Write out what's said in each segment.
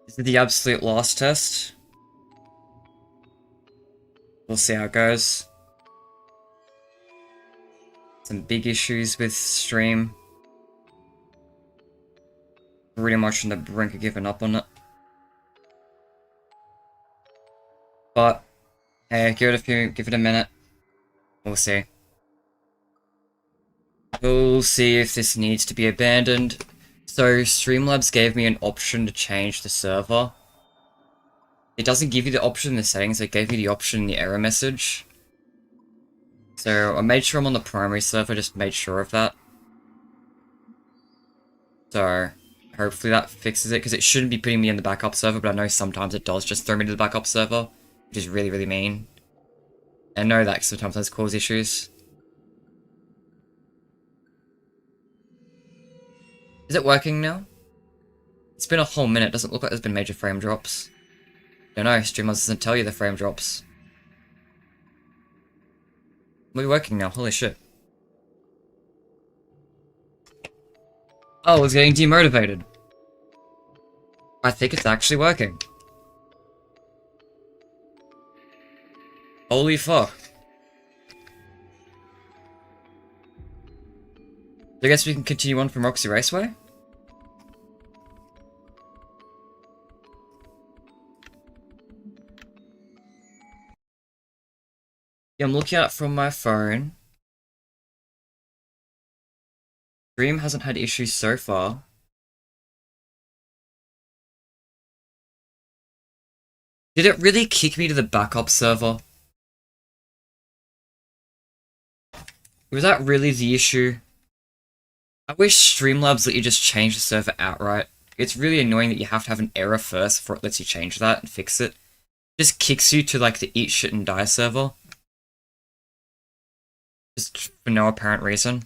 This is the absolute last test. We'll see how it goes. Some big issues with stream. Pretty much on the brink of giving up on it. But, hey, give it a minute. We'll see. We'll see if this needs to be abandoned. So, Streamlabs gave me an option to change the server. It doesn't give you the option in the settings, it gave me the option in the error message. So, I made sure I'm on the primary server, just made sure of that. So, hopefully that fixes it, because it shouldn't be putting me in the backup server, but I know sometimes it does just throw me to the backup server, which is really, really mean. I know that sometimes does cause issues. Is it working now? It's been a whole minute, doesn't look like there's been major frame drops. Don't know, Streamlabs doesn't tell you the frame drops. We're working now, holy shit. Oh, it's getting demotivated. I think it's actually working. Holy fuck. I guess we can continue on from Roxy Raceway? Yeah, I'm looking at it from my phone. Stream hasn't had issues so far. Did it really kick me to the backup server? Was that really the issue? I wish Streamlabs let you just change the server outright. It's really annoying that you have to have an error first before it lets you change that and fix it. It just kicks you to like the eat shit and die server. Just for no apparent reason.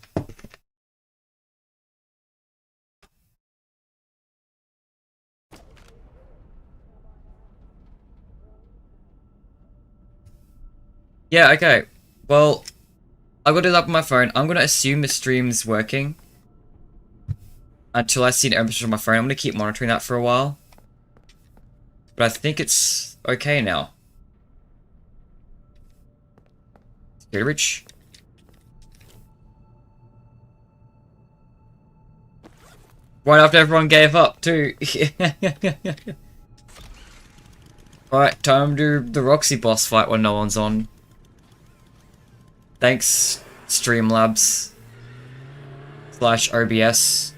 Yeah, okay. Well, I've got it up on my phone. I'm gonna assume the stream's working. Until I see an error message on my phone. I'm gonna keep monitoring that for a while. But I think it's okay now. Get rich. Right after everyone gave up, too. Alright, time to do the Roxy boss fight when no one's on. Thanks, Streamlabs. / OBS.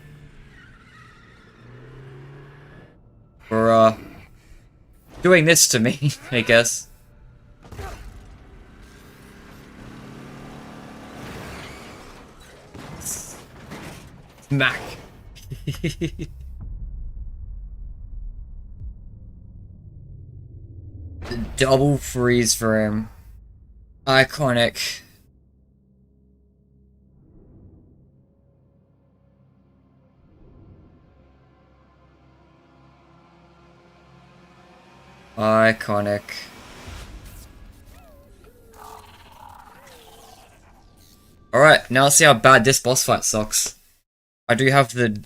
For, doing this to me, I guess. Smack. Double freeze frame. Iconic. Iconic. Alright, now let's see how bad this boss fight sucks. I do have the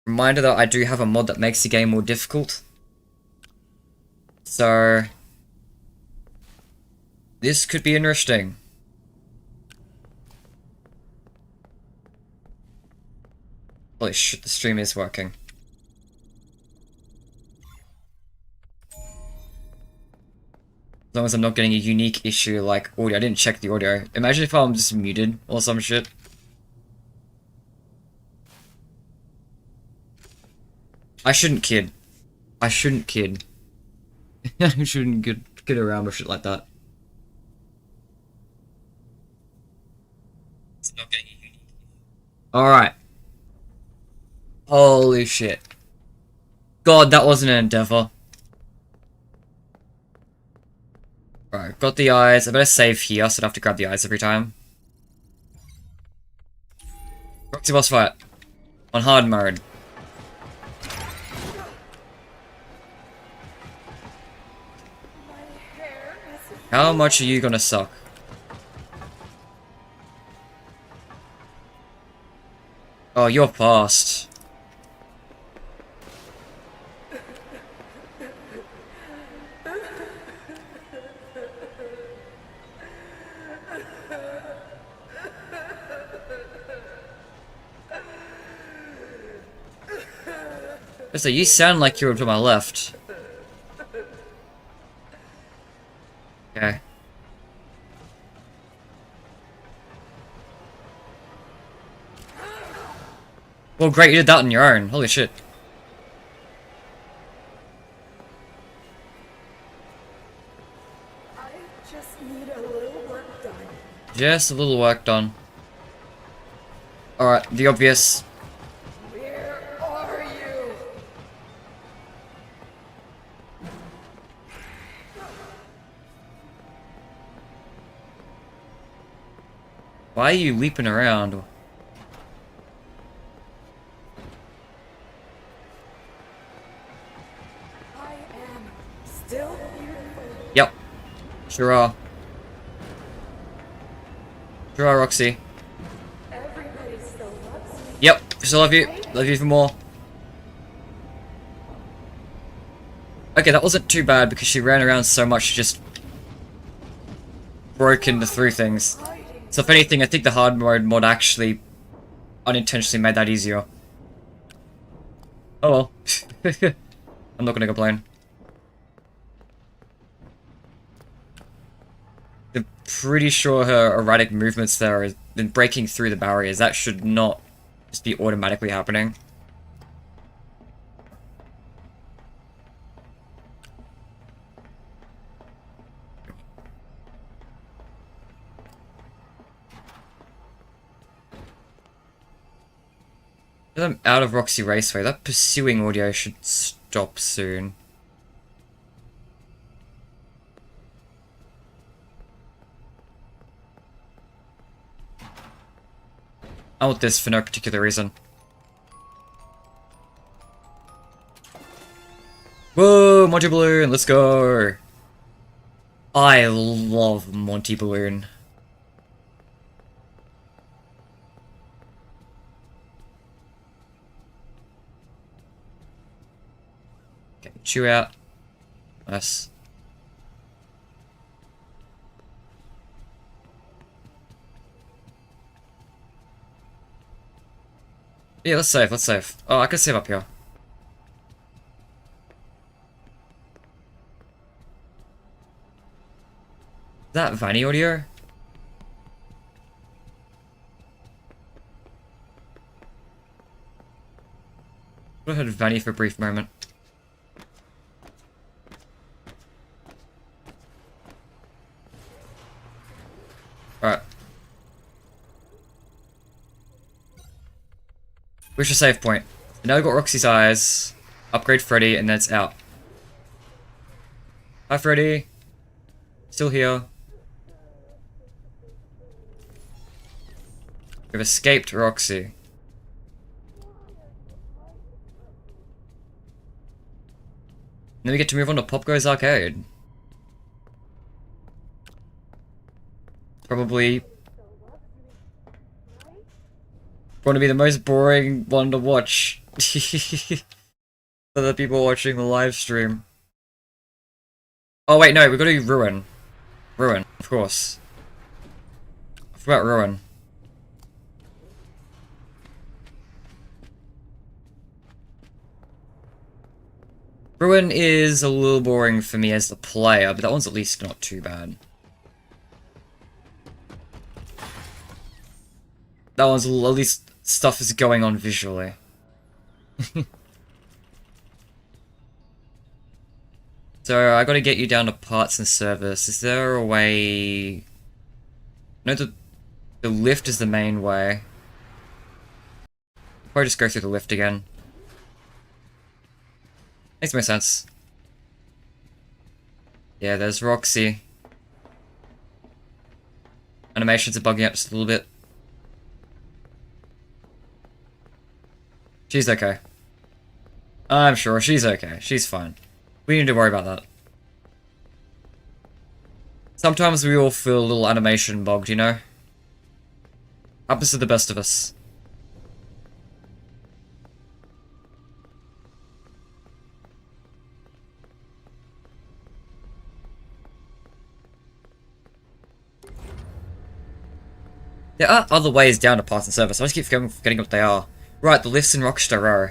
reminder that I do have a mod that makes the game more difficult. So this could be interesting. Holy shit, the stream is working. As long as I'm not getting a unique issue like audio. I didn't check the audio. Imagine if I'm just muted or some shit. I shouldn't kid. I shouldn't kid. I shouldn't get around with shit like that. It's not getting a unique. Alright. Holy shit. God, that wasn't an endeavor. Alright, got the eyes. I better save here so I don't have to grab the eyes every time. Roxy boss fight. On hard mode. How much are you gonna suck? Oh, you're past. So you sound like you're to my left. Okay. Well, great, you did that on your own. Holy shit. I just need a little work done. Just a little work done. Alright, the obvious. Where are you? Why are you leaping around? I am still beautiful. Yep. Sure are. Sure are, Roxy. Everybody still loves me. Yep, still love you. Love you for more. Okay, that wasn't too bad because she ran around so much she just broke into through things. So if anything, I think the hard mode mod actually unintentionally made that easier. Oh well. I'm not gonna complain. I'm pretty sure her erratic movements there has been breaking through the barriers. That should not just be automatically happening. I'm out of Roxy Raceway. That pursuing audio should stop soon. I want this for no particular reason. Whoa, Monty Balloon, let's go! I love Monty Balloon. Okay, chew out. Nice. Yeah, let's save, let's save. Oh, I can save up here. Is that Vanny audio? I heard Vanny for a brief moment. Alright. Reach a save point. Now we've got Roxy's eyes. Upgrade Freddy, and then it's out. Hi, Freddy. Still here. We've escaped Roxy. Then we get to move on to POPGOES Arcade. Probably going to be the most boring one to watch for the people watching the live stream. Oh wait, no, we've got to do Ruin. Ruin, of course. I forgot Ruin. Ruin is a little boring for me as the player, but that one's at least not too bad. That one's at least stuff is going on visually. So I gotta get you down to parts and service. Is there a way? No, the lift is the main way. Probably just go through the lift again. Makes more sense. Yeah, there's Roxy. Animations are bugging out just a little bit. She's okay. I'm sure she's okay. She's fine. We need to worry about that. Sometimes we all feel a little animation bogged, you know? Happens to the best of us. There are other ways down to parts and service. I just keep forgetting what they are. Right, the lifts in Rockstar Row.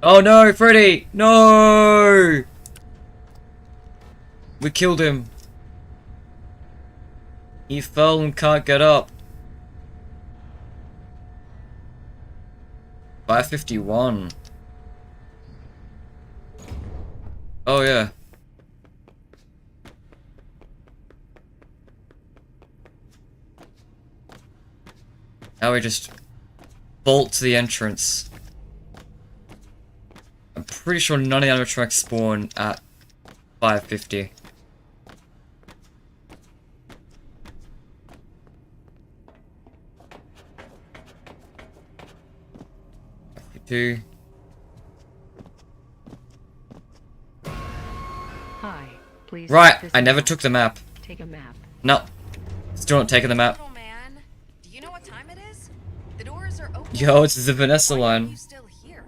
Oh no, Freddy! No! We killed him. He fell and can't get up. 551. Oh yeah. Now we just bolt to the entrance. I'm pretty sure none of the animatronics spawn at 550. Two. Hi, please. Right, this I never map. took the map. Take a map. No, still not taking the map. Little man, do you know what time it is? The doors are open. Yo, it's the Vanessa Why are line. you still here?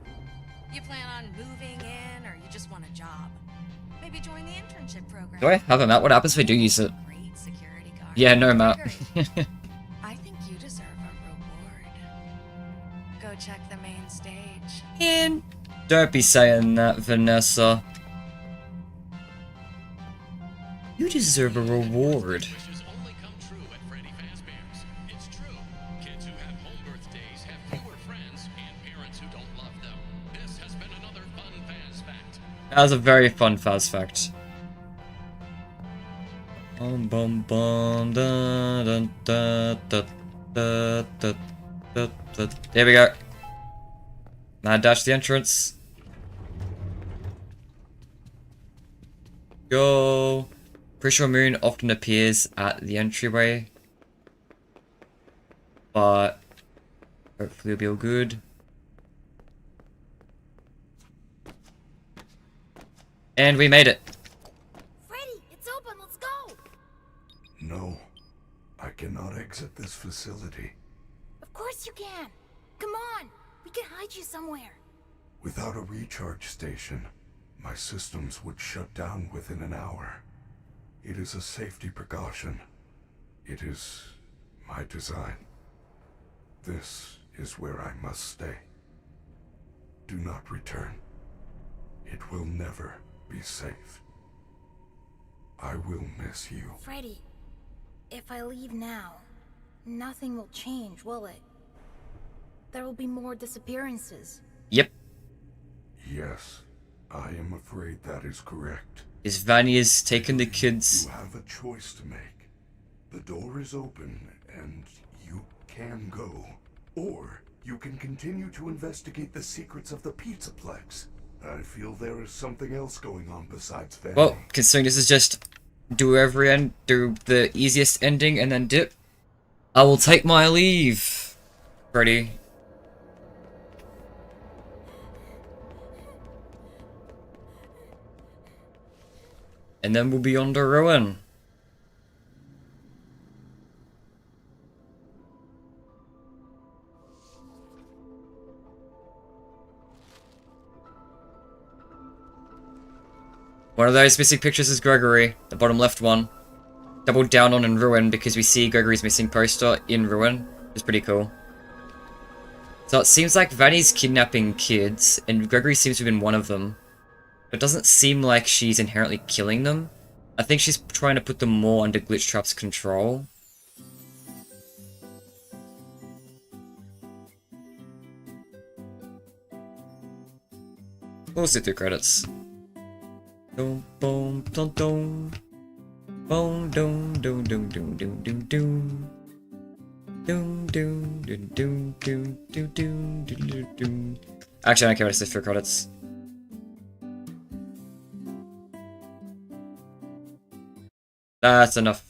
You plan on moving in, or you just want a job? Maybe join the internship program. Do I have a map? What happens if I do use it? Great security guard. Yeah, no map. Gregory, I think you deserve a reward. Go check the main stage. And don't be saying that, Vanessa. You deserve a reward. Wishes only come true at Freddy Fazbear's. It's true. Kids who have home birthdays have fewer friends and parents who don't love them. This has been another fun Faz fact. That was a very fun Faz fact. Bum bum bum da da da da da da da da. There we go. Mad dash to the entrance. Go. Pretty sure Moon often appears at the entryway. But hopefully it'll be all good. And we made it. Freddy, it's open. Let's go. No, I cannot exit this facility. Of course you can. Come on. We can hide you somewhere. Without a recharge station, my systems would shut down within an hour. It is a safety precaution. It is my design. This is where I must stay. Do not return. It will never be safe. I will miss you. Freddy, if I leave now, nothing will change, will it? There will be more disappearances. Yep. Yes, I am afraid that is correct. Is Vanya's taking the kids? You have a choice to make. The door is open, and you can go. Or you can continue to investigate the secrets of the Pizzaplex. I feel there is something else going on besides Fanny. Well, considering this is just do every end, do the easiest ending and then dip, I will take my leave, Freddy. And then we'll be on to ruin. One of those missing pictures is Gregory, the bottom left one. Doubled down on in Ruin because we see Gregory's missing poster in Ruin. It's pretty cool. So it seems like Vanny's kidnapping kids, and Gregory seems to have been one of them. It doesn't seem like she's inherently killing them. I think she's trying to put them more under Glitchtrap's control. We'll sit through credits. Boom, boom, dum, dum. Boom, dum, dum, dum, dum, dum, dum, dum. Dum, dum, dum, dum, dum, dum, dum, dum, dum. Actually, I don't care what I sit through credits. That's enough.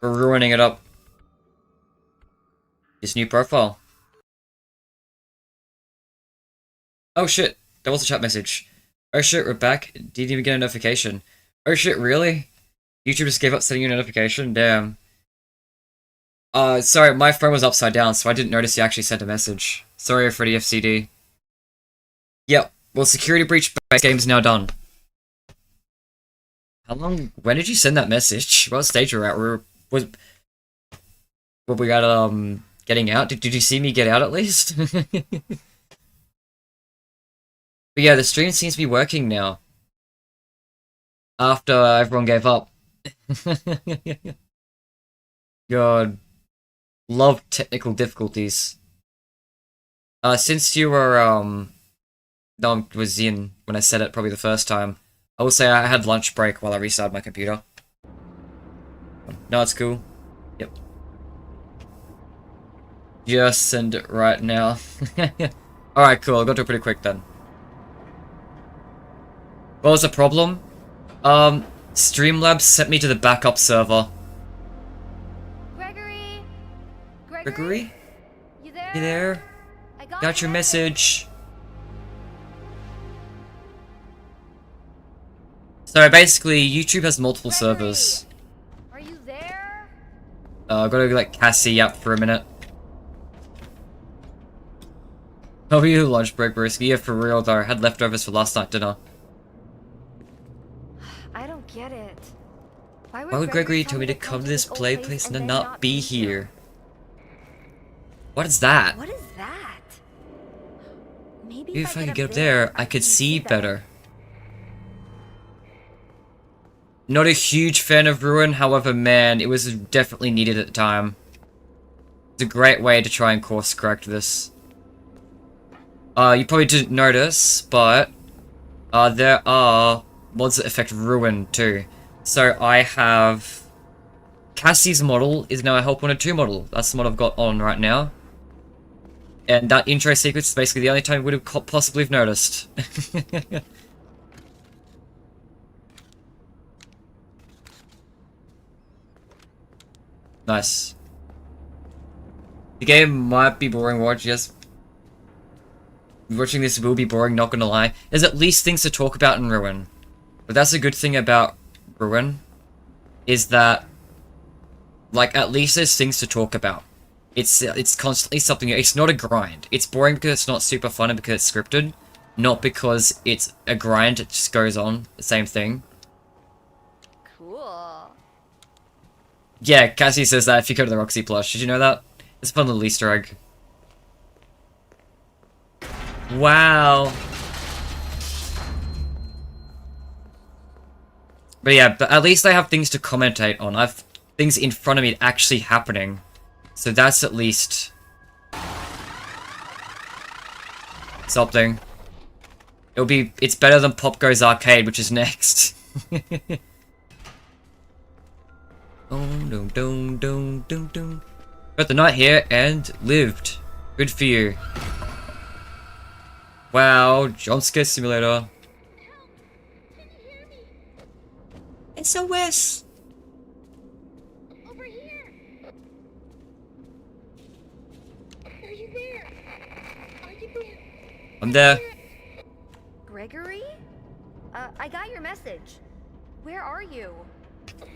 We're ruining it up. This new profile. Oh shit, that was a chat message. Oh shit, we're back. Didn't even get a notification. Oh shit, really? YouTube just gave up sending you a notification? Damn. Sorry, my phone was upside down, so I didn't notice you actually sent a message. Sorry, Freddy FCD. Yep, well, security breach game's now done. How long? When did you send that message? What stage were we at? Were we at getting out? Did you see me get out at least? But yeah, the stream seems to be working now. After everyone gave up. God. Love technical difficulties. Since you were, no, was in when I said it probably the first time, I will say I had lunch break while I restarted my computer. No, it's cool. Yep. Just send it right now. Alright, cool. I got to it pretty quick then. What was the problem? Streamlabs sent me to the backup server. Gregory? Gregory? You there? You there? I Got your message. So basically, YouTube has multiple servers. Are you there? I've got to let Cassie up for a minute. How are you, lunch break, Brisky? Yeah, for real though. I had leftovers for last night dinner. I don't get it. Why would Gregory tell me to come to this place and then not be here? What is that? What is that? Maybe If I could get up there, I could see better. Not a huge fan of Ruin, however, man, it was definitely needed at the time. It's a great way to try and course correct this. You probably didn't notice, but there are mods that affect Ruin too. So I have Cassie's model is now a Help 102 model. That's the mod I've got on right now. And that intro sequence is basically the only time we would have possibly have noticed. Nice. The game might be boring watch, yes. Watching this will be boring, not gonna lie. There's at least things to talk about in Ruin. But that's a good thing about Ruin, is that, like, at least there's things to talk about. It's constantly something, it's not a grind. It's boring because it's not super fun and because it's scripted, not because it's a grind, it just goes on, the same thing. Cool. Yeah, Cassie says that if you go to the Roxy plush. Did you know that? It's a fun little Easter egg. Wow. But yeah, but at least I have things to commentate on. I've things in front of me actually happening. So that's at least something. It's better than POPGOES Arcade, which is next. Got the night here and lived. Good for you. Wow, jump scare simulator. SOS. Over here. Are you there? Are you there? I'm there. Gregory? I got your message. Where are you?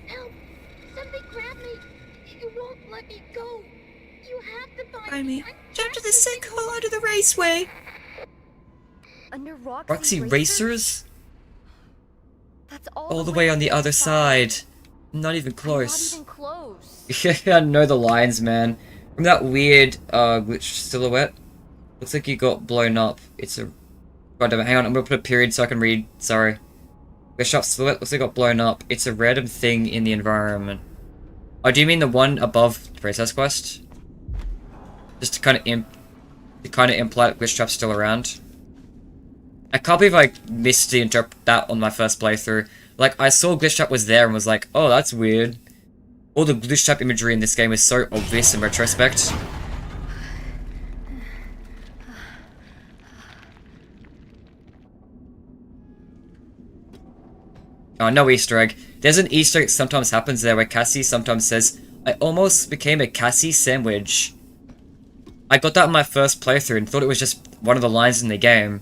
Help! Something grabbed me. It won't let me go. You have to find Find me. I'm Jump to the desperate. sinkhole under the raceway. Under Roxy Racers? That's All the way on the other side. Not even I'm close. not even close. I know the lines, man. From that weird, glitch silhouette. Looks like you got blown up. It's a... Goddamn, hang on, I'm gonna put a period so I can read. Sorry. Glitch up silhouette looks like it got blown up. It's a random thing in the environment. Oh, do you mean the one above the Princess Quest? Just to kind of imply that Glitch Trap's still around. I can't believe I missed to interpret that on my first playthrough. Like, I saw Glitch Trap was there and was like, oh, that's weird. All the Glitch Trap imagery in this game is so obvious in retrospect. Oh, no Easter egg. There's an Easter egg that sometimes happens there where Cassie sometimes says, I almost became a Cassie sandwich. I got that in my first playthrough and thought it was just one of the lines in the game.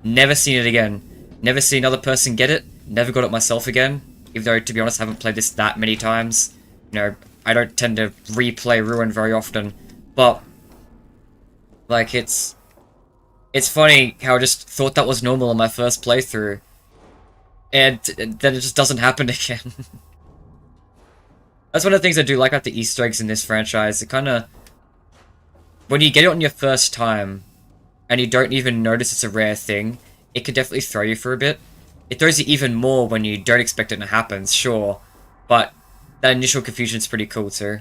Never seen it again. Never seen another person get it. Never got it myself again. Even though, to be honest, I haven't played this that many times. You know, I don't tend to replay Ruin very often. But, like, it's funny how I just thought that was normal on my first playthrough. And then it just doesn't happen again. That's one of the things I do like about the Easter eggs in this franchise. It kind of... When you get it on your first time, and you don't even notice it's a rare thing, it could definitely throw you for a bit. It throws you even more when you don't expect it to happen, sure. But that initial confusion's pretty cool too.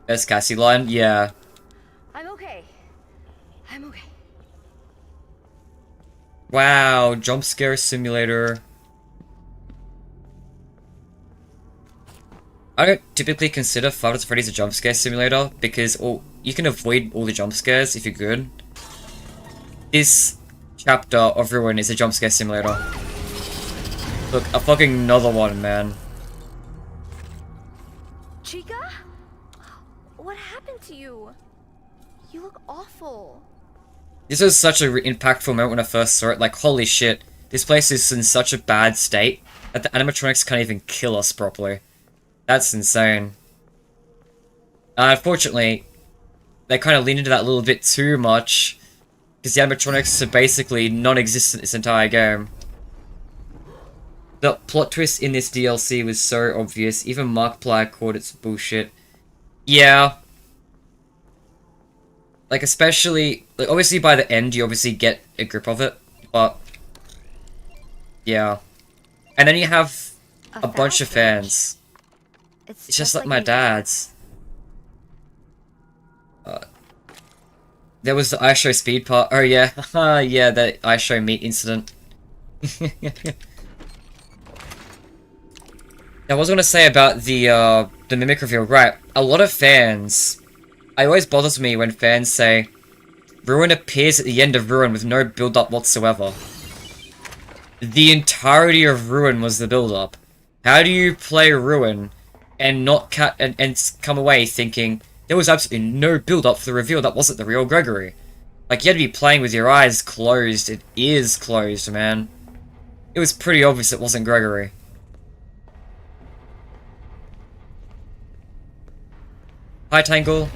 There's Cassie line, yeah. I'm okay. I'm okay. Wow, jump scare simulator. I don't typically consider Five Nights at Freddy's a jump scare simulator because you can avoid all the jump scares if you're good. This chapter of Ruin is a jump scare simulator. Look, a fucking another one, man. Chica? What happened to you? You look awful. This was such an impactful moment when I first saw it. Like, holy shit, this place is in such a bad state that the animatronics can't even kill us properly. That's insane. Unfortunately, they kind of leaned into that a little bit too much, because the animatronics are basically non-existent this entire game. The plot twist in this DLC was so obvious, even Markiplier called it bullshit. Yeah. Like, especially, like, obviously by the end you obviously get a grip of it, but yeah. And then you have a bunch of fans. It's just like my dad's. There was the iShow speed part. Oh yeah, yeah, the iShow meat incident. Now, I was gonna say about the mimic reveal, right? A lot of fans. It always bothers me when fans say, Ruin appears at the end of Ruin with no build-up whatsoever. The entirety of Ruin was the build-up. How do you play Ruin and not and come away thinking there was absolutely no build-up for the reveal that wasn't the real Gregory? Like, you had to be playing with your eyes closed. It is closed, man. It was pretty obvious it wasn't Gregory. Hi, Tangle.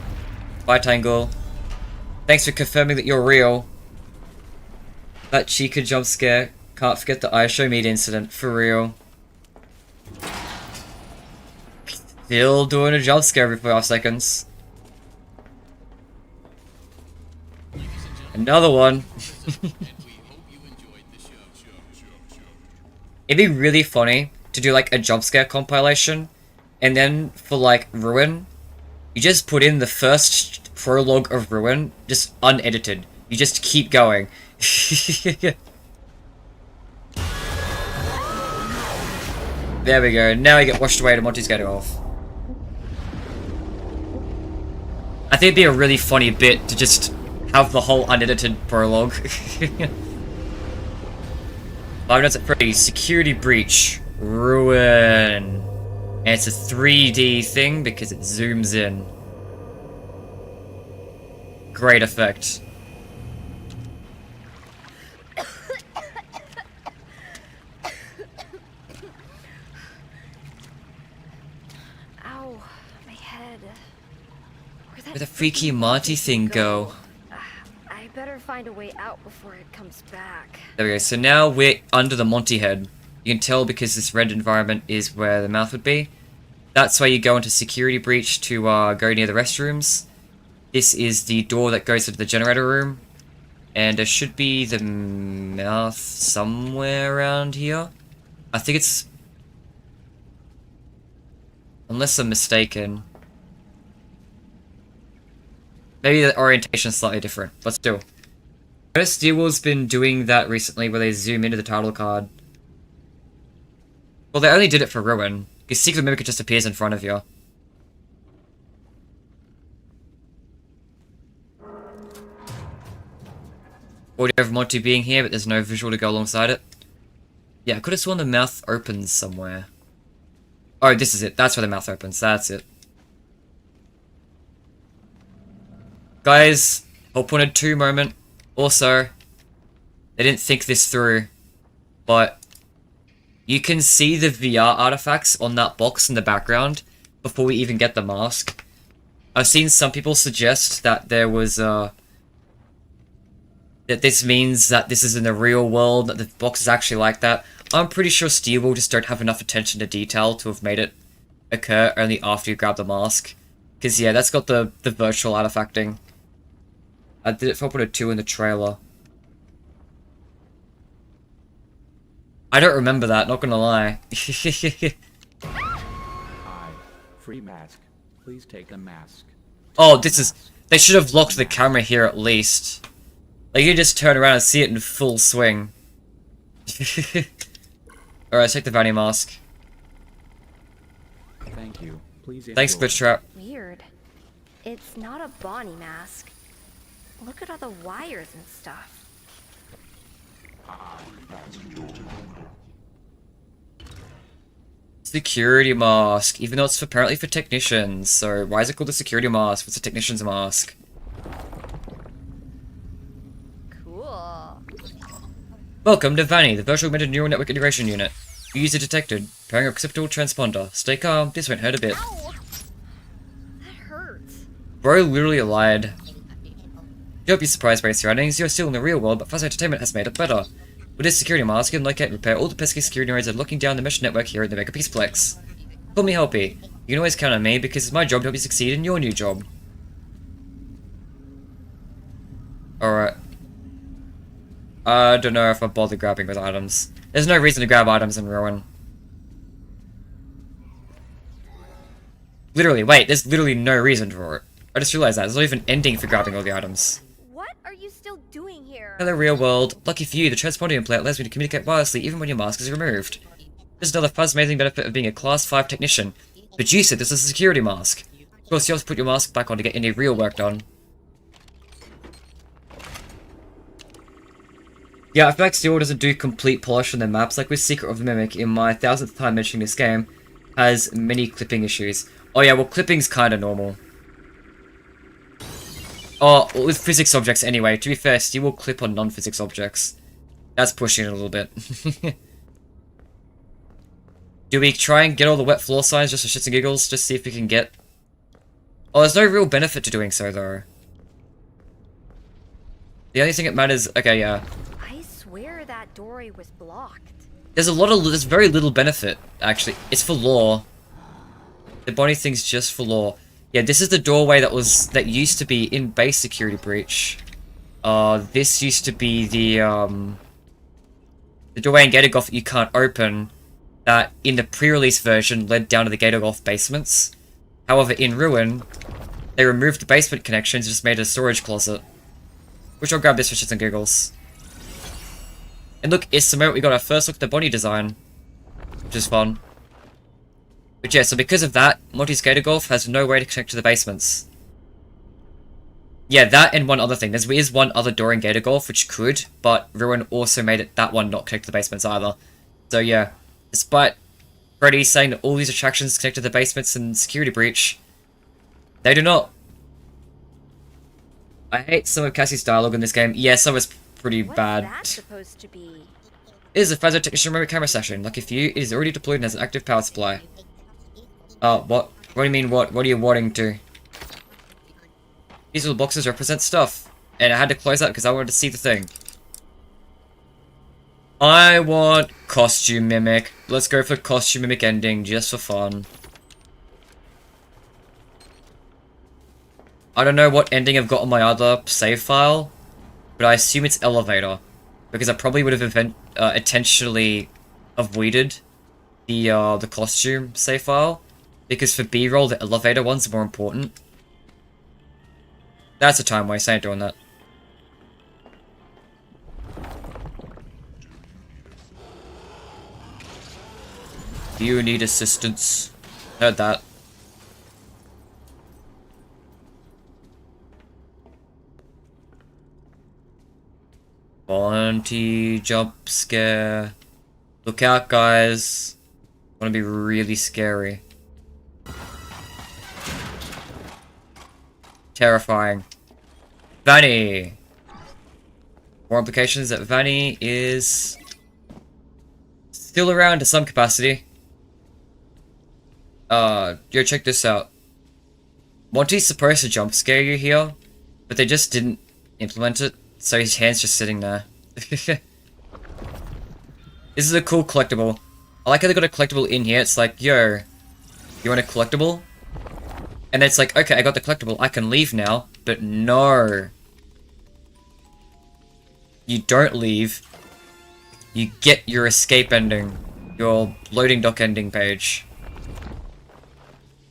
Bye, Tangle. Thanks for confirming that you're real. That Chica jump scare. Can't forget the iShow meat incident, for real. Still doing a jump scare every 5 seconds. Another one. It'd be really funny to do like a jump scare compilation, and then for like Ruin, you just put in the first prologue of Ruin, just unedited. You just keep going. There we go. Now I get washed away and Monty's getting off. I think it'd be a really funny bit to just have the whole unedited prologue. 5 Nights at Freddy's Security Breach Ruin. And it's a 3D thing because it zooms in. Great effect. Ow, my head. Where'd the freaky Monty thing go? I better find a way out before it comes back. There we go. So now we're under the Monty head. You can tell because this red environment is where the mouth would be. That's why you go into Security Breach to go near the restrooms. This is the door that goes into the generator room. And there should be the mouth somewhere around here. I think it's... Unless I'm mistaken. Maybe the orientation is slightly different, but still. Notice Steelwell's been doing that recently where they zoom into the title card. Well, they only did it for Ruin, because Secret Mimic just appears in front of you. Audio of Monty being here, but there's no visual to go alongside it. Yeah, I could have sworn the mouth opens somewhere. Oh, this is it. That's where the mouth opens. That's it. Guys, Whole Pointed 2 moment. Also, they didn't think this through, but you can see the VR artifacts on that box in the background before we even get the mask. I've seen some people suggest that there was, that this means that this is in the real world, that the box is actually like that. I'm pretty sure Steelwell just don't have enough attention to detail to have made it occur only after you grab the mask. Because, yeah, that's got the virtual artifacting. I did it for Opera 2 in the trailer. I don't remember that, not gonna lie. Hi. Free mask. Please take a mask. Oh, this is... They should have locked the camera here at least. Like, you just turn around and see it in full swing. Alright, take the Vanny mask. Thank you. Please enjoy. Thanks, Bitch Trap. Weird. It's not a Bonnie mask. Look at all the wires and stuff. Security mask, even though it's apparently for technicians. So why is it called a security mask? It's a technician's mask. Cool. Welcome to Vanny, the virtual augmented neural network integration unit. User detected. Pairing acceptable transponder. Stay calm, this won't hurt a bit. Ow! That hurts. Bro literally lied. You'll be surprised by your surroundings. You're still in the real world, but Fuzz Entertainment has made it better. With this security mask, you can locate and repair all the pesky security nodes that are locking down the mesh network here at the Megapixplex. Call me Helpy. You can always count on me because it's my job to help you succeed in your new job. Alright. I don't know if I bother grabbing those items. There's no reason to grab items in Ruin. Literally, wait, there's literally no reason for it. I just realized that. There's not even an ending for grabbing all the items. What are you still doing here? Hello, real world. Lucky for you, the transponder implant allows me to communicate wirelessly even when your mask is removed. This is another fuzz amazing benefit of being a Class 5 technician. But you said this is a security mask. Of course, you have to put your mask back on to get any real work done. Yeah, I feel like Steel doesn't do complete polish on their maps, like with Secret of the Mimic in my 1000th time mentioning this game, has many clipping issues. Oh yeah, well clipping's kinda normal. Oh, with physics objects anyway, to be fair, Steel will clip on non-physics objects. That's pushing it a little bit. Do we try and get all the wet floor signs just for shits and giggles, just see if we can get... Oh, there's no real benefit to doing so though. The only thing that matters... Okay, yeah. I swear that doorway was blocked. There's very little benefit, actually. It's for lore. The Bonnie thing's just for lore. Yeah, this is the doorway that used to be in base security breach. This used to be the doorway in Gatorgolf that you can't open, that in the pre-release version led down to the Gatorgolf basements. However, in Ruin, they removed the basement connections and just made a storage closet. Which I'll grab this for shits and giggles. And look, it's the moment we got our first look at the Bonnie design. Which is fun. But yeah, so because of that, Monty's Gatorgolf has no way to connect to the basements. Yeah, that and one other thing. There is one other door in Gatorgolf which could, but Ruin also made it that one not connect to the basements either. So yeah, despite Freddy saying that all these attractions connect to the basements and security breach, they do not. I hate some of Cassie's dialogue in this game. Yeah, some is pretty bad. What's that supposed to be? It is a Phaser Technician remote camera session. Lucky for you, it is already deployed and has an active power supply. What? What do you mean, what? What are you wanting to? These little boxes represent stuff. And I had to close that because I wanted to see the thing. I want Costume Mimic. Let's go for Costume Mimic ending, just for fun. I don't know what ending I've got on my other save file, but I assume it's Elevator. Because I probably would have intentionally avoided the costume save file. Because for B-roll, the elevator one's more important. That's a time waste, I ain't doing that. You need assistance. Heard that. Monty jump scare. Look out, guys. Gonna be really scary. Terrifying. Vanny! More implications that Vanny is still around to some capacity. Yo, check this out. Monty's supposed to jump scare you here, but they just didn't implement it, so his hand's just sitting there. This is a cool collectible. I like how they got a collectible in here. It's like, yo, you want a collectible? And then it's like, okay, I got the collectible, I can leave now. But no. You don't leave. You get your escape ending. Your loading dock ending page.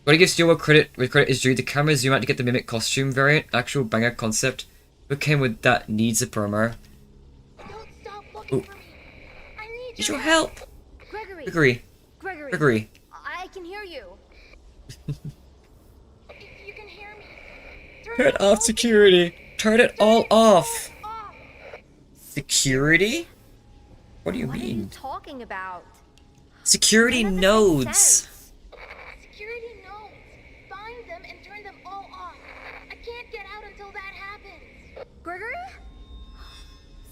Gotta give Steel credit where credit is due. The camera zoom out to get the Mimic costume variant. Actual banger concept. What came with that needs a promo. Don't stop looking for me. I need your help. Gregory. Gregory. I can hear you. If you can hear me, Turn off security. Turn it all off. Security? What do you What are you mean? talking about? Security None of this makes nodes. sense. Security nodes. Find them and turn them all off. I can't get out until that happens. Gregory?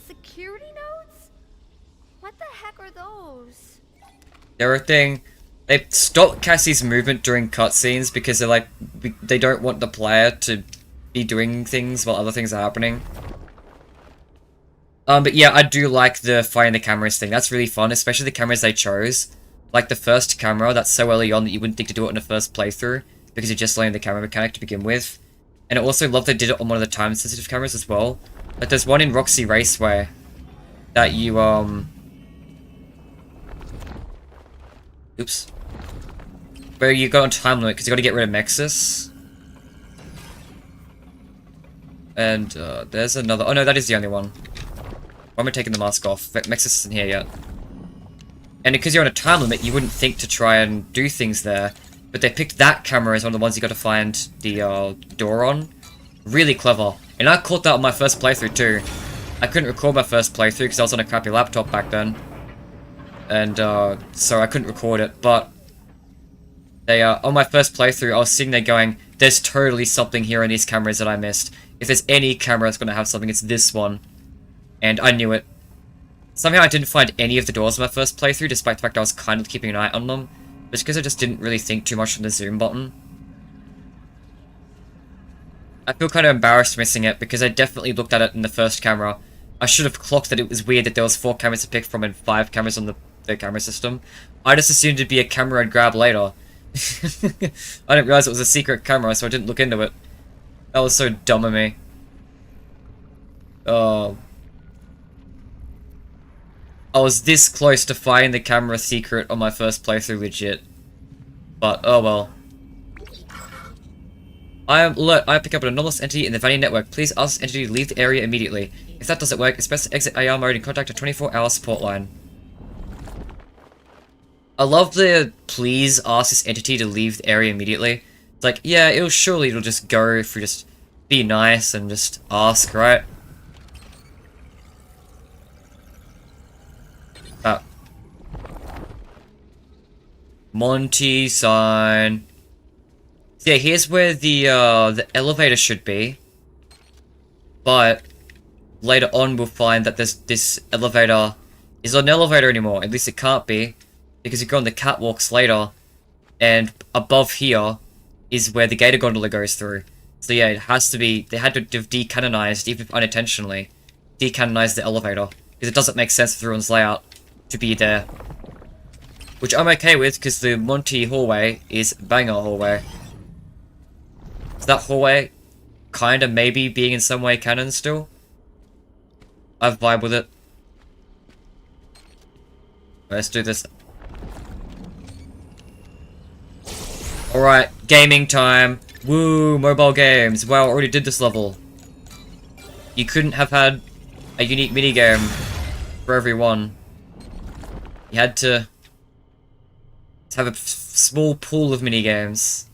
Security nodes? What the heck are those? They're a thing. They stop Cassie's movement during cutscenes because they're like, they don't want the player to be doing things while other things are happening. But yeah, I do like the find the cameras thing. That's really fun, especially the cameras they chose. Like the first camera, that's so early on that you wouldn't think to do it in the first playthrough because you're just learning the camera mechanic to begin with. And I also love they did it on one of the time-sensitive cameras as well. Like there's one in Roxy Raceway that you, oops. Where you go on time limit because you got to get rid of Mexus. And there's another. Oh no, that is the only one. Why am I taking the mask off? Mexus isn't here yet. And because you're on a time limit, you wouldn't think to try and do things there. But they picked that camera as one of the ones you got to find the door on. Really clever. And I caught that on my first playthrough too. I couldn't record my first playthrough because I was on a crappy laptop back then. And so I couldn't record it. But they on my first playthrough, I was sitting there going, there's totally something here in these cameras that I missed. If there's any camera that's going to have something, it's this one. And I knew it. Somehow I didn't find any of the doors in my first playthrough, despite the fact I was kind of keeping an eye on them. But it's because I just didn't really think too much on the zoom button. I feel kind of embarrassed missing it, because I definitely looked at it in the first camera. I should have clocked that it was weird that there was 4 cameras to pick from and 5 cameras on the camera system. I just assumed it'd be a camera I'd grab later. I didn't realize it was a secret camera, so I didn't look into it. That was so dumb of me. Oh. I was this close to finding the camera secret on my first playthrough legit. But, oh well. I am alert. I pick up an anomalous entity in the Vanny network. Please ask this entity to leave the area immediately. If that doesn't work, it's best to exit AR mode and contact a 24-hour support line. I love the please ask this entity to leave the area immediately. It's like, yeah, it'll just go if we just be nice and just ask, right? Monty sign. So yeah, here's where the elevator should be. But later on we'll find that this elevator is not an elevator anymore. At least it can't be. Because you go on the catwalks later. And above here is where the gator gondola goes through. So yeah, it has to be, they had to have decanonized, even if unintentionally, decanonized the elevator. Because it doesn't make sense with everyone's layout to be there. Which I'm okay with, because the Monty hallway is banger hallway. So that hallway, kinda maybe being in some way canon still. I vibe with it. Let's do this. Alright, gaming time. Woo, mobile games. Wow, I already did this level. You couldn't have had a unique minigame for every one. You had to have a small pool of minigames.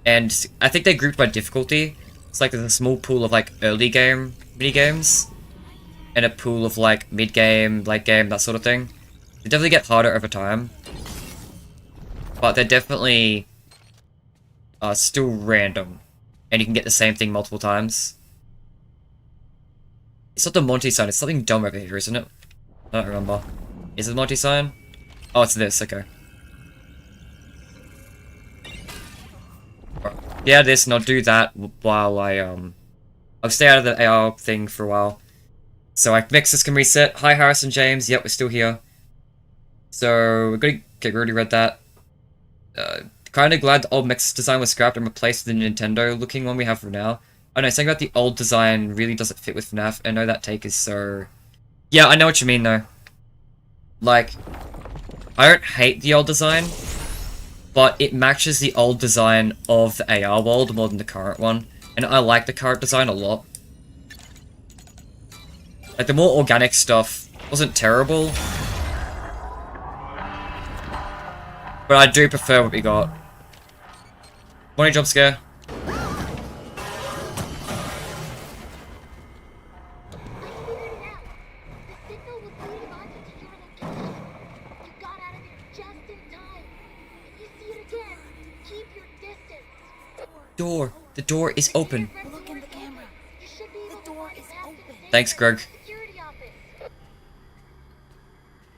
And I think they grouped by difficulty. It's like there's a small pool of like early game minigames. And a pool of like mid-game, late game, that sort of thing. They definitely get harder over time. But they're definitely still random. And you can get the same thing multiple times. It's not the Monty sign, it's something dumb over here, isn't it? I don't remember. Is it the Monty sign? Oh, it's this, okay. Yeah, this, and I'll do that while I'll stay out of the AR thing for a while. So, Mexus can reset. Hi, Harrison James. Yep, we're still here. So, we're gonna... Okay, we already read that. kind of glad the old mech's design was scrapped and replaced with the Nintendo-looking one we have for now. I know, something about the old design really doesn't fit with FNaF. I know that take is so... Yeah, I know what you mean, though. Like, I don't hate the old design, but it matches the old design of the AR world more than the current one. And I like the current design a lot. Like, the more organic stuff wasn't terrible, but I do prefer what we got. Morning jump scare. Door. The door is open. Look in the camera. The door is open. Thanks, Greg.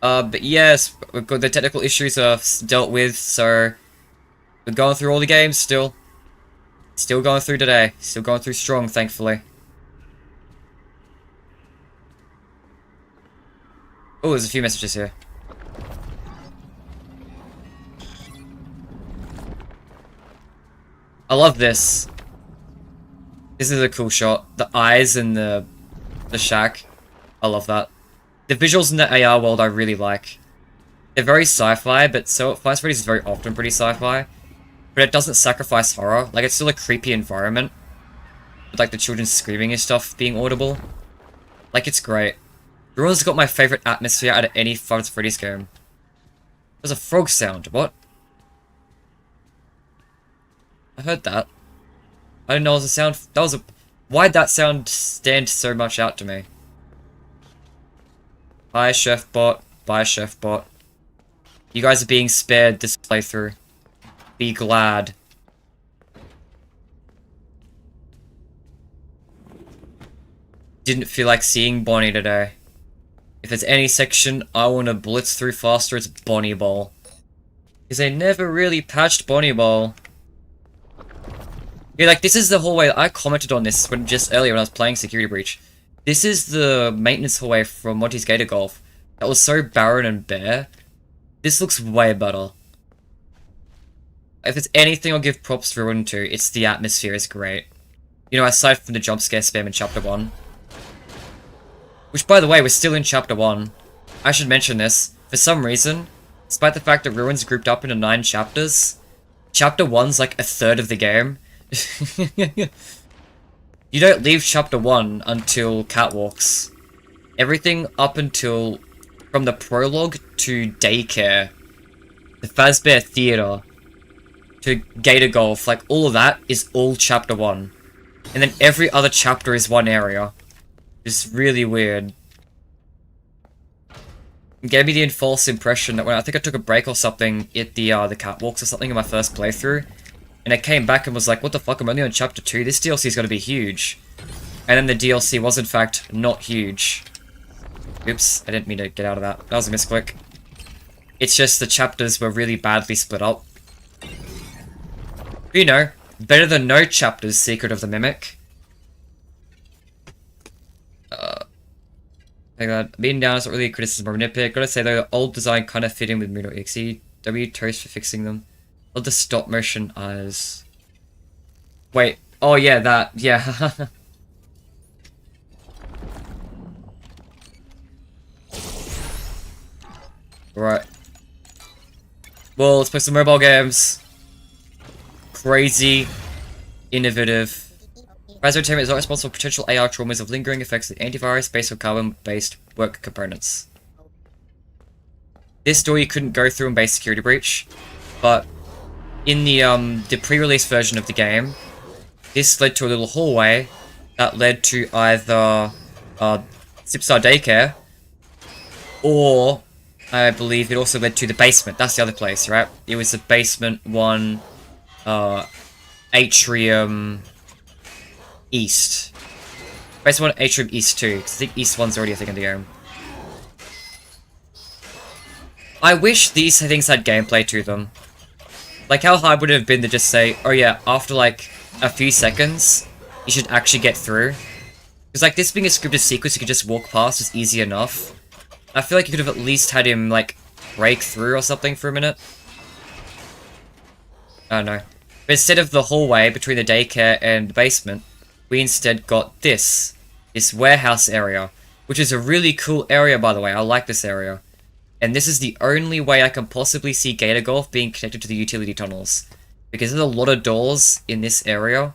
But yes, we've got the technical issues are dealt with, so we're going through all the games still. Still going through today. Still going through strong, thankfully. Oh, there's a few messages here. I love this. This is a cool shot. The eyes and the shack. I love that. The visuals in the AR world I really like. They're very sci-fi, but so Five Nights at Freddy's is very often pretty sci-fi. But it doesn't sacrifice horror. Like, it's still a creepy environment. With, like, the children screaming and stuff being audible. Like, it's great. Ruins got my favorite atmosphere out of any Five Nights at Freddy's game. There's a frog sound. What? I heard that. I didn't know it was a sound. That was a... Why'd that sound stand so much out to me? Bye, Chef Bot. Bye, Chef Bot. You guys are being spared this playthrough. Be glad. Didn't feel like seeing Bonnie today. If there's any section I want to blitz through faster, it's Bonnie Bowl. Because they never really patched Bonnie Bowl. Yeah, like, this is the hallway. I commented on this when just earlier when I was playing Security Breach. This is the maintenance hallway from Monty's Gator Golf. That was so barren and bare. This looks way better. If there's anything I'll give props for Ruin to, it's the atmosphere is great. You know, aside from the jump scare spam in Chapter 1. Which, by the way, we're still in Chapter 1. I should mention this. For some reason, despite the fact that Ruin's grouped up into 9 chapters, Chapter 1's like a third of the game. You don't leave Chapter 1 until Catwalks. Everything up until... From the prologue to Daycare, the Fazbear Theatre, to Gator Golf, like, all of that is all Chapter 1. And then every other chapter is one area. It's really weird. It gave me the false impression that when I think I took a break or something at the Catwalks or something in my first playthrough, and I came back and was like, what the fuck, I'm only on Chapter 2, this DLC is going to be huge. And then the DLC was in fact not huge. Oops, I didn't mean to get out of that. That was a misclick. It's just the chapters were really badly split up. You know, better than no chapters, Secret of the Mimic. Being down is not really a criticism or a nitpick. Gotta say though, the old design kind of fit in with Muno.exe. W toast for fixing them. Love the stop motion eyes. Wait, oh yeah, that, yeah. Right. Well, let's play some mobile games. Crazy. Innovative. Rise Entertainment is not responsible for potential AR traumas of lingering effects of antivirus based on carbon-based work components. This door you couldn't go through in base Security Breach, but in the pre-release version of the game, this led to a little hallway that led to either Zipstar Daycare, or I believe it also led to the basement. That's the other place, right? It was the basement 1, Atrium East. Basement 1, Atrium East 2, because I think East 1's already a thing in the game. I wish these things had gameplay to them. Like, how hard would it have been to just say, oh yeah, after like a few seconds, you should actually get through? Because like, this being a scripted sequence you could just walk past is easy enough. I feel like you could have at least had him, like, break through or something for a minute. I don't know. But instead of the hallway between the daycare and the basement, we instead got this warehouse area, which is a really cool area, by the way. I like this area. And this is the only way I can possibly see Gator Golf being connected to the utility tunnels. Because there's a lot of doors in this area.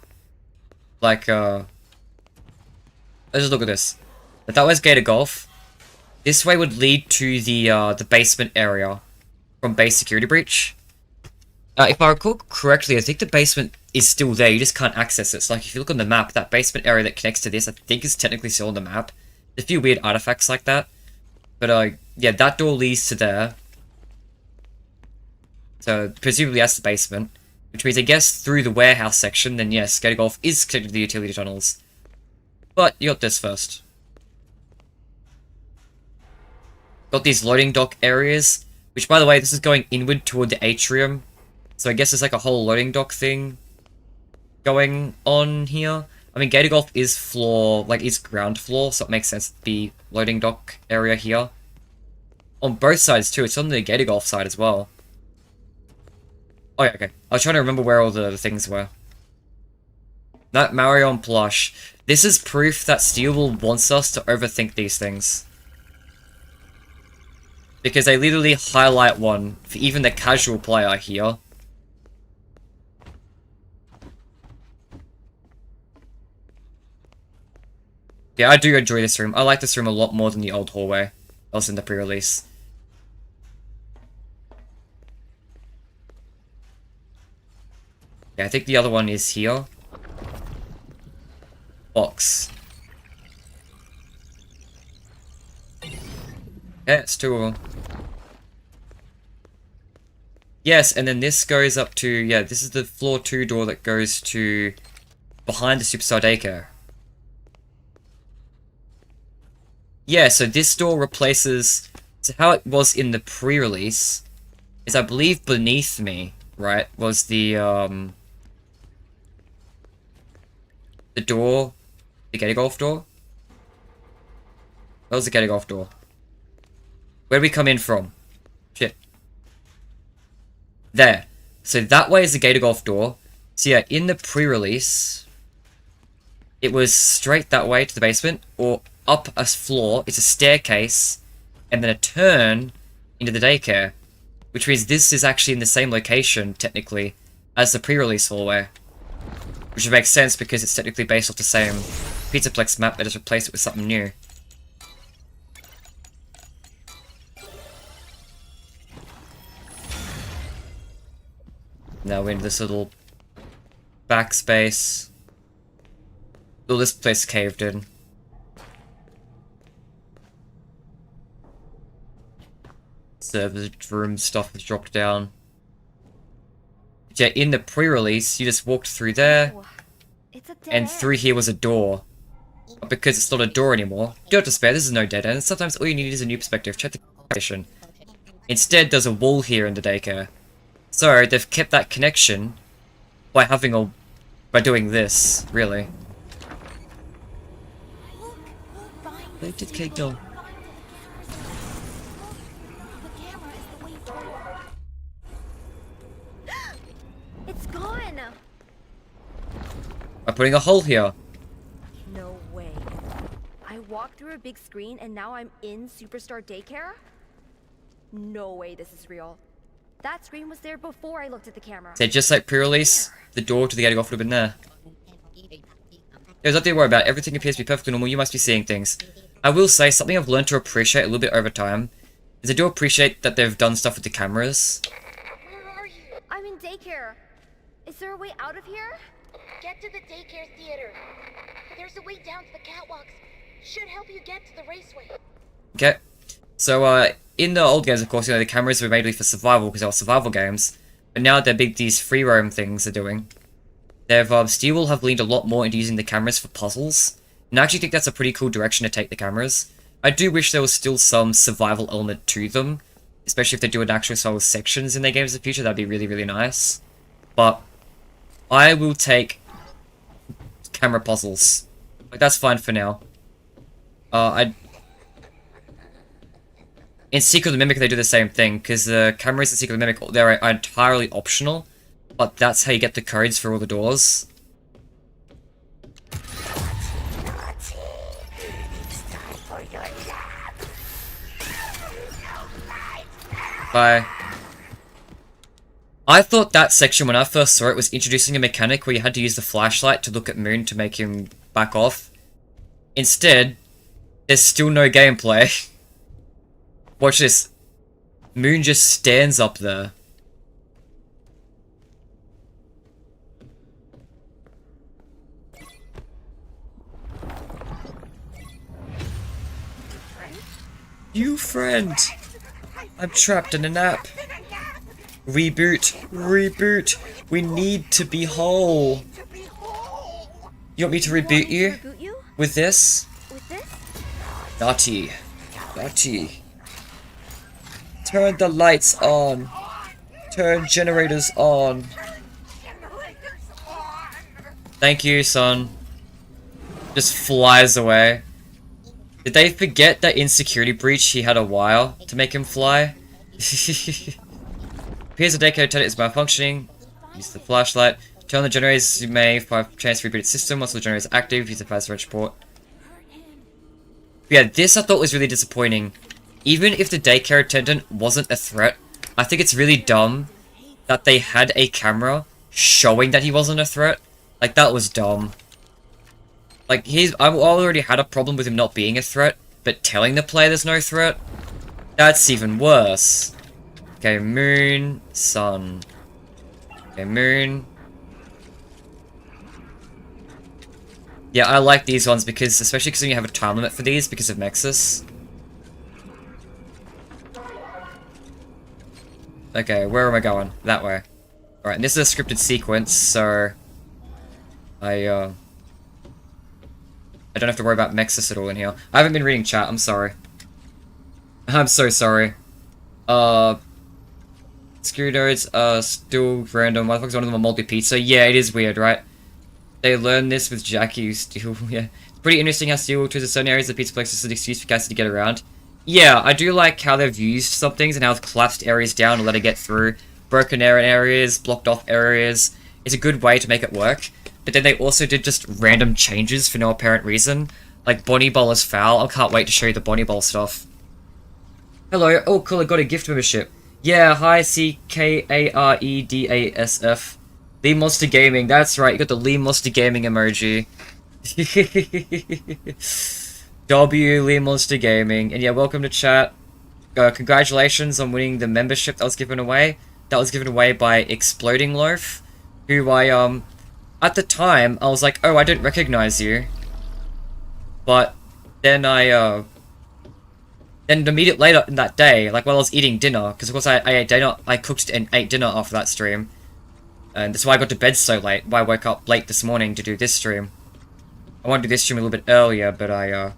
Like, let's just look at this. If that was Gator Golf, this way would lead to the basement area from base security breach. If I recall correctly, I think the basement is still there, you just can't access it. So like, if you look on the map, that basement area that connects to this, I think is technically still on the map. There's a few weird artifacts like that. But, yeah, that door leads to there. So, presumably that's the basement. Which means, I guess, through the warehouse section, then yes, Gator Golf is connected to the utility tunnels. But, you got this first. Got these loading dock areas. Which, by the way, this is going inward toward the atrium. So I guess there's like a whole loading dock thing going on here. I mean, Gator Golf is is ground floor, so it makes sense to be loading dock area here. On both sides too, it's on the Gator Golf side as well. Oh yeah, okay. I was trying to remember where all the things were. That Marion plush. This is proof that Steel wants us to overthink these things. Because they literally highlight one for even the casual player here. Yeah, I do enjoy this room. I like this room a lot more than the old hallway that was in the pre-release. Yeah, I think the other one is here. Box. Yeah, it's two of them. Yes, and then this goes up to... Yeah, this is the floor 2 door that goes to... behind the Superstar Daycare. Yeah, so this door replaces... So how it was in the pre-release is, I believe, beneath me, right, was the door... The Gator Golf door? That was the Gator Golf door. Where'd we come in from? Shit. There. So that way is the Gator Golf door. So yeah, in the pre-release, it was straight that way to the basement, or up a floor, it's a staircase, and then a turn into the daycare. Which means this is actually in the same location, technically, as the pre-release hallway. Which would make sense because it's technically based off the same Pizzaplex map, they just replaced it with something new. Now we're in this little backspace. Oh, this place caved in. Server room stuff has dropped down. But yeah, in the pre-release, you just walked through there, and through here was a door. But because it's not a door anymore, you don't have to spare, this is no dead end. Sometimes all you need is a new perspective. Check the connection. Instead, there's a wall here in the daycare. So, they've kept that connection by by doing this, really. Where did Kate go? It's gone! By putting a hole here. No way. I walked through a big screen and now I'm in Superstar Daycare? No way this is real. That screen was there before I looked at the camera. So just like pre-release, the door to the Gator Golf would have been there. There's nothing to worry about. Everything appears to be perfectly normal. You must be seeing things. I will say, something I've learned to appreciate a little bit over time is I do appreciate that they've done stuff with the cameras. Where are you? I'm in daycare. Is there a way out of here? Get to the daycare theater. There's a way down to the catwalks. Should help you get to the raceway. Okay. So, in the old games, of course, you know, the cameras were mainly for survival because they were survival games. But now they're these free roam things they're doing. They've, Steel have leaned a lot more into using the cameras for puzzles. And I actually think that's a pretty cool direction to take the cameras. I do wish there was still some survival element to them. Especially if they do an actual sort of sections in their games in the future, that'd be really, really nice. But I will take camera puzzles. Like, that's fine for now. In Secret of the Mimic, they do the same thing, because the cameras in Secret of the Mimic, they're entirely optional. but that's how you get the codes for all the doors. Bye. I thought that section, when I first saw it, was introducing a mechanic where you had to use the flashlight to look at Moon to make him back off. Instead, there's still no gameplay. Watch this. Moon just stands up there. You friend! I'm trapped in a nap. Reboot, reboot. We need to be whole. You want me to reboot you? With this? Naughty. Naughty. Turn the lights on. Turn generators on. Thank you, son. Just flies away. Did they forget that in Security Breach he had a wire to make him fly? Appears the daycare tenant is malfunctioning. Use the flashlight. Turn on the generators. You may have chance to reboot its system once the generator is active. Use the fast wrench port. Yeah, this I thought was really disappointing. Even if the daycare attendant wasn't a threat, I think it's really dumb that they had a camera showing that he wasn't a threat. Like, that was dumb. Like, I already had a problem with him not being a threat, but telling the player there's no threat? That's even worse. Okay, Moon, Sun. Okay, Moon. Yeah, I like these ones because, especially because you have a time limit for these because of Nexus. Okay, where am I going? That way. Alright, and this is a scripted sequence, so... I don't have to worry about Nexus at all in here. I haven't been reading chat, I'm sorry. I'm so sorry. Screw nodes are still random. Why the fuck is one of them a multi-pizza? Yeah, it is weird, right? They learned this with Jackie Steel, yeah. It's pretty interesting how Steel to certain areas of the pizza place is an excuse for Cassie to get around. Yeah, I do like how they've used some things and how they've collapsed areas down to let it get through. Broken areas, blocked off areas. It's a good way to make it work. But then they also did just random changes for no apparent reason. Like Bonnie Bowl is foul. I can't wait to show you the Bonnie Bowl stuff. Hello. Oh, cool. I got a gift membership. Yeah, hi, CKAREDASF. Lee Monster Gaming. That's right. You got the Lee Monster Gaming emoji. W Lee Monster Gaming. And yeah, welcome to chat. Congratulations on winning the membership that was given away. That was given away by Exploding Loaf, who at the time, I was like, oh, I didn't recognize you. But then then immediately later in that day, like while I was eating dinner, because of course I ate dinner, I cooked and ate dinner after that stream. And that's why I got to bed so late, why I woke up late this morning to do this stream. I wanted to do this stream a little bit earlier, but I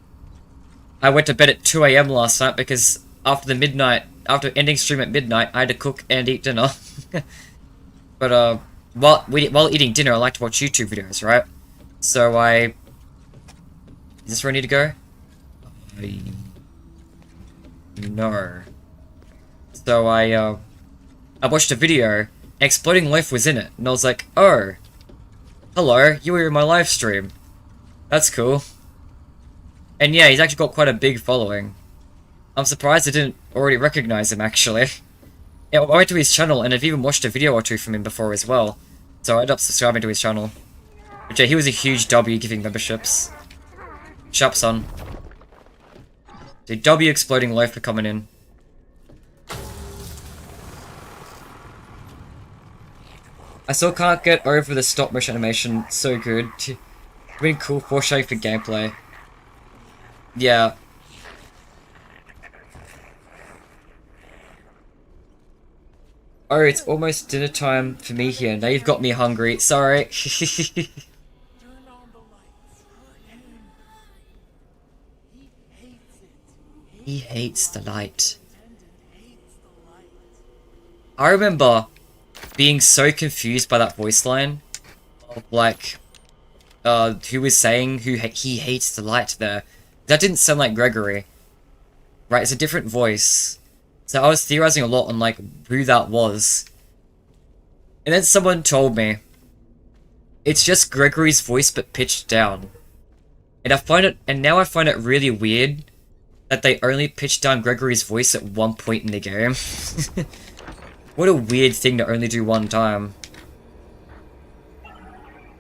went to bed at 2 AM last night because after ending stream at midnight, I had to cook and eat dinner. But while eating dinner, I like to watch YouTube videos, right? So is this where I need to go? No. So I watched a video, Exploding Loaf was in it, and I was like, oh, hello, you were in my live stream. That's cool. And yeah, he's actually got quite a big following. I'm surprised I didn't already recognize him, actually. Yeah, I went to his channel, and I've even watched a video or two from him before as well. So I ended up subscribing to his channel. But yeah, he was a huge W giving memberships. Sharp son. The W Exploding Loaf for coming in. I still can't get over the stop motion animation. So good. Really cool foreshadowing for gameplay. Yeah. Oh, it's almost dinner time for me here. Now you've got me hungry. Sorry. He hates the light. I remember being so confused by that voice line. Of like, who was saying he hates the light there. That didn't sound like Gregory. Right, it's a different voice. So I was theorizing a lot on like who that was. And then someone told me, it's just Gregory's voice but pitched down. And now I find it really weird that they only pitched down Gregory's voice at one point in the game. What a weird thing to only do one time.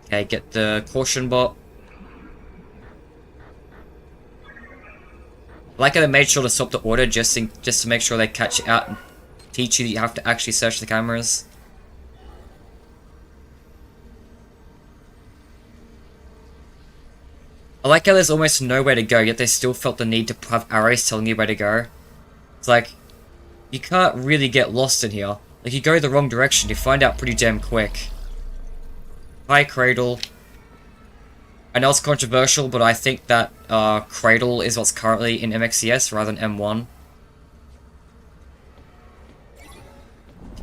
Okay, get the caution bot. I like how they made sure to stop the order just to make sure they catch it out and teach you that you have to actually search the cameras. I like how there's almost nowhere to go, yet they still felt the need to have arrows telling you where to go. It's like, you can't really get lost in here. Like, you go the wrong direction, you find out pretty damn quick. Hi, Cradle. I know it's controversial, but I think that Cradle is what's currently in MXCS rather than M1.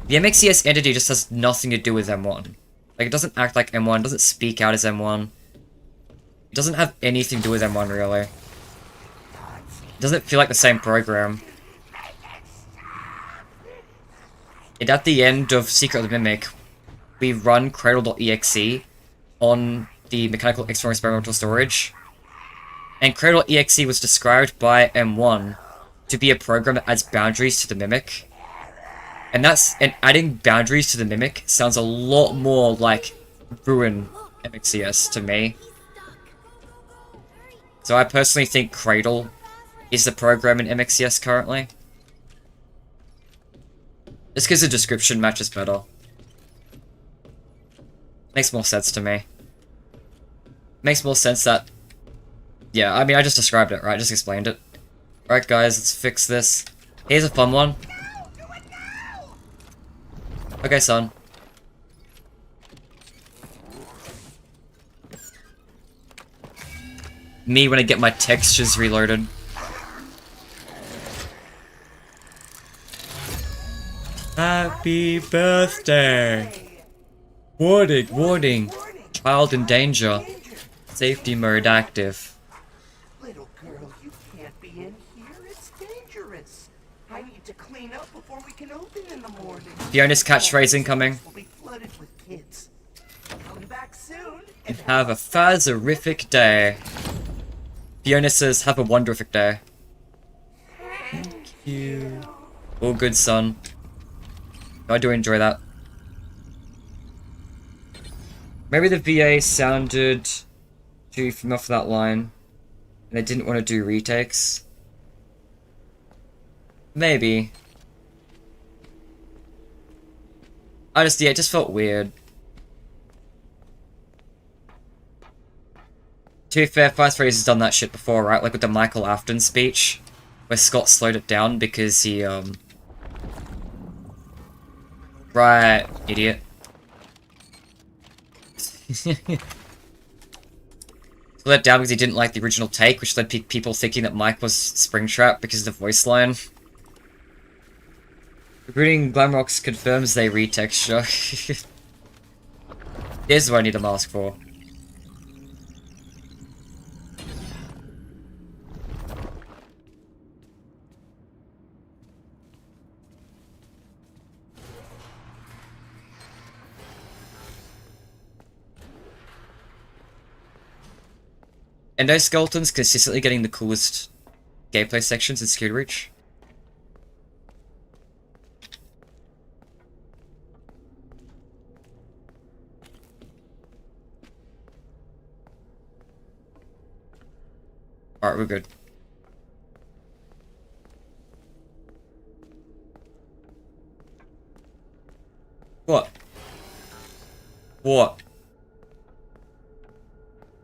The MXCS entity just has nothing to do with M1. Like, it doesn't act like M1, it doesn't speak out as M1. It doesn't have anything to do with M1, really. It doesn't feel like the same program. And at the end of Secret of the Mimic, we run Cradle.exe on the mechanical experimental storage. And Cradle.exe was described by M1 to be a program that adds boundaries to the Mimic. And adding boundaries to the Mimic sounds a lot more like Ruin MXCS to me. So I personally think Cradle is the program in MXCS currently. Just because the description matches better. Makes more sense to me. Makes more sense that... Yeah, I mean, I just described it, right? Just explained it. Alright guys, let's fix this. Here's a fun one. Okay, son. Me when I get my textures reloaded. Happy birthday! Warning, warning! Child in danger. Safety mode active. Little girl, you can't be in here. It's dangerous. I need to clean up before we can open in the morning. Fiona's catchphrase incoming. We'll be flooded with kids. Come back soon And have a phaserific day. Fiona says, have a wonderific day. Thank you. All good, son. I do enjoy that. Maybe the VA sounded too familiar for that line, and they didn't want to do retakes. Maybe. Yeah, it just felt weird. To be fair, Fast Freddy's has done that shit before, right? Like with the Michael Afton speech, where Scott slowed it down because he, Right, idiot. Slowed it down because he didn't like the original take, which led people thinking that Mike was Springtrap because of the voice line. Recruiting Glamrox confirms they retexture. Here's what I need a mask for. Endoskeletons consistently getting the coolest gameplay sections in Security Reach. Alright, we're good. What? What?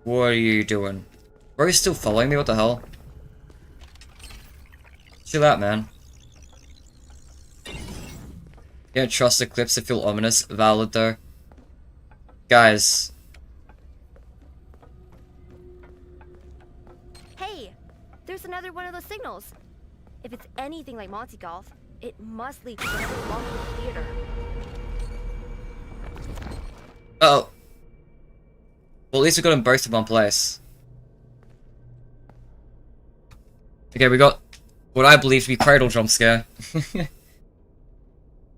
What are you doing? Bro, you still following me? What the hell? Chill out, man. You don't trust the clips that feel ominous. Valid, though. Guys. Hey! There's another one of those signals. If it's anything like Monty Golf, it must lead to another long theater. Uh oh. Well, at least we got them both in one place. Okay, we got what I believe to be Cradle jump scare.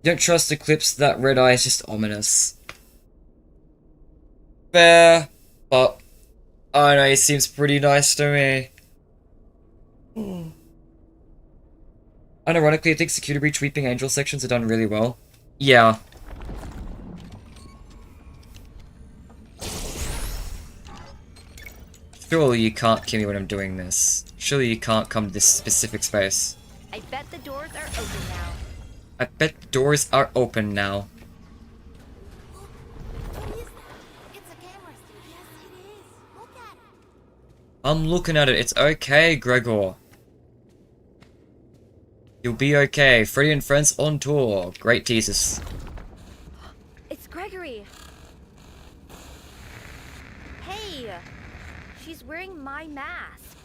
Don't trust Eclipse, that red eye is just ominous. Fair, but I don't know, he seems pretty nice to me. Unironically, I think Security Breach Weeping Angel sections are done really well. Yeah. Surely you can't kill me when I'm doing this. Surely you can't come to this specific space. I bet the doors are open now. I bet the doors are open now. I'm looking at it. It's okay, Gregor. You'll be okay. Freddy and friends on tour. Great teasers. It's Gregory. Hey, she's wearing my mask.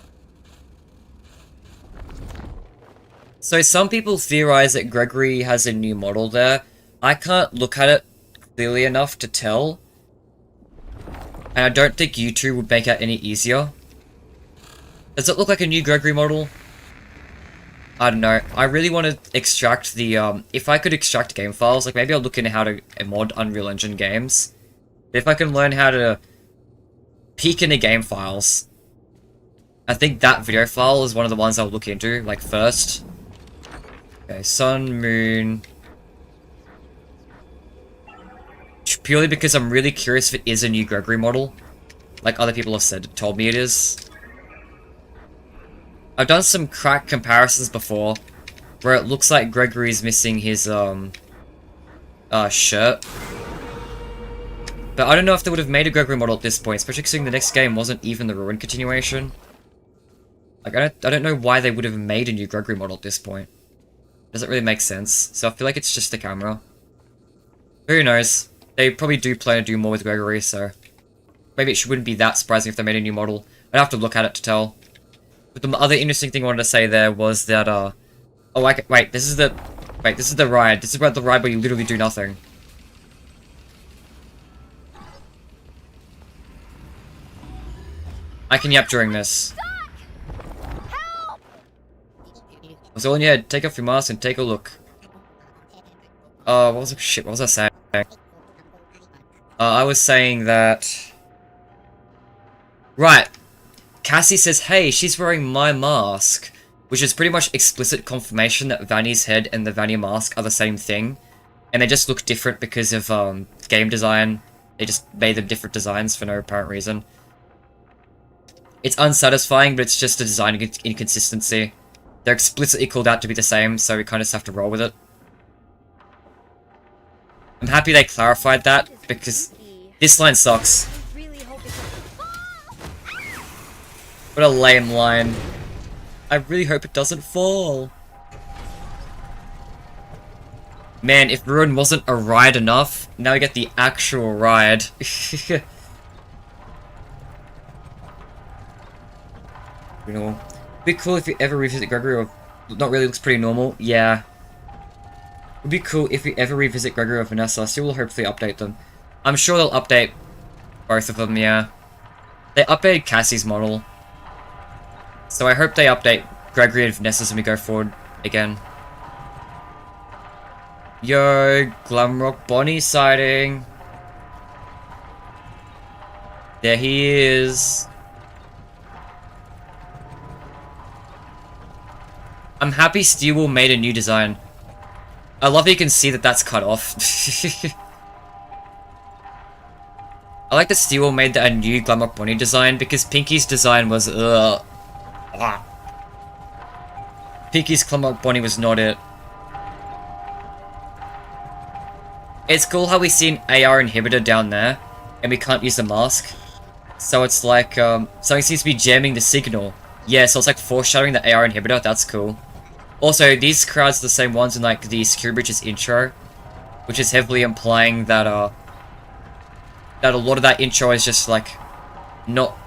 So some people theorize that Gregory has a new model there. I can't look at it clearly enough to tell. And I don't think you two would make it any easier. Does it look like a new Gregory model? I don't know. I really want to extract the, if I could extract game files, like maybe I'll look into how to mod Unreal Engine games. If I can learn how to peek into game files, I think that video file is one of the ones I'll look into, like, first. Okay, Sun, Moon. Purely because I'm really curious if it is a new Gregory model. Like other people have told me it is. I've done some crack comparisons before, where it looks like Gregory's missing his, shirt. But I don't know if they would have made a Gregory model at this point, especially considering the next game wasn't even the Ruin continuation. Like, I don't know why they would have made a new Gregory model at this point. Doesn't really make sense, so I feel like it's just the camera. Who knows? They probably do plan to do more with Gregory, so maybe it wouldn't be that surprising if they made a new model. I'd have to look at it to tell. But the other interesting thing I wanted to say there was that, oh, wait, this is the ride. This is about the ride where you literally do nothing. I can yap during this. Help! What's all in your head? Take off your mask and take a look. What was I saying? I was saying that... Right. Cassie says, hey, she's wearing my mask, which is pretty much explicit confirmation that Vanny's head and the Vanny mask are the same thing, and they just look different because of game design. They just made them different designs for no apparent reason. It's unsatisfying, but it's just a design inconsistency. They're explicitly called out to be the same, so we kind of just have to roll with it. I'm happy they clarified that, because this line sucks. What a lame line. I really hope it doesn't fall. Man, if Ruin wasn't a ride enough, now we get the actual ride. You know, it'd be cool if you ever revisit Gregory, or not really, looks pretty normal. Yeah. It'd be cool if we ever revisit Gregory or Vanessa, so we'll hopefully update them. I'm sure they'll update both of them, yeah. They updated Cassie's model. So I hope they update Gregory and Vanessa's when we go forward again. Yo, Glamrock Bonnie sighting. There he is. I'm happy Steelwool made a new design. I love that you can see that that's cut off. I like that Steelwool made a new Glamrock Bonnie design because Pinky's design was Pinky's Glamrock Bonnie was not it. It's cool how we see an AR inhibitor down there, and we can't use the mask. So it's like, something seems to be jamming the signal. Yeah, so it's like foreshadowing the AR inhibitor, that's cool. Also, these crowds are the same ones in like the Security Breach's intro, which is heavily implying that, that a lot of that intro is just like, not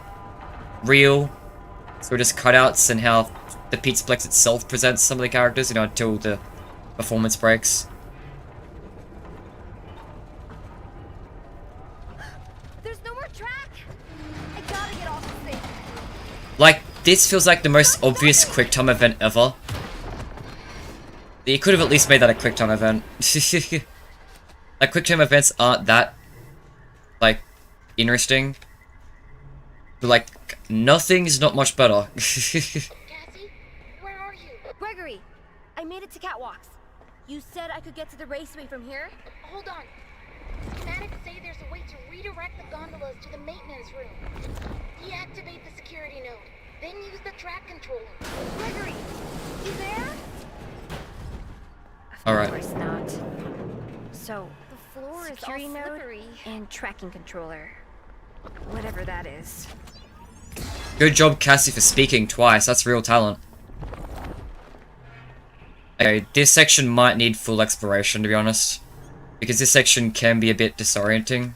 real. So just cutouts and how the Pizzaplex itself presents some of the characters, you know, until the performance breaks. There's no more track. I gotta get off the thing. Like, this feels like the most obvious QuickTime event ever. You could have at least made that a quick time event. Like, quick time events aren't that, like, interesting. But, like, nothing's not much better. Cassie, where are you? Gregory, I made it to Catwalks. You said I could get to the raceway from here? Hold on. Schematics say there's a way to redirect the gondolas to the maintenance room. Deactivate the security node, then use the track controller. Gregory, you there? Alright. Of course not. So, The floor is all security node slippery. and tracking controller. Whatever that is. Good job, Cassie, for speaking twice. That's real talent. Okay, this section might need full exploration, to be honest. Because this section can be a bit disorienting.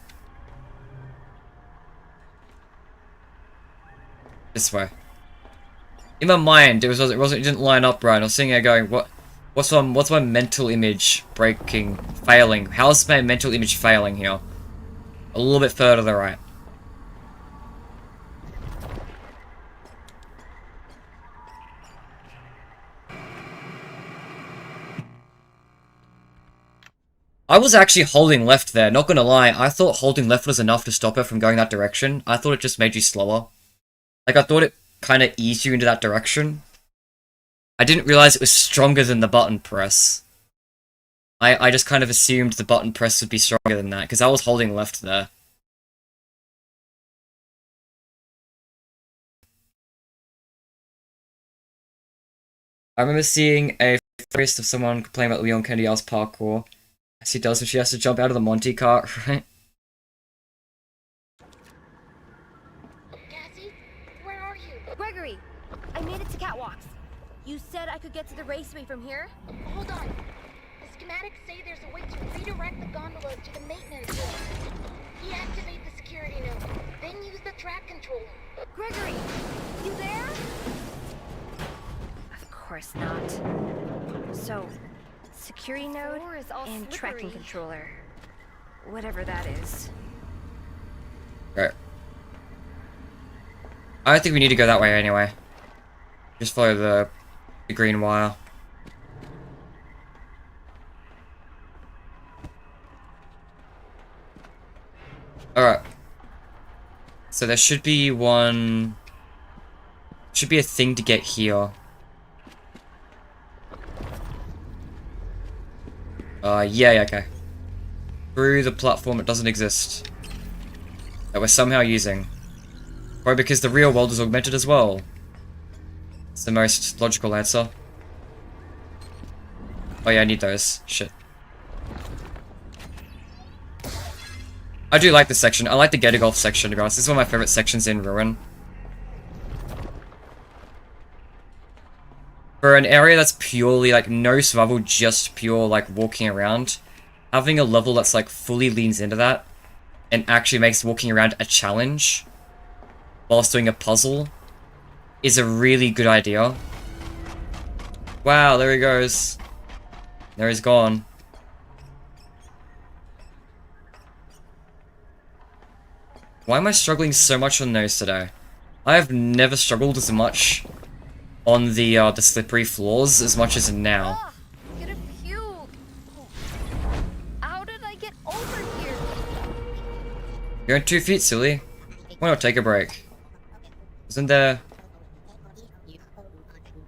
This way. In my mind, it didn't line up right. I was sitting there going, what's my mental image breaking, failing? How's my mental image failing here? A little bit further to the right. I was actually holding left there, not gonna lie. I thought holding left was enough to stop her from going that direction. I thought it just made you slower. Like, I thought it kind of eased you into that direction. I didn't realize it was stronger than the button press. I just kind of assumed the button press would be stronger than that, because I was holding left there. I remember seeing a post of someone complaining about Leon Kendial's parkour. As he does when she has to jump out of the Monty cart, right? Cassie, where are you? Gregory, I made it to Catwalks. You said I could get to the raceway from here? Hold on. The schematics say there's a way to redirect the gondolas to the maintenance room. Deactivate the security node, then use the track controller. Gregory, you there? Of course not. So, security node is all and slippery. tracking controller. Whatever that is. Right. I don't think we need to go that way anyway. Just follow the green wire. Alright. So there should be one... Should be a thing to get here. Yeah, okay. Through the platform it doesn't exist. That we're somehow using. Probably because the real world is augmented as well. It's the most logical answer. Oh yeah, I need those. Shit. I do like this section. I like the Gator Golf section, to be honest. This is one of my favorite sections in Ruin. For an area that's purely, like, no survival, just pure, like, walking around, having a level that's, like, fully leans into that, and actually makes walking around a challenge, whilst doing a puzzle, is a really good idea. Wow, there he goes. There he's gone. Why am I struggling so much on those today? I have never struggled as much on the slippery floors as much as now. Ah, I'm gonna puke. How did I get over here? You're on 2 feet, silly. Why not take a break? Wasn't there...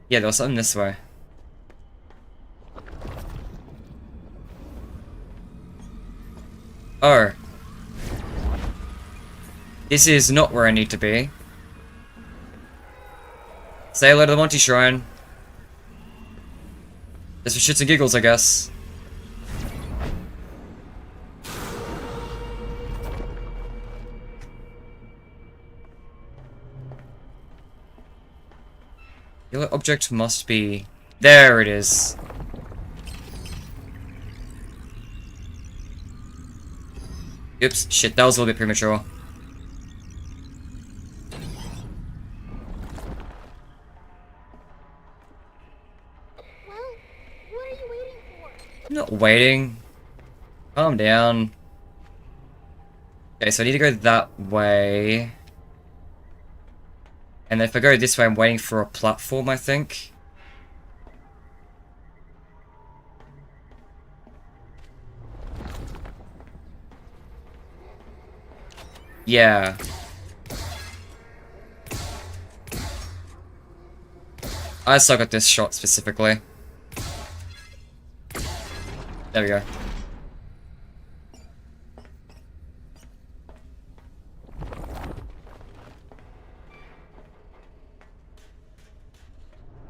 Yeah, there was something this way. Oh. This is not where I need to be. Say hello to the Monty Shrine. Just for shits and giggles, I guess. Yellow object must be... There it is. Oops, shit, that was a little bit premature. Well, what are you waiting for? I'm not waiting. Calm down. Okay, so I need to go that way. And if I go this way, I'm waiting for a platform, I think. Yeah. I suck at this shot specifically. There we go.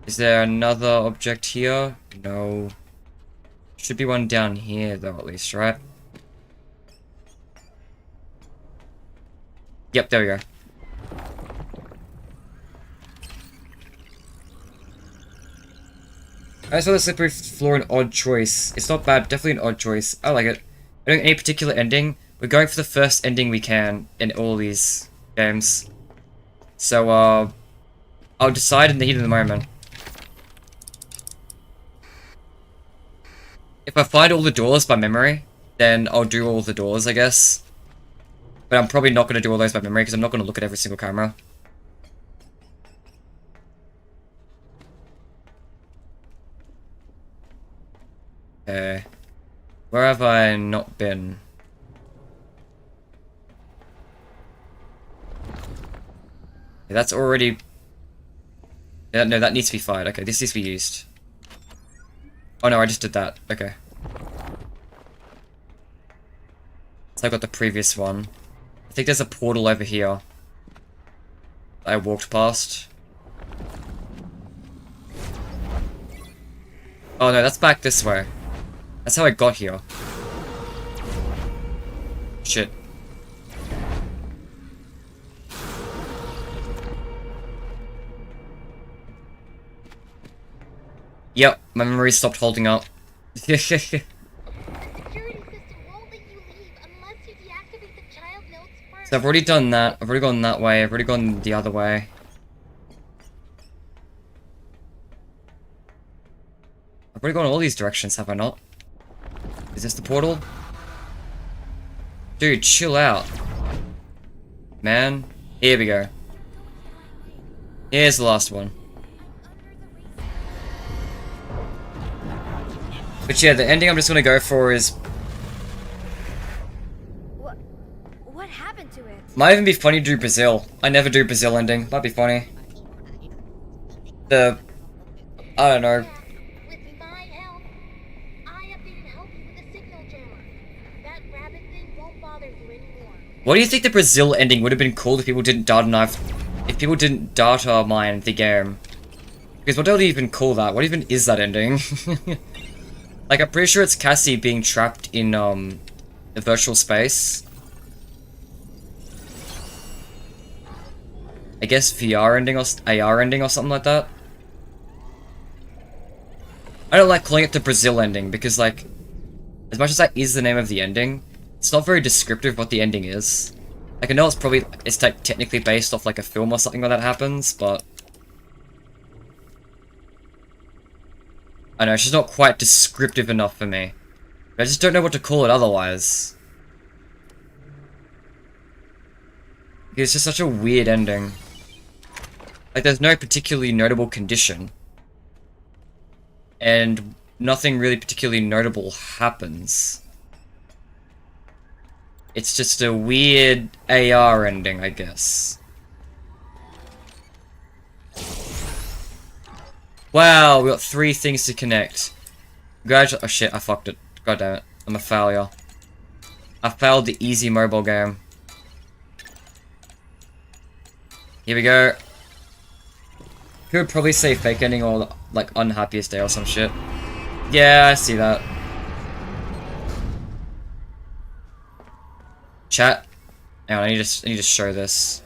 Is there another object here? No. Should be one down here though, at least, right? Yep, there we go. I saw the slippery floor an odd choice. It's not bad, definitely an odd choice. I like it. I don't any particular ending. We're going for the first ending we can in all these games. So, I'll decide in the heat of the moment. If I find all the doors by memory, then I'll do all the doors, I guess. But I'm probably not going to do all those by memory, because I'm not going to look at every single camera. Okay. Where have I not been? Yeah, that's already... Yeah, no, that needs to be fired. Okay, this needs to be used. Oh no, I just did that. Okay. So I got the previous one. I think there's a portal over here I walked past. Oh no, that's back this way. That's how I got here. Shit. Yep, my memory stopped holding up. So I've already done that. I've already gone that way. I've already gone the other way. I've already gone all these directions, have I not? Is this the portal? Dude, chill out. Man. Here we go. Here's the last one. But yeah, the ending I'm just gonna go for is... What happened to it? Might even be funny to do Brazil. I never do Brazil ending. Might be funny. I don't know. With my help, I updated help with the signal jammer. That rabbit thing won't bother you anymore. What do you think the Brazil ending would have been called if people didn't data mine the game? Because what do you even call that? What even is that ending? Like, I'm pretty sure it's Cassie being trapped in, the virtual space. I guess VR ending or AR ending or something like that. I don't like calling it the Brazil ending because, like, as much as that is the name of the ending, it's not very descriptive of what the ending is. Like, I know it's like technically based off like a film or something where that happens, but I know, it's just not quite descriptive enough for me. I just don't know what to call it otherwise. It's just such a weird ending. Like, there's no particularly notable condition. And nothing really particularly notable happens. It's just a weird AR ending, I guess. Wow, we got 3 things to connect. Oh shit, I fucked it. God damn it. I'm a failure. I failed the easy mobile game. Here we go. Could probably say fake ending or like unhappiest day or some shit. Yeah, I see that. Chat. Hang on, I need to show this.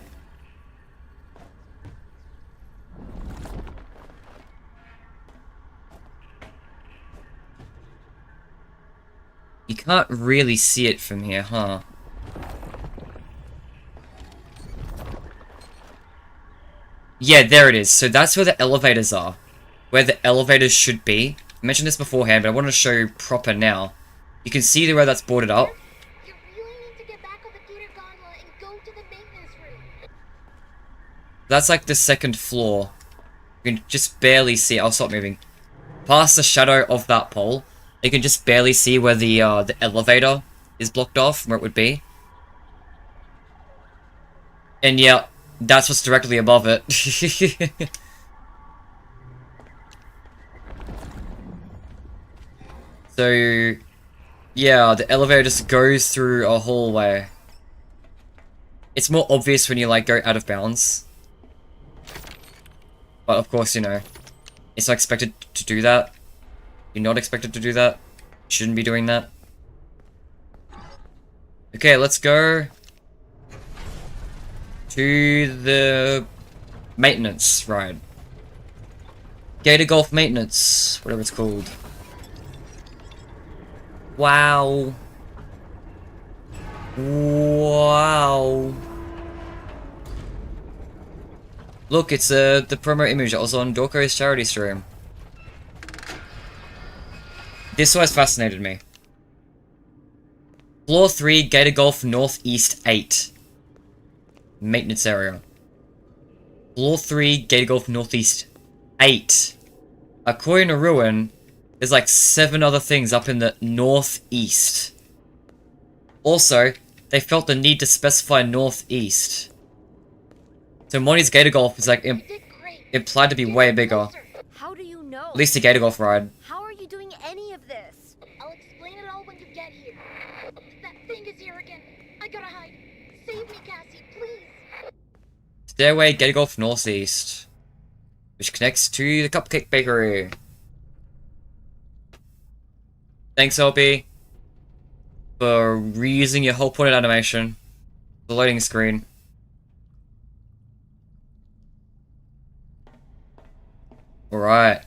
You can't really see it from here, huh? Yeah, there it is. So that's where the elevators are. Where the elevators should be. I mentioned this beforehand, but I want to show you proper now. You can see the road that's boarded up. You really need to get back on the Gator gondola and go to the maintenance room. That's like the 2nd floor. You can just barely see it. I'll stop moving. Past the shadow of that pole, you can just barely see where the elevator is blocked off, where it would be. And yeah, that's what's directly above it. So, yeah, the elevator just goes through a hallway. It's more obvious when you, like, go out of bounds. But of course, you know, it's not expected to do that. You're not expected to do that. Shouldn't be doing that. Okay, let's go to the maintenance ride. Gator Golf Maintenance, whatever it's called. Wow. Wow. Look, it's the promo image that was on Dorko's charity stream. This always fascinated me. Floor 3, Gator Golf Northeast 8. Maintenance area. Floor 3, Gator Golf Northeast 8. According to Ruin, there's like 7 other things up in the northeast. Also, they felt the need to specify northeast. So Monty's Gator Golf is like implied to be way bigger. How do you know? At least the Gator Golf ride. How are you doing any of this? I'll explain it all when you get here. That thing is here again. I gotta hide. Save me, Cassie, please. Stairway Gator Golf Northeast, which connects to the Cupcake Bakery. Thanks, LP, for reusing your whole point of animation. The loading screen. Alright.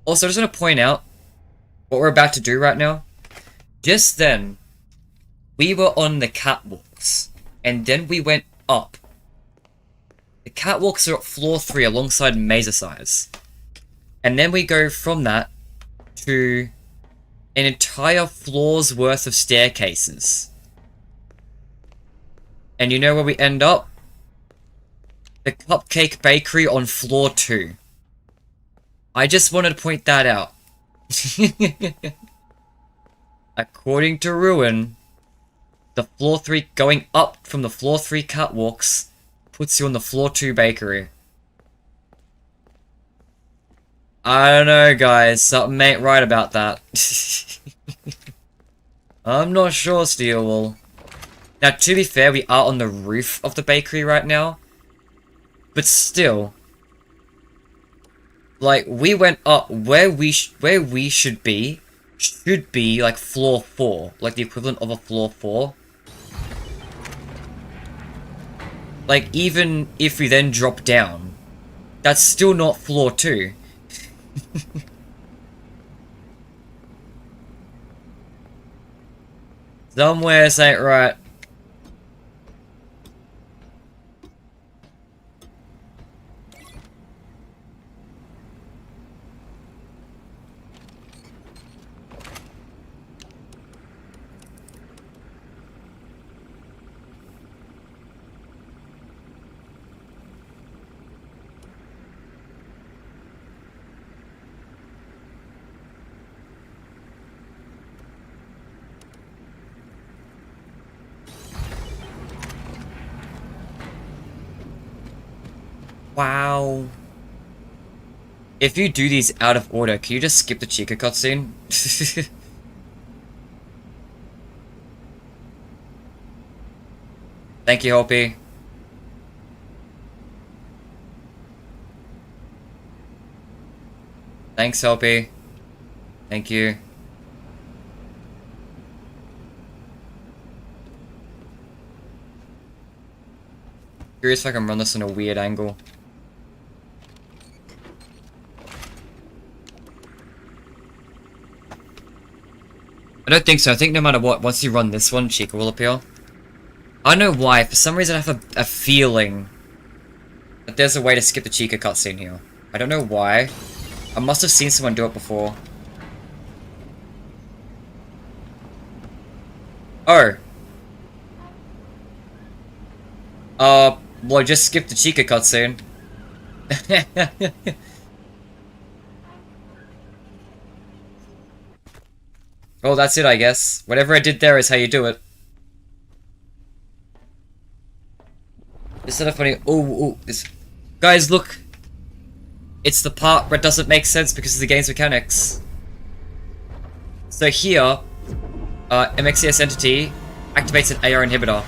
Also, I just want to point out what we're about to do right now. Just then, we were on the catwalks, and then we went up. The catwalks are at floor 3 alongside Mazercise. And then we go from that to an entire floor's worth of staircases. And you know where we end up? The Cupcake Bakery on floor 2. I just wanted to point that out. According to Ruin, the floor 3 going up from the floor 3 catwalks puts you on the floor 2 bakery. I don't know, guys. Something ain't right about that. I'm not sure, Steelwool. Now, to be fair, we are on the roof of the bakery right now. But still, like, we went up where we should be like floor 4, like the equivalent of a floor 4. Like, even if we then drop down, that's still not floor 2. Somewhere this ain't right. Wow. If you do these out of order, can you just skip the Chica cutscene? Thank you, Hopi. Thanks, Hopi. Thank you. Curious if I can run this in a weird angle. I don't think so. I think no matter what, once you run this one, Chica will appear. I don't know why. For some reason, I have a feeling that there's a way to skip the Chica cutscene here. I don't know why. I must have seen someone do it before. Oh. Well, I just skipped the Chica cutscene. Well, that's it, I guess. Whatever I did there is how you do it. Instead of funny. Oh, this. Guys, look! It's the part where it doesn't make sense because of the game's mechanics. So here, MXCS entity activates an AR inhibitor.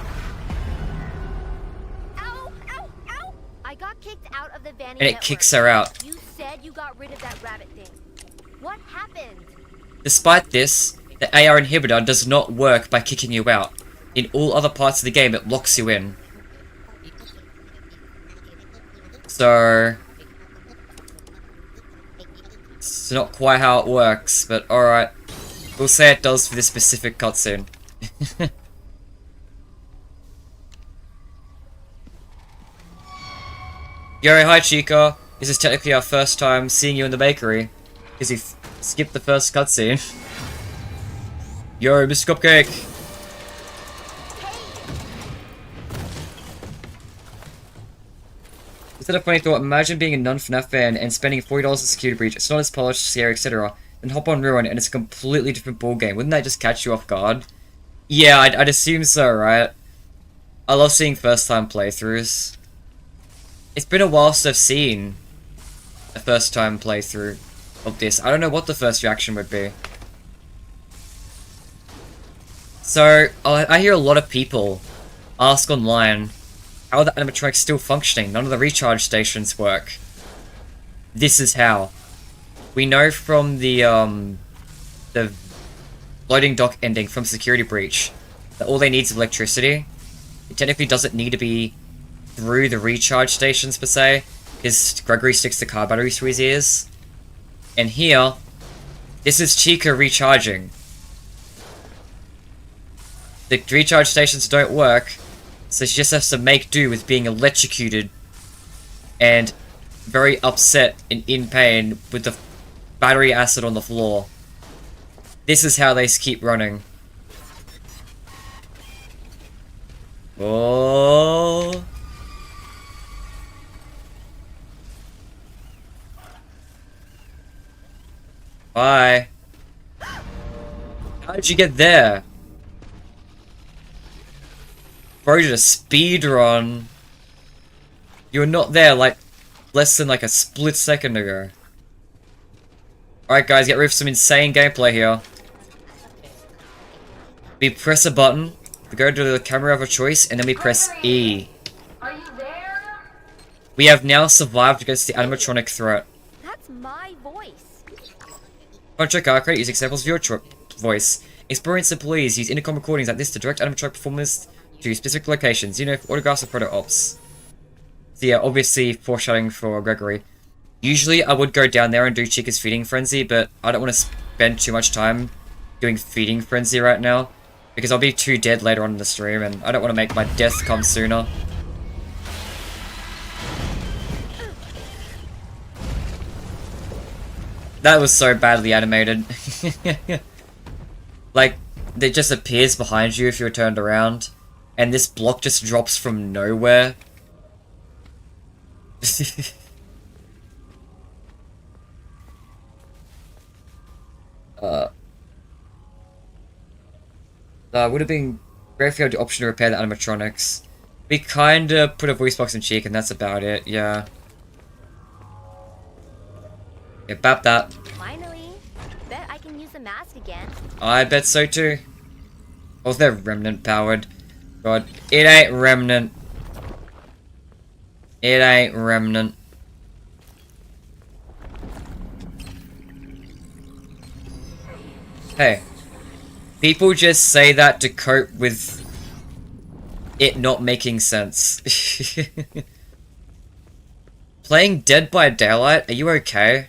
Ow, ow, ow! I got kicked out of the Vanny And it kicks her out. You said you got rid of that rabbit thing. What happened? Despite this, the AR inhibitor does not work by kicking you out. In all other parts of the game, it locks you in. So... it's not quite how it works, but alright. We'll say it does for this specific cutscene. Yo, hi Chica. This is technically our first time seeing you in the bakery. Because you skipped the first cutscene. Yo, Mr. Cupcake! Instead of funny thought, imagine being a non-FNaF fan and spending $40 on security breach. It's not as polished, scary, etc. Then hop on Ruin and it's a completely different ballgame. Wouldn't that just catch you off guard? Yeah, I'd assume so, right? I love seeing first-time playthroughs. It's been a while since I've seen a first-time playthrough of this. I don't know what the first reaction would be. So, I hear a lot of people ask online, how are the animatronics still functioning? None of the recharge stations work. This is how. We know from the loading dock ending from Security Breach that all they need is electricity. It technically doesn't need to be through the recharge stations per se, because Gregory sticks the car batteries to his ears. And here, this is Chica recharging. The recharge stations don't work, so she just has to make do with being electrocuted and very upset and in pain with the battery acid on the floor. This is how they keep running. Oh. Bye. How did you get there? Bro did a speed run. You were not there like less than like a split second ago. Alright guys, get ready for some insane gameplay here. We press a button, we go to the camera of our choice, and then we press E. Are you there? We have now survived against the animatronic threat. That's my voice. Contract car create use examples of your voice. Experienced employees use intercom recordings like this to direct animatronic performers to specific locations, you know, for autographs or photo ops. So yeah, obviously foreshadowing for Gregory. Usually I would go down there and do Chica's Feeding Frenzy, but I don't want to spend too much time doing Feeding Frenzy right now, because I'll be too dead later on in the stream, and I don't want to make my death come sooner. That was so badly animated. Like, it just appears behind you if you're turned around, and this block just drops from nowhere. Would have been great if you had the option to repair the animatronics. We kinda put a voice box in Cheek and that's about it, yeah. Yeah, bap that. Finally. Bet I can use the mask again. I bet so too. Oh, they're remnant powered. God, it ain't remnant. It ain't remnant. Hey. People just say that to cope with it not making sense. Playing Dead by Daylight, are you okay?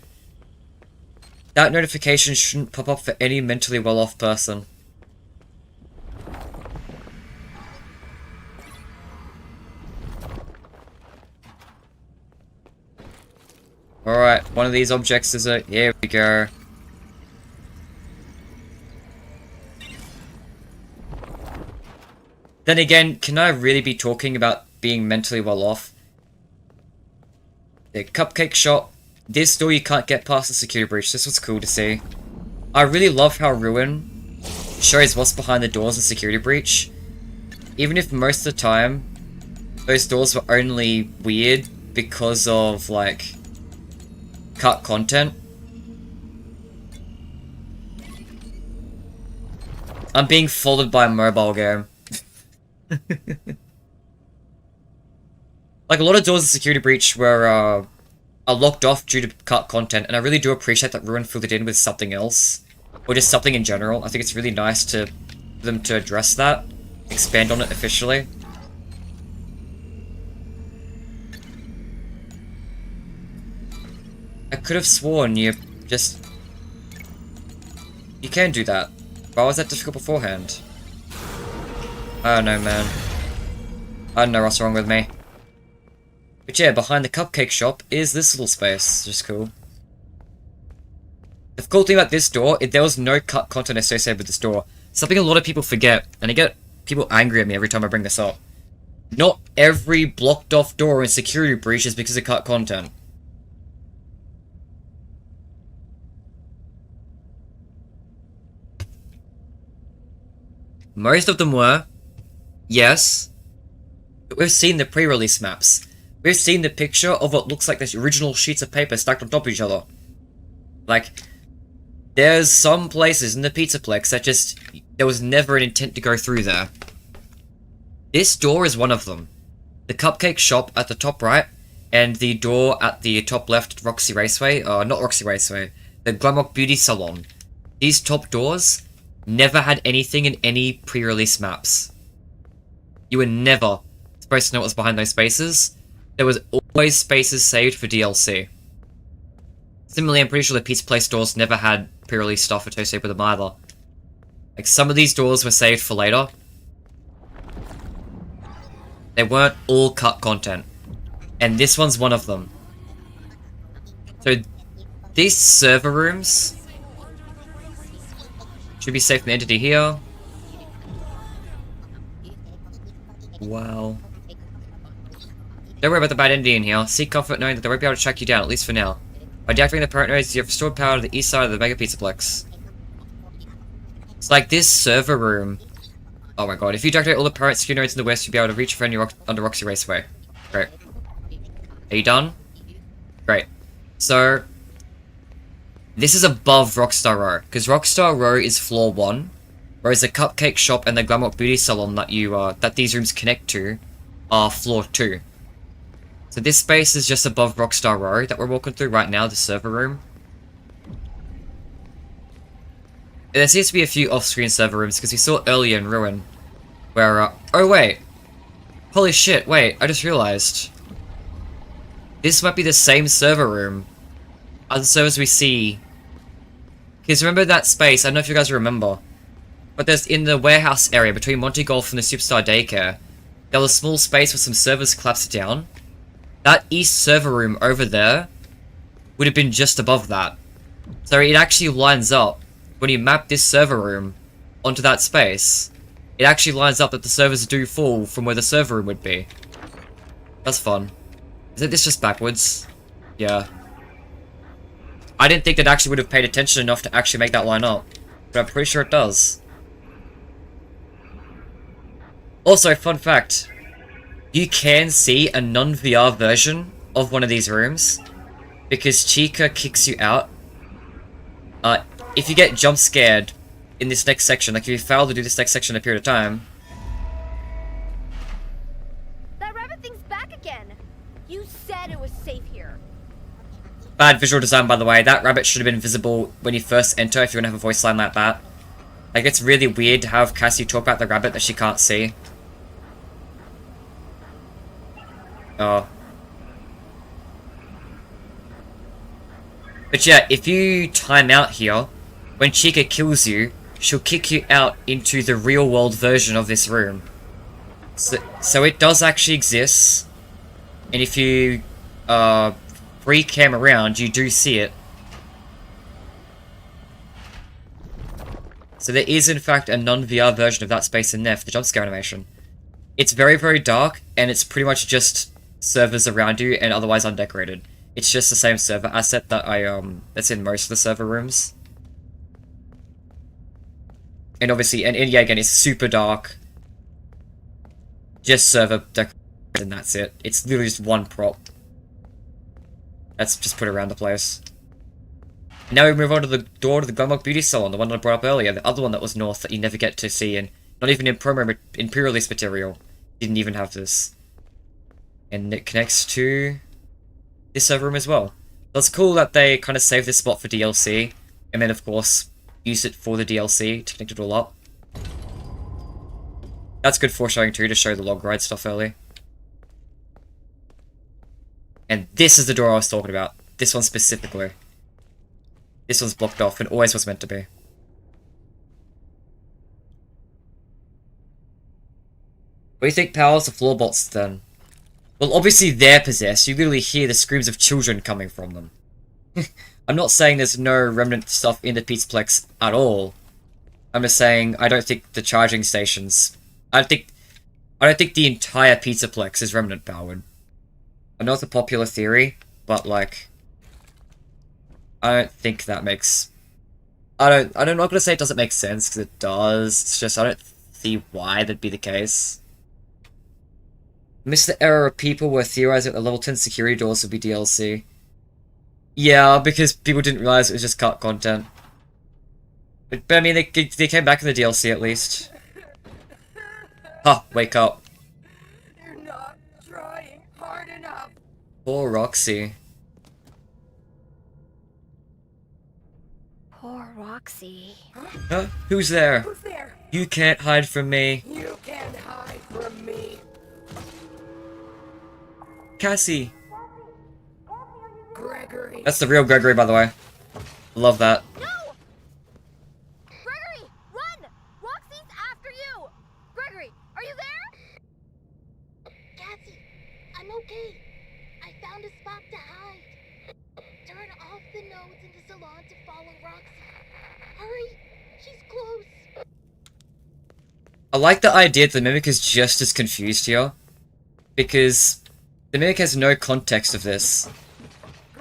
That notification shouldn't pop up for any mentally well-off person. Alright, one of these objects is a... Here we go. Then again, can I really be talking about being mentally well off? The cupcake shop. This door you can't get past the security breach. This was cool to see. I really love how Ruin shows what's behind the doors in security breach. Even if most of the time, those doors were only weird because of, like, cut content. I'm being followed by a mobile game. Like, a lot of doors in Security Breach were, are locked off due to cut content, and I really do appreciate that Ruin filled it in with something else. Or just something in general. I think it's really nice for them to address that. Expand on it officially. I could have sworn you just... You can do that. Why was that difficult beforehand? I don't know, man. I don't know what's wrong with me. But yeah, behind the cupcake shop is this little space. Just cool. The cool thing about this door, there was no cut content associated with this door. Something a lot of people forget, and I get people angry at me every time I bring this up. Not every blocked off door in Security Breach is because of cut content. Most of them were, yes, but we've seen the pre-release maps. We've seen the picture of what looks like the original sheets of paper stacked on top of each other. Like, there's some places in the Pizzaplex that just, there was never an intent to go through there. This door is one of them. The cupcake shop at the top right, and the door at the top left, Roxy Raceway, not Roxy Raceway, the Glamrock Beauty Salon. These top doors never had anything in any pre-release maps. You were never supposed to know what was behind those spaces. There was always spaces saved for DLC. Similarly, I'm pretty sure the Pizza Place doors never had pre-release stuff associated with them either. Like, some of these doors were saved for later. They weren't all cut content. And this one's one of them. So, these server rooms should be safe from the entity here. Wow. Don't worry about the bad entity in here. Seek comfort knowing that they won't be able to track you down, at least for now. By deactivating the parent nodes, you have restored power to the east side of the Mega Pizzaplex. It's like this server room. Oh my god, if you deactivate all the parent security nodes in the west, you'll be able to reach your friend under Roxy Raceway. Great. Are you done? Great. So, this is above Rockstar Row, because Rockstar Row is floor 1, whereas the Cupcake Shop and the Glamrock Beauty Salon that that these rooms connect to are floor 2. So this space is just above Rockstar Row that we're walking through right now, the server room. There seems to be a few off-screen server rooms, because we saw earlier in Ruin, where, oh wait! Holy shit, wait, I just realized. This might be the same server room as the servers we see. Because remember that space, I don't know if you guys remember, but there's in the warehouse area between Monty Golf and the Superstar Daycare, there was a small space where some servers collapsed down. That east server room over there would have been just above that. So it actually lines up, when you map this server room onto that space, it actually lines up that the servers do fall from where the server room would be. That's fun. Isn't this just backwards? Yeah. I didn't think that actually would have paid attention enough to actually make that line up, but I'm pretty sure it does. Also, fun fact, you can see a non-VR version of one of these rooms, because Chica kicks you out. If you get jump scared in this next section, like if you fail to do this next section in a period of time. That rabbit thing's back again! You said it was safe here. Bad visual design, by the way. That rabbit should have been visible when you first enter if you're gonna have a voice line like that. Like, it's really weird to have Cassie talk about the rabbit that she can't see. Oh. But yeah, if you time out here, when Chica kills you, she'll kick you out into the real world version of this room. So it does actually exist. And if you re-cam around, you do see it. So there is in fact a non-VR version of that space in FNaF, the jumpscare animation. It's very, very dark, and it's pretty much just servers around you and otherwise undecorated. It's just the same server asset that that's in most of the server rooms. And obviously, and yeah, again, it's super dark. Just server And that's it. It's literally just one prop. Let's just put it around the place. And now we move on to the door to the Glamrock Beauty Salon, the one that I brought up earlier, the other one that was north that you never get to see, and not even in promo Imperialist material. Didn't even have this. And it connects to this server room as well. So it's cool that they kind of saved this spot for DLC, and then of course use it for the DLC to connect it all up. That's good foreshadowing too, to show the log ride stuff early. And this is the door I was talking about. This one specifically. This one's blocked off and always was meant to be. What do you think powers the floorbots then? Well, obviously they're possessed. You literally hear the screams of children coming from them. I'm not saying there's no remnant stuff in the Pizzaplex at all. I'm just saying I don't think the charging stations... I don't think the entire Pizzaplex is remnant powered. I know it's a popular theory, but like... I don't think that makes... I'm not gonna say it doesn't make sense, because it does. It's just I don't see why that'd be the case. Missed the era of people were theorizing that the level 10 security doors would be DLC. Yeah, because people didn't realize it was just cut content. But I mean, they came back in the DLC at least. Huh, wake up. You're not trying hard enough. Poor Roxy. Poor Roxy. Huh? Who's there? Who's there? You can't hide from me. You can't hide from me. Cassie. Gregory. That's the real Gregory, by the way. Love that. No! Gregory, run! Roxy's after you! Gregory, are you there? Cassie, I'm okay. I found a spot to hide. Turn off the nodes in the salon to follow Roxy. Hurry, she's close. I like the idea that the Mimic is just as confused here. Because the Mimic has no context of this.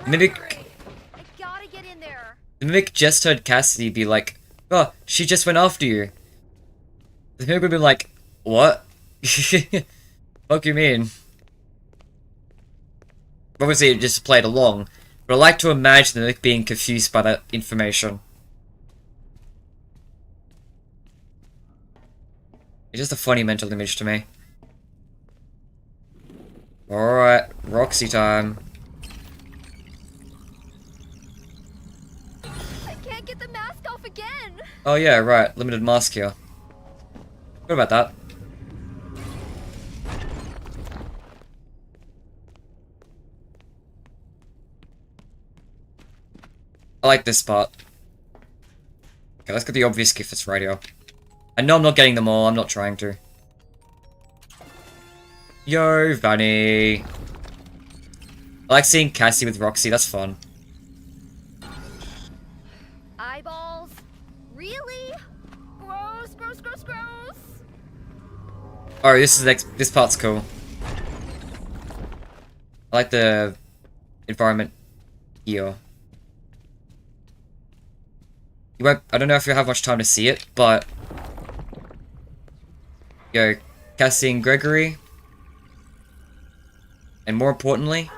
The Mimic... I gotta get in there. The Mimic just heard Cassidy be like, oh, she just went after you. The Mimic would be like, what? What do you mean? Obviously it just played along, but I like to imagine the Mimic being confused by that information. It's just a funny mental image to me. Alright, Roxy time. I can't get the mask off again. Oh yeah, right, limited mask here. What about that? I like this part. Okay, let's get the obvious gift that's right here. I know I'm not getting them all, I'm not trying to. Yo, Vanny. I like seeing Cassie with Roxy, that's fun. Eyeballs? Really? Gross, gross, gross, gross. Alright, this part's cool. I like the environment here. You won't, I don't know if you'll have much time to see it, but... Yo, Cassie and Gregory. And more importantly,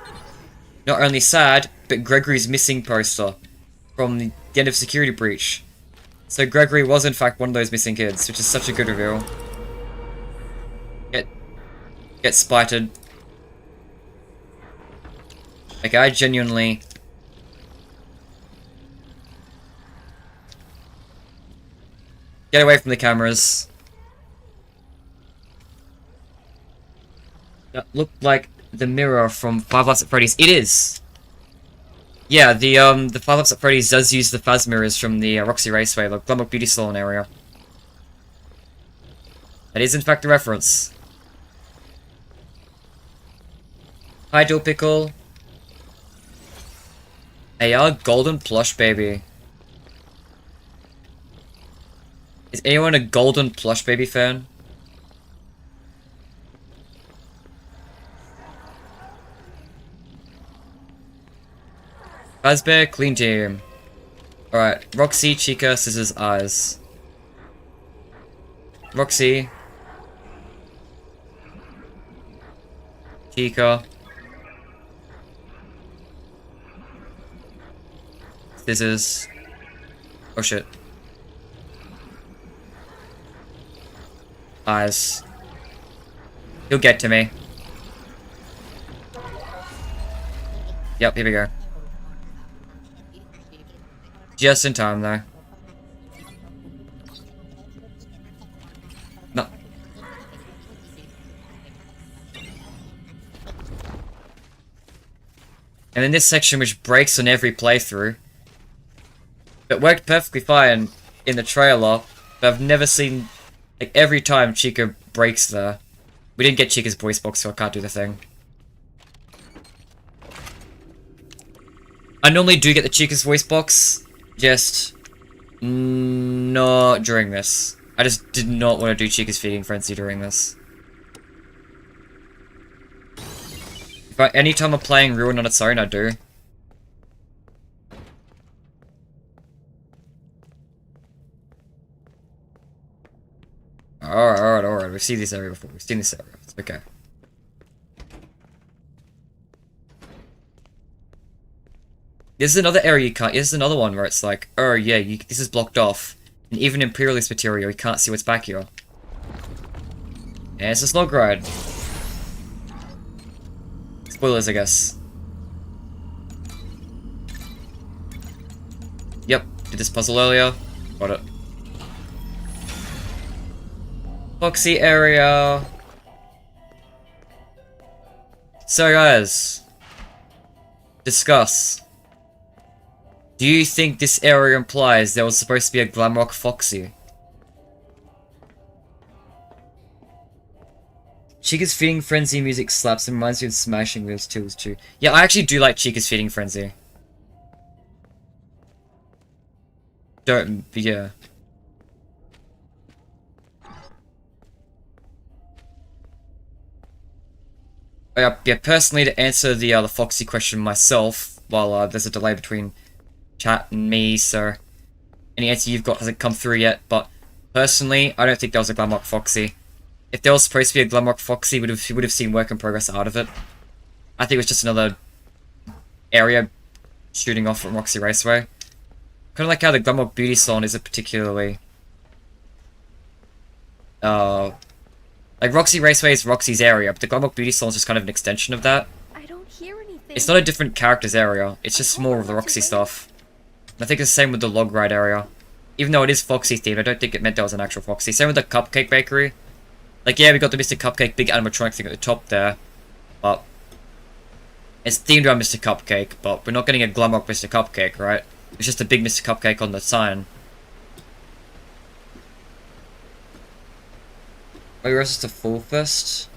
not only sad, but Gregory's missing poster from the end of Security Breach. So Gregory was in fact one of those missing kids, which is such a good reveal. Get spited. Like, I genuinely... Get away from the cameras. That looked like the mirror from Five Nights at Freddy's. It is! Yeah, the Five Nights at Freddy's does use the Faz mirrors from the Roxy Raceway, the Glamrock Beauty Salon area. That is in fact a reference. Hi, Joe Pickle. Hey, our golden plush baby. Is anyone a golden plush baby fan? Fazbear, clean team. Alright, Roxy, Chica, Scissors, Eyes. Roxy. Chica. Scissors. Oh shit. Eyes. You'll get to me. Yep, here we go. Just in time, though. No. And then this section, which breaks on every playthrough. It worked perfectly fine in the trailer, but I've never seen... Like, every time Chica breaks there. We didn't get Chica's voice box, so I can't do the thing. I normally do get the Chica's voice box, just not during this. I just did not want to do Chica's Feeding Frenzy during this. Anytime I'm playing Ruin on its own, I do. Alright. We've seen this area before. We've seen this area. It's okay. This is another area you can't... This is another one where it's like, oh yeah, this is blocked off. And even Imperialist material, you can't see what's back here. And it's a slog ride. Spoilers, I guess. Yep, did this puzzle earlier. Got it. Foxy area. So guys, discuss. Do you think this area implies there was supposed to be a Glamrock Foxy? Chica's Feeding Frenzy music slaps and reminds me of Smashing Wheels 2 too. Yeah, I actually do like Chica's Feeding Frenzy. Yeah. Yeah, personally, to answer the Foxy question myself, while there's a delay between chat and me, so any answer you've got hasn't come through yet, but personally, I don't think there was a Glamrock Foxy. If there was supposed to be a Glamrock Foxy, we would have seen work in progress out of it. I think it was just another area shooting off from Roxy Raceway. Kind of like how the Glamrock Beauty Salon isn't particularly... like, Roxy Raceway is Roxy's area, but the Glamrock Beauty Salon is just kind of an extension of that. I don't hear anything. It's not a different character's area, it's just more of the Roxy stuff. And I think it's the same with the Log Ride area. Even though it is Foxy themed, I don't think it meant there was an actual Foxy. Same with the Cupcake Bakery. Like, yeah, we got the Mr. Cupcake big animatronic thing at the top there, but it's themed around Mr. Cupcake, but we're not getting a Glamrock Mr. Cupcake, right? It's just a big Mr. Cupcake on the sign. Oh, yours is the Full Fist?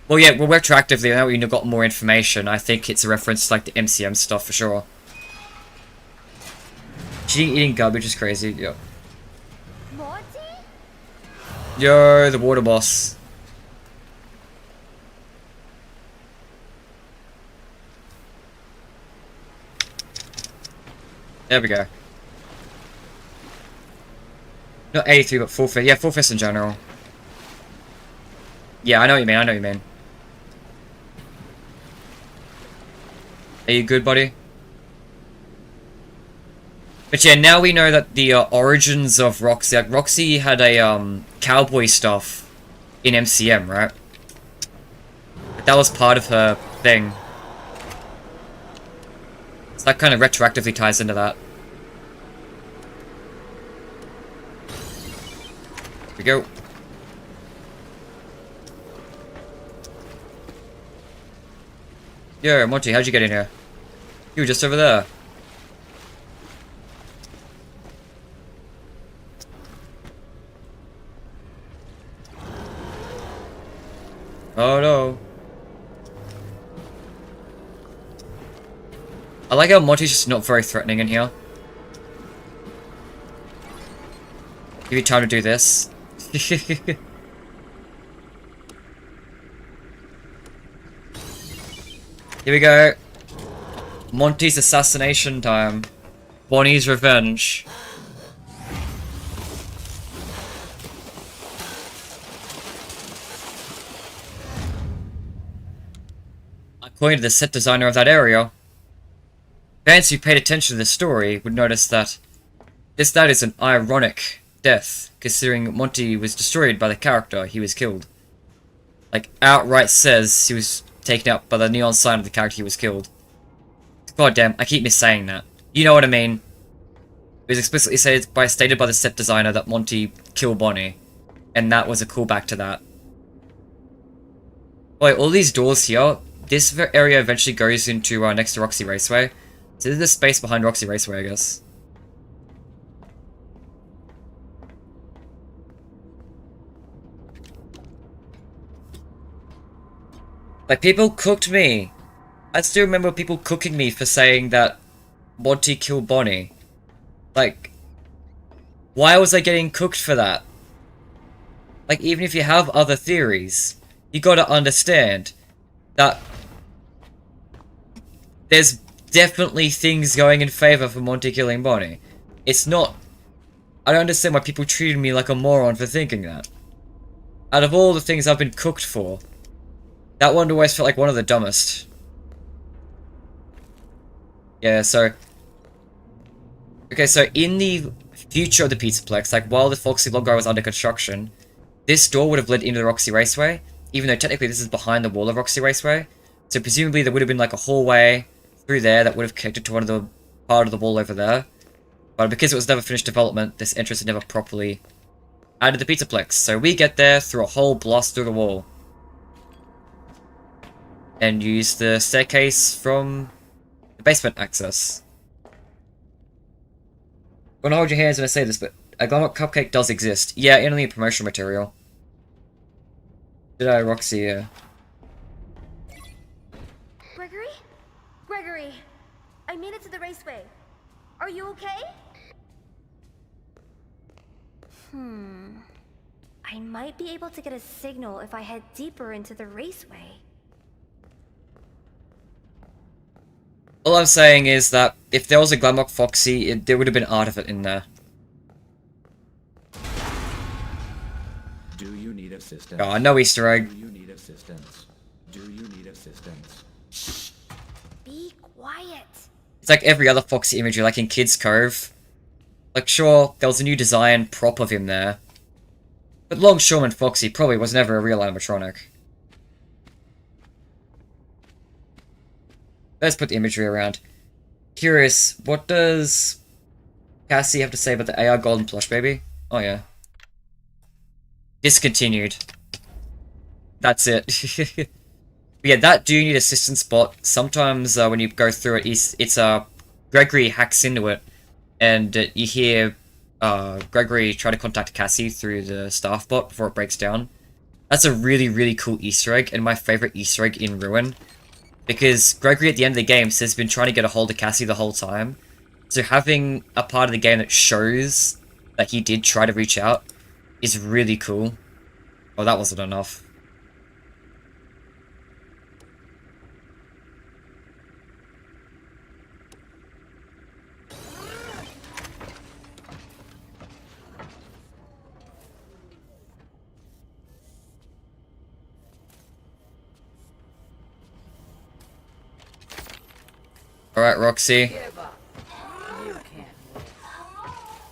Well, yeah, well, retroactively, now we got more information. I think it's a reference to, like, the MCM stuff, for sure. Eating garbage is crazy, yeah. Yo, the water boss. There we go. Not 83, but Full Fist. Yeah, Full Fist in general. Yeah, I know what you mean, I know what you mean. Are you good, buddy? But yeah, now we know that the origins of Roxy... Like, Roxy had a, cowboy stuff in MCM, right? But that was part of her thing. So that kind of retroactively ties into that. Here we go. Yo, Monty, how'd you get in here? You were just over there. Oh no. I like how Monty's just not very threatening in here. Give you time to do this. Here we go. Monty's assassination time. Bonnie's revenge. according to the set designer of that area. Fans who paid attention to the story would notice that that is an ironic death, considering Monty was destroyed by the character he was killed. Like, outright says he was taken out by the neon sign of the character he was killed. God damn, I keep missaying that. You know what I mean. It was explicitly stated by the set designer that Monty killed Bonnie. And that was a callback to that. Wait, all these doors here, this area eventually goes into next to Roxy Raceway. So there's the space behind Roxy Raceway, I guess. Like, people cooked me. I still remember people cooking me for saying that Monty killed Bonnie. Like, why was I getting cooked for that? Like, even if you have other theories, you gotta understand that there's definitely things going in favor for Monty killing Bonnie. It's not... I don't understand why people treated me like a moron for thinking that. Out of all the things I've been cooked for, that one always felt like one of the dumbest. Yeah, so... Okay, so in the future of the Pizzaplex, like while the Foxy Log Guy was under construction, this door would have led into the Roxy Raceway, even though technically this is behind the wall of Roxy Raceway. So presumably there would have been like a hallway through there that would have connected to one of the part of the wall over there. But because it was never finished development, this entrance had never properly added the Pizzaplex. So we get there through a hole blast through the wall. And use the staircase from the basement access. I'm gonna hold your hands when I say this, but a Glamour Cupcake does exist. Yeah, in the promotional material. Did I, Roxy? Yeah. Gregory? Gregory! I made it to the raceway. Are you okay? I might be able to get a signal if I head deeper into the raceway. All I'm saying is that if there was a Glamrock Foxy, there would have been art of it in there. Do you need assistance? Oh, no Easter egg. Do you need assistance? Do you need assistance? Be quiet. It's like every other Foxy imagery, like in Kids Cove. Like, sure, there was a new design prop of him there. But Longshoreman Foxy probably was never a real animatronic. Let's put the imagery around. Curious, what does Cassie have to say about the AR Golden Plush Baby? Oh yeah. Discontinued. That's it. But yeah, that do need assistance bot. Sometimes when you go through it, it's Gregory hacks into it, and you hear Gregory try to contact Cassie through the staff bot before it breaks down. That's a really, really cool Easter egg, and my favorite Easter egg in Ruin. Because Gregory at the end of the game says he's been trying to get a hold of Cassie the whole time. So having a part of the game that shows that he did try to reach out is really cool. Oh, that wasn't enough. Alright, Roxy.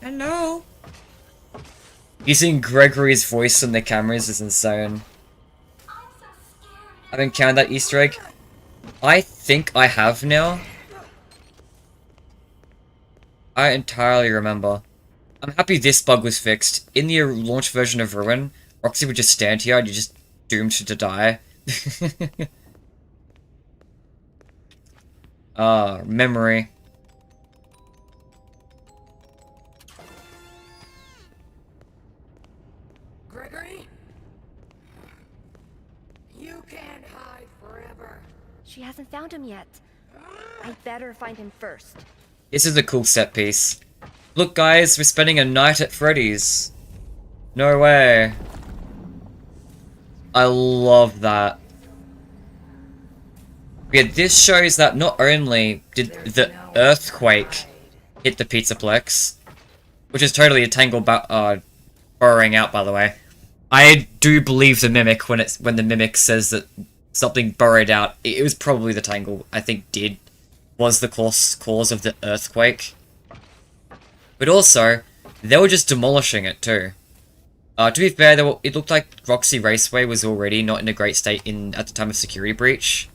Hello. Using Gregory's voice on the cameras is insane. I've encountered that Easter egg. I think I have now. I entirely remember. I'm happy this bug was fixed. In the launch version of Ruin, Roxy would just stand here and you're just doomed to die. Memory. Gregory? You can't hide forever. She hasn't found him yet. I'd better find him first. This is a cool set piece. Look guys, we're spending a night at Freddy's. No way. I love that. Yeah, this shows that not only did the earthquake hit the Pizzaplex, which is totally a Tangle borrowing out, by the way. I do believe the Mimic when the Mimic says that something burrowed out. It was probably the tangle, I think, was the cause of the earthquake. But also, they were just demolishing it too. To be fair, it looked like Roxy Raceway was already not in a great state at the time of security breach.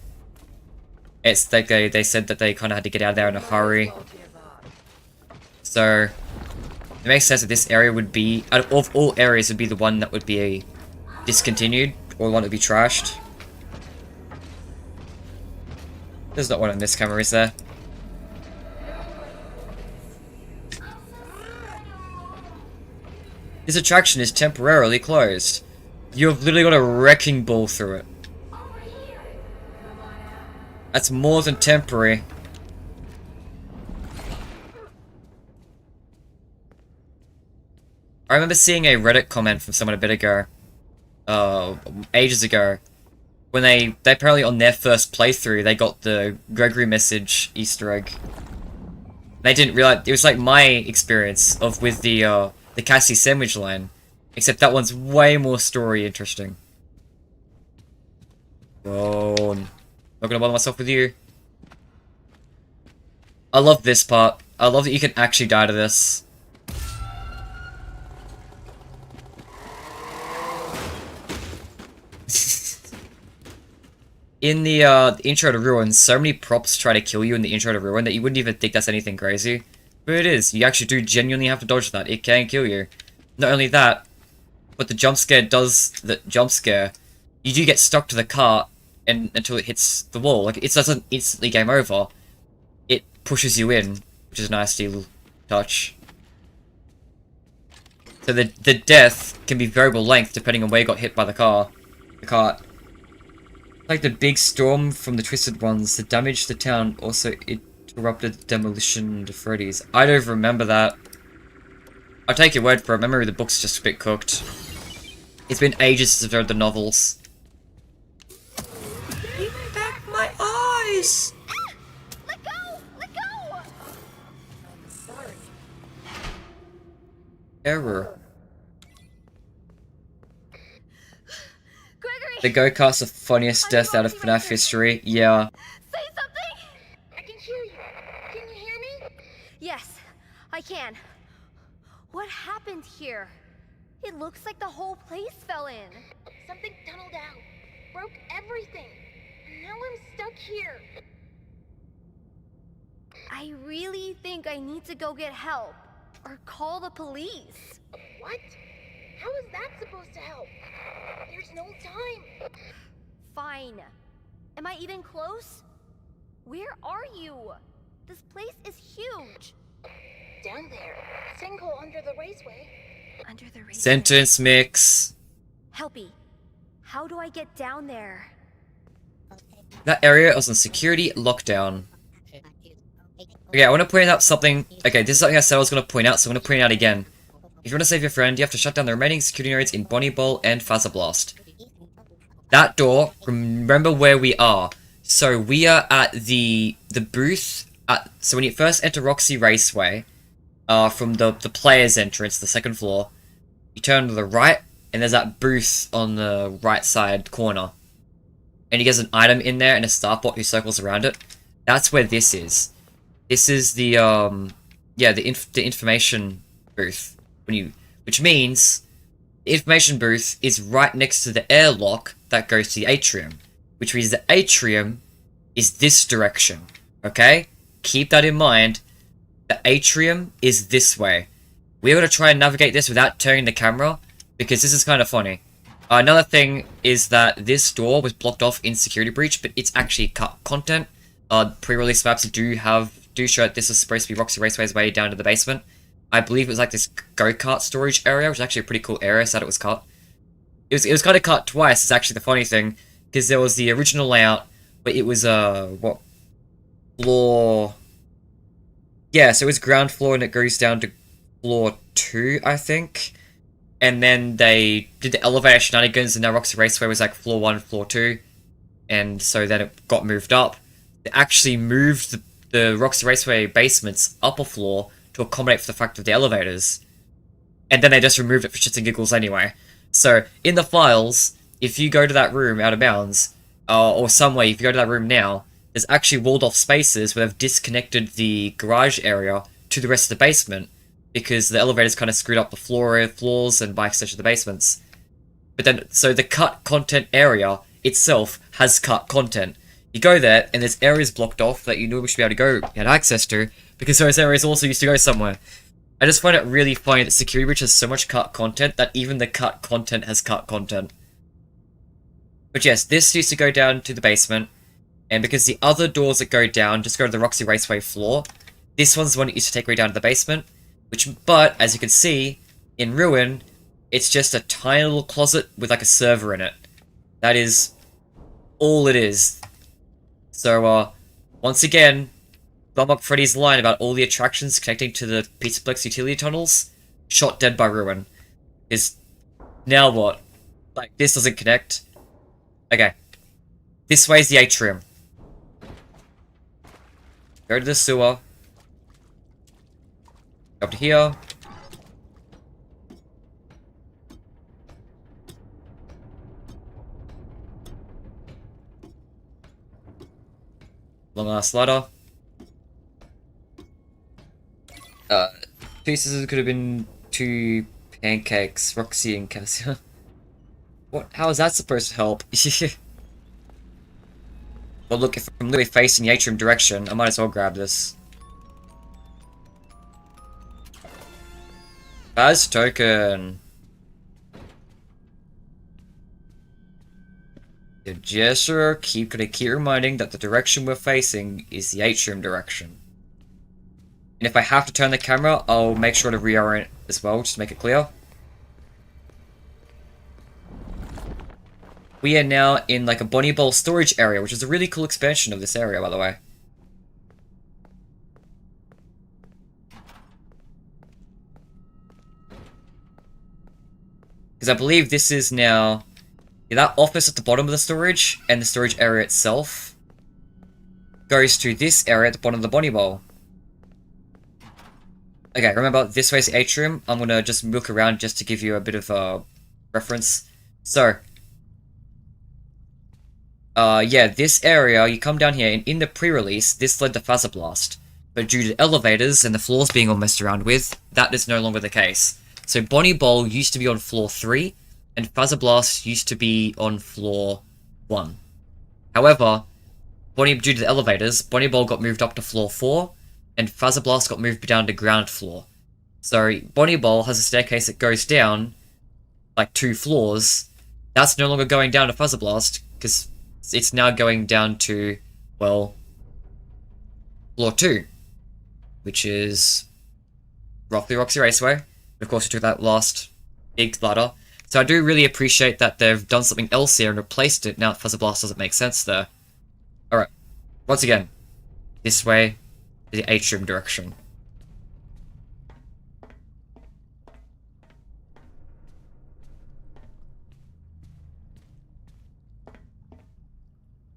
It's like they said that they kind of had to get out of there in a hurry. So, it makes sense that this area would be, out of all areas, would be the one that would be discontinued, or the one that would be trashed. There's not one on this camera, is there? This attraction is temporarily closed. You have literally got a wrecking ball through it. That's more than temporary. I remember seeing a Reddit comment from someone a bit ago. Ages ago. When they apparently on their first playthrough, they got the Gregory message Easter egg. They didn't realize, it was like my experience with the Cassie sandwich line. Except that one's way more story interesting. Whoa. Not gonna bother myself with you. I love this part. I love that you can actually die to this. In the intro to Ruin, so many props try to kill you in the intro to Ruin that you wouldn't even think that's anything crazy. But it is. You actually do genuinely have to dodge that. It can kill you. Not only that, but the jump scare does the jump scare. You do get stuck to the cart until it hits the wall. Like, it doesn't instantly game over. It pushes you in, which is a nice little touch. So the death can be variable length depending on where you got hit by the cart. Like the big storm from the Twisted Ones that damaged the town also interrupted the demolition to Freddy's. I don't remember that. I'll take your word for it. Memory of the book's just a bit cooked. It's been ages since I've read the novels. Give me back my eyes! Let go! Let go! I'm sorry. Error. Gregory! The go-kart's the funniest death out of FNaF history. Yeah. Say something! I can hear you. Can you hear me? Yes, I can. What happened here? It looks like the whole place fell in. Something tunneled out. Broke everything. And now I'm stuck here. I really think I need to go get help. Or call the police. What? How is that supposed to help? There's no time. Fine. Am I even close? Where are you? This place is huge. Down there. Sinkhole under the raceway. Under the raceway. Sentence mix. Helpy. How do I get down there? That area was on security lockdown. Okay, I want to point out something. Okay, this is something I said I was going to point out, so I'm going to point it out again. If you want to save your friend, you have to shut down the remaining security nodes in Bonnie Bowl and Fazer Blast. That door, remember where we are. So we are at the booth. So when you first enter Roxy Raceway, from the player's entrance, the second floor, you turn to the right, and there's that booth on the right side corner. And you get an item in there and a Starbot who circles around it. That's where this is. This is the the information booth. Which means the information booth is right next to the airlock that goes to the atrium. Which means the atrium is this direction. Okay? Keep that in mind. The atrium is this way. We're going to try and navigate this without turning the camera, because this is kind of funny. Another thing is that this door was blocked off in security breach, but it's actually cut content. Pre-release maps do show that this is supposed to be Roxy Raceway's way down to the basement. I believe it was like this go-kart storage area, which is actually a pretty cool area, so that it was cut. It was kind of cut twice, is actually the funny thing, because there was the original layout, but it was, floor... Yeah, so it's ground floor and it goes down to floor 2, I think. And then they did the elevator shenanigans and now Roxy Raceway was like floor 1, floor 2. And so then it got moved up. They actually moved the Roxy Raceway basement's upper floor to accommodate for the fact of the elevators. And then they just removed it for shits and giggles anyway. So, in the files, if you go to that room out of bounds, or somewhere, if you go to that room now, there's actually walled off spaces where they've disconnected the garage area to the rest of the basement because the elevators kind of screwed up the floors and by extension the basements. But then, so the cut content area itself has cut content. You go there, and there's areas blocked off that you normally should be able to go get access to, because those areas also used to go somewhere. I just find it really funny that Security Breach has so much cut content that even the cut content has cut content. But yes, this used to go down to the basement, and because the other doors that go down just go to the Roxy Raceway floor, this one's the one that used to take way down to the basement, but, as you can see, in Ruin, it's just a tiny little closet with like a server in it. That is all it is. So, once again, Bombok Freddy's line about all the attractions connecting to the Pizzaplex utility tunnels, shot dead by Ruin. Is, now what? Like, this doesn't connect. Okay. This way's the atrium. Go to the sewer. Up to here. Long ass ladder. Two scissors could have been two pancakes, Roxy and Cassia. What? How is that supposed to help? Well, look, if I'm literally facing the atrium direction, I might as well grab this. Baz token. The gesture gonna keep reminding that the direction we're facing is the atrium direction. And if I have to turn the camera, I'll make sure to reorient as well, just to make it clear. We are now in like a Bonnie Bowl storage area, which is a really cool expansion of this area, by the way. Because I believe this is now... Yeah, that office at the bottom of the storage, and the storage area itself, goes to this area at the bottom of the Bonnie Bowl. Okay, remember, this way's the atrium. I'm gonna just look around just to give you a bit of a reference. So, yeah, this area, you come down here, and in the pre-release, this led to Phaser Blast. But due to elevators and the floors being all messed around with, that is no longer the case. So Bonnie Bowl used to be on floor 3, and Phaser Blast used to be on floor 1. However, due to the elevators, Bonnie Bowl got moved up to floor 4, and Phaser Blast got moved down to ground floor. So Bonnie Bowl has a staircase that goes down, like 2 floors. That's no longer going down to Phaser Blast, because it's now going down to, well, floor 2, which is roughly Roxy Raceway. Of course, we took that last big ladder. So I do really appreciate that they've done something else here and replaced it now that Phaser Blast doesn't make sense there. Alright, once again, this way, the atrium direction.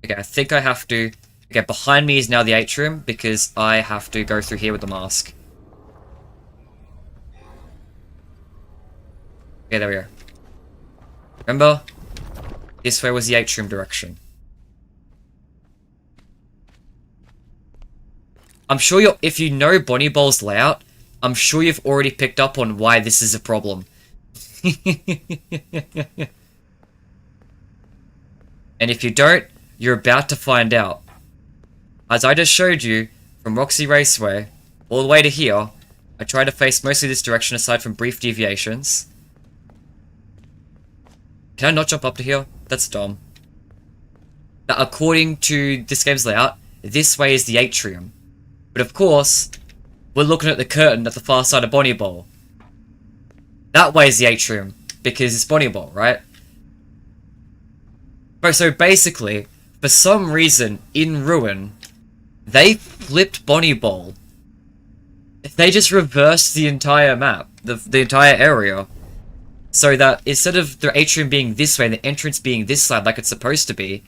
Okay, I think I have to... Okay, behind me is now the atrium, because I have to go through here with the mask. Okay, there we go. Remember? This way was the atrium direction. I'm sure if you know Bonnie Bowl's layout, I'm sure you've already picked up on why this is a problem. And if you don't, you're about to find out. As I just showed you, from Roxy Raceway, all the way to here, I try to face mostly this direction aside from brief deviations. Can I not jump up to here? That's dumb. Now, according to this game's layout, this way is the atrium. But of course, we're looking at the curtain at the far side of Bonnie Bowl. That way is the atrium, because it's Bonnie Bowl, right? Right, so basically, for some reason, in Ruin, they flipped Bonnie Bowl. They just reversed the entire map, the entire area. So that instead of the atrium being this way and the entrance being this side like it's supposed to be,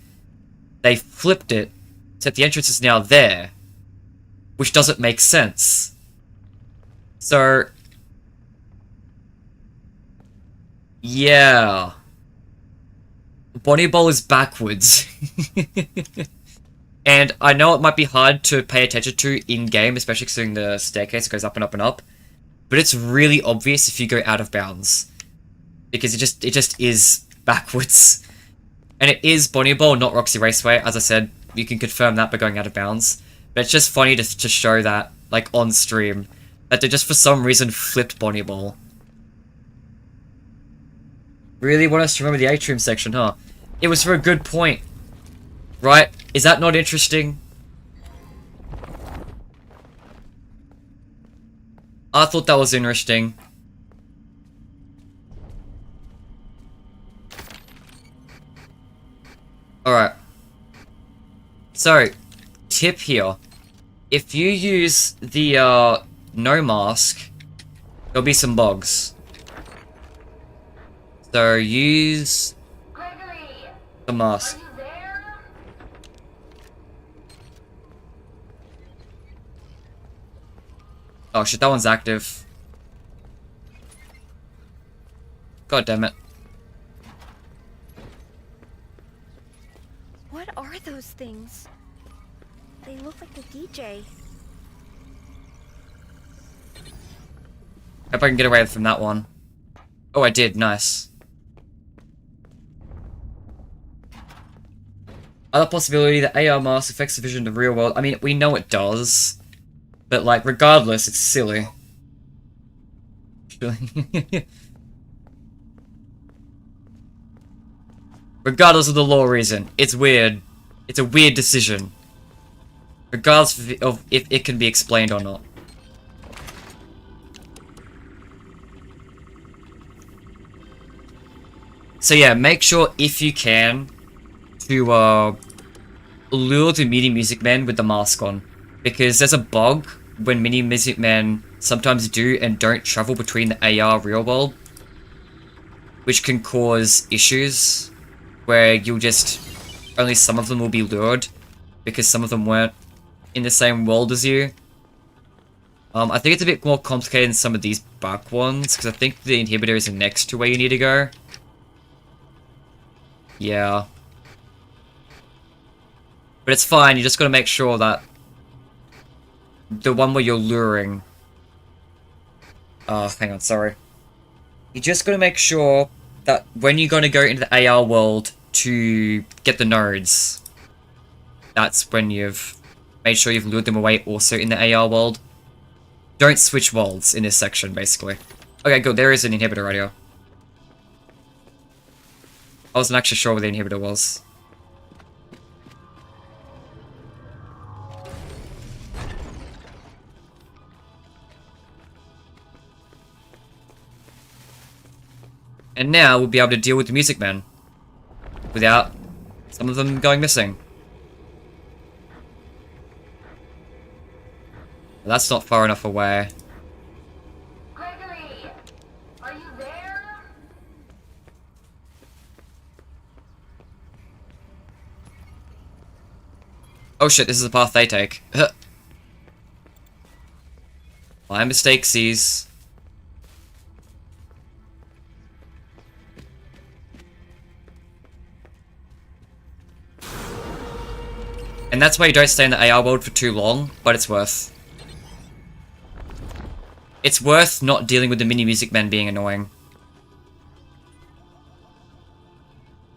they flipped it so that the entrance is now there. Which doesn't make sense. So... yeah. Bonnie Bowl is backwards. And I know it might be hard to pay attention to in-game, especially considering the staircase goes up and up and up. But it's really obvious if you go out of bounds. Because it just is backwards. And it is Bonnie Bowl, not Roxy Raceway. As I said, you can confirm that by going out of bounds. But it's just funny to show that, like, on stream. That they just for some reason flipped Bonnie Bowl. Really want us to remember the atrium section, huh? It was for a good point. Right? Is that not interesting? I thought that was interesting. Alright. So, tip here. If you use the, no mask, there'll be some bugs. So, use the mask. Oh shit, that one's active. God damn it. What are those things? They look like the DJ. Hope I can get away from that one. Oh, I did. Nice. Other possibility that AR mask affects the vision of the real world. I mean, we know it does. But, like, regardless, it's silly. Regardless of the law reason, it's weird. It's a weird decision. Regardless of if it can be explained or not. So yeah, make sure, if you can, to, lure the Mini Music Man with the mask on. Because there's a bug when Mini Music Men sometimes do and don't travel between the AR real world, which can cause issues where you'll just, only some of them will be lured because some of them weren't in the same world as you. I think it's a bit more complicated than some of these back ones, because I think the inhibitor is next to where you need to go. Yeah. But it's fine, you just gotta make sure that the one where you're luring... hang on, sorry. You just gotta make sure that when you're gonna go into the AR world to get the nodes, that's when you've made sure you've lured them away also in the AR world. Don't switch worlds in this section, basically. Okay, good, there is an inhibitor right here. I wasn't actually sure where the inhibitor was. And now we'll be able to deal with the Music Man without some of them going missing. That's not far enough away. Gregory, are you there? Oh shit, this is the path they take. My mistake, sees. And that's why you don't stay in the AR world for too long, but it's worth. It's worth not dealing with the Mini Music Men being annoying.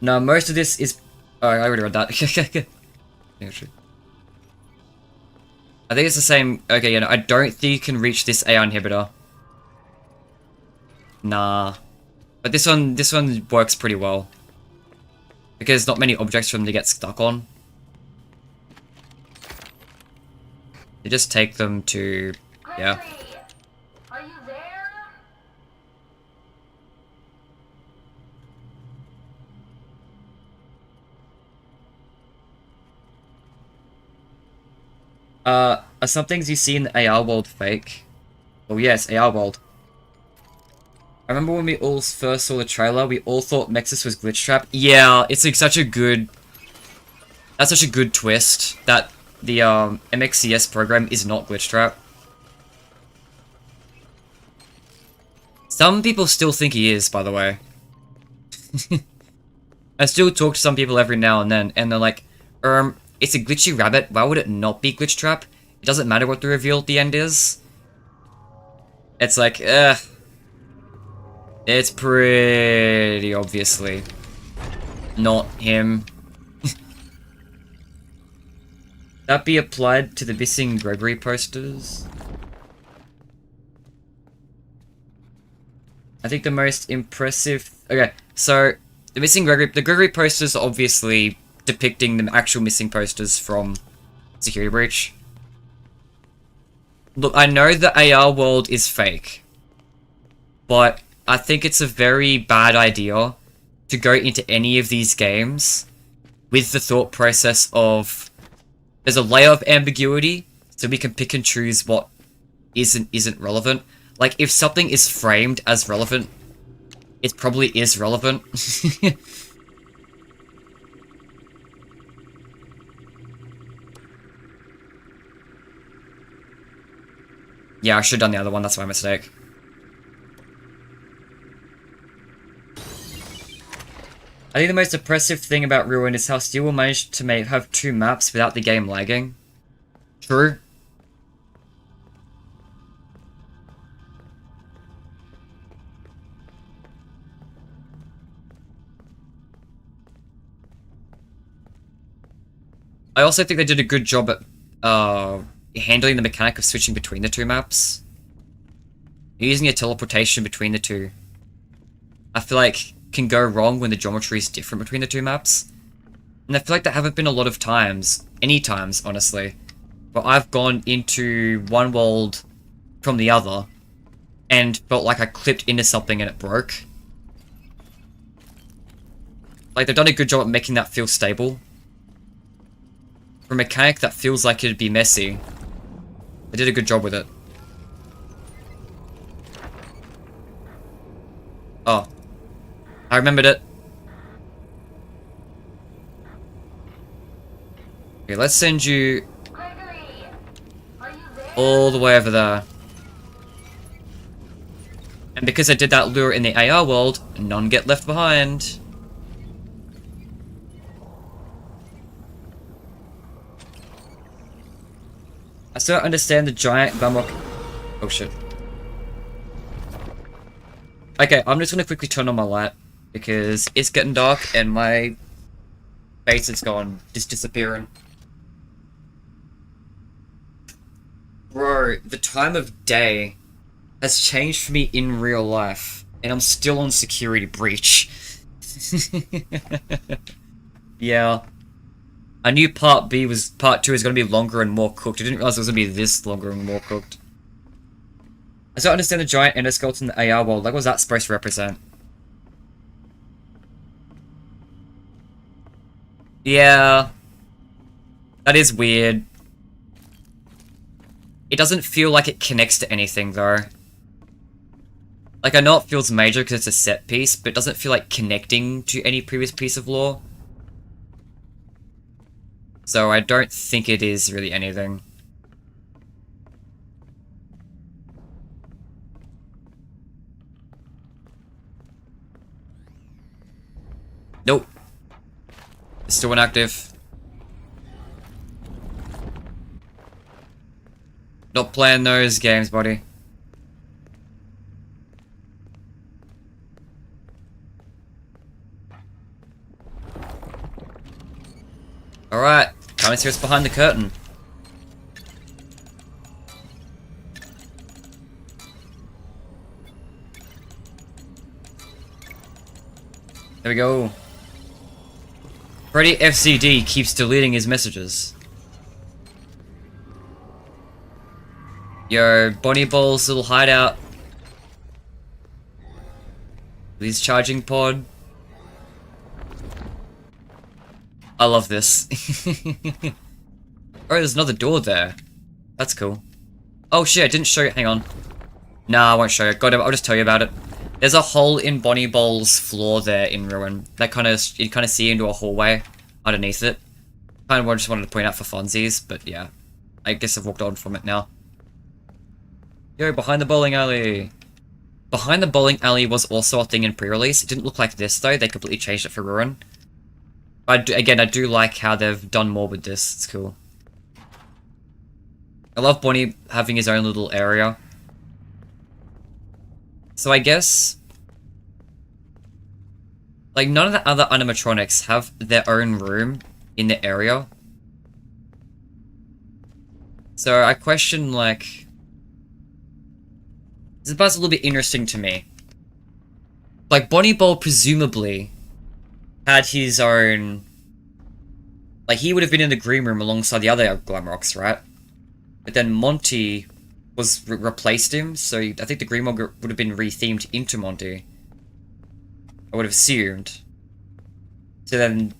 No, most of this is... Oh, I already read that. I think it's the same... Okay, yeah, no, I don't think you can reach this AR inhibitor. Nah. But this one works pretty well. Because there's not many objects for them to get stuck on. You just take them to... Yeah. Are you there? Are some things you see in the AR world fake? Oh yes, AR world. I remember when we all first saw the trailer, we all thought Mexus was Glitch Trap. Yeah, it's like such a good... That's such a good twist, that the MXCS program is not Glitch Trap. Some people still think he is, by the way. I still talk to some people every now and then, and they're like, it's a glitchy rabbit, why would it not be glitch trap? It doesn't matter what the reveal at the end is. It's like, it's pretty obviously not him. That be applied to the missing Gregory posters? I think the most impressive... Okay, so the Gregory posters are obviously depicting the actual missing posters from Security Breach. Look, I know the AR world is fake, but I think it's a very bad idea to go into any of these games with the thought process of there's a layer of ambiguity, so we can pick and choose what isn't relevant. Like, if something is framed as relevant, it probably is relevant. Yeah, I should have done the other one, that's my mistake. I think the most impressive thing about Ruin is how Steel will manage to have 2 maps without the game lagging. True. I also think they did a good job at handling the mechanic of switching between the 2 maps. Using a teleportation between the 2. I feel like can go wrong when the geometry is different between the 2 maps. And I feel like there haven't been a lot of times, any times, honestly, where I've gone into one world from the other and felt like I clipped into something and it broke. Like, they've done a good job at making that feel stable. For a mechanic that feels like it'd be messy, they did a good job with it. Oh. I remembered it. Okay, let's send you all the way over there. And because I did that lure in the AR world, none get left behind. I still don't understand the giant Glamrock. Oh shit. Okay, I'm just gonna quickly turn on my light because it's getting dark and my face is gone, just disappearing. Bro, the time of day has changed for me in real life, and I'm still on Security Breach. Yeah. I knew part 2 is going to be longer and more cooked. I didn't realize it was going to be this longer and more cooked. I still understand the giant endoskeleton in the AR world. Like, what was that supposed to represent? Yeah. That is weird. It doesn't feel like it connects to anything, though. Like, I know it feels major because it's a set piece, but it doesn't feel like connecting to any previous piece of lore. So I don't think it is really anything. Nope. It's still inactive. Not playing those games, buddy. Alright, come and see what's behind the curtain. There we go. Freddy FCD keeps deleting his messages. Yo, Bonnie Ball's little hideout. With his charging pod. I love this. Oh, there's another door there. That's cool. Oh shit, I didn't show you. Hang on. Nah, I won't show you. God, I'll just tell you about it. There's a hole in Bonnie Ball's floor there in Ruin. That you kind of see into a hallway underneath it. Kind of just wanted to point out for funsies, but yeah. I guess I've walked on from it now. Yo, behind the bowling alley. Behind the bowling alley was also a thing in pre-release. It didn't look like this though. They completely changed it for Ruin. Again, I do like how they've done more with this. It's cool. I love Bonnie having his own little area. So I guess... like, none of the other animatronics have their own room in the area. So I question, like... this part's a little bit interesting to me. Like, Bonnie Ball presumably had his own... like, he would have been in the green room alongside the other Glamrocks, right? But then Monty was replaced him, so I think the green room would have been rethemed into Monty. I would have assumed. So then...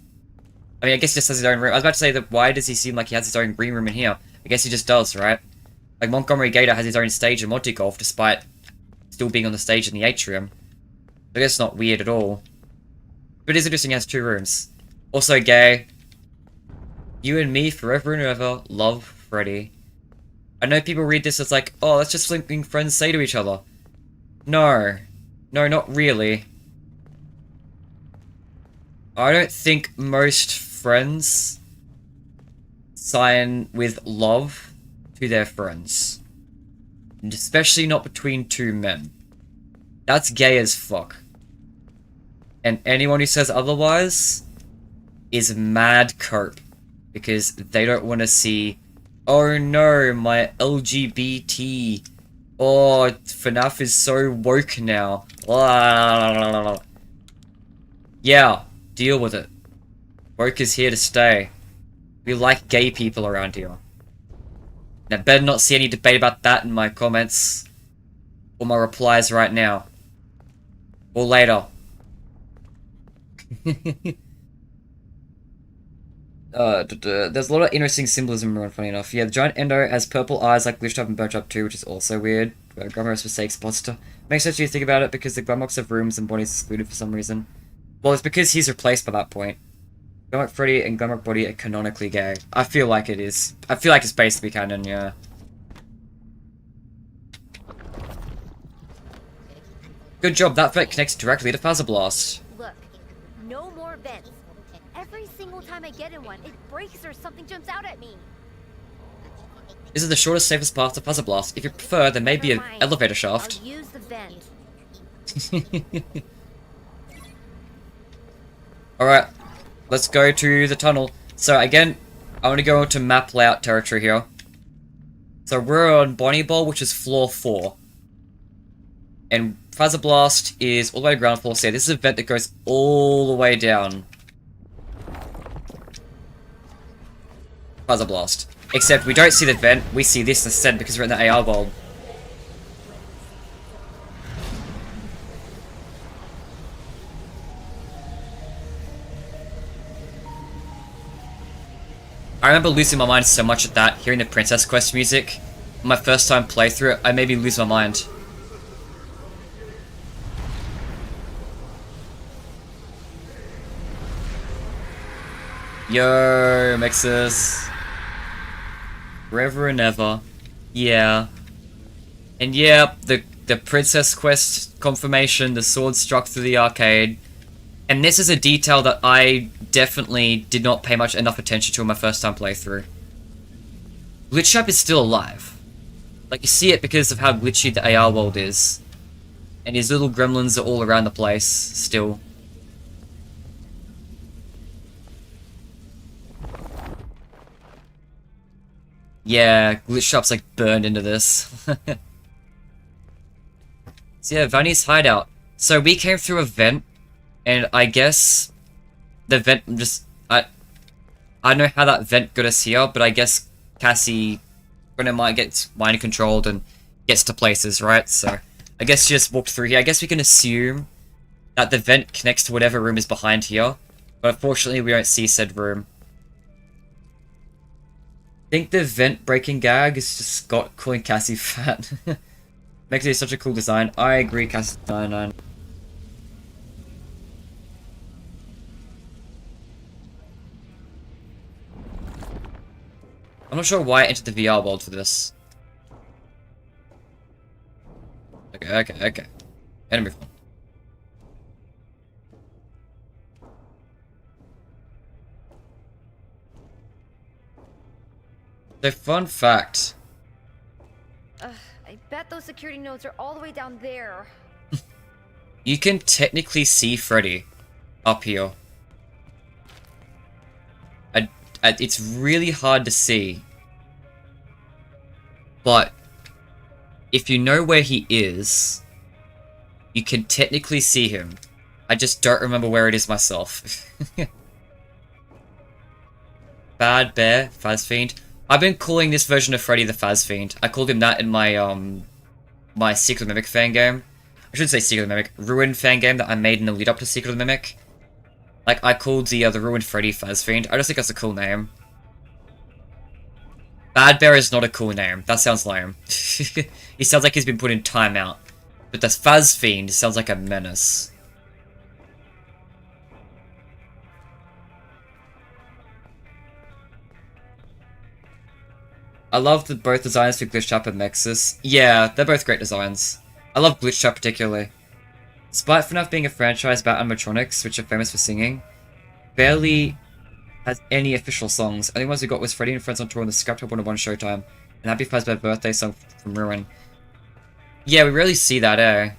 I mean, I guess he just has his own room. I was about to say that why does he seem like he has his own green room in here? I guess he just does, right? Like, Montgomery Gator has his own stage in Monty Golf, despite still being on the stage in the atrium. I guess it's not weird at all. But it is interesting he has 2 rooms. Also, Gay. You and me, forever and ever, love Freddy. I know people read this as like, oh, that's just something friends say to each other. No. No, not really. I don't think most friends sign with love to their friends. And especially not between 2 men. That's gay as fuck. And anyone who says otherwise is mad cope. Because they don't want to see, oh no, my LGBT. Oh, FNaF is so woke now. Yeah, deal with it. Woke is here to stay. We like gay people around here. Now, better not see any debate about that in my comments. Or my replies right now. Or later. There's a lot of interesting symbolism around, funny enough. Yeah, the giant Endo has purple eyes like Glitched Up and Burnt Up too, which is also weird. Glamorous forsakes Monster. Makes sense when you think about it because the Glamrocks have rooms and Bonnie's excluded for some reason. Well, it's because he's replaced by that point. Glamrock Freddy and Glamrock Body are canonically gay. I feel like it is. I feel like it's basically canon, yeah. Good job, that vent connects directly to Phaser Blast. Look, no more vents. Every single time I get in one, it breaks or something jumps out at me. This is the shortest, safest path to Phaser Blast. If you prefer, there may be an elevator shaft. I'll use the vent. Alright, let's go to the tunnel. So again, I want to go into map layout territory here. So we're on Bonnie Ball, which is floor 4. And Phaser Blast is all the way to ground floor. So yeah, this is a vent that goes all the way down. Phaser Blast. Except we don't see the vent, we see this instead because we're in the AR bulb. I remember losing my mind so much at that, hearing the Princess Quest music. My first time playthrough, I made me lose my mind. Yo, Mixus. Forever and ever. Yeah. And yeah, the Princess Quest confirmation, the sword struck through the arcade. And this is a detail that I definitely did not pay much enough attention to in my first time playthrough. Glitch Trap is still alive. Like, you see it because of how glitchy the AR world is. And his little gremlins are all around the place, still. Yeah, Glitch Trap's like burned into this. So yeah, Vanny's hideout. So we came through a vent. And I guess the vent just... I don't know how that vent got us here, but I guess Cassie might get mind controlled and gets to places, right? So I guess she just walked through here. I guess we can assume that the vent connects to whatever room is behind here. But unfortunately, we don't see said room. I think the vent breaking gag is just Scott calling Cassie fat. Makes it such a cool design. I agree, Cassie 99. I'm not sure why I entered the VR world for this. Okay. Enemy. So fun fact. I bet those security nodes are all the way down there. You can technically see Freddy up here. It's really hard to see. But if you know where he is, you can technically see him. I just don't remember where it is myself. Bad Bear, Phaz Fiend. I've been calling this version of Freddy the Phaz Fiend. I called him that in my my Secret Mimic fan game. I should say Secret Mimic, Ruin fan game that I made in the lead up to Secret Mimic. Like, I called the Ruined Freddy Phaz Fiend. I just think that's a cool name. Bad Bear is not a cool name. That sounds lame. He sounds like he's been put in timeout. But the Phaz Fiend sounds like a menace. I love both designs for Glitch Trap and Nexus. Yeah, they're both great designs. I love Glitch Trap particularly. Despite FNaF being a franchise about animatronics, which are famous for singing, barely has any official songs. Only ones we got was Freddy and Friends on Tour and the Scrap Top 101 Showtime, and Happy Fazbear birthday song from Ruin. Yeah, we rarely see that, eh?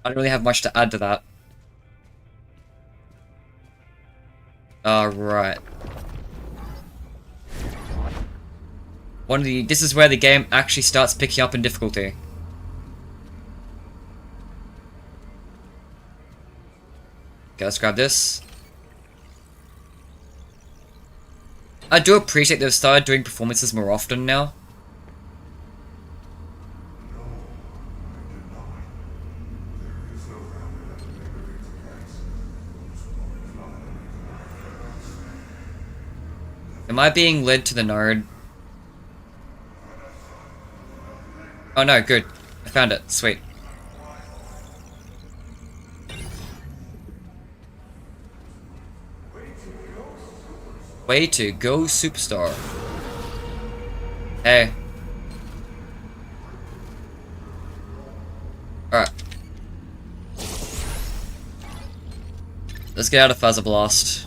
I don't really have much to add to that. Alright. This is where the game actually starts picking up in difficulty. Okay, let's grab this. I do appreciate they've started doing performances more often now. Am I being led to the node? Oh no, good. I found it. Sweet. Way to go, superstar. Hey. Alright. Let's get out of Fuzzer Blast.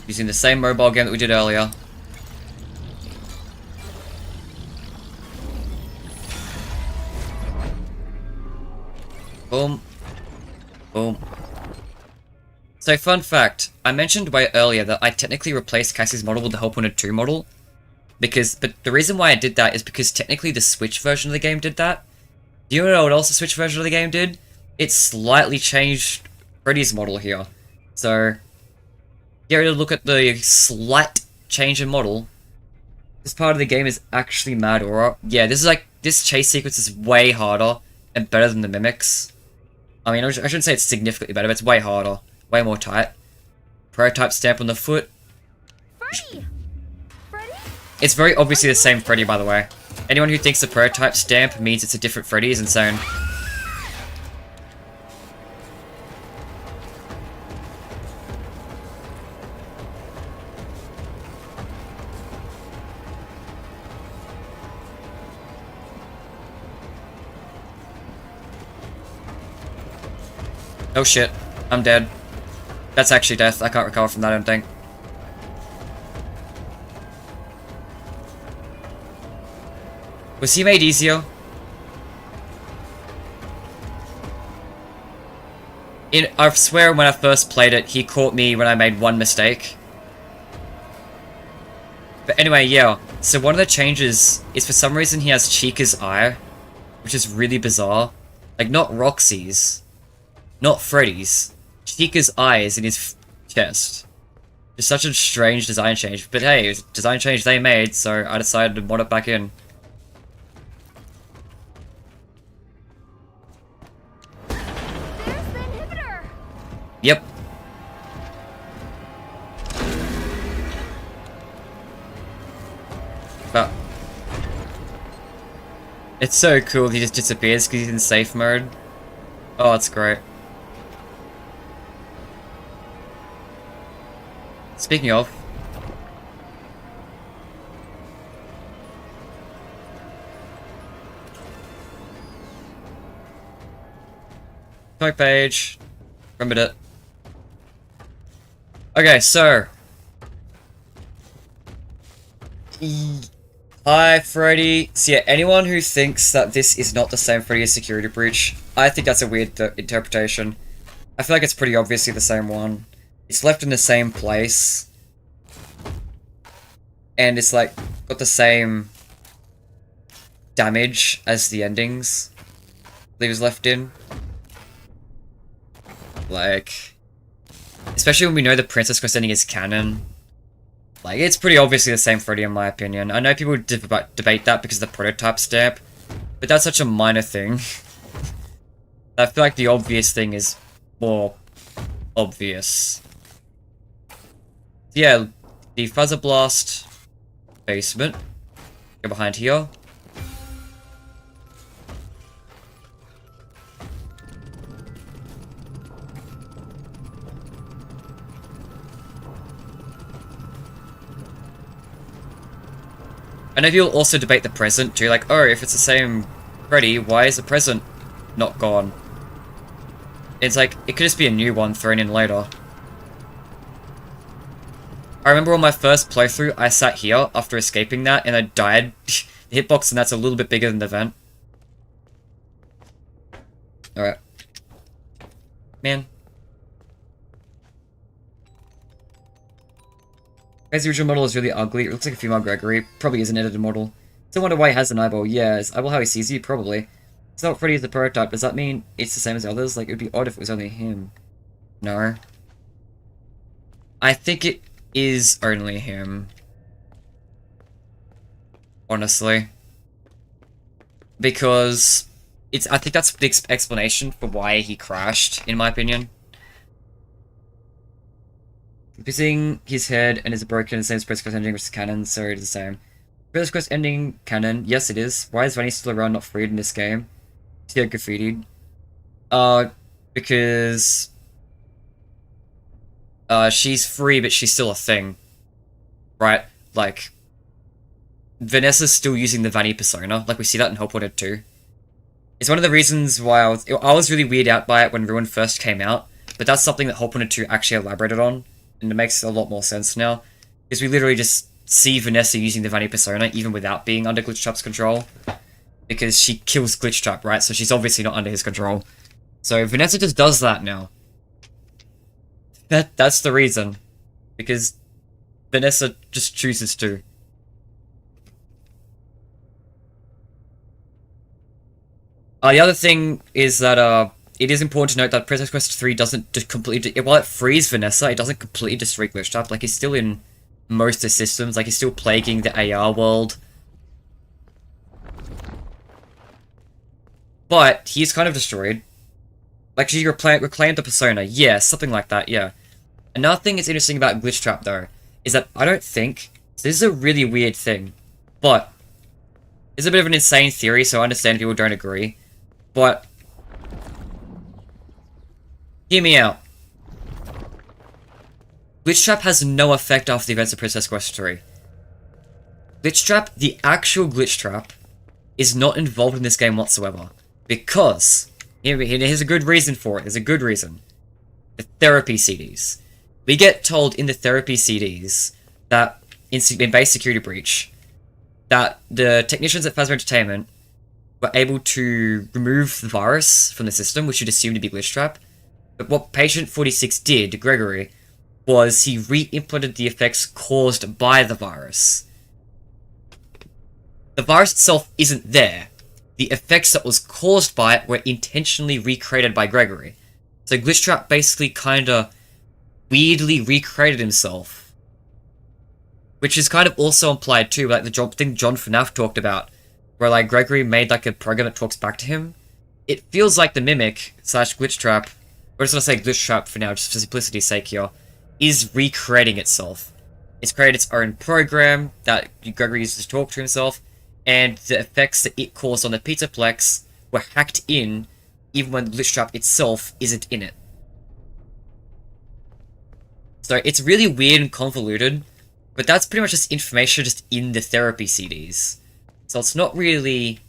Using the same mobile game that we did earlier. Boom. Boom. So, fun fact. I mentioned way earlier that I technically replaced Cassie's model with the Help Wanted 2 model. But the reason why I did that is because technically the Switch version of the game did that. Do you know what else the Switch version of the game did? It slightly changed Freddy's model here. So, get ready to look at the slight change in model. This part of the game is actually mad aura. Yeah, this chase sequence is way harder and better than the Mimics. I mean, I shouldn't say it's significantly better, but it's way harder. Way more tight. Prototype stamp on the foot. Freddy! Freddy? It's very obviously the same Freddy, by the way. Anyone who thinks the prototype stamp means it's a different Freddy is insane. Oh shit, I'm dead. That's actually death. I can't recover from that, I don't think. Was he made easier? I swear when I first played it, he caught me when I made one mistake. But anyway, yeah. So one of the changes is for some reason he has Chica's eye, which is really bizarre. Like, not Roxy's. Not Freddy's. Chica's eye is in his chest. It's such a strange design change. But hey, it was a design change they made, so I decided to mod it back in. There's the inhibitor! Yep. But it's so cool he just disappears because he's in safe mode. Oh, it's great. Speaking of, comic page. Remembered it. Okay, so... Hi, Freddy. So yeah, anyone who thinks that this is not the same Freddy as Security Breach, I think that's a weird interpretation. I feel like it's pretty obviously the same one. It's left in the same place. And it's like, got the same damage as the endings that he was left in. Like, especially when we know the Princess Quest ending is canon. Like, it's pretty obviously the same Freddy in my opinion. I know people debate that because of the prototype stamp, but that's such a minor thing. I feel like the obvious thing is more obvious. Yeah, the Fuzzer Blast basement. Go behind here. I know you'll also debate the present too, like, oh, if it's the same Freddy, why is the present not gone? It's like, it could just be a new one thrown in later. I remember on my first playthrough, I sat here after escaping that, and I died. The hitbox, and that's a little bit bigger than the vent. Alright. Man. His original model is really ugly. It looks like a female Gregory. Probably is an edited model. Still wonder why he has an eyeball. Yeah, is eyeball how he sees you? Probably. It's not Freddy as the prototype. Does that mean it's the same as the others? Like, it would be odd if it was only him. No. I think it is only him. Honestly. Because I think that's the explanation for why he crashed, in my opinion. Missing his head and is broken the same as Princess Quest ending, which is canon, so it is the same. Princess Quest ending canon, yes it is. Why is Vanny still around, not freed in this game? Still graffitied. Because she's free, but she's still a thing. Right? Like, Vanessa's still using the Vanny persona, like we see that in Help Wanted 2. It's one of the reasons why I was really weirded out by it when Ruin first came out, but that's something that Help Wanted 2 actually elaborated on. And it makes a lot more sense now. Because we literally just see Vanessa using the Vanny persona even without being under Glitchtrap's control. Because she kills Glitchtrap, right? So she's obviously not under his control. So Vanessa just does that now. That's the reason. Because Vanessa just chooses to. The other thing is that, it is important to note that Princess Quest 3 doesn't just completely... While it frees Vanessa, it doesn't completely destroy Glitchtrap. Like, he's still in most of the systems. Like, he's still plaguing the AR world. But, he's kind of destroyed. Like, she reclaimed the persona. Yeah, something like that, yeah. Another thing that's interesting about Glitchtrap, though, is that I don't think... So this is a really weird thing. But, it's a bit of an insane theory, so I understand if people don't agree. But... hear me out. Glitchtrap has no effect after the events of Princess Quest 3. Glitchtrap, the actual Glitchtrap, is not involved in this game whatsoever. Because, here's a good reason for it, there's a good reason. The therapy CDs. We get told in the therapy CDs that, in Base Security Breach, that the technicians at Phasma Entertainment were able to remove the virus from the system, which you'd assume to be Glitchtrap. But what Patient 46 did, Gregory, was he re-implemented the effects caused by the virus. The virus itself isn't there. The effects that was caused by it were intentionally recreated by Gregory. So Glitchtrap basically kinda weirdly recreated himself. Which is kind of also implied too, like the thing John FNaF talked about, where like Gregory made like a program that talks back to him. It feels like the Mimic / Glitchtrap, we're just gonna say Glitchtrap for now, just for simplicity's sake here, is recreating itself. It's created its own program that Gregory uses to talk to himself, and the effects that it caused on the Pizzaplex were hacked in, even when Glitchtrap itself isn't in it. So it's really weird and convoluted, but that's pretty much just information just in the therapy CDs. So it's not really...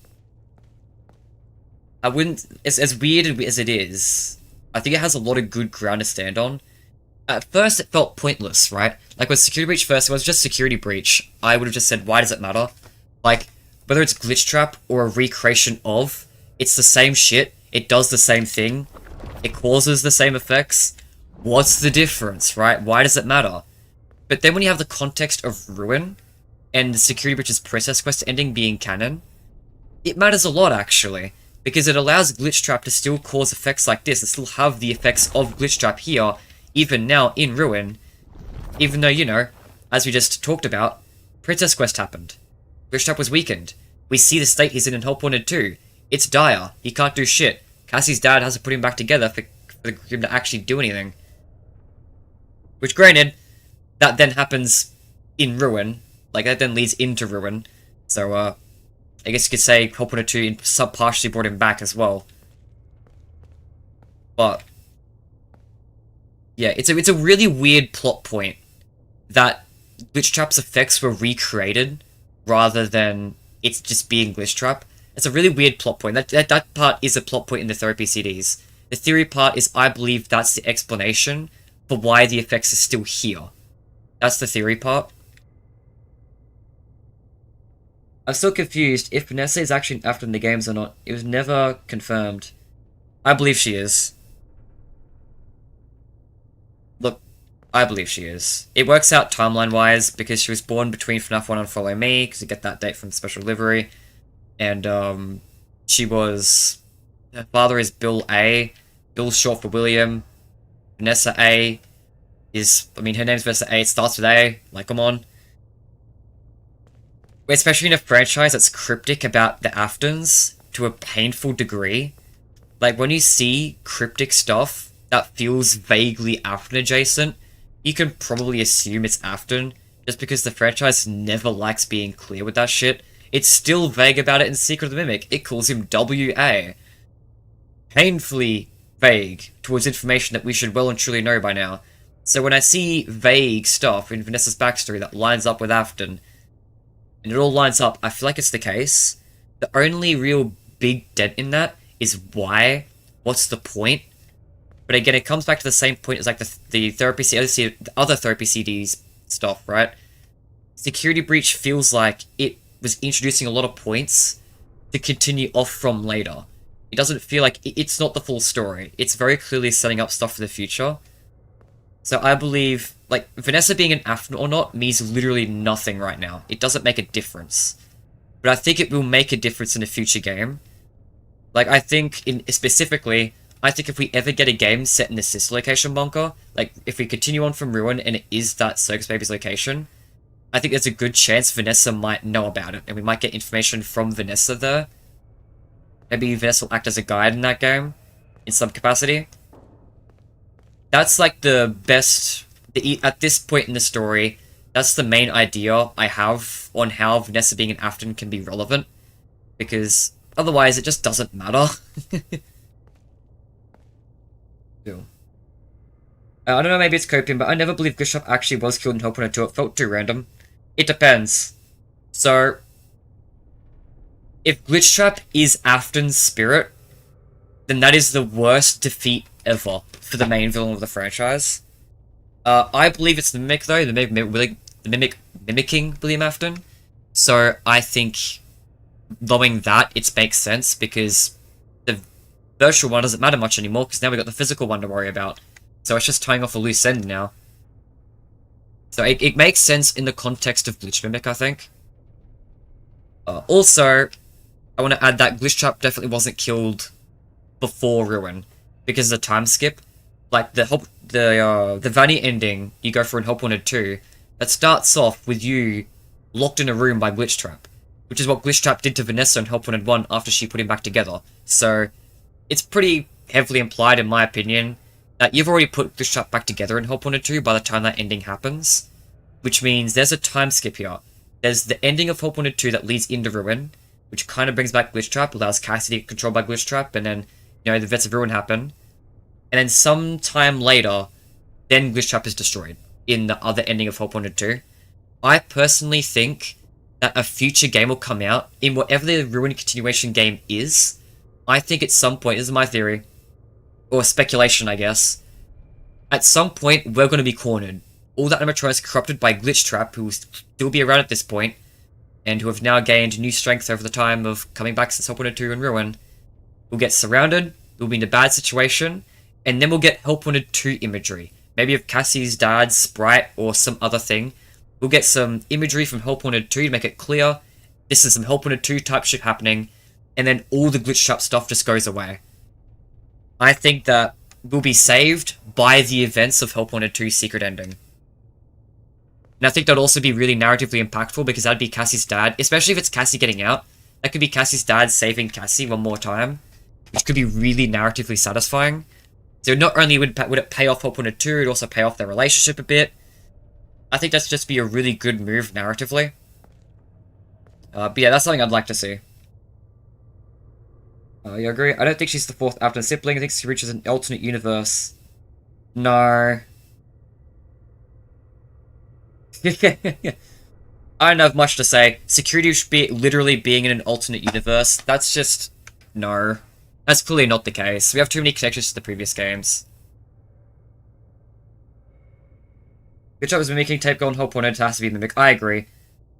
I wouldn't... As weird as it is, I think it has a lot of good ground to stand on. at first it felt pointless, right? Like when security breach first was just security breach, I would have just said, why does it matter? Like, whether it's glitch trap or a recreation of, it's the same shit, it does the same thing, it causes the same effects. What's the difference, right? Why does it matter? But then when you have the context of Ruin, and the security breach's process quest ending being canon, it matters a lot actually, because it allows glitch trap to still cause effects like this, and still have the effects of glitch trap here, even now in Ruin, even though, you know, as we just talked about, Princess Quest happened. Glitch trap was weakened. We see the state he's in Help Wanted 2. It's dire. He can't do shit. Cassie's dad has to put him back together for him to actually do anything. Which, granted, that then happens in Ruin. Like, that then leads into Ruin. So, I guess you could say Help Wanted 2 partially brought him back as well. But yeah, it's a really weird plot point that Glitch Trap's effects were recreated rather than it's just being Glitch Trap. It's a really weird plot point. That part is a plot point in the therapy CDs. The theory part is I believe that's the explanation for why the effects are still here. That's the theory part. I'm still confused if Vanessa is actually an after in the games or not. It was never confirmed. I believe she is. Look, I believe she is. It works out timeline-wise because she was born between FNaF 1 and Follow Me, because you get that date from the special delivery. And, she was... Her father is Bill A. Bill's short for William. Vanessa A. is... I mean, her name's Vanessa A. It starts with A. Like, come on. Especially in a franchise that's cryptic about the Aftons to a painful degree. Like, when you see cryptic stuff that feels vaguely Afton adjacent, you can probably assume it's Afton, just because the franchise never likes being clear with that shit. It's still vague about it in Secret of the Mimic. It calls him W.A. Painfully vague towards information that we should well and truly know by now. So when I see vague stuff in Vanessa's backstory that lines up with Afton, and it all lines up, I feel like it's the case. The only real big dent in that is why? What's the point? But again, it comes back to the same point as like the therapy the other therapy CDs stuff, right? Security Breach feels like it was introducing a lot of points to continue off from later. It doesn't feel like it's not the full story. It's very clearly setting up stuff for the future. So I believe, like, Vanessa being an Afton or not means literally nothing right now. It doesn't make a difference. But I think it will make a difference in a future game. Like, I think, specifically, I think if we ever get a game set in the sister location bunker, like, if we continue on from Ruin and it is that Circus Baby's location, I think there's a good chance Vanessa might know about it, and we might get information from Vanessa there. Maybe Vanessa will act as a guide in that game, in some capacity. That's like the best, at this point in the story, that's the main idea I have on how Vanessa being an Afton can be relevant. Because otherwise it just doesn't matter. I don't know, maybe it's coping, but I never believed Bishop actually was killed in Help Wanted 2. It felt too random. It depends. So, if Glitch Trap is Afton's spirit, then that is the worst defeat ever for the main villain of the franchise. I believe it's the Mimic, though. The Mimic mimicking William Afton. So, I think knowing that, it makes sense, because the virtual one doesn't matter much anymore, because now we've got the physical one to worry about. So it's just tying off a loose end now. So it makes sense in the context of Glitch Mimic, I think. Also, I want to add that Glitch Trap definitely wasn't killed before Ruin, because of the time skip. Like the Vanny ending you go for in Help Wanted 2, that starts off with you locked in a room by Glitch Trap, which is what Glitch Trap did to Vanessa in Help Wanted 1 after she put him back together. So it's pretty heavily implied, in my opinion, that you've already put Glitch Trap back together in Help Wanted 2 by the time that ending happens. Which means there's a time skip here. There's the ending of Help Wanted 2 that leads into Ruin, which kind of brings back Glitch Trap, allows Cassie to get controlled by Glitch Trap, and then, you know, the events of Ruin happen. And then sometime later, then Glitch Trap is destroyed in the other ending of Help Wanted 2. I personally think that a future game will come out in whatever the Ruin continuation game is. I think at some point, this is my theory, or speculation, I guess, At some point, we're going to be cornered. All the animatronics corrupted by Glitch Trap, who will still be around at this point, and who have now gained new strength over the time of coming back since Help Wanted 2 and Ruin, will get surrounded, we'll be in a bad situation, and then we'll get Help Wanted 2 imagery. Maybe of Cassie's dad's sprite or some other thing. We'll get some imagery from Help Wanted 2 to make it clear this is some Help Wanted 2 type shit happening, and then all the Glitch Trap stuff just goes away. I think that we'll be saved by the events of Help Wanted 2's secret ending. And I think that'd also be really narratively impactful because that'd be Cassie's dad, especially if it's Cassie getting out. That could be Cassie's dad saving Cassie one more time, which could be really narratively satisfying. So not only would it pay off Help Wanted 2, it'd also pay off their relationship a bit. I think that's just be a really good move narratively. But yeah, that's something I'd like to see. You agree? I don't think she's the fourth Afton sibling. I think she reaches an alternate universe. No. I don't have much to say. Security should be literally being in an alternate universe. That's just... no. That's clearly not the case. We have too many connections to the previous games. Good job as mimicking tape golden Help Wanted has to be Mimic. I agree.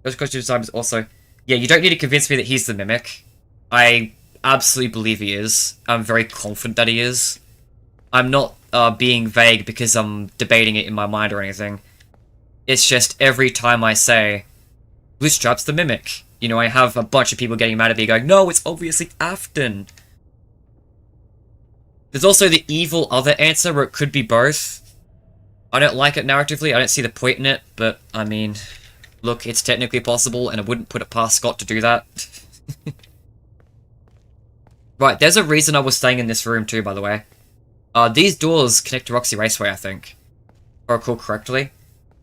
Those costume design is also... yeah, you don't need to convince me that he's the Mimic. I absolutely believe he is. I'm very confident that he is. I'm not being vague because I'm debating it in my mind or anything. It's just every time I say, Glitch Trap's the Mimic, you know, I have a bunch of people getting mad at me going, no, it's obviously Afton. There's also the evil other answer where it could be both. I don't like it narratively, I don't see the point in it, but, I mean, look, it's technically possible, and I wouldn't put it past Scott to do that. Right, there's a reason I was staying in this room too, by the way. These doors connect to Roxy Raceway, I think. If I recall correctly.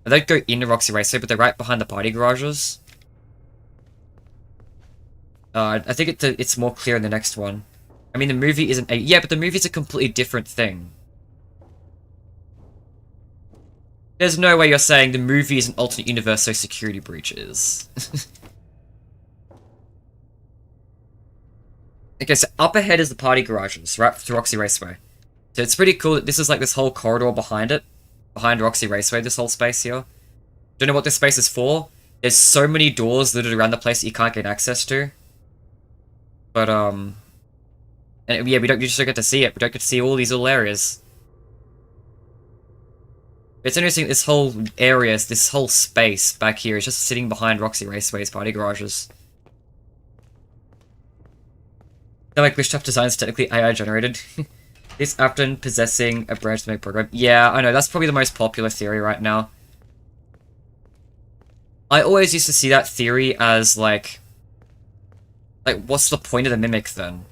They don't go into Roxy Raceway, but they're right behind the party garages. I think it's more clear in the next one. I mean, the movie isn't a... yeah, but the movie's a completely different thing. There's no way you're saying the movie is an alternate universe, so security breach is. Okay, so up ahead is the party garages, right, through Roxy Raceway. So it's pretty cool that this is like this whole corridor behind it. Behind Roxy Raceway, this whole space here. Don't know what this space is for. There's so many doors littered around the place that you can't get access to. But, and yeah, we just don't get to see it. We don't get to see all these little areas. It's interesting, this whole area, this whole space back here is just sitting behind Roxy Raceway's party garages. Now, like, Glitch Trap design is technically AI generated. This Afton possessing a branch to make program. Yeah, I know, that's probably the most popular theory right now. I always used to see that theory as, like, what's the point of the Mimic, then?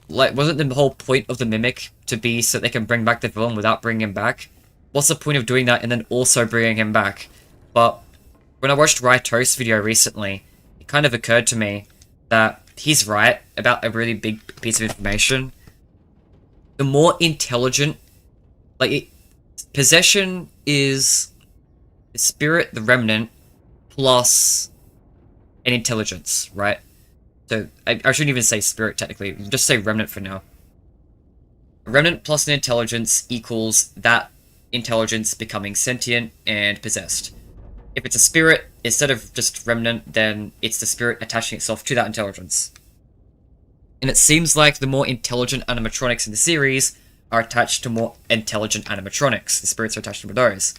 Like, wasn't the whole point of the Mimic to be so they can bring back the villain without bringing him back? What's the point of doing that and then also bringing him back? But when I watched Toast's video recently, it kind of occurred to me that he's right about a really big piece of information. The more intelligent... like, possession is the spirit, the remnant, plus an intelligence, right? So, I shouldn't even say spirit, technically. Just say remnant for now. A remnant plus an intelligence equals that intelligence becoming sentient and possessed. If it's a spirit, instead of just remnant, then it's the spirit attaching itself to that intelligence. And it seems like the more intelligent animatronics in the series are attached to more intelligent animatronics. The spirits are attached to those.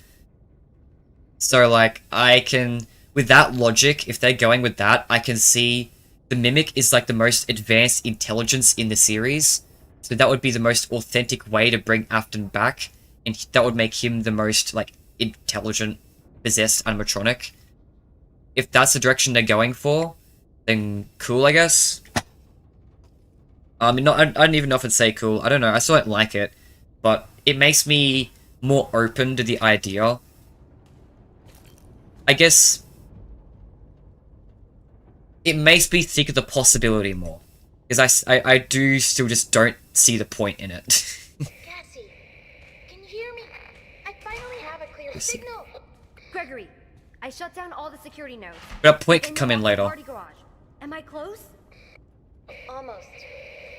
So, like, I can... with that logic, if they're going with that, I can see the Mimic is, like, the most advanced intelligence in the series. So that would be the most authentic way to bring Afton back. And that would make him the most, like, intelligent, possessed animatronic. If that's the direction they're going for, then cool, I guess. I mean, I don't even know if I'd say cool. I don't know. I still don't like it. But it makes me more open to the idea. I guess... it makes me think of the possibility more. Because I do still just don't see the point in it. Cassie, can you hear me? I finally have a clear signal. Gregory, I shut down all the security nodes. But a point could come in later. Party garage. Am I close? Almost.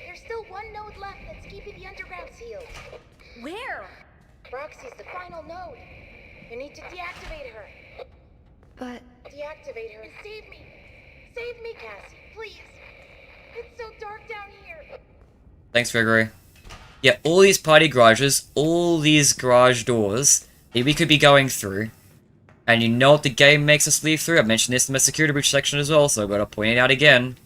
There's still one node left that's keeping the underground sealed. Where? Roxy's the final node. You need to deactivate her. But... Deactivate her and save me. Save me, Cassie, please. It's so dark down here. Thanks, Gregory. Yeah, all these party garages, all these garage doors that we could be going through. And you know what the game makes us leave through? I mentioned this in my security breach section as well, so I've got to point it out again.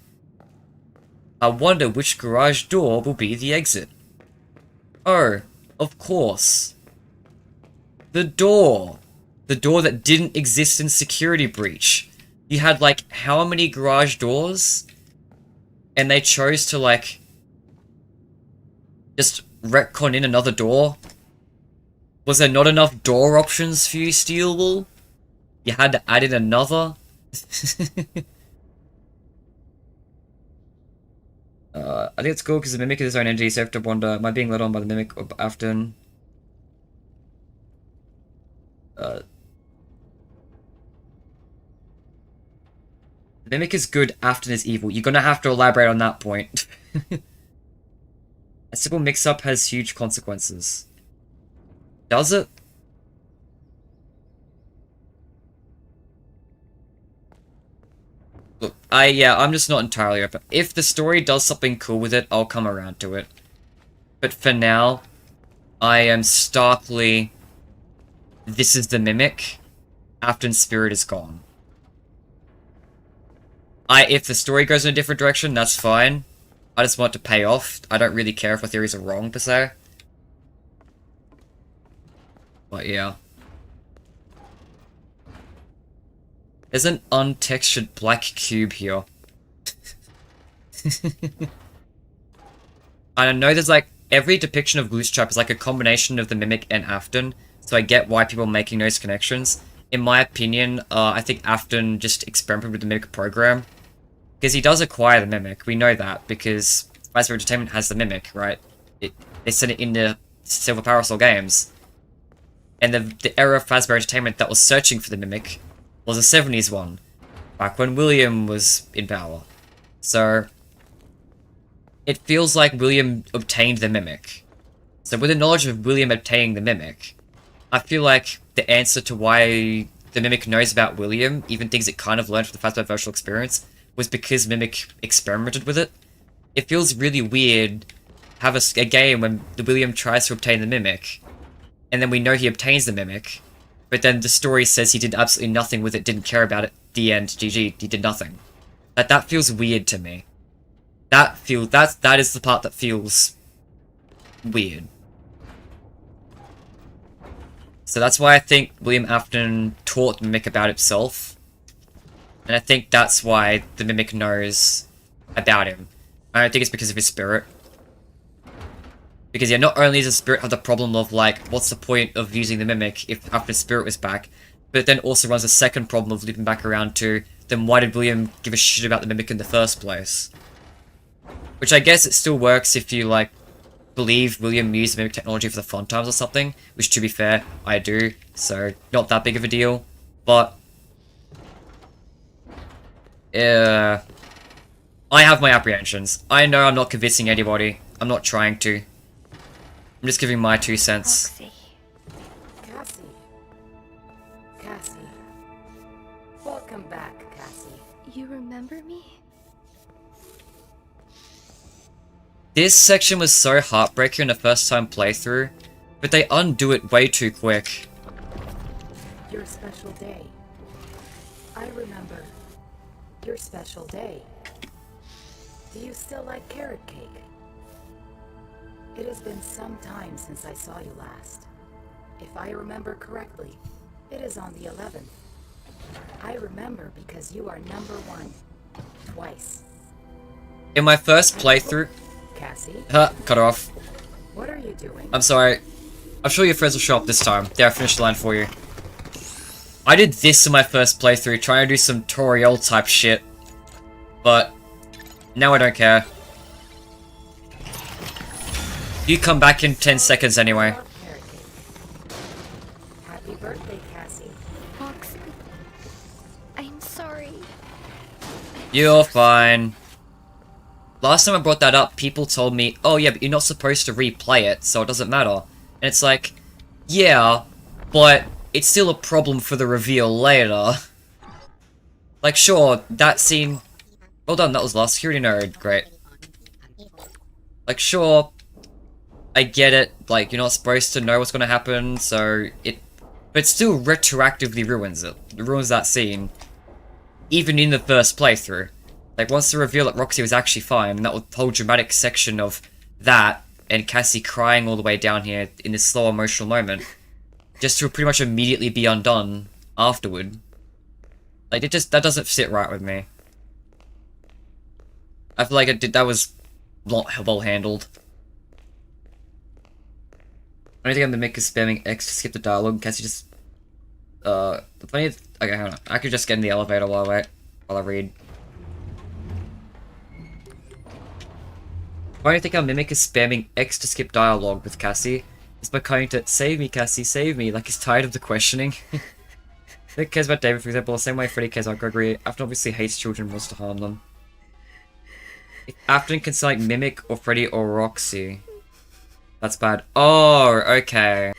I wonder which garage door will be the exit. Oh, of course. The door. The door that didn't exist in security breach. You had, like, how many garage doors? And they chose to, like, just retcon in another door? Was there not enough door options for you, Steelwool? You had to add in another? I think it's cool because the Mimic is its own entity, so I have to wonder, am I being led on by the Mimic or Afton? The Mimic is good, Afton is evil. You're gonna have to elaborate on that point. A simple mix-up has huge consequences. Does it? Look, I'm just not entirely open. If the story does something cool with it, I'll come around to it. But for now, I am starkly... This is the Mimic. Afton's spirit is gone. If the story goes in a different direction, that's fine. I just want it to pay off. I don't really care if my theories are wrong, per se. But yeah. There's an untextured black cube here. I know there's like, every depiction of Goosetrap is like a combination of the Mimic and Afton, so I get why people are making those connections. In my opinion, I think Afton just experimented with the Mimic program. Because he does acquire the Mimic, we know that, because Fazbear Entertainment has the Mimic, right? They sent it in the Silver Parasol games. And the era of Fazbear Entertainment that was searching for the Mimic was a 70s one, back when William was in power. So, it feels like William obtained the Mimic. So with the knowledge of William obtaining the Mimic, I feel like the answer to why the Mimic knows about William, even things it kind of learned from the Fazbear virtual experience, was because Mimic experimented with it. It feels really weird to have a game when the William tries to obtain the Mimic, and then we know he obtains the Mimic, but then the story says he did absolutely nothing with it, didn't care about it, the end, GG, he did nothing. That feels weird to me. That is the part that feels weird. So that's why I think William Afton taught Mimic about himself. And I think that's why the Mimic knows about him. I don't think it's because of his spirit. Because yeah, not only does the spirit have the problem of like, what's the point of using the Mimic if Afton's spirit was back, but it then also runs a second problem of looping back around to, then why did William give a shit about the Mimic in the first place? Which I guess it still works if you like, believe William used Mimic technology for the fun times or something, which to be fair, I do, so not that big of a deal, but... I have my apprehensions. I know I'm not convincing anybody. I'm not trying to. I'm just giving my 2 cents. Cassie. Cassie. Welcome back, Cassie. You remember me? This section was so heartbreaking in the first time playthrough, but they undo it way too quick. Your special day. I remember. Your special day. Do you still like carrot cake? It has been some time since I saw you last. If I remember correctly, it is on the 11th. I remember because you are number 1. Twice. In my first playthrough... Cassie? Cut off. What are you doing? I'm sorry. I'm sure your friends will show up this time. There, I finished the line for you. I did this in my first playthrough, trying to do some Toriel type shit. But, now I don't care. You come back in 10 seconds anyway. Happy birthday, Cassie. Foxy. I'm sorry. You're fine. last time I brought that up, people told me, oh yeah, but you're not supposed to replay it, so it doesn't matter. And it's like, yeah, but it's still a problem for the reveal later. Like, sure, that scene... Well done, that was last security node, great. Like, sure, I get it, like, you're not supposed to know what's gonna happen, so it... But it still retroactively ruins it. It ruins that scene. Even in the first playthrough. Like, once the reveal that Roxy was actually fine, and that whole dramatic section of that, and Cassie crying all the way down here in this slow emotional moment, just to pretty much immediately be undone afterward. Like, that doesn't sit right with me. I feel like that was not well handled. I don't think I'm the Mimic is spamming X to skip the dialogue. Cassie just... the funny... Okay, hang on. I could just get in the elevator while I read. Why do you think our Mimic is spamming X to skip dialogue with Cassie? It's by coming to, save me, Cassie, save me, like he's tired of the questioning. Who cares about David, for example, the same way Freddy cares about Gregory. Afton obviously hates children and wants to harm them. If Afton can select Mimic or Freddy or Roxy. That's bad. Oh, okay.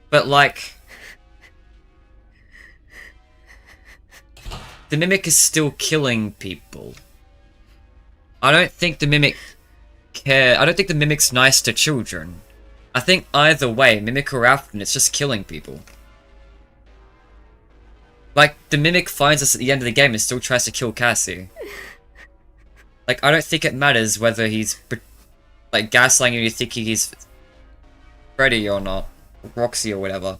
But like... The Mimic is still killing people. I don't think the Mimic I don't think the Mimic's nice to children. I think either way, Mimic or Afton, it's just killing people. Like, the Mimic finds us at the end of the game and still tries to kill Cassie. Like, I don't think it matters whether he's, like, gaslighting you thinking he's Freddy or not. Roxy or whatever.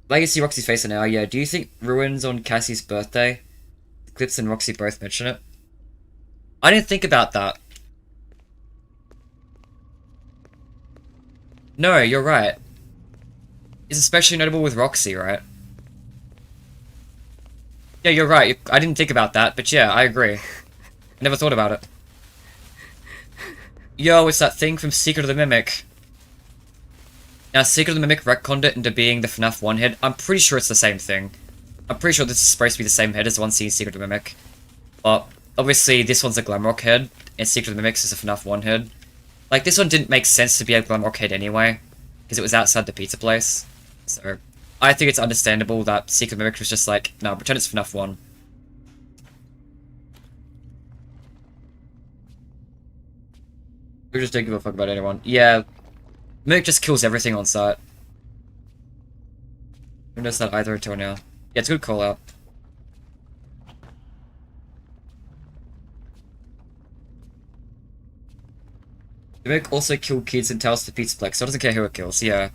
Legacy Roxy's face now, yeah. Do you think ruins on Cassie's birthday? Clips and Roxy both mention it. I didn't think about that. No, you're right. It's especially notable with Roxy, right? Yeah, you're right. I didn't think about that, but yeah, I agree. I never thought about it. Yo, it's that thing from Secret of the Mimic. Now, Secret of the Mimic retconned it into being the FNaF 1 head. I'm pretty sure it's the same thing. I'm pretty sure this is supposed to be the same head as the one seen in Secret of the Mimic. But, obviously, this one's a Glamrock head, and Secret of the Mimic is a FNaF 1 head. Like, this one didn't make sense to be a Glamrock head anyway, because it was outside the pizza place. So, I think it's understandable that Secret of the Mimic was just like, no, pretend it's FNaF 1. We just don't give a fuck about anyone. Yeah, Mimic just kills everything on sight. Who knows that either until now. Yeah, it's a good call out. Mimic also killed kids and tells the pizza plex, so it doesn't care who it kills, yeah.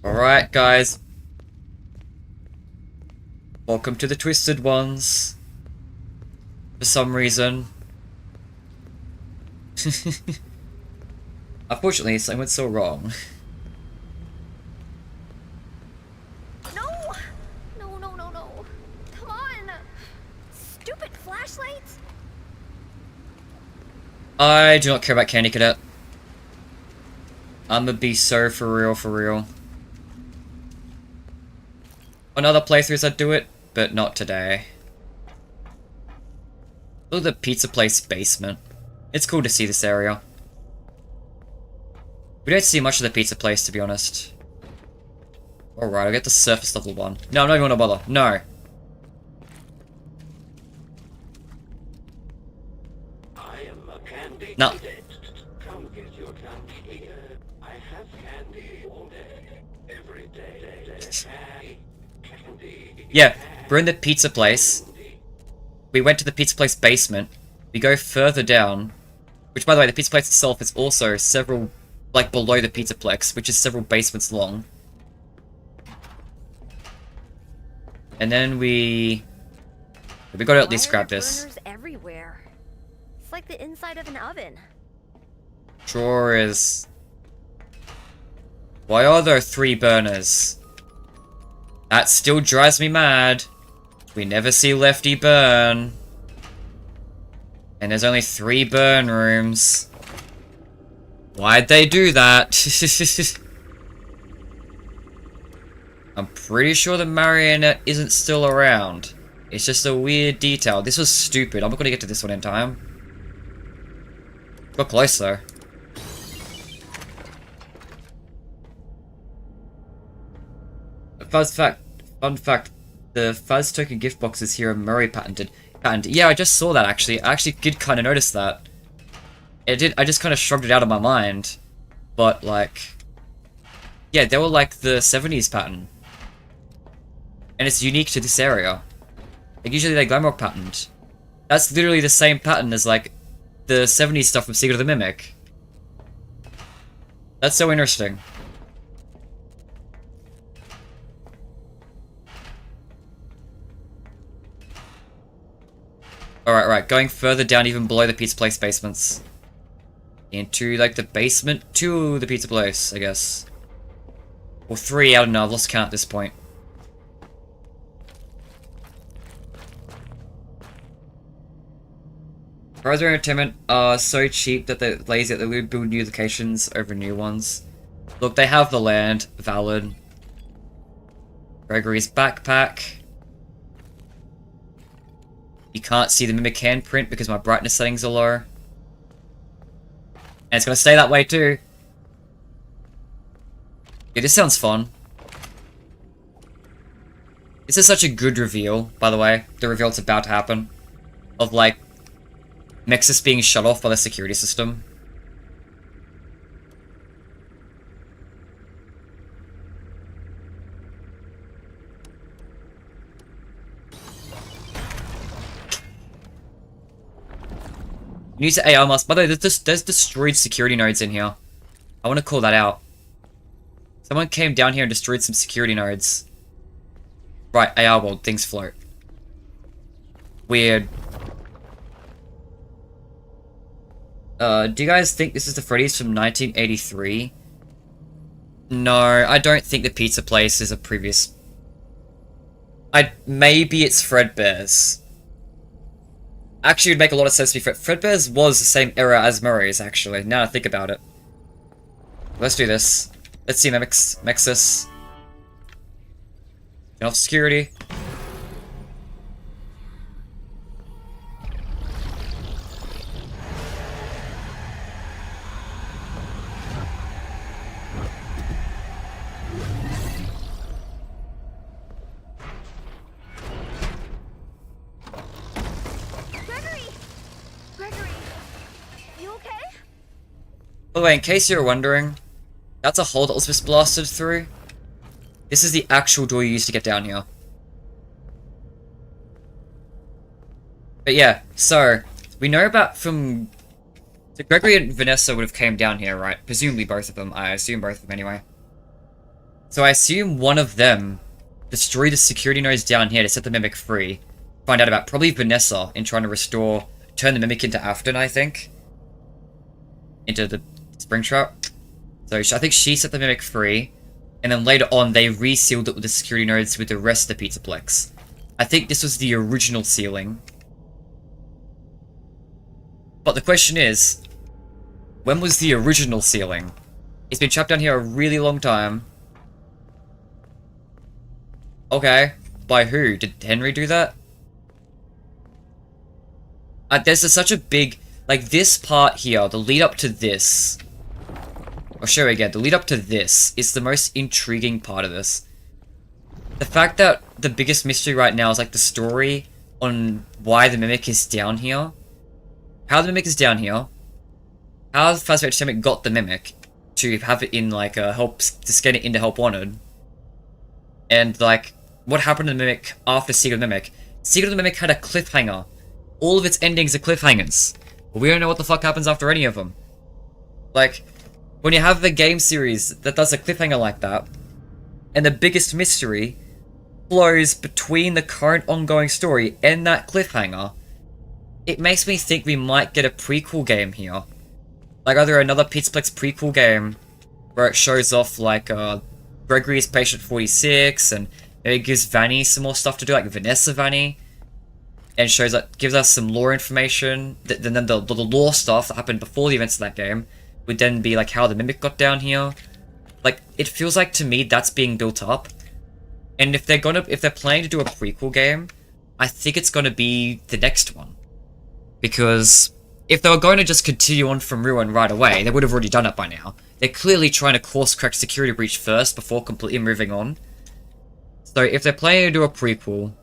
Alright, guys. Welcome to the Twisted Ones. For some reason. Unfortunately, something went so wrong. No! No, no, no, no. Come on! Stupid flashlights! I do not care about Candy Cadet. I'ma be so for real. On other playthroughs I'd do it, but not today. Look at the pizza place basement. It's cool to see this area. We don't see much of the pizza place, to be honest. Alright, I'll get the surface level one. No, I'm not even gonna bother. No. I am a candy No. cadet. Come get your candy here. I have candy all day, every day. Candy. Yeah, we're in the pizza place. We went to the pizza place basement. We go further down. Which, by the way, the pizza place itself is also several, like, below the pizzaplex, which is several basements long. And then we gotta at least grab this. Burners everywhere. It's like the inside of an oven. Drawer is... Why are there 3 burners? That still drives me mad. We never see Lefty burn. And there's only 3 burn rooms. Why'd they do that? I'm pretty sure the marionette isn't still around. It's just a weird detail. This was stupid. I'm not gonna get to this one in time. Got close though. Fun fact, the Fuzz token gift boxes here are Murray patented. Yeah, I just saw that actually. I actually did kind of notice that. I just kind of shrugged it out of my mind. But like, yeah, they were like the 70s pattern. And it's unique to this area. Like usually they're Glamrock patterned. That's literally the same pattern as like the 70s stuff from Secret of the Mimic. That's so interesting. Alright, going further down even below the pizza place basements. Into like the basement to the pizza place, I guess. Or 3, I don't know, I've lost count at this point. Browser Entertainment are so cheap that they're lazy that they would build new locations over new ones. Look, they have the land, valid. Gregory's backpack. You can't see the Mimic handprint because my brightness settings are low. And it's gonna stay that way too. Yeah, this sounds fun. This is such a good reveal, by the way. The reveal that's about to happen. Of like, Nexus being shut off by the security system. Use the AR mask. By the way, there's destroyed security nodes in here. I want to call that out. Someone came down here and destroyed some security nodes. Right, AR world, things float. Weird. Do you guys think this is the Freddy's from 1983? No, I don't think the pizza place is a previous... Maybe it's Fredbear's. Actually, it would make a lot of sense to be Fredbear's was the same era as Murray's, actually, now I think about it. Let's do this. Let's see Nexus. Turn off security. By the way, in case you're wondering, that's a hole that was just blasted through. This is the actual door you used to get down here. But yeah, so, we know about from... So Gregory and Vanessa would have came down here, right? Presumably both of them. I assume both of them anyway. So I assume one of them destroyed the security nodes down here to set the Mimic free. Find out about probably Vanessa in trying to turn the Mimic into Afton, I think. Into the Springtrap. So I think she set the Mimic free, and then later on they resealed it with the security nodes with the rest of the Pizzaplex. I think this was the original sealing. But the question is, when was the original sealing? It's been trapped down here a really long time. Okay, by who? Did Henry do that? There's such a big... Like, this part here, the lead up to this... I'll show you again. The lead up to this is the most intriguing part of this. The fact that the biggest mystery right now is, like, the story on why the Mimic is down here. How the Mimic is down here. How the Fazbear Entertainment got the Mimic to have it in, like, to scan it into Help Wanted. And, like, what happened to the Mimic after Secret of the Mimic. Secret of the Mimic had a cliffhanger. All of its endings are cliffhangers. But we don't know what the fuck happens after any of them. Like, when you have a game series that does a cliffhanger like that, and the biggest mystery flows between the current ongoing story and that cliffhanger, it makes me think we might get a prequel game here. Like either another Pizzaplex prequel game where it shows off like Gregory's Patient 46 and maybe gives Vanny some more stuff to do, like Vanessa Vanny. and gives us some lore information. Then the lore stuff that happened before the events of that game would then be like how the Mimic got down here. Like, it feels like to me that's being built up. And if they're planning to do a prequel game, I think it's gonna be the next one. Because if they were going to just continue on from Ruin right away, they would have already done it by now. They're clearly trying to course correct Security Breach first before completely moving on. So if they're planning to do a prequel,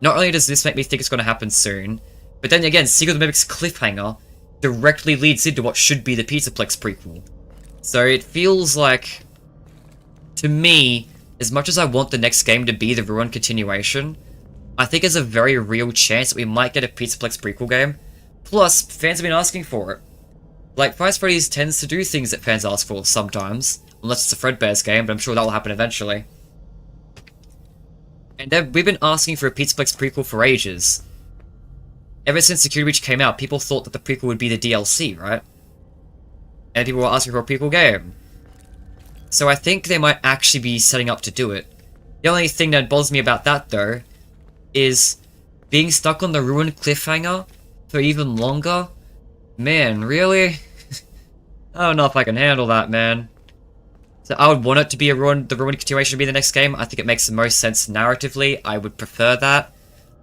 not only does this make me think it's going to happen soon, but then again, Secret of the Mimic's cliffhanger directly leads into what should be the Pizzaplex prequel. So it feels like, to me, as much as I want the next game to be the Ruin continuation, I think there's a very real chance that we might get a Pizzaplex prequel game. Plus, fans have been asking for it. Like, Five Nights at Freddy's tends to do things that fans ask for sometimes, unless it's a Fredbear's game, but I'm sure that will happen eventually. And we've been asking for a Pizzaplex prequel for ages. Ever since Security Breach came out, people thought that the prequel would be the DLC, right? And people were asking for a prequel game. So I think they might actually be setting up to do it. The only thing that bothers me about that, though, is being stuck on the Ruin cliffhanger for even longer. Man, really? I don't know if I can handle that, man. So I would want it to be the Ruin continuation to be the next game. I think it makes the most sense narratively. I would prefer that.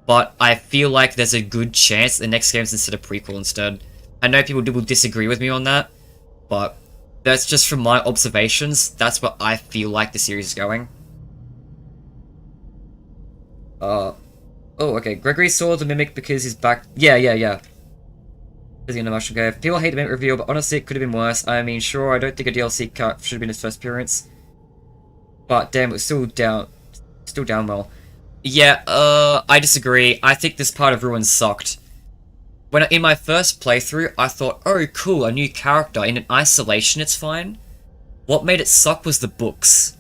But I feel like there's a good chance the next game's instead of prequel instead. I know people will disagree with me on that, but that's just from my observations. That's what I feel like the series is going. Oh, okay. Gregory saw the Mimic because he's back. Yeah. People hate the Mimic reveal, but honestly, it could have been worse. I mean, sure, I don't think a DLC cut should have been his first appearance. But damn, it was still down well. Yeah, I disagree. I think this part of Ruin sucked. In my first playthrough, I thought, oh cool, a new character. In isolation, it's fine. What made it suck was the books.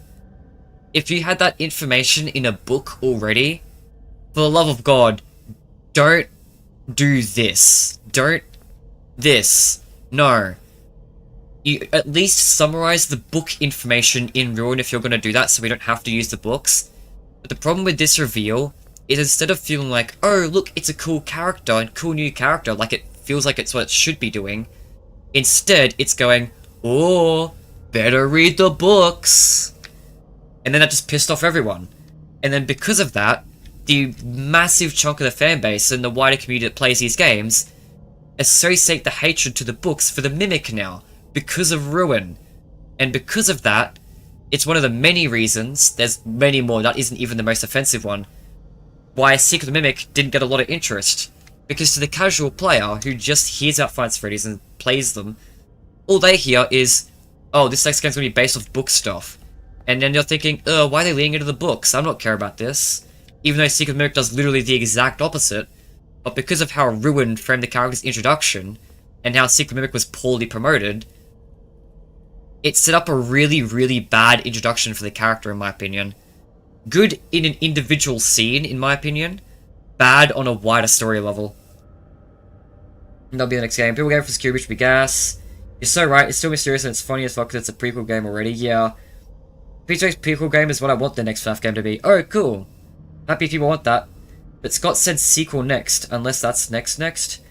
If you had that information in a book already, for the love of God, don't do this. Don't this. No. You at least summarize the book information in Ruin if you're going to do that so we don't have to use the books. But the problem with this reveal is instead of feeling like, oh look, it's a cool character and cool new character, like it feels like it's what it should be doing, instead it's going, oh, better read the books. And then that just pissed off everyone. And then because of that, the massive chunk of the fanbase and the wider community that plays these games associate the hatred to the books for the Mimic now, because of Ruin. And because of that, it's one of the many reasons, there's many more, that isn't even the most offensive one, why Secret of the Mimic didn't get a lot of interest. Because to the casual player who just hears about Five Nights at Freddy's and plays them, all they hear is, oh, this next game's gonna be based off book stuff. And then you're thinking, why are they leaning into the books? I don't care about this. Even though Secret of the Mimic does literally the exact opposite. But because of how Ruin framed the character's introduction, and how Secret of the Mimic was poorly promoted, it set up a really, really bad introduction for the character, in my opinion. Good in an individual scene, in my opinion. Bad on a wider story level. And that'll be the next game. People game for Security Breach will be gas. You're so right, it's still mysterious and it's funny as fuck because it's a prequel game already. Yeah. PJ's prequel game is what I want the next FNaF game to be. Oh, cool. Happy if people want that. But Scott said sequel next, unless that's next.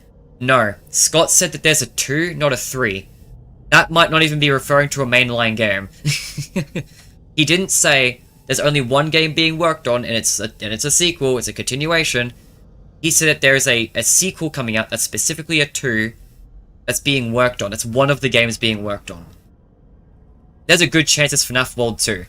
No. Scott said that there's a 2, not a 3. That might not even be referring to a mainline game. He didn't say there's only one game being worked on and it's a sequel, it's a continuation. He said that there is a sequel coming out that's specifically a 2 that's being worked on. It's one of the games being worked on. There's a good chance it's FNaF World 2.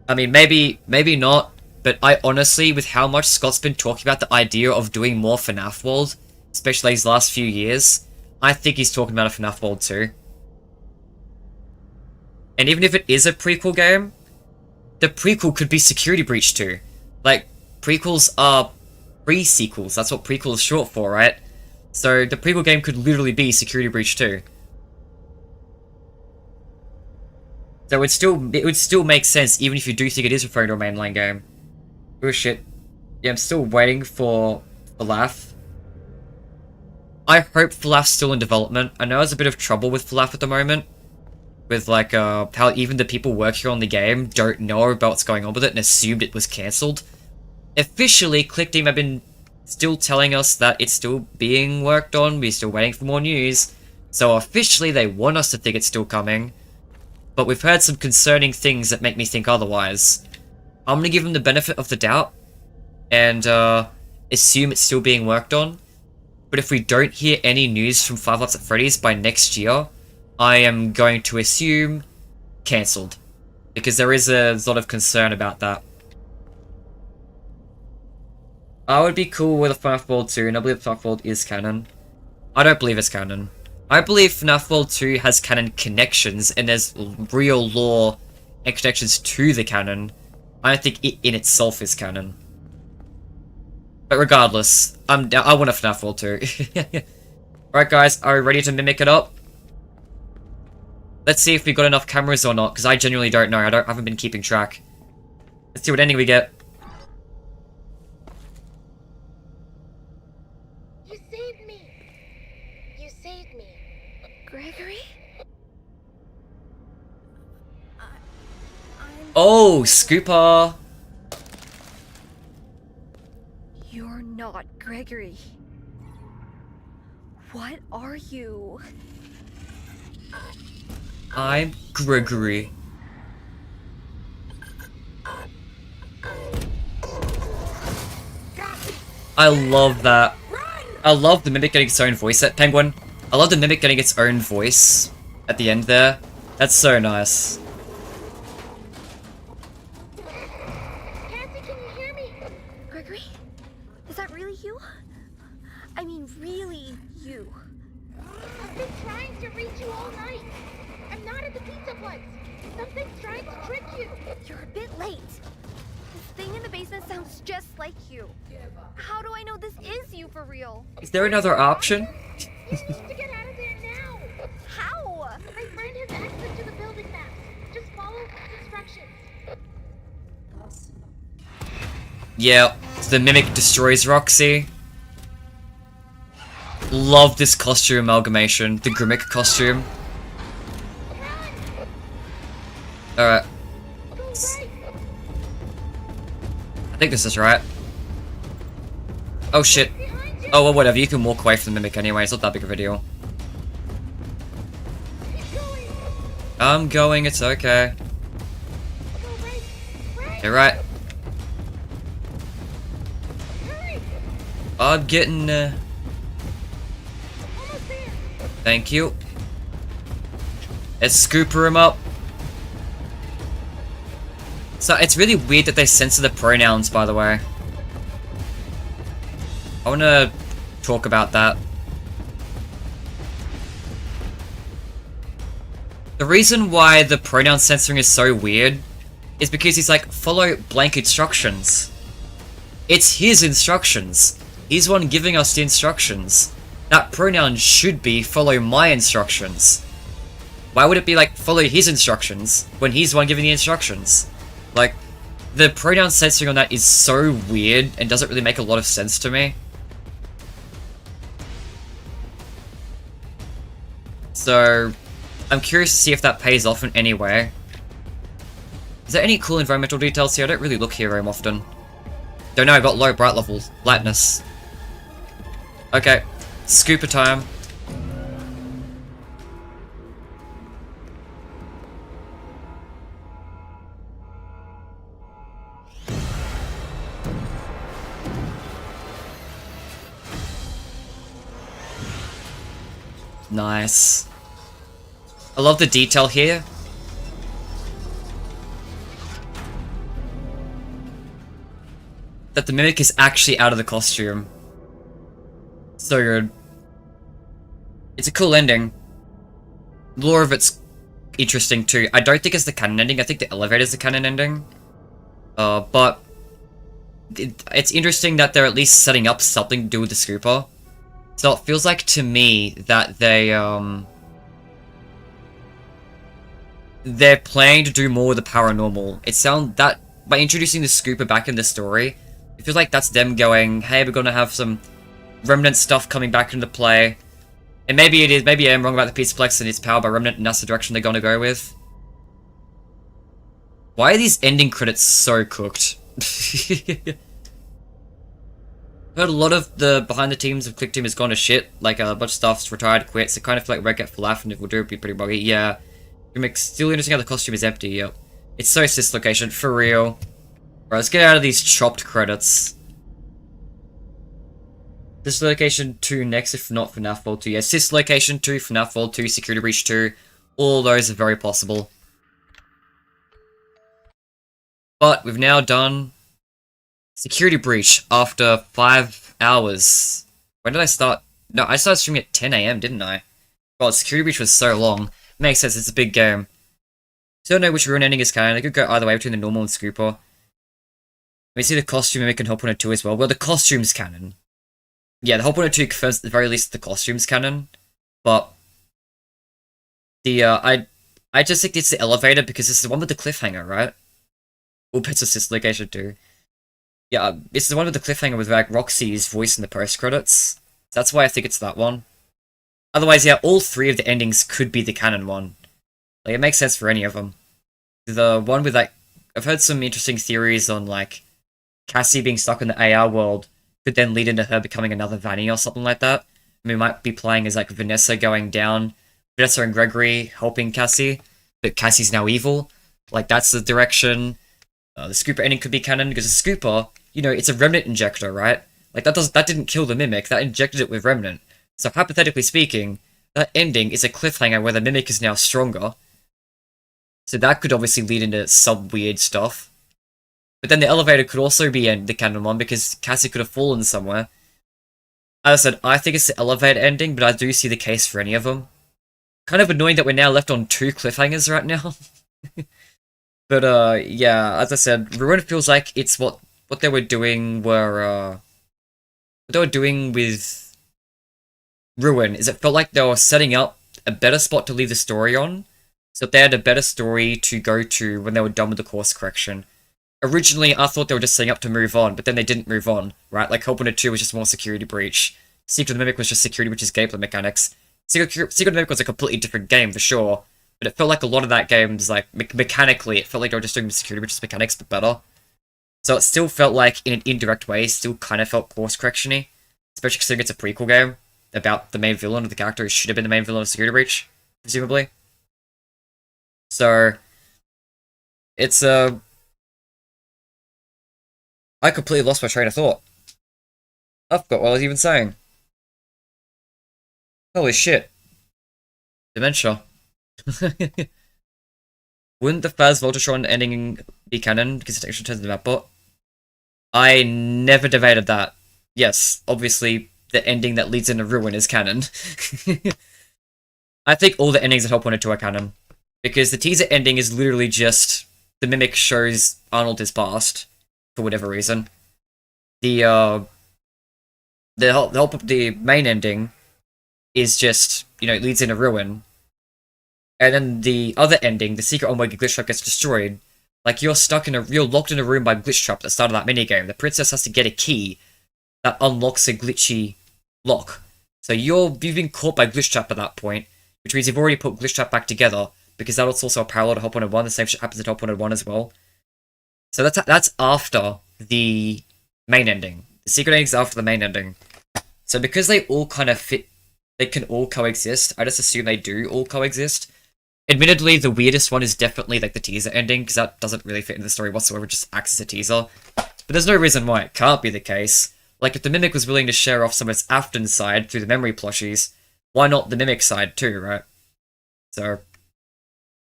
I mean, maybe not, but I honestly, with how much Scott's been talking about the idea of doing more FNaF World, especially these last few years, I think he's talking about a FNaF World 2. And even if it is a prequel game, the prequel could be Security Breach 2. Like, prequels are pre-sequels, that's what prequel is short for, right? So the prequel game could literally be Security Breach 2. So it would still make sense even if you do think it is referring to a mainline game. Oh shit. Yeah, I'm still waiting for FNaF. I hope FNaF's still in development. I know there's a bit of trouble with FNaF at the moment. With like, how even the people working on the game don't know about what's going on with it and assumed it was cancelled. officially, Click Team have been still telling us that it's still being worked on, we're still waiting for more news. So officially they want us to think it's still coming. But we've heard some concerning things that make me think otherwise. I'm gonna give them the benefit of the doubt and assume it's still being worked on. But if we don't hear any news from Five Nights at Freddy's by next year, I am going to assume cancelled. Because there is a lot of concern about that. I would be cool with a FNaF World 2, and I believe FNaF World is canon. I don't believe it's canon. I believe FNaF World 2 has canon connections, and there's real lore and connections to the canon. I don't think it in itself is canon. But regardless, I want a FNaF World 2. Alright guys, are we ready to mimic it up? Let's see if we got enough cameras or not, because I genuinely don't know. I haven't been keeping track. Let's see what ending we get. You saved me. You saved me. Gregory? Oh, Scooper! You're not Gregory. What are you? I'm Gregory. I love that. I love the Mimic getting its own voice at Penguin. I love the Mimic getting its own voice at the end there. That's so nice. Cassie, can you hear me? Gregory? Is that really you? I mean, really you? I've been trying to reach you all night. I'm not at the pizza place. Something's trying to trick you. You're a bit late. This thing in the basement sounds just like you. How do I know this is you for real? Is there another option? You need to get out of there now. How? My friend has access to the building maps. Just follow his instructions. Yeah, the Mimic destroys Roxy. Love this costume amalgamation. The Grimmick costume. Alright. I think this is right. Oh shit. Oh well, whatever, you can walk away from the Mimic anyway, it's not that big of a deal. I'm going, it's okay. You're right. I'm getting Thank you. Let's scooper him up. So it's really weird that they censor the pronouns, by the way. I want to talk about that. The reason why the pronoun censoring is so weird is because he's like, follow blank instructions. It's his instructions. He's the one giving us the instructions. That pronoun should be follow my instructions. Why would it be like follow his instructions when he's the one giving the instructions? Like, the pronoun censoring on that is so weird and doesn't really make a lot of sense to me. So, I'm curious to see if that pays off in any way. Is there any cool environmental details here? I don't really look here very often. Don't know, I've got low bright level lightness. Okay, scooper time. Nice. I love the detail here. That the Mimic is actually out of the costume. So good. It's a cool ending. The lore of it's interesting too. I don't think it's the canon ending, I think the elevator's the canon ending. But it's interesting that they're at least setting up something to do with the scooper. So it feels like to me that they're planning to do more with the paranormal. It sounds that by introducing the scooper back in the story, it feels like that's them going, hey, we're gonna have some Remnant stuff coming back into play. And maybe it is, maybe I am wrong about the Pizzaplex and it's powered by Remnant and that's the direction they're gonna go with. Why are these ending credits so cooked? Heard a lot of the behind the teams of Click Team has gone to shit. Like a bunch of stuff's retired, quit. So kind of feel like Red Cat FNaF and it will do be pretty buggy. Yeah. Still interesting how the costume is empty. Yep. It's so cislocation for real. Right, let's get out of these chopped credits. Dislocation 2 next, if not FNaF World 2. Yeah, Cislocation 2, FNaF World 2, Security Breach 2. All those are very possible. But we've now done Security Breach after 5 hours. When did I start? No, I started streaming at 10 AM, didn't I? God, Security Breach was so long. Makes sense, it's a big game. Still don't know which rune ending is canon. I could go either way between the normal and Scooper. We see the costume mimic and Hop 102 as well. Well, the costume's canon. Yeah, the Hop 102 confirms at the very least the costume's canon. But the I just think it's the elevator because it's the one with the cliffhanger, right? All bits of Cislocation too. Yeah, it's the one with the cliffhanger with like Roxy's voice in the post credits. That's why I think it's that one. Otherwise, yeah, all three of the endings could be the canon one. Like, it makes sense for any of them. The one with like, I've heard some interesting theories on like Cassie being stuck in the AR world could then lead into her becoming another Vanny or something like that. We might be playing as like Vanessa going down, Vanessa and Gregory helping Cassie, but Cassie's now evil. Like, that's the direction. The Scooper ending could be canon because the Scooper, you know, it's a remnant injector, right? Like, that didn't kill the Mimic, that injected it with remnant. So hypothetically speaking, that ending is a cliffhanger where the Mimic is now stronger. So that could obviously lead into some weird stuff. But then the elevator could also be the canon one because Cassie could have fallen somewhere. As I said, I think it's the elevator ending, but I do see the case for any of them. Kind of annoying that we're now left on 2 cliffhangers right now. But yeah, as I said, Ruin feels like it's what they were doing what they were doing with Ruin is it felt like they were setting up a better spot to leave the story on, so they had a better story to go to when they were done with the course correction. Originally, I thought they were just setting up to move on, but then they didn't move on, right? Like, Help 2 was just more Security Breach. Secret of the Mimic was just Security Breach's gameplay mechanics. Secret of the Mimic was a completely different game, for sure, but it felt like a lot of that game's, like, mechanically, it felt like they were just doing Security Breach's mechanics, but better. So it still felt like, in an indirect way, still kind of felt course correction-y, especially considering it's a prequel game about the main villain of the character who should have been the main villain of Security Breach, presumably. So, it's I completely lost my train of thought. I forgot what I was even saying. Holy shit. Dementia. Wouldn't the Faz Voltatron ending be canon because it actually turns into that bot? I never debated that. Yes, obviously, the ending that leads into Ruin is canon. I think all the endings at Help 102 are canon. Because the teaser ending is literally just the Mimic shows Arnold his past, for whatever reason. The main ending is just, you know, it leads into Ruin. And then the other ending, the secret Omega glitch trap gets destroyed. Like, you're locked in a room by glitch trap at the start of that minigame. The princess has to get a key that unlocks a glitchy lock. So you've been caught by glitch trap at that point, which means you've already put glitch trap back together, because that's also a parallel to Hop 101, the same shit happens at Hop 101 as well. So that's after the main ending. The secret ending is after the main ending. So because they all kind of fit, they can all coexist, I just assume they do all coexist. Admittedly, the weirdest one is definitely like the teaser ending, because that doesn't really fit into the story whatsoever, just acts as a teaser. But there's no reason why it can't be the case. Like, if the Mimic was willing to share off some of its Afton side through the memory plushies, why not the Mimic side too, right? So,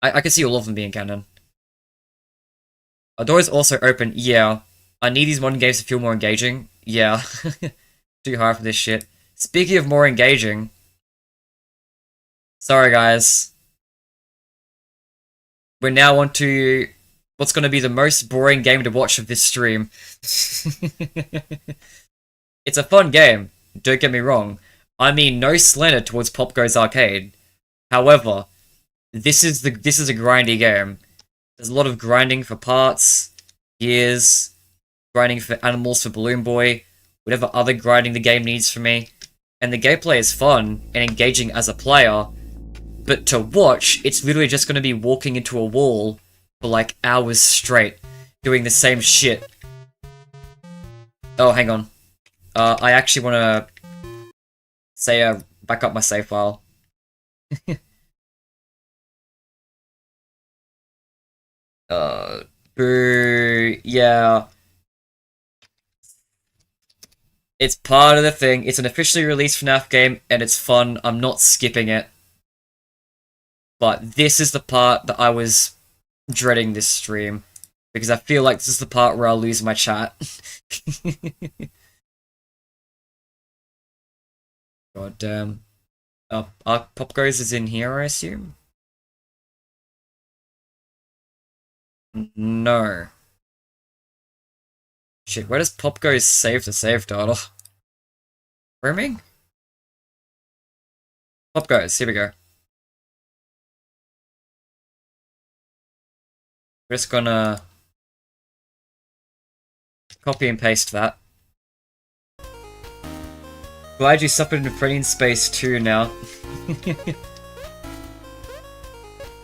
I can see all of them being canon. Our door is also open, yeah. I need these modern games to feel more engaging, yeah. Too hard for this shit. Speaking of more engaging... Sorry guys. We're now on to what's going to be the most boring game to watch of this stream. It's a fun game, don't get me wrong. I mean, no slander towards POPGOES Arcade. However, this is a grindy game. There's a lot of grinding for parts, gears, grinding for animals for Balloon Boy, whatever other grinding the game needs from me. And the gameplay is fun and engaging as a player, but to watch, it's literally just going to be walking into a wall for like hours straight, doing the same shit. Oh, hang on. I actually want to say back up my save file. Boo, yeah. It's part of the thing. It's an officially released FNaF game, and it's fun. I'm not skipping it. But this is the part that I was dreading this stream. Because I feel like this is the part where I'll lose my chat. God damn. Oh, POPGOES is in here, I assume? No. Shit, where does POPGOES save the save data? Roaming? POPGOES, here we go. We're just gonna copy and paste that. Glad you suffered in Freddy in space too now.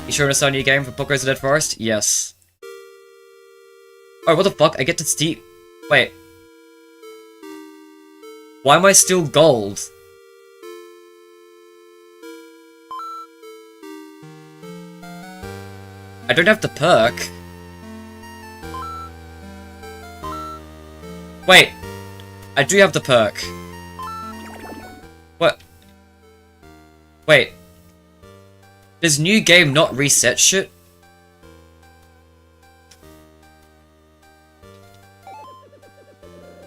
You sure to start a new game for POPGOES The Dead Forest? Yes. Oh, what the fuck? I get to steep. Wait. Why am I still gold? I don't have the perk. Wait. I do have the perk. What? Wait. Does new game not reset shit?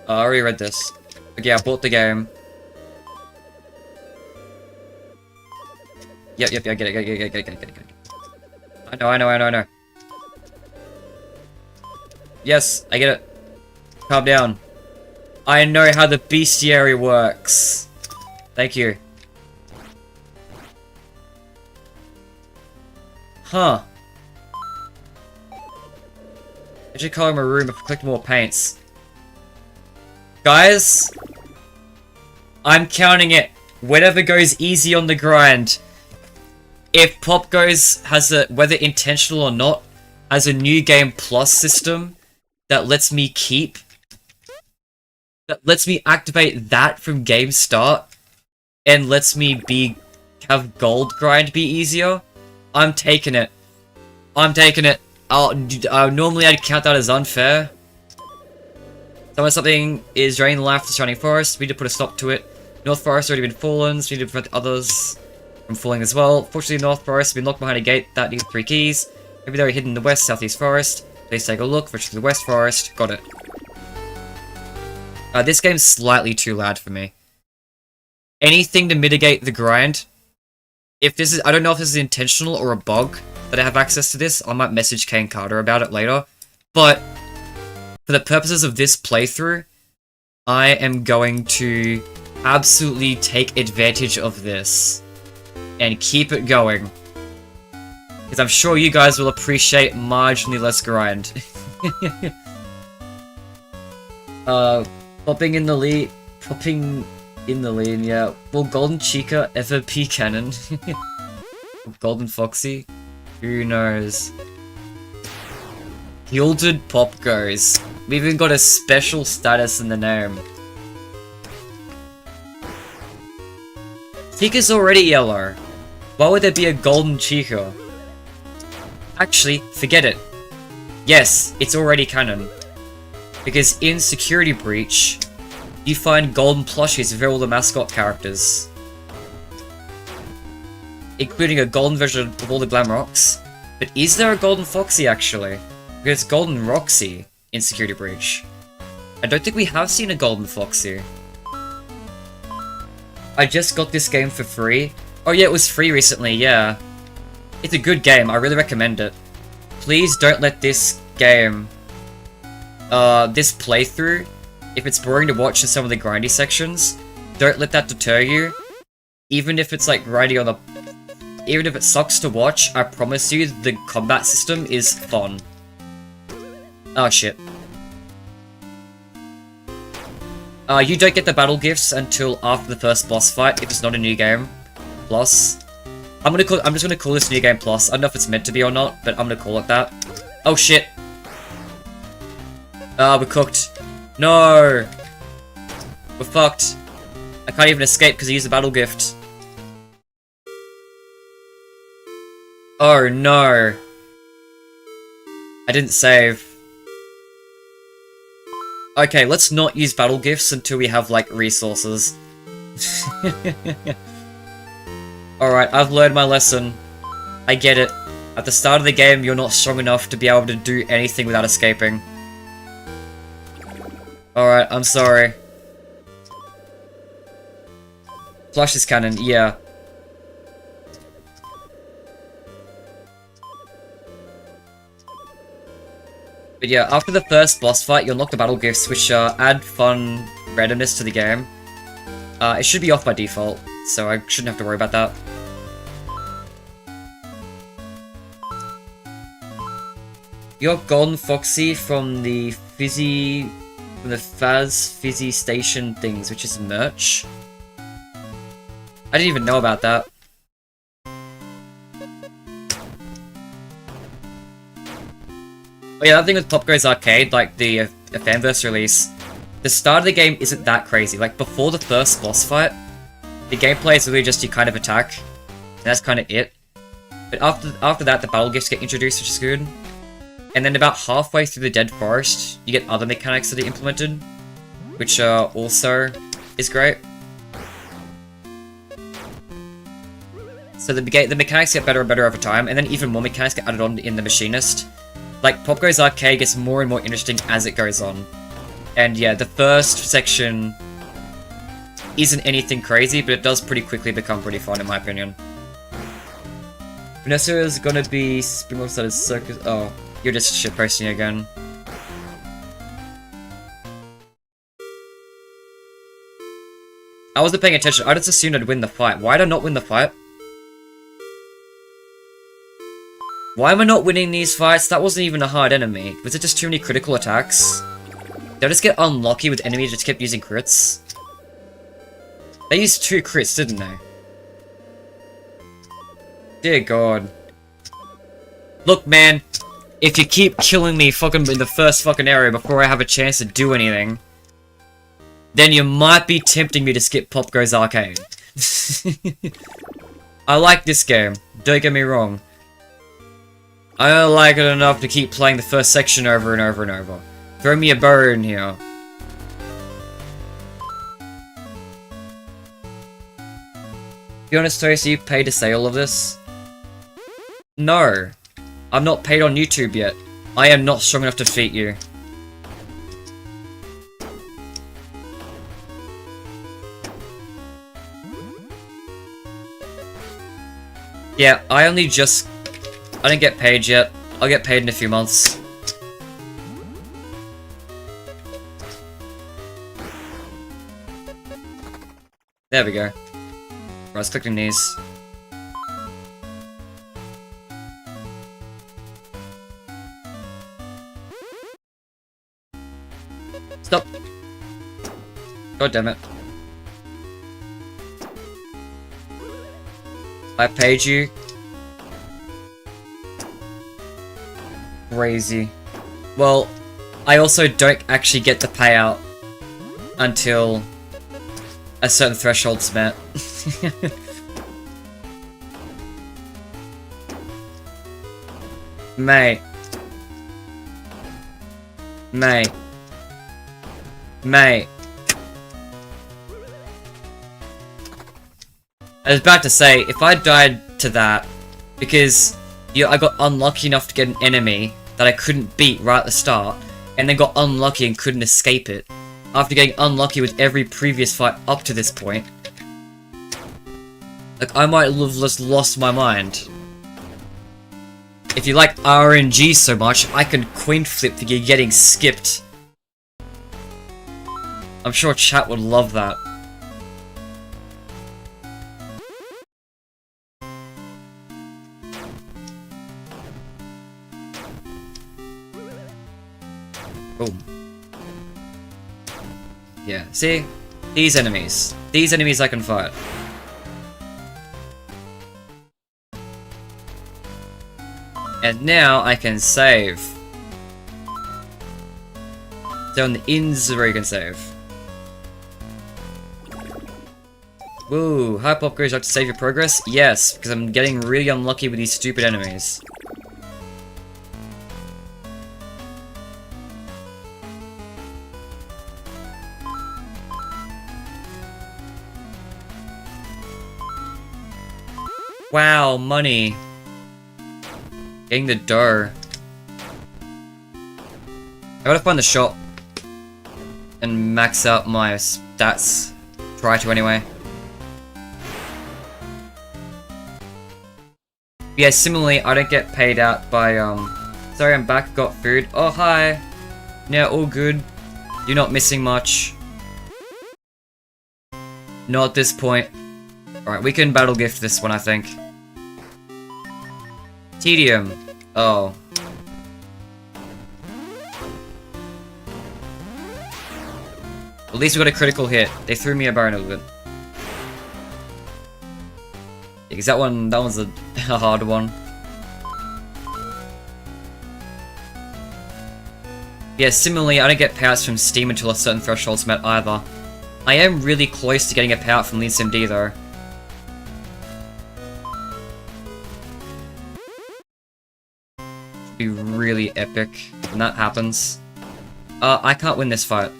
I already read this. Okay, I bought the game. Yep, I get it. I know. Yes, I get it. Calm down. I know how the bestiary works. Thank you. Huh. I should color my room if I collect more paints. Guys, I'm counting it. Whatever goes easy on the grind. If POPGOES has a, whether intentional or not, has a new game plus system that lets me activate that from game start and lets me have gold grind be easier, I'm taking it. Normally I'd count that as unfair. Something is draining the life of the surrounding forest. We need to put a stop to it. North Forest already been fallen, so we need to prevent others from falling as well. Fortunately, North Forest has been locked behind a gate that needs 3 keys. Maybe they're hidden in the West Southeast Forest. Please take a look. Virtually the West Forest. Got it. This game's slightly too loud for me. Anything to mitigate the grind. If this is, I don't know if this is intentional or a bug that I have access to this. I might message Kane Carter about it later. But for the purposes of this playthrough, I am going to absolutely take advantage of this and keep it going. Because I'm sure you guys will appreciate marginally less grind. Popping in the lead, yeah. Will Golden Chica ever be canon? Golden Foxy? Who knows? Gilded POPGOES. We've even got a special status in the name. Chica's already yellow. Why would there be a Golden Chica? Actually, forget it. Yes, it's already canon. Because in Security Breach, you find golden plushies of all the mascot characters. Including a golden version of all the Glamrocks. But is there a Golden Foxy actually? Because it's Golden Roxy in Security Breach. I don't think we have seen a Golden Foxy. I just got this game for free. Oh yeah, it was free recently, yeah. It's a good game, I really recommend it. Please don't let this game, this playthrough, if it's boring to watch in some of the grindy sections, don't let that deter you. Even if it's like grindy on the... Even if it sucks to watch, I promise you the combat system is fun. Oh shit. You don't get the battle gifts until after the first boss fight if it's not a new game. Plus. I'm just gonna call this new game plus. I don't know if it's meant to be or not, but I'm gonna call it that. Oh shit. We're cooked. No! We're fucked. I can't even escape because I used a battle gift. Oh no. I didn't save. Okay, let's not use battle gifts until we have, like, resources. Alright, I've learned my lesson. I get it. At the start of the game, you're not strong enough to be able to do anything without escaping. Alright, I'm sorry. Flush this cannon, yeah. But yeah, after the first boss fight, you unlock the battle gifts, which add fun randomness to the game. It should be off by default, so I shouldn't have to worry about that. You got Golden Foxy from the Faz Fizzy Station things, which is merch. I didn't even know about that. Oh yeah, that thing with POPGOES Arcade, like the Fanverse release, the start of the game isn't that crazy. Like, before the first boss fight, the gameplay is really just you kind of attack, and that's kind of it. But after that, the battle gifts get introduced, which is good. And then about halfway through the Dead Forest, you get other mechanics that are implemented, which also is great. So the mechanics get better and better over time, and then even more mechanics get added on in the Machinist. Like, POPGOES Arcade gets more and more interesting as it goes on. And yeah, the first section isn't anything crazy, but it does pretty quickly become pretty fun, in my opinion. Vanessa is gonna be Springwalks at his circus. Oh, you're just shitposting again. I wasn't paying attention. I just assumed I'd win the fight. Why did I not win the fight? Why am I not winning these fights? That wasn't even a hard enemy. Was it just too many critical attacks? Did I just get unlucky with enemies that just kept using crits? They used 2 crits, didn't they? Dear God. Look, man. If you keep killing me fucking in the first fucking area before I have a chance to do anything, then you might be tempting me to skip POPGOES Arcade. I like this game. Don't get me wrong. I don't like it enough to keep playing the first section over and over and over. Throw me a bone here. Be honest, Toast, you paid to say all of this? No. I'm not paid on YouTube yet. I am not strong enough to defeat you. Yeah, I didn't get paid yet. I'll get paid in a few months. There we go. Right, let's click on these. Stop! God damn it. I paid you. Crazy. Well, I also don't actually get the payout until a certain threshold's met. Mate. Mate. Mate. I was about to say, if I died to that, because I got unlucky enough to get an enemy that I couldn't beat right at the start, and then got unlucky and couldn't escape it, after getting unlucky with every previous fight up to this point, like, I might have just lost my mind. If you like RNG so much, I can coin flip for you getting skipped. I'm sure chat would love that. Boom. Yeah, see? These enemies. These enemies I can fight. And now I can save. So on the ins where you can save. Woo, hi POPGOES, would you like to save your progress? Yes, because I'm getting really unlucky with these stupid enemies. Wow, money. Getting the dough. I gotta find the shop and max out my stats. Try to anyway. Yeah, similarly, I don't get paid out by, sorry, I'm back, got food. Oh, hi. Yeah, all good. You're not missing much. Not at this point. Alright, we can battle gift this one, I think. Tedium. Oh. At least we got a critical hit. They threw me a bone a little bit. Yeah, because that one's a hard one. Yeah, similarly, I don't get payouts from Steam until a certain threshold's met either. I am really close to getting a payout from LeadSimD though. Be really epic when that happens. I can't win this fight.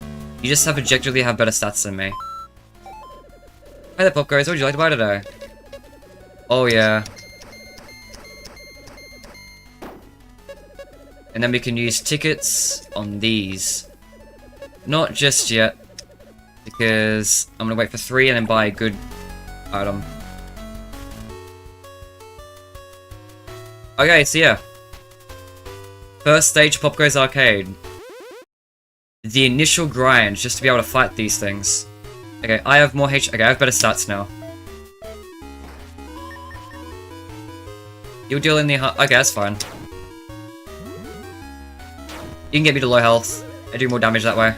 You just objectively have better stats than me. Hi there, POPGOES. What would you like to buy today? Oh yeah. And then we can use tickets on these. Not just yet, because I'm gonna wait for 3 and then buy a good item. Okay, so yeah. First stage, POPGOES Arcade. The initial grind, just to be able to fight these things. Okay, I have more okay, I have better stats now. You'll deal in the okay, that's fine. You can get me to low health. I do more damage that way.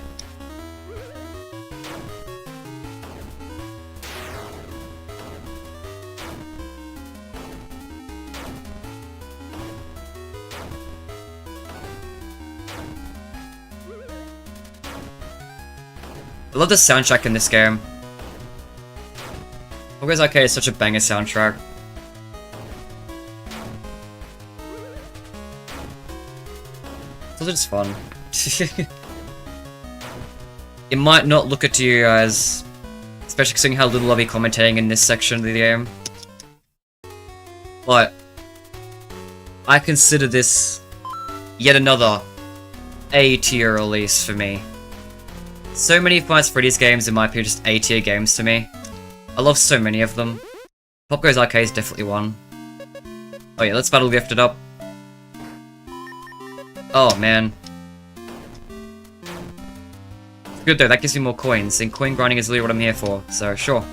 I love the soundtrack in this game. POPGOES Arcade is such a banger soundtrack. It's also just fun. It might not look it to you guys, especially considering how little I'll be commentating in this section of the game. But I consider this yet another A-tier release for me. So many of Freddy's games in my opinion are just A-tier games to me. I love so many of them. POPGOES Arcade is definitely one. Oh yeah, let's battle gift it up. Oh man. It's good though, that gives me more coins, and coin grinding is literally what I'm here for, so sure.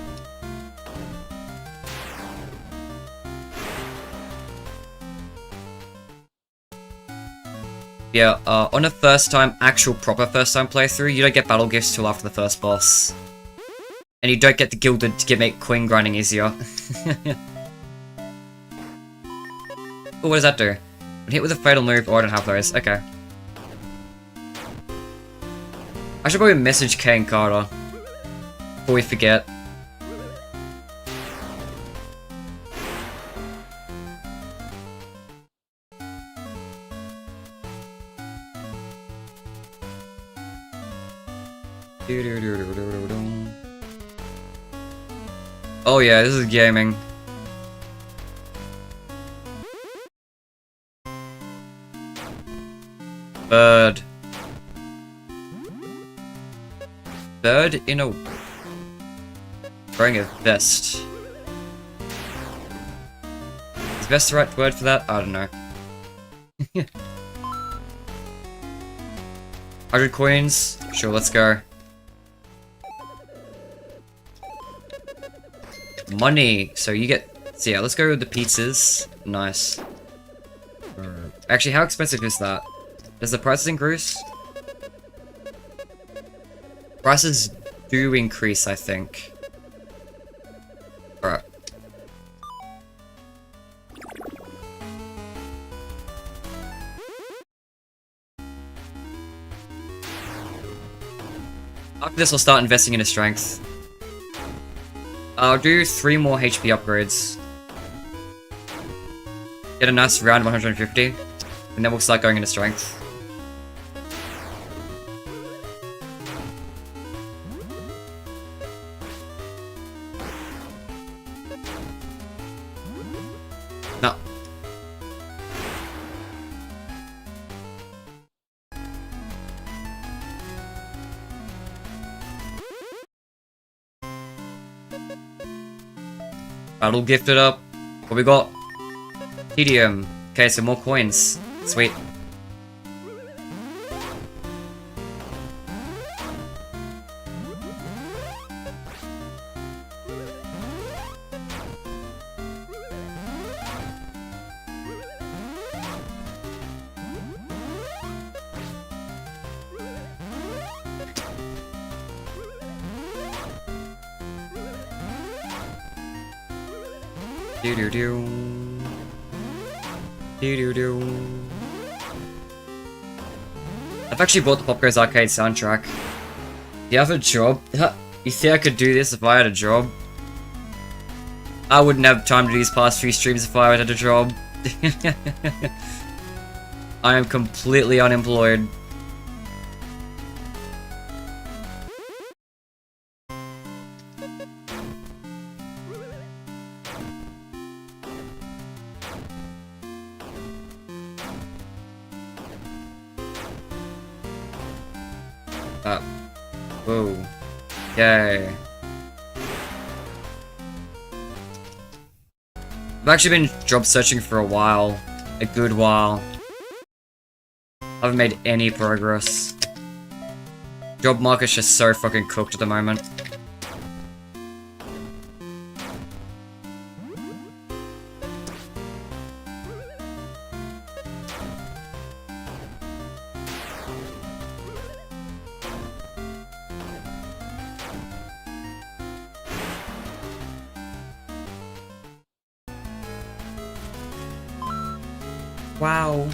Yeah, on a actual proper first time playthrough, you don't get battle gifts till after the first boss. And you don't get the gilded to make coin grinding easier. Oh, what does that do? When hit with a fatal move, oh I don't have those, okay. I should probably message Kay and Carter before we forget. Oh yeah, this is gaming. Bird. Bird in a... wearing a vest. Is vest the right word for that? I don't know. 100 coins? Sure, let's go. Money! So you get... so yeah, let's go with the pizzas. Nice. Actually, how expensive is that? Does the prices increase? Prices do increase, I think. Alright. After this, we'll start investing into strength. I'll do 3 more HP upgrades. Get a nice round of 150. And then we'll start going into strength. No. Battle gifted up. What we got? Tedium. Okay, so more coins. Sweet. Do-do-do. Do-do-do. I've actually bought the POPGOES arcade soundtrack. Do you have a job? You think I could do this if I had a job? I wouldn't have time to do these past few streams if I had a job. I am completely unemployed. Whoa. Okay. I've actually been job searching for a while. A good while. I haven't made any progress. Job market's just so fucking cooked at the moment. Wow.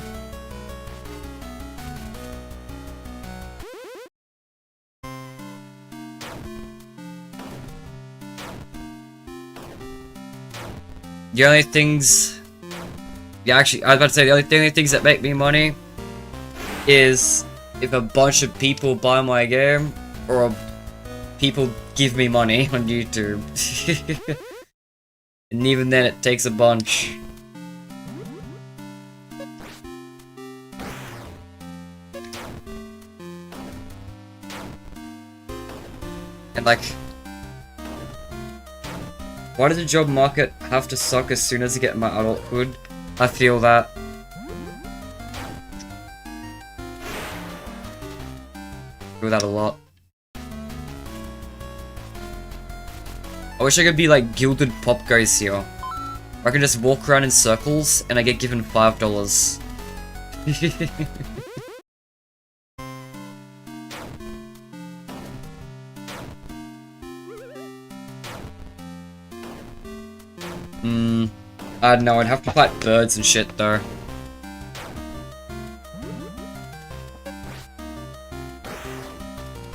The only things... Yeah, actually, I was about to say, the only things that make me money is if a bunch of people buy my game, or people give me money on YouTube. And even then, it takes a bunch. And like, why does the job market have to suck as soon as I get my adulthood? I feel that. I feel that a lot. I wish I could be like gilded POPGOES here. Where I can just walk around in circles and I get given $5. I don't know, I'd have to fight birds and shit though.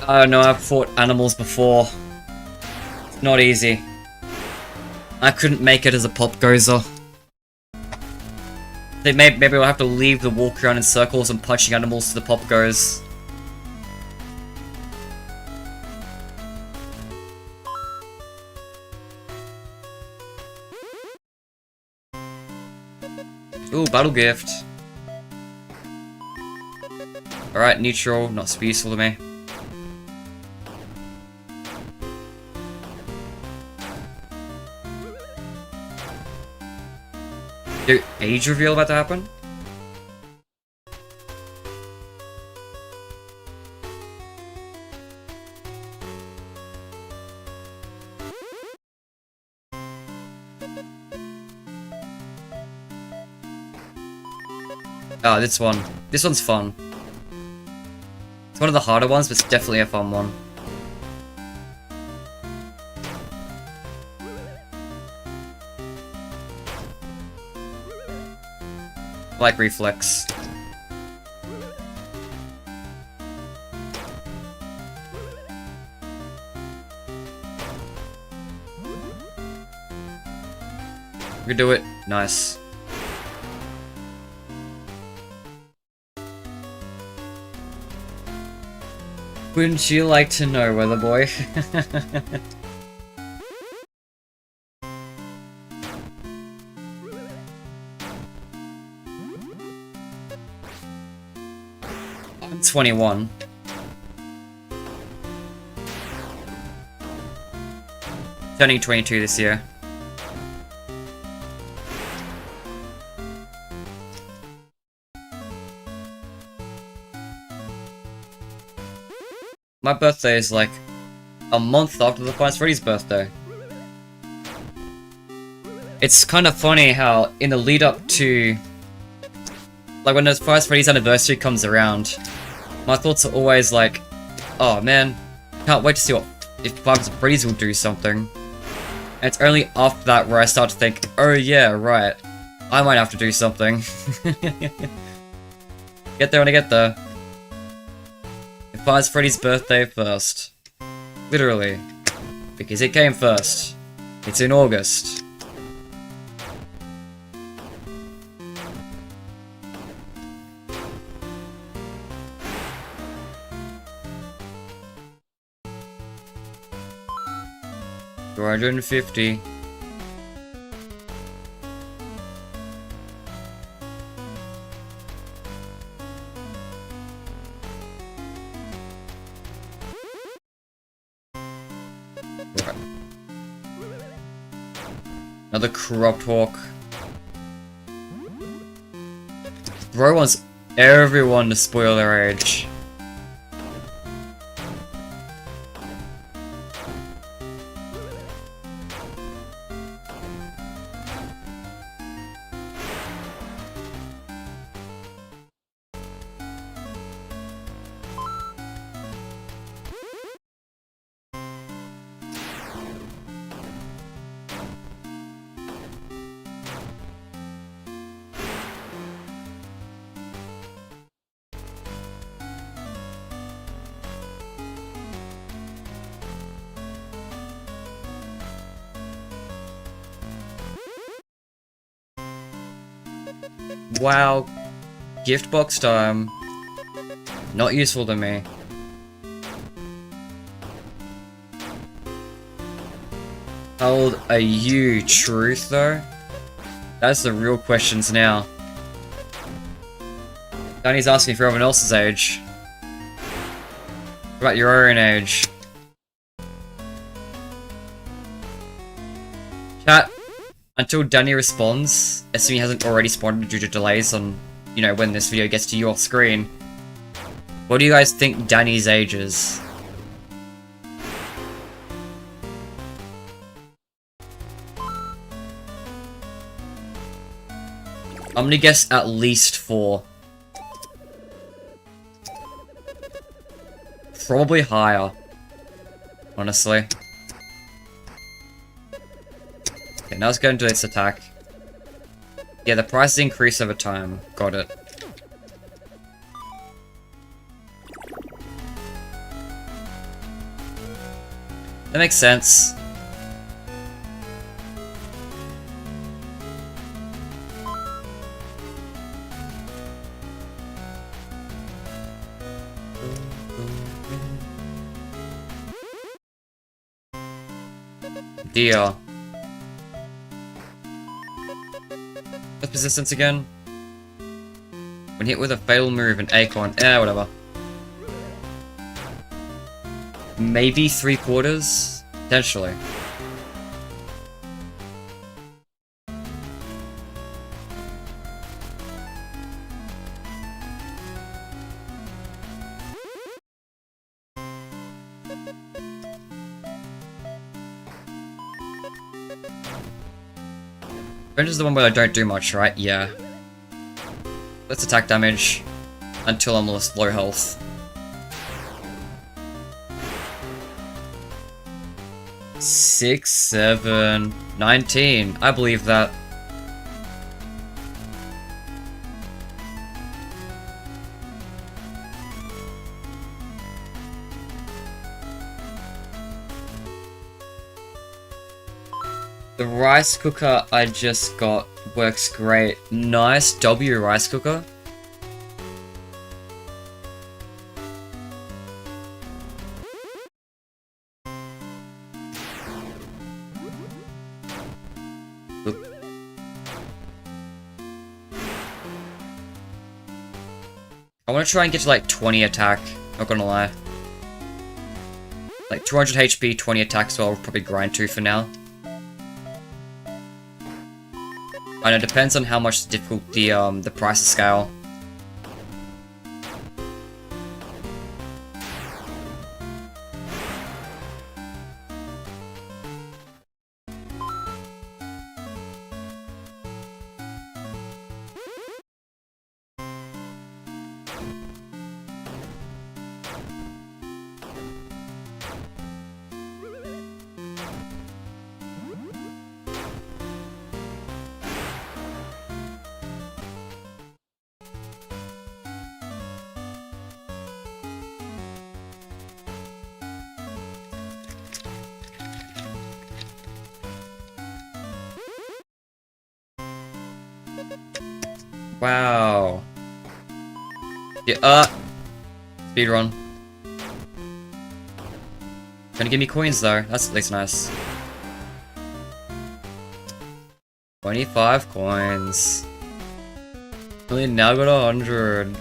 I don't know, I've fought animals before. It's not easy. I couldn't make it as a POPGOESer. Maybe I'll have to leave the walk around in circles and punching animals to the POPGOES. Ooh, battle gift. Alright, neutral, not so useful to me. Dude, age reveal about to happen? Ah, this one. This one's fun. It's one of the harder ones, but it's definitely a fun one. I like reflex. We can do it. Nice. Wouldn't you like to know, Weather Boy? I'm 21. Turning 22 this year. My birthday is like a month after the Five Freddy's birthday. It's kind of funny how in the lead up to, like when the Five Freddy's anniversary comes around, my thoughts are always like, oh man, can't wait to see what if Five Freddy's will do something. And it's only after that where I start to think, oh yeah, right, I might have to do something. Get there when I get there. It finds Freddy's birthday first. Literally. Because it came first. It's in August. $450. Right. Another cropped hawk. Bro wants everyone to spoil their age. Wow. Gift box time. Not useful to me. How old are you, Truth, though? That's the real questions now. Danny's asking for everyone else's age. What about your own age? Chat, until Danny responds, assuming he hasn't already responded due to delays on, you know, when this video gets to your screen, what do you guys think Danny's age is? I'm gonna guess at least 4. Probably higher, honestly. Okay, now let's go into this attack. Yeah, the prices increase over time. Got it. That makes sense. Deal. What's persistence again? When hit with a fatal move, an acorn. Whatever. Maybe 3/4? Potentially. Revenge is the one where I don't do much, right? Yeah. Let's attack damage until I'm low health. 6, 7, 19. I believe that. The rice cooker I just got works great. Nice W rice cooker. Oop. I want to try and get to like 20 attack, not gonna lie. Like 200 HP, 20 attack, so I'll probably grind to for now. And it depends on how much difficult the price scale. Wow. Yeah, speedrun. Gonna give me coins though, that's at least nice. 25 coins. We now got 100.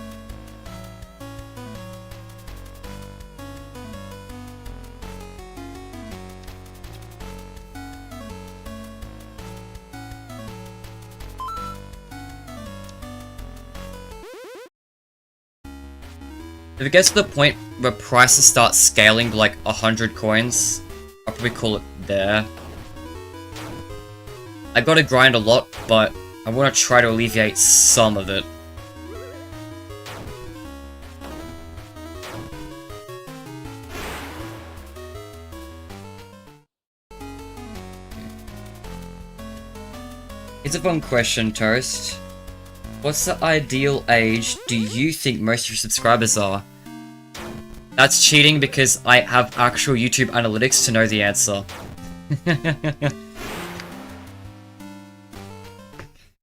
If it gets to the point where prices start scaling to like 100 coins, I'll probably call it there. I gotta grind a lot, but I want to try to alleviate some of it. It's a fun question, Toast. What's the ideal age do you think most of your subscribers are? That's cheating because I have actual YouTube analytics to know the answer.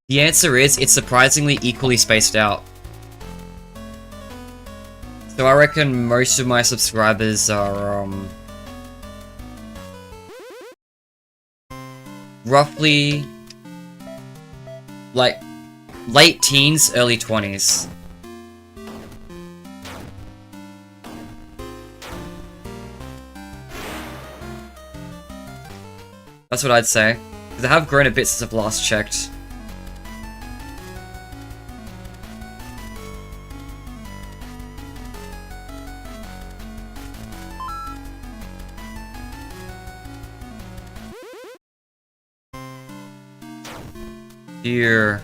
The answer is, it's surprisingly equally spaced out. So I reckon most of my subscribers are, roughly, like, late teens, early 20s. That's what I'd say. Because I have grown a bit since I've last checked. Dear,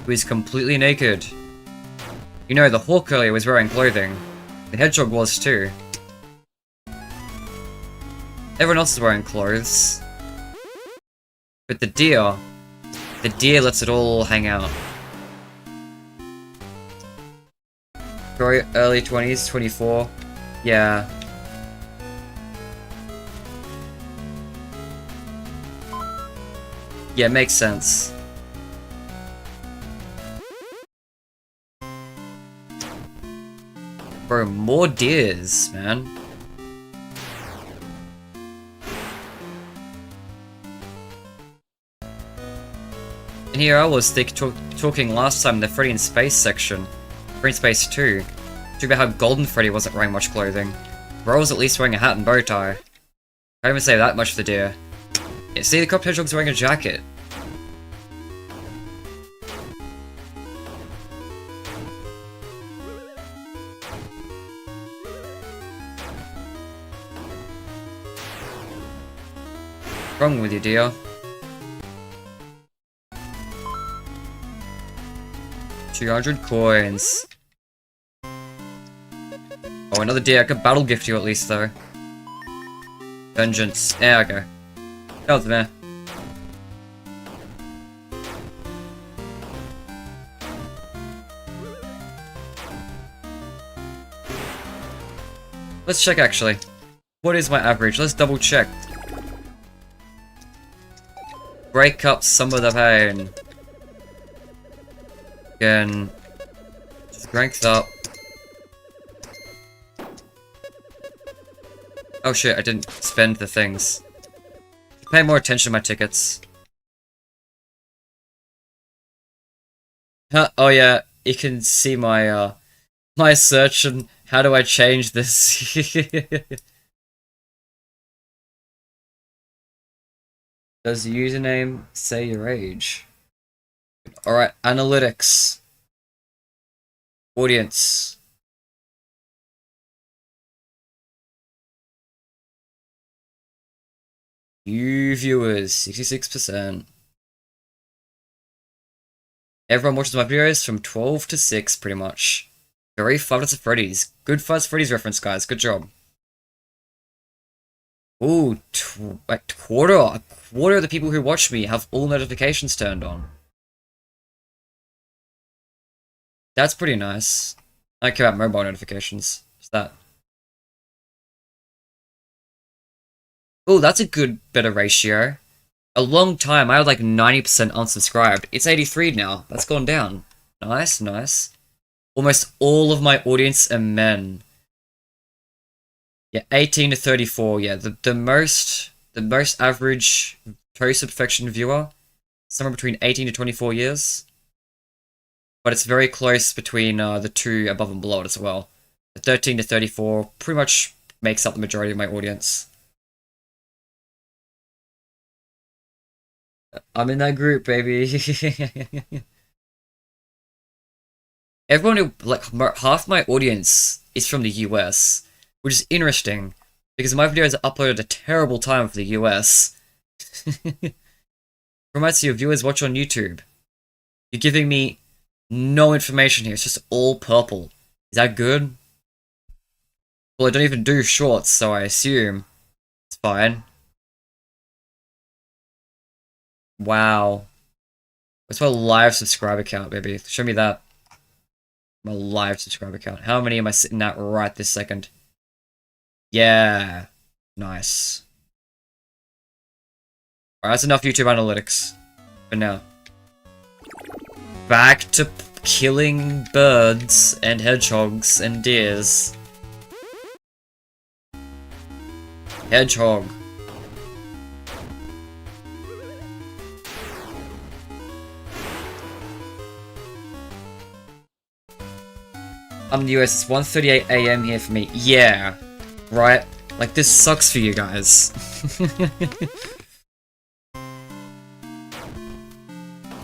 who is completely naked. You know, the hawk earlier was wearing clothing. The hedgehog was too. Everyone else is wearing clothes. But the deer lets it all hang out. Very early 20s, 24. Yeah. Yeah, makes sense. Bro, more deers, man. And here I was talking last time in the Freddy in Space section. Freddy in Space 2. Talking about how Golden Freddy wasn't wearing much clothing. Bro was at least wearing a hat and bow tie. I even say that much for the deer. Yeah, see, the Cop Hedgehog's wearing a jacket. What's wrong with you, dear? $200 coins. Oh, another deer. I could battle gift you at least, though. Vengeance. There I go. That was there. Let's check, actually. What is my average? Let's double check. break up some of the pain. Again, strength up. Oh shit, I didn't spend the things. Pay more attention to my tickets. Huh, oh yeah, you can see my, my search and how do I change this? Does username say your age? Alright, analytics. Audience. You viewers, 66%. Everyone watches my videos from 12 to 6, pretty much. Very Five Nights at Freddy's. Good Five Nights at Freddy's reference, guys. Good job. Ooh, a quarter of the people who watch me have all notifications turned on. That's pretty nice. I don't care about mobile notifications. What's that? Oh, that's a good better ratio. A long time, I had like 90% unsubscribed. It's 83 now. That's gone down. Nice, nice. Almost all of my audience are men. Yeah, 18 to 34. Yeah, the most average Toast to Perfection viewer, somewhere between 18 to 24 years. But it's very close between the two above and below it as well. The 13 to 34 pretty much makes up the majority of my audience. I'm in that group, baby. Everyone who, like, half my audience is from the US, which is interesting, because my videos are uploaded at a terrible time for the US. Reminds you of viewers watch on YouTube. You're giving me no information here, it's just all purple. Is that good? Well, I don't even do shorts, so I assume it's fine. Wow. What's my live subscriber count, baby? Show me that. My live subscriber count. How many am I sitting at right this second? Yeah. Nice. Alright, that's enough YouTube analytics. For now. Back to killing birds and hedgehogs and deers. Hedgehog. I'm in the US, it's 1:38 AM here for me. Yeah, right? Like, this sucks for you guys.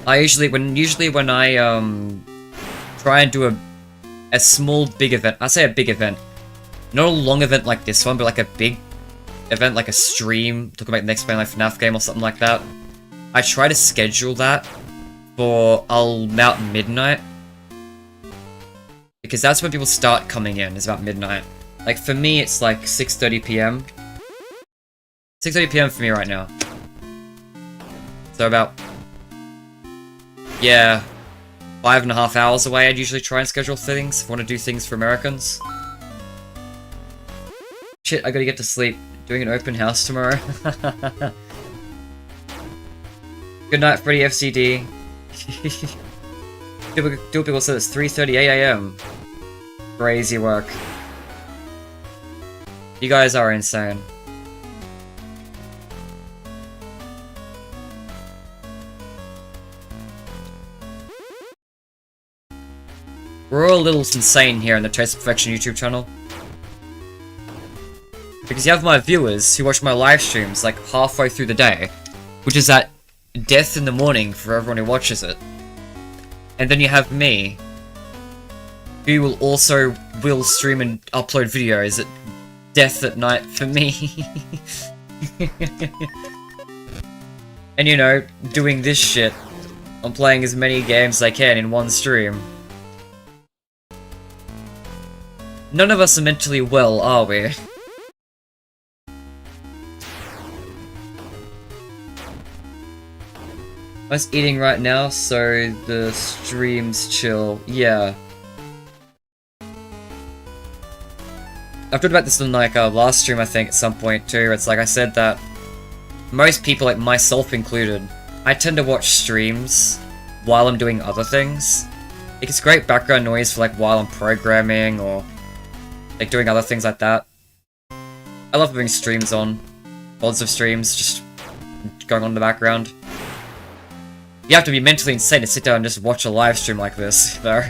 Usually when I try and do a small big event, I say a big event, not a long event like this one, but like a big event, like a stream, talking about the next FNaF game or something like that. I try to schedule that for about midnight. Because that's when people start coming in, is about midnight. Like, for me, it's like 6:30 PM. 6:30 PM for me right now. So about... yeah, 5.5 hours away, I'd usually try and schedule things if I want to do things for Americans. Shit, I gotta get to sleep. Doing an open house tomorrow. Good night, Freddy FCD. Two people said it's 3:38 AM. Crazy work. You guys are insane. We're all a little insane here on the Toast to Perfection YouTube channel. Because you have my viewers who watch my live streams like halfway through the day, which is at death in the morning for everyone who watches it. And then you have me, who will stream and upload videos at death at night for me. And you know, doing this shit. I'm playing as many games as I can in one stream. None of us are mentally well, are we? I was eating right now, so the stream's chill. Yeah. I've talked about this in like last stream, I think, at some point too. It's like I said that most people, like myself included, I tend to watch streams while I'm doing other things. It's great background noise for like while I'm programming or like doing other things like that. I love having streams on. Lots of streams just going on in the background. You have to be mentally insane to sit down and just watch a live stream like this, though.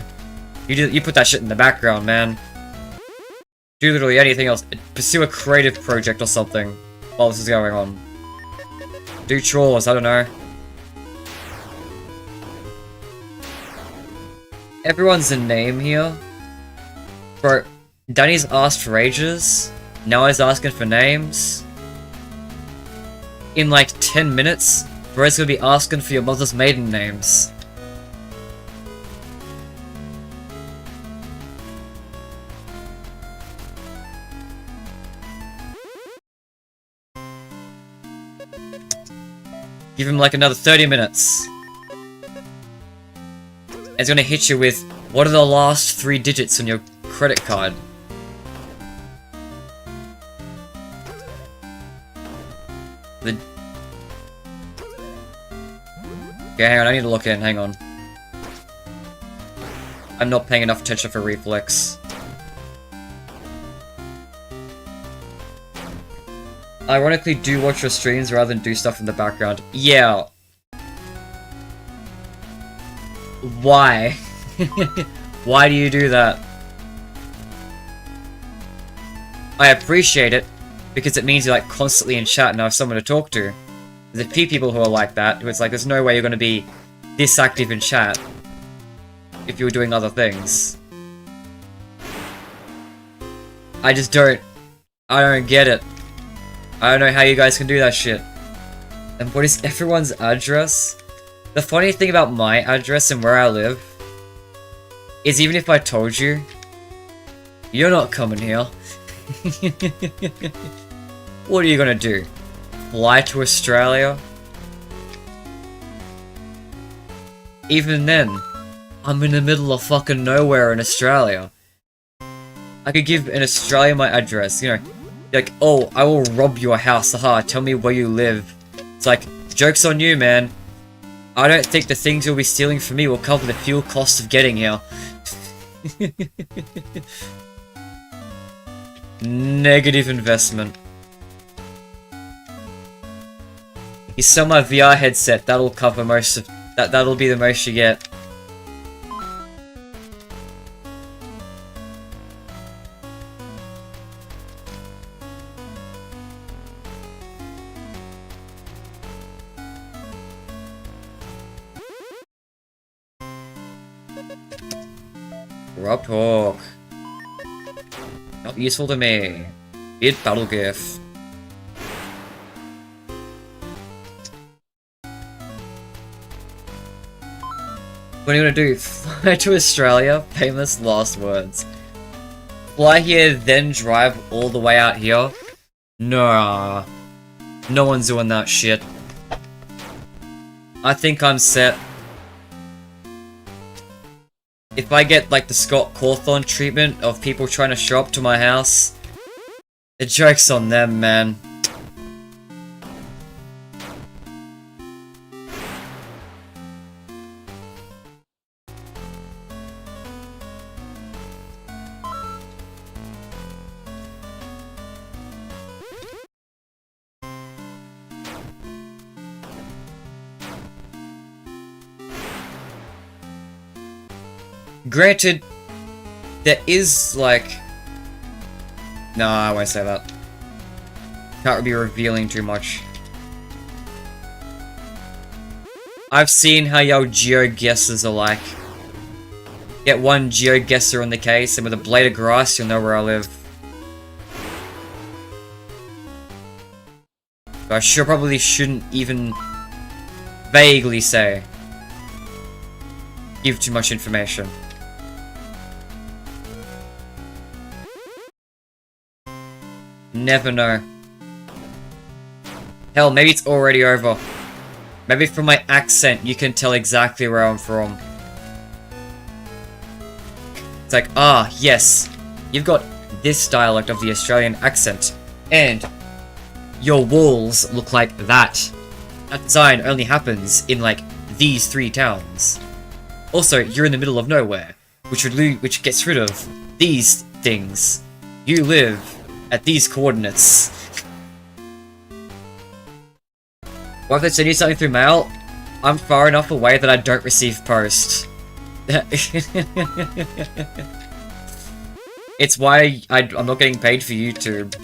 You put that shit in the background, man. Do literally anything else. Pursue a creative project or something while this is going on. Do chores, I don't know. Everyone's a name here. Bro, Danny's asked for ages. Now he's asking for names. In like 10 minutes, bro's gonna be asking for your mother's maiden names. Give him like another 30 minutes. And it's gonna hit you with, what are the last 3 digits on your credit card? Okay, hang on, I need to look in, hang on. I'm not paying enough attention for reflex. Ironically, do watch your streams rather than do stuff in the background. Yeah. Why? Why do you do that? I appreciate it, because it means you're like constantly in chat and I have someone to talk to. There's a few people who are like that, who it's like, there's no way you're gonna be this active in chat if you were doing other things. I just don't get it. I don't know how you guys can do that shit. And what is everyone's address? The funny thing about my address and where I live is even if I told you, you're not coming here. What are you gonna do? Fly to Australia? Even then, I'm in the middle of fucking nowhere in Australia. I could give an Australia my address, you know, like, oh, I will rob your house, haha, tell me where you live. It's like, joke's on you, man. I don't think the things you'll be stealing from me will cover the fuel cost of getting here. Negative investment. You sell my VR headset, that'll cover most of that. That'll be the most you get. Rob talk. Not useful to me. Bid battle gift. What are you gonna do? Fly to Australia? Famous last words. Fly here, then drive all the way out here? Nah. No one's doing that shit. I think I'm set. If I get like the Scott Cawthon treatment of people trying to show up to my house, the joke's on them, man. Granted, there is like... No, I won't say that. Can't be revealing too much. I've seen how y'all geo-guessers are like. Get one geo-guesser on the case, and with a blade of grass, you'll know where I live. So I sure probably shouldn't even vaguely say. Give too much information. Never know. Hell, maybe it's already over. Maybe from my accent, you can tell exactly where I'm from. It's like, ah, yes, you've got this dialect of the Australian accent, and your walls look like that. that design only happens in, like, these 3 towns. Also, you're in the middle of nowhere, which gets rid of these things. You live at these coordinates. What if they send you something through mail? I'm far enough away that I don't receive post. It's why I'm not getting paid for YouTube.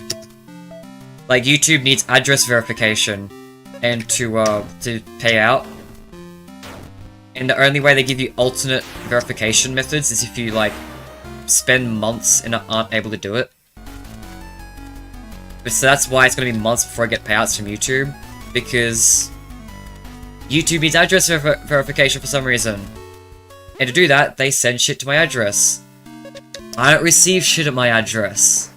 Like, YouTube needs address verification and to pay out. And the only way they give you alternate verification methods is if you, like, spend months and aren't able to do it. So that's why it's gonna be months before I get payouts from YouTube, because YouTube needs address verification for some reason. And to do that, they send shit to my address. I don't receive shit at my address.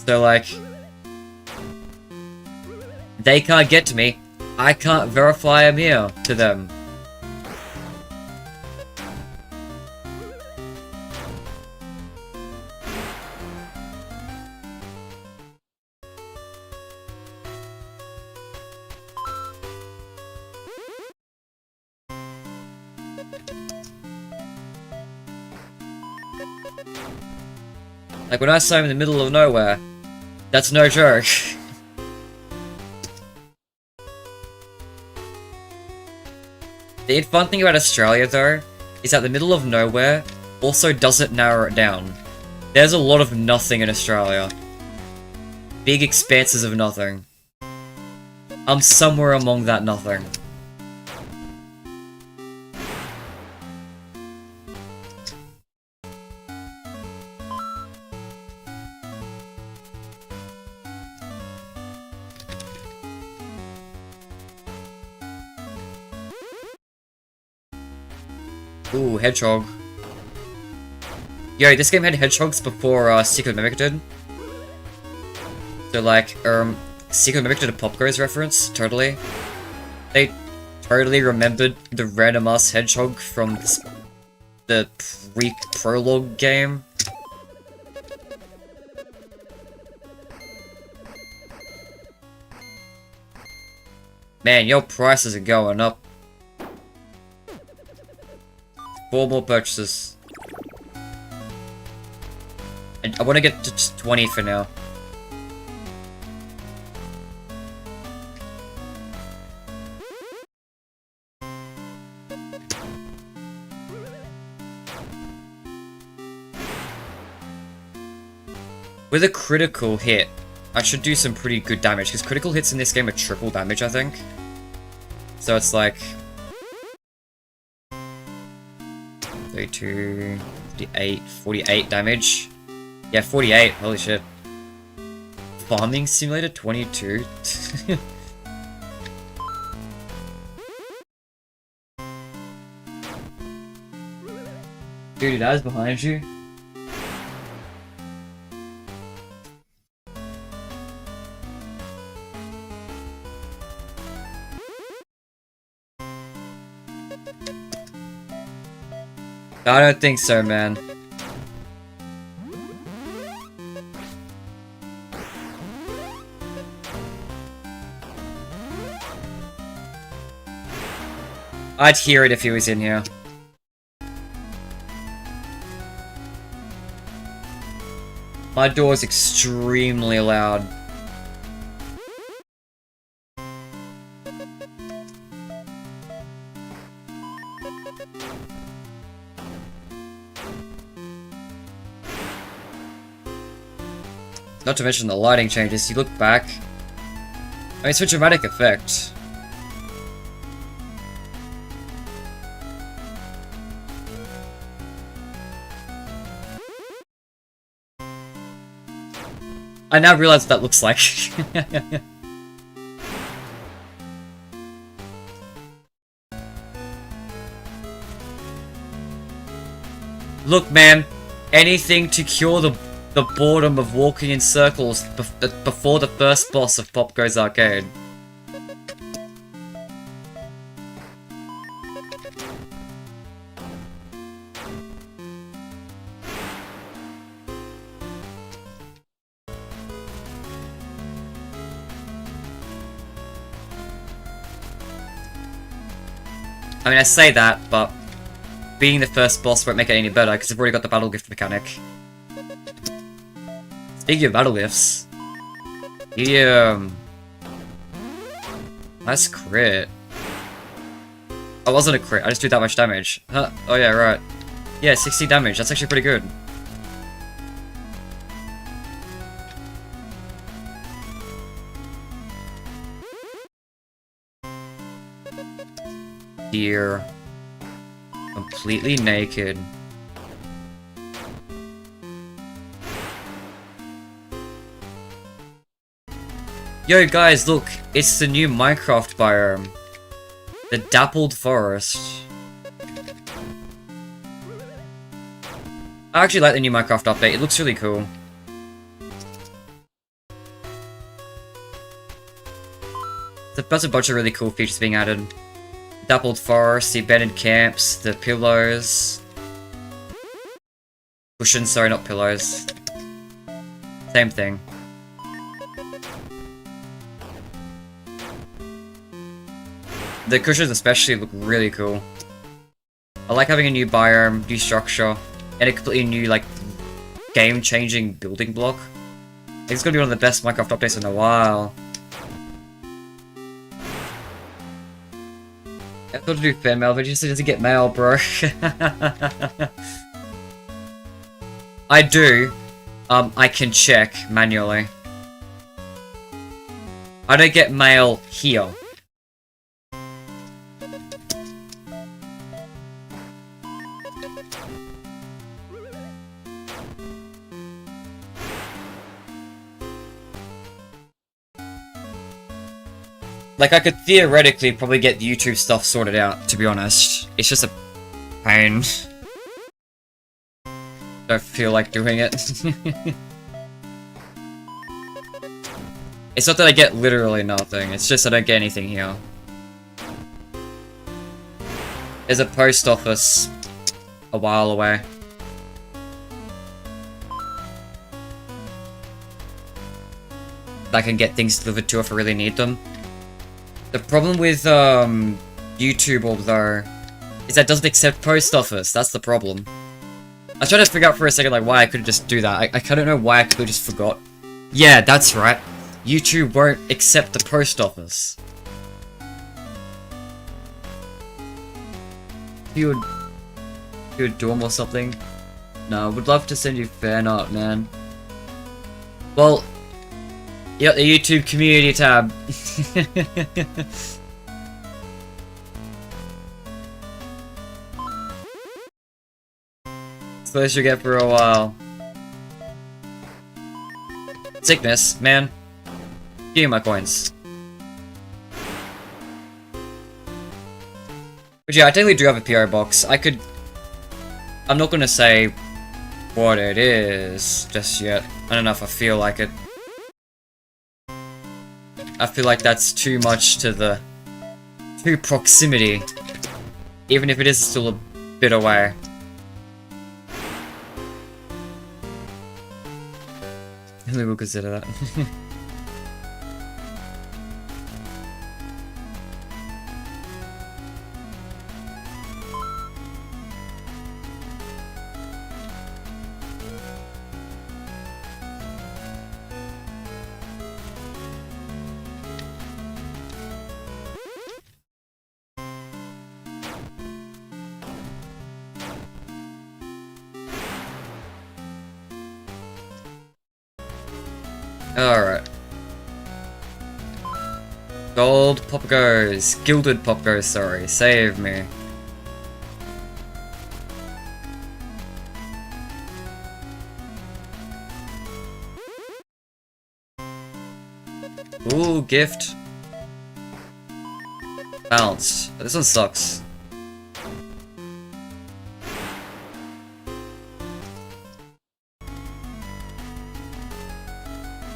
So, like, they can't get to me. I can't verify I'm here to them. Like, when I say I'm in the middle of nowhere, that's no joke. The fun thing about Australia, though, is that the middle of nowhere also doesn't narrow it down. There's a lot of nothing in Australia. Big expanses of nothing. I'm somewhere among that nothing. Ooh, hedgehog. Yo, this game had hedgehogs before Secret Mimic did. So, like, Secret Mimic did a POPGOES reference, totally. They totally remembered the random ass hedgehog from the pre-prologue game. Man, your prices are going up. 4 more purchases. And I want to get to 20 for now. With a critical hit, I should do some pretty good damage, because critical hits in this game are triple damage, I think. So it's like 32, 58, 48 damage. Yeah, 48, holy shit. Farming Simulator 22. Dude, that is behind you. I don't think so, man. I'd hear it if he was in here. My door's extremely loud. Not to mention the lighting changes. You look back. I mean, it's a dramatic effect. I now realize what that looks like. Look, man. Anything to cure the boredom of walking in circles before the first boss of POPGOES Arcade. I mean, I say that, but being the first boss won't make it any better, because I've already got the battle gift mechanic. Speaking of battle gifts... Nice crit. Oh, wasn't a crit, I just do that much damage. Huh? Oh yeah, right. Yeah, 60 damage, that's actually pretty good. Deer. Completely naked. Yo guys, look, it's the new Minecraft biome. The Dappled Forest. I actually like the new Minecraft update, it looks really cool. There's a bunch of really cool features being added. Dappled Forest, the abandoned camps, the pillows. Cushions, sorry, not pillows. Same thing. The cushions especially look really cool. I like having a new biome, new structure, and a completely new, like, game-changing building block. I think it's gonna be one of the best Minecraft updates in a while. I thought to do fan mail, but it just doesn't get mail, bro. I do. I can check manually. I don't get mail here. Like, I could theoretically probably get the YouTube stuff sorted out, to be honest. It's just a pain. Don't feel like doing it. It's not that I get literally nothing, it's just I don't get anything here. There's a post office a while away. I can get things delivered to if I really need them. The problem with YouTube, although, is that it doesn't accept post office. That's the problem. I was trying to figure out for a second like why I couldn't just do that. I kind of know why I could have just forgot. Yeah, that's right. YouTube won't accept the post office. You would dorm or something? No, I would love to send you fan art, man. Well, you got the YouTube community tab. Suppose you get for a while. Sickness, man. Give me my coins. But yeah, I technically do have a PO box. I'm not gonna say what it is just yet. I don't know if I feel like it. I feel like that's too much to proximity. Even if it is still a bit away. Maybe we'll consider that. Alright. Gold POPGOES. Gilded POPGOES, sorry. Save me. Ooh, gift. Bounced. This one sucks.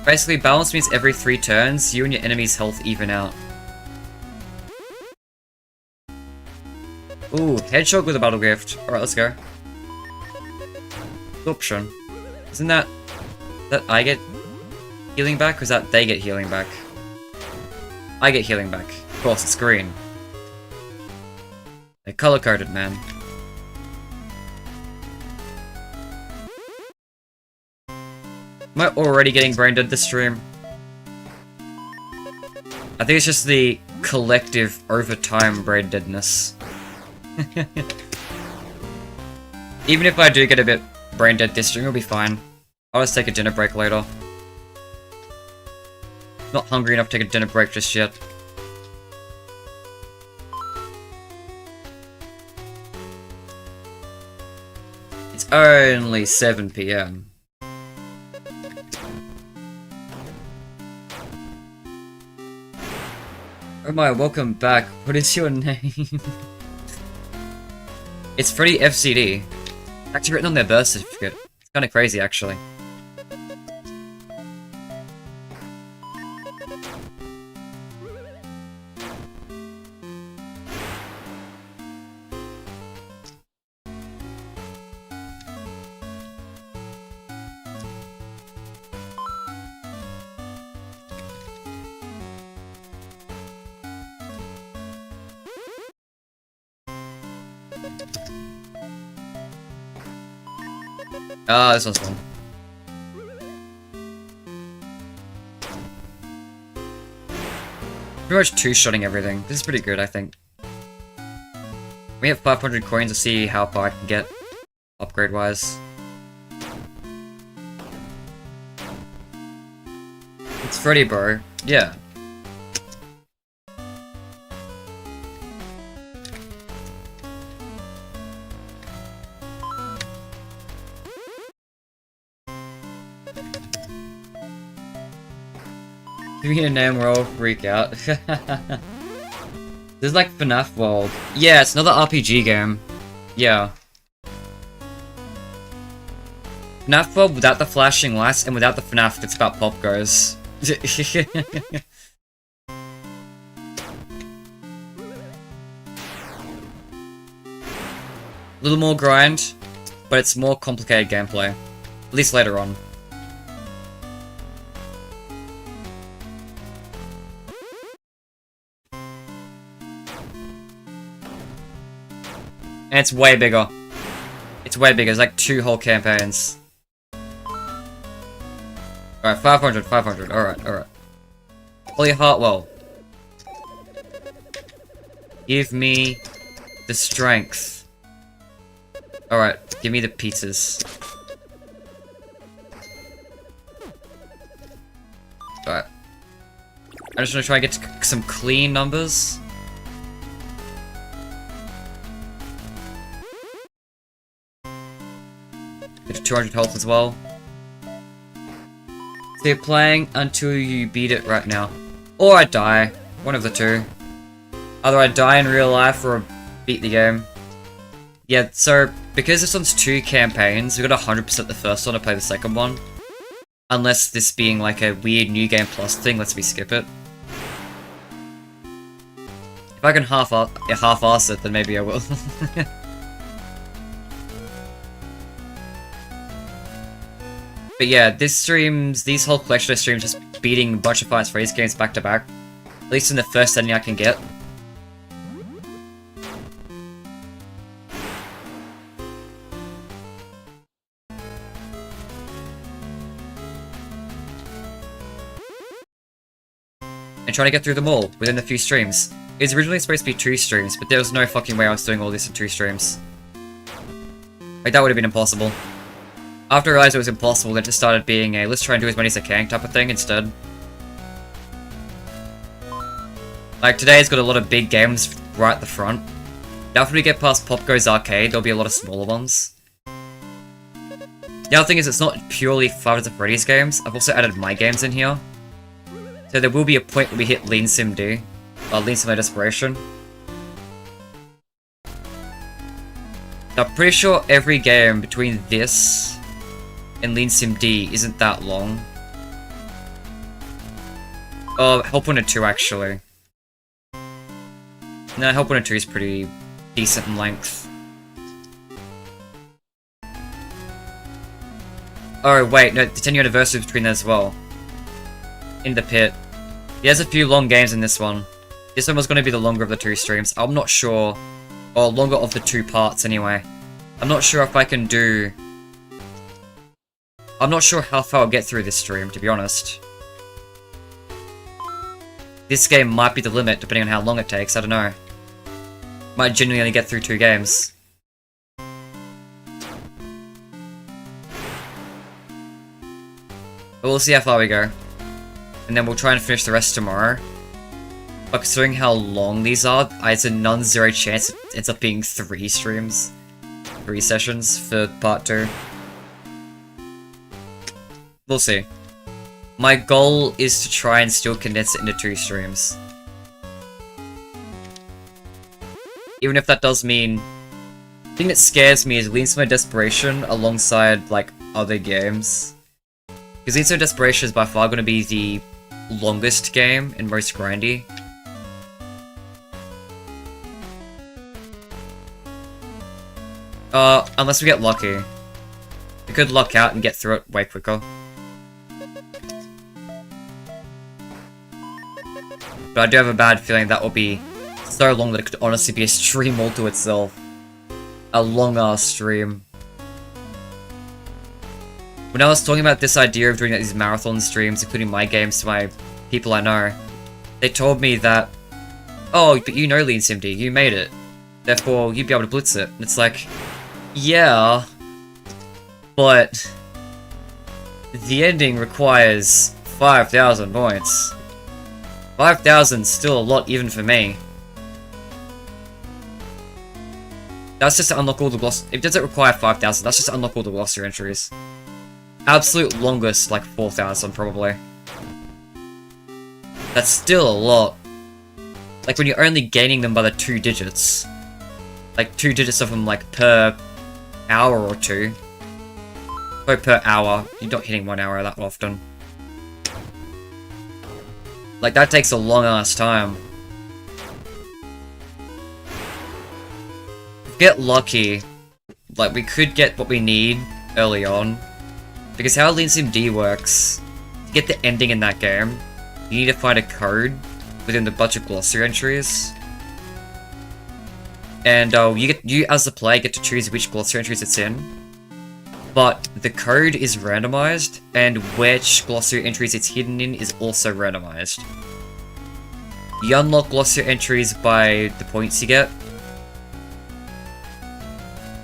Basically, balance means every 3 turns, you and your enemy's health even out. Ooh, hedgehog with a battle gift. Alright, let's go. Absorption. Isn't that I get healing back, or is that they get healing back? I get healing back. Of course, it's green. They're color-coded, man. Am I already getting brain dead this stream? I think it's just the collective over time brain deadness. Even if I do get a bit brain dead this stream, it'll be fine. I'll just take a dinner break later. Not hungry enough to take a dinner break just yet. It's only 7 PM. Oh my, welcome back. What is your name? It's Freddy FCD. Actually written on their birth certificate. It's kinda crazy, actually. Ah, this one's fun. Pretty much two-shotting everything. This is pretty good, I think. We have 500 coins to see how far I can get, upgrade-wise. It's Freddy, bro. Yeah. Give me a name or I'll freak out. This is like FNaF World. Yeah, it's another RPG game. Yeah. FNaF World without the flashing lights and without the FNaF that's about POPGOES. A little more grind, but it's more complicated gameplay. At least later on. And it's way bigger. It's way bigger. It's like 2 whole campaigns. Alright, 500, 500. Alright, alright. Holly Hartwell. Give me the strength. Alright, give me the pizzas. Alright. I'm just gonna try and get to some clean numbers. Get to 200 health as well. So you're playing until you beat it right now. Or I die. One of the two. Either I die in real life or beat the game. Yeah, so because this one's 2 campaigns, we got 100% the first one to play the second one. Unless this being like a weird New Game Plus thing lets me skip it. If I can half-ass it, then maybe I will. But yeah, these whole collection of streams just beating a bunch of Fights Freddy's games back to back. At least in the first ending I can get. And trying to get through them all within a few streams. It was originally supposed to be 2 streams, but there was no fucking way I was doing all this in 2 streams. Like, that would have been impossible. After I realized it was impossible, it just started being a let's try and do as many as I can type of thing instead. Like, today's got a lot of big games right at the front. After we get past POPGOES Arcade, there'll be a lot of smaller ones. The other thing is it's not purely Five Nights at Freddy's games, I've also added my games in here. So there will be a point where we hit Lean Sim D, or Lean Sim Desperation. I'm pretty sure every game between this and Lean Sim D isn't that long. Oh, Help Wanted 2 actually. No, Help Wanted 2 is pretty decent in length. Oh wait, no, the 10-year anniversary is between that as well. In the Pit. There's a few long games in this one. This one was going to be the longer of the 2 streams. I'm not sure Or longer of the 2 parts anyway. I'm not sure if I can do... I'm not sure how far I'll get through this stream, to be honest. This game might be the limit, depending on how long it takes, I don't know. Might genuinely only get through 2 games. But we'll see how far we go. And then we'll try and finish the rest tomorrow. But considering how long these are, it's a non-zero chance it ends up being 3 streams. 3 sessions for part 2. We'll see. My goal is to try and still condense it into 2 streams. Even if that does mean... The thing that scares me is Leans My Desperation alongside, like, other games. Because Leans My Desperation is by far going to be the longest game and most grindy. Unless we get lucky. We could luck out and get through it way quicker. But I do have a bad feeling that will be so long that it could honestly be a stream all to itself. A long-ass stream. When I was talking about this idea of doing these marathon streams, including my games to my people I know, they told me that, oh, but you know Lean SimD, you made it. Therefore, you'd be able to blitz it. And it's like, yeah, but the ending requires 5,000 points. 5,000's still a lot even for me. That's just to unlock all the gloss. It doesn't require 5,000, that's just to unlock all the glossary entries. Absolute longest, like 4,000 probably. That's still a lot. Like when you're only gaining them by the 2 digits. Like 2 digits of them like per hour or 2. Or per hour. You're not hitting 1 hour that often. Like that takes a long ass time. If we get lucky, like we could get what we need early on. Because how Lean SimD works, to get the ending in that game, you need to find a code within the bunch of glossary entries. And you as the player get to choose which glossary entries it's in. But the code is randomized, and which glossary entries it's hidden in is also randomized. You unlock glossary entries by the points you get.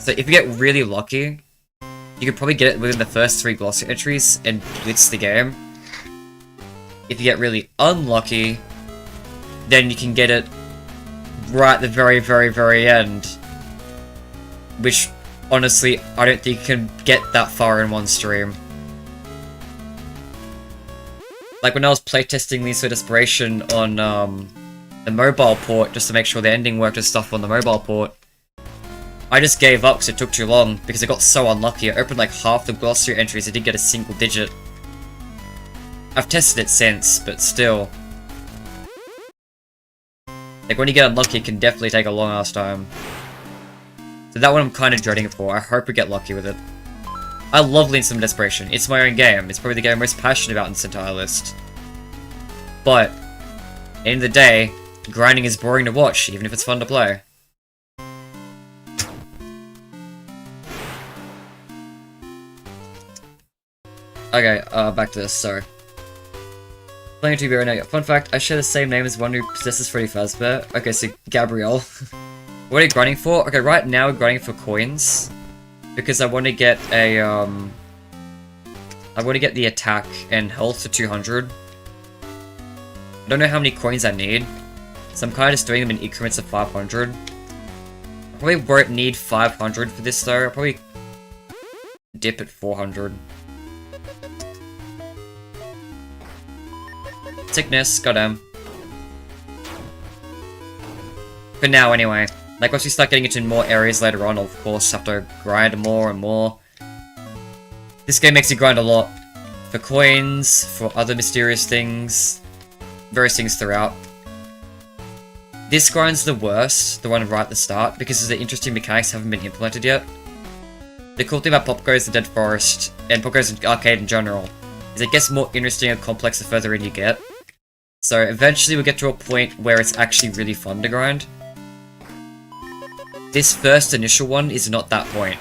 So if you get really lucky, you could probably get it within the first 3 glossary entries and blitz the game. If you get really unlucky, then you can get it right at the very, very, very end. Which, honestly, I don't think you can get that far in one stream. Like when I was playtesting Leans My Desperation on the mobile port, just to make sure the ending worked and stuff on the mobile port, I just gave up because it took too long, because I got so unlucky. I opened like half the glossary entries, I didn't get a single digit. I've tested it since, but still. Like when you get unlucky, it can definitely take a long ass time. So that one I'm kind of dreading it for. I hope we get lucky with it. I love Leans My Desperation. It's my own game. It's probably the game I'm most passionate about in this entire list. But, at the end of the day, grinding is boring to watch, even if it's fun to play. Okay, back to this, sorry. Playing 2B right now. Fun fact, I share the same name as one who possesses Freddy Fazbear. Okay, so Gabrielle. What are you grinding for? Okay, right now we're grinding for coins. Because I want to get a, I want to get the attack and health to 200. I don't know how many coins I need. So I'm kind of just doing them in increments of 500. I probably won't need 500 for this though. I'll probably dip at 400. Sickness, goddamn. For now, anyway. Like, once we start getting into more areas later on, I'll of course have to grind more and more. This game makes you grind a lot. For coins, for other mysterious things, various things throughout. This grind's the worst, the one right at the start, because the interesting mechanics haven't been implemented yet. The cool thing about POPGOES, the Dead Forest, and POPGOES Arcade in general, is it gets more interesting and complex the further in you get. So eventually we'll get to a point where it's actually really fun to grind. This first initial one is not that point.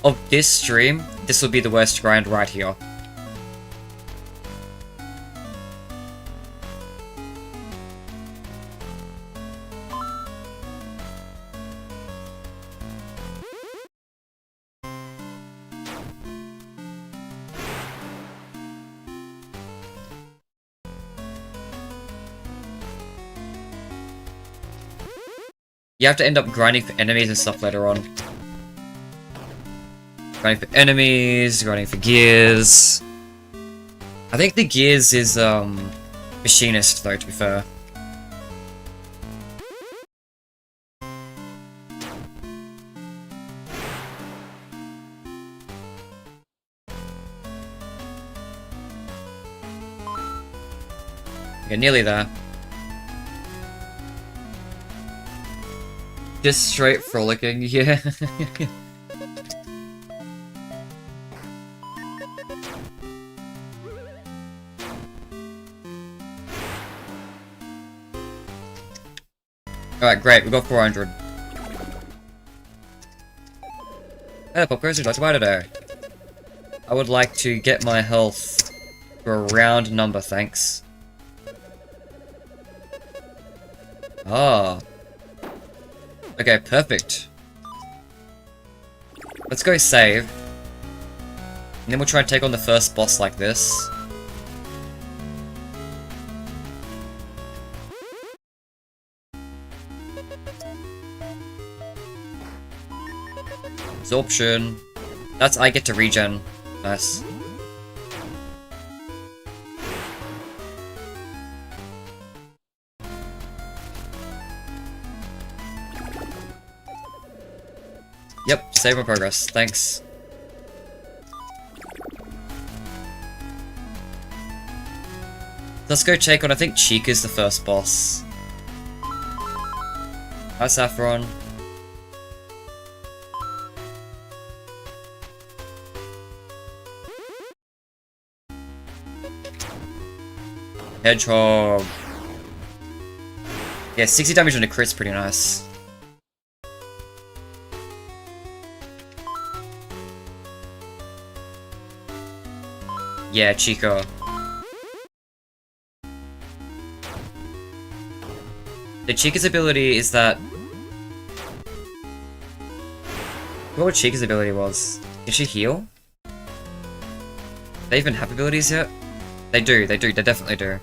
Of this stream, this will be the worst grind right here. You have to end up grinding for enemies and stuff later on. Grinding for enemies, grinding for gears. I think the gears is, Machinist, though, to be fair. Okay, nearly there. Just straight frolicking, yeah. Alright, great, we got 400. Hey, POPGOES, would you like to buy today? I would like to get my health to a round number, thanks. Ah. Okay, perfect. Let's go save. And then we'll try and take on the first boss like this. Absorption. That's I get to regen. Nice. Yep, save my progress. Thanks. Let's go check on, I think Chica's the first boss. Hi, Saffron. Hedgehog. Yeah, 60 damage on a crit's pretty nice. Yeah, Chica. The Chica's ability is that... What Chica's ability was? Can she heal? Do they even have abilities yet? They do, they definitely do.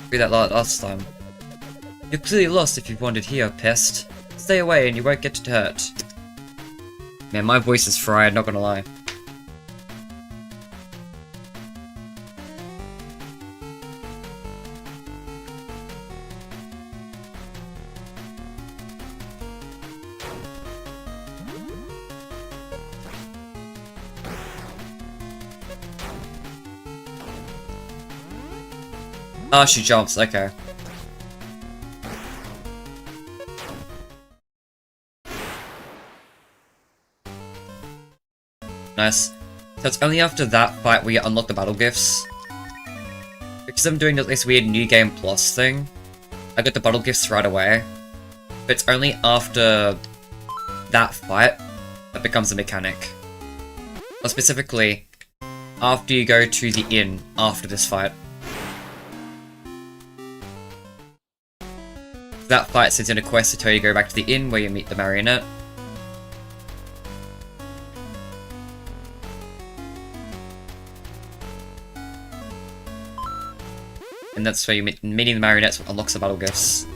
Do that last time. You're clearly lost if you've wandered here, pest. Stay away and you won't get hurt. Man, my voice is fried, not gonna lie. Ah, she jumps, okay. Nice. So it's only after that fight we unlock the battle gifts. Because I'm doing this weird New Game Plus thing, I got the battle gifts right away. But it's only after that fight that becomes a mechanic. Or specifically, after you go to the inn after this fight. That fight sends in a quest to tell you to go back to the inn where you meet the marionette. And that's where you meeting the marionettes unlocks the battle gifts.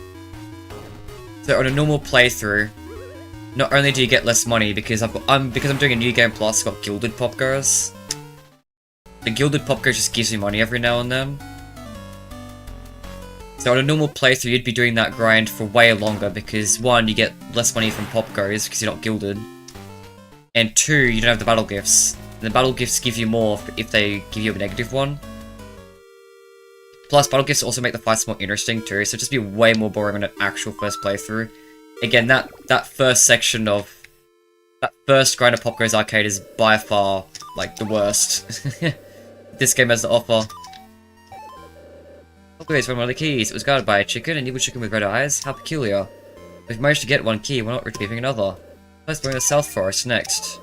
So on a normal playthrough, not only do you get less money because I'm doing a New Game Plus, I've got Gilded POPGOES. The Gilded POPGOES just gives me money every now and then. So on a normal playthrough, you'd be doing that grind for way longer because 1, you get less money from POPGOES because you're not gilded. And 2, you don't have the battle gifts. And the battle gifts give you more if they give you a negative one. Plus, battle gifts also make the fights more interesting too, so it'd just be way more boring on an actual first playthrough. Again, that first section of... that first grind of POPGOES Arcade is by far, like, the worst. This game has to offer. POPGOES found one of the keys. It was guarded by a chicken, an evil chicken with red eyes. How peculiar. We've managed to get one key, we're not retrieving another. Let's go in the South Forest next.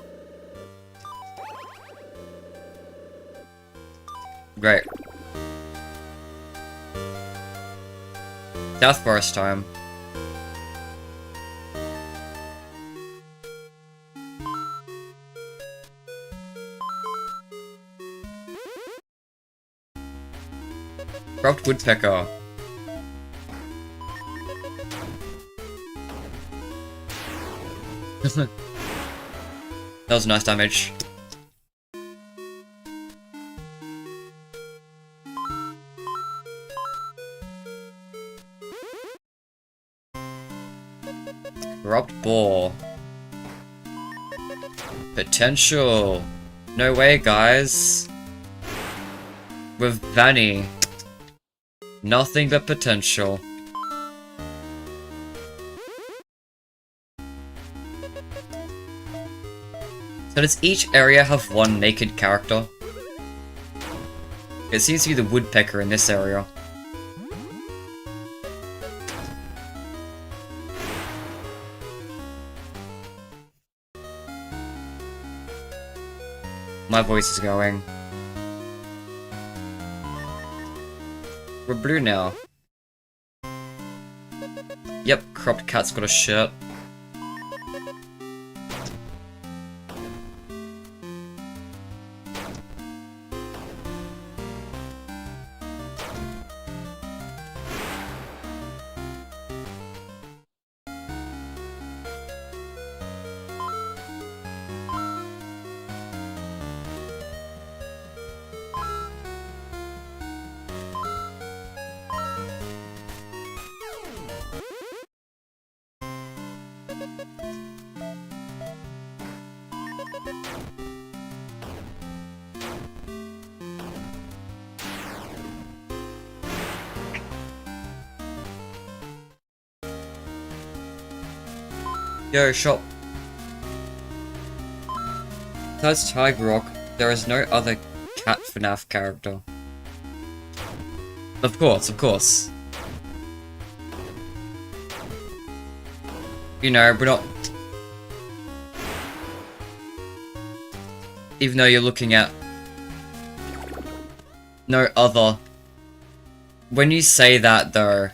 Great. South Forest time. Corrupt woodpecker. That was nice damage. Corrupt boar. Potential. No way, guys. With Vanny. Nothing but potential. So does each area have one naked character? It seems to be the woodpecker in this area. My voice is going. We're blue now. Yep, cropped cat's got a shirt. Yo, shop. Besides Tiger Rock, there is no other cat FNaF character. Of course, of course. You know, we're not... Even though you're looking at... no other... When you say that, though...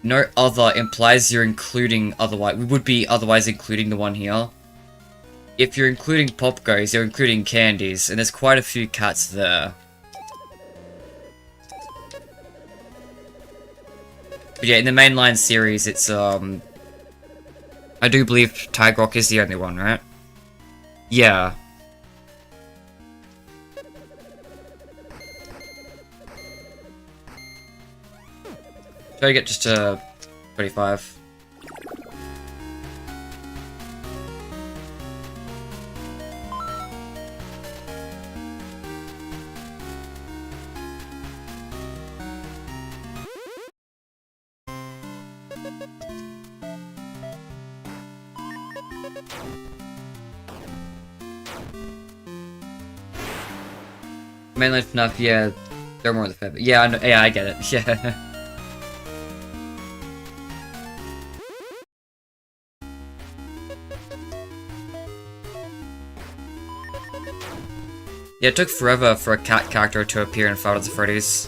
No other implies you're including otherwise. We would be otherwise including the one here. If you're including POPGOES, you're including candies, and there's quite a few cats there. But yeah, in the mainline series, it's I do believe Tiger Rock is the only one, right? Yeah. Try to get just to 25. Mainline FNaF, yeah, they're more the favorite. Yeah, I know, yeah, I get it. Yeah. Yeah, it took forever for a cat character to appear in Five Nights at Freddy's.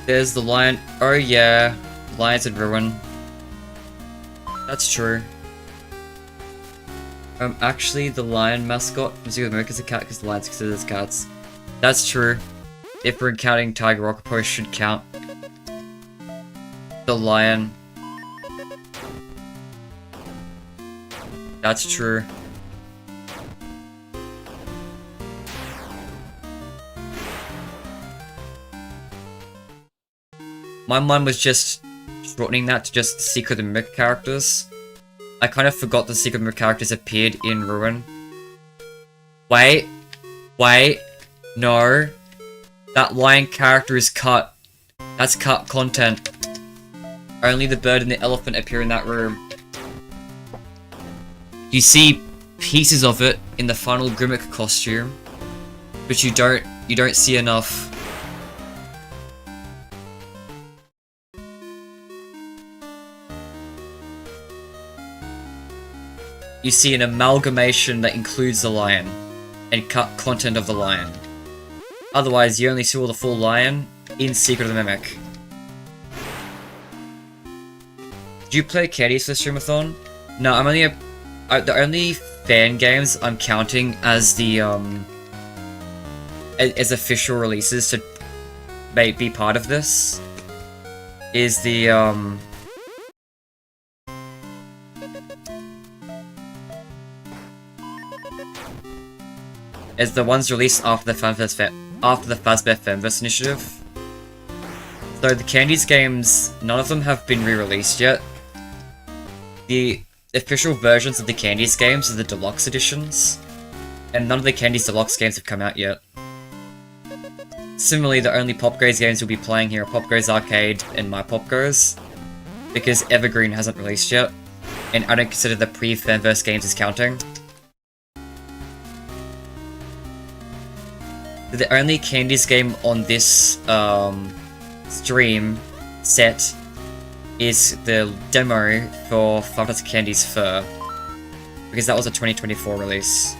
There's the lion. Oh yeah, Lions in Ruin. That's true. Actually, the lion mascot from Zoo of America is a cat because the lions considered as cats. That's true. If we're counting Tiger Rock, probably should count the lion. That's true. My mind was just shortening that to just the Secret and Mimic characters. I kind of forgot the Secret and Mimic characters appeared in Ruin. Wait. No. That lion character is cut. That's cut content. Only the bird and the elephant appear in that room. You see pieces of it in the final Grimmick costume, but you don't see enough. You see an amalgamation that includes the lion, and cut content of the lion. Otherwise, you only see all the full lion in Secret of the Mimic. Did you play Candies for the Streamathon? No, I'm only the only fan games I'm counting as the as official releases to be part of this is the as the ones released after the Fazbear Fanverse initiative. So the Candies games, none of them have been re-released yet. The official versions of the Candies games are the deluxe editions, and none of the Candies deluxe games have come out yet. Similarly, the only POPGOES games we'll be playing here are POPGOES Arcade and myPOPGOES, because Evergreen hasn't released yet, and I don't consider the pre-Fanverse games as counting. The only Candies game on this stream set is the demo for Five Nights at Candy's Fur, because that was a 2024 release.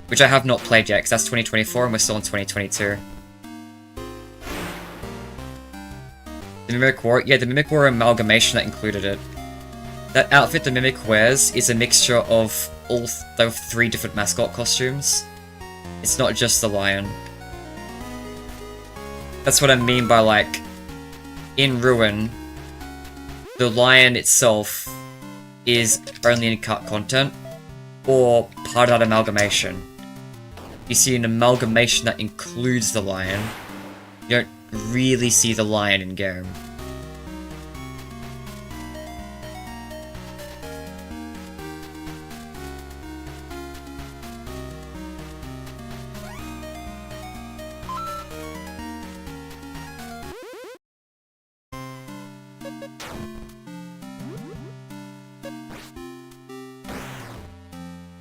Which I have not played yet, because that's 2024 and we're still in 2022. The Mimic War? Yeah, the Mimic War amalgamation that included it. That outfit the Mimic wears is a mixture of all the 3 different mascot costumes. It's not just the lion. That's what I mean by, like, in Ruin, the lion itself is only in cut content, or part of that amalgamation. You see an amalgamation that includes the lion. You don't really see the lion in game.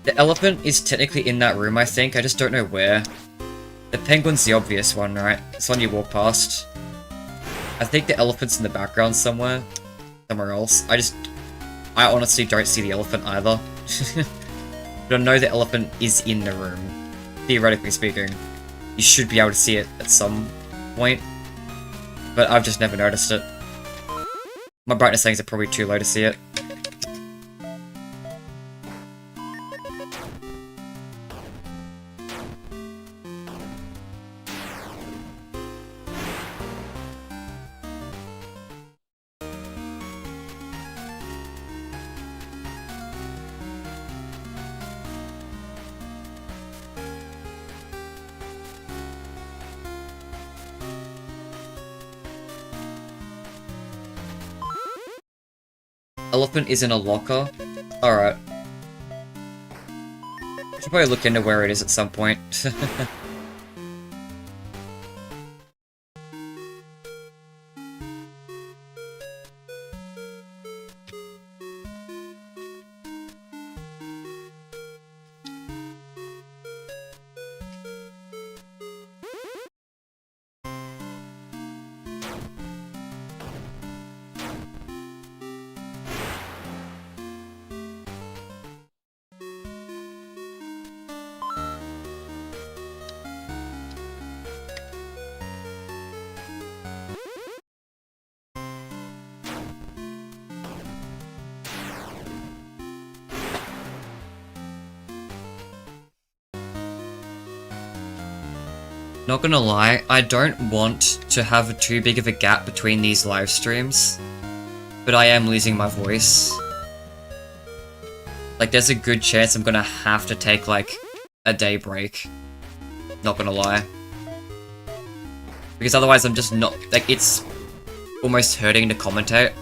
The elephant is technically in that room, I think. I just don't know where. The penguin's the obvious one, right? It's one you walk past. I think the elephant's in the background somewhere. Somewhere else. I honestly don't see the elephant either. But I know the elephant is in the room. Theoretically speaking. You should be able to see it at some point. But I've just never noticed it. My brightness settings are probably too low to see it. Elephant is in a locker? Alright. Should probably look into where it is at some point. Not gonna lie, I don't want to have too big of a gap between these live streams, but I am losing my voice. Like, there's a good chance I'm gonna have to take, like, a day break. Not gonna lie. Because otherwise I'm just not, like, it's almost hurting to commentate.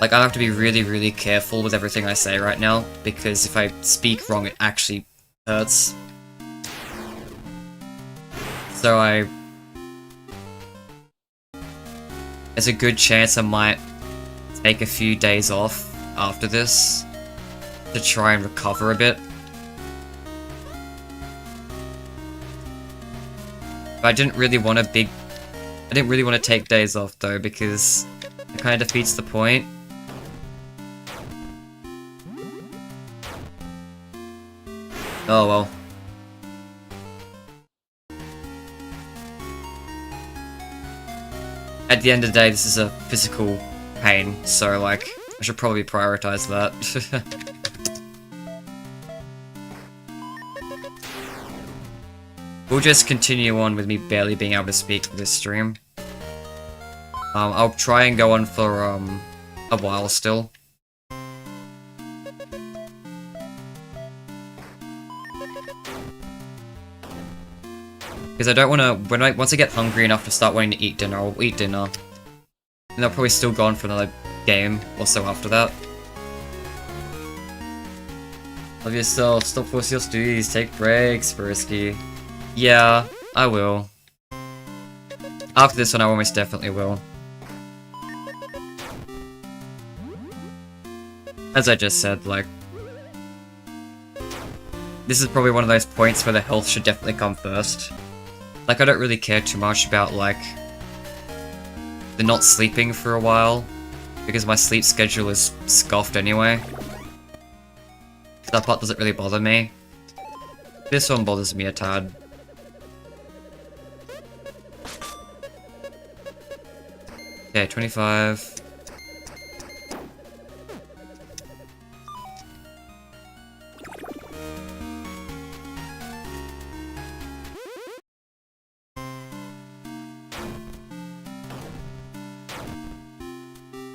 Like, I have to be really, really careful with everything I say right now, because if I speak wrong, it actually hurts. So there's a good chance I might take a few days off after this to try and recover a bit. But I didn't really want to take days off though, because it kind of defeats the point. Oh well. At the end of the day, this is a physical pain, so like, I should probably prioritize that. We'll just continue on with me barely being able to speak for this stream. I'll try and go on for a while still. Because I don't want to, once I get hungry enough to start wanting to eat dinner, I'll eat dinner. And I'll probably still go on for another game or so after that. Love yourself, stop forcing your studies, take breaks, Frisky. Yeah, I will. After this one, I almost definitely will. As I just said, like, this is probably one of those points where the health should definitely come first. Like, I don't really care too much about, like, the not sleeping for a while, because my sleep schedule is scuffed anyway. That part doesn't really bother me. This one bothers me a tad. Okay, 25.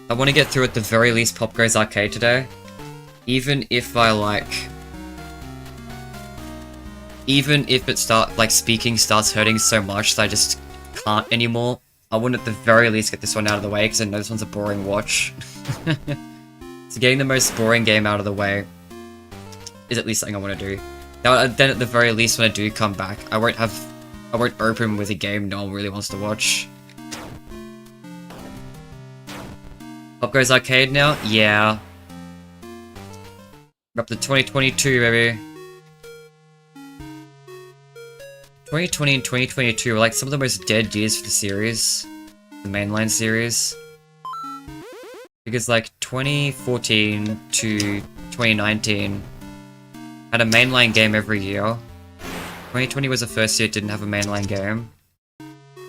I want to get through at the very least POPGOES Arcade today. Even if I even if speaking starts hurting so much that I just can't anymore, I want at the very least get this one out of the way, because I know this one's a boring watch. So getting the most boring game out of the way is at least something I want to do. Now, then at the very least when I do come back, I won't open with a game no one really wants to watch. POPGOES Arcade now? Yeah. We're up to 2022, baby. 2020 and 2022 were like some of the most dead years for the series. The mainline series. Because like 2014 to 2019 had a mainline game every year. 2020 was the first year it didn't have a mainline game.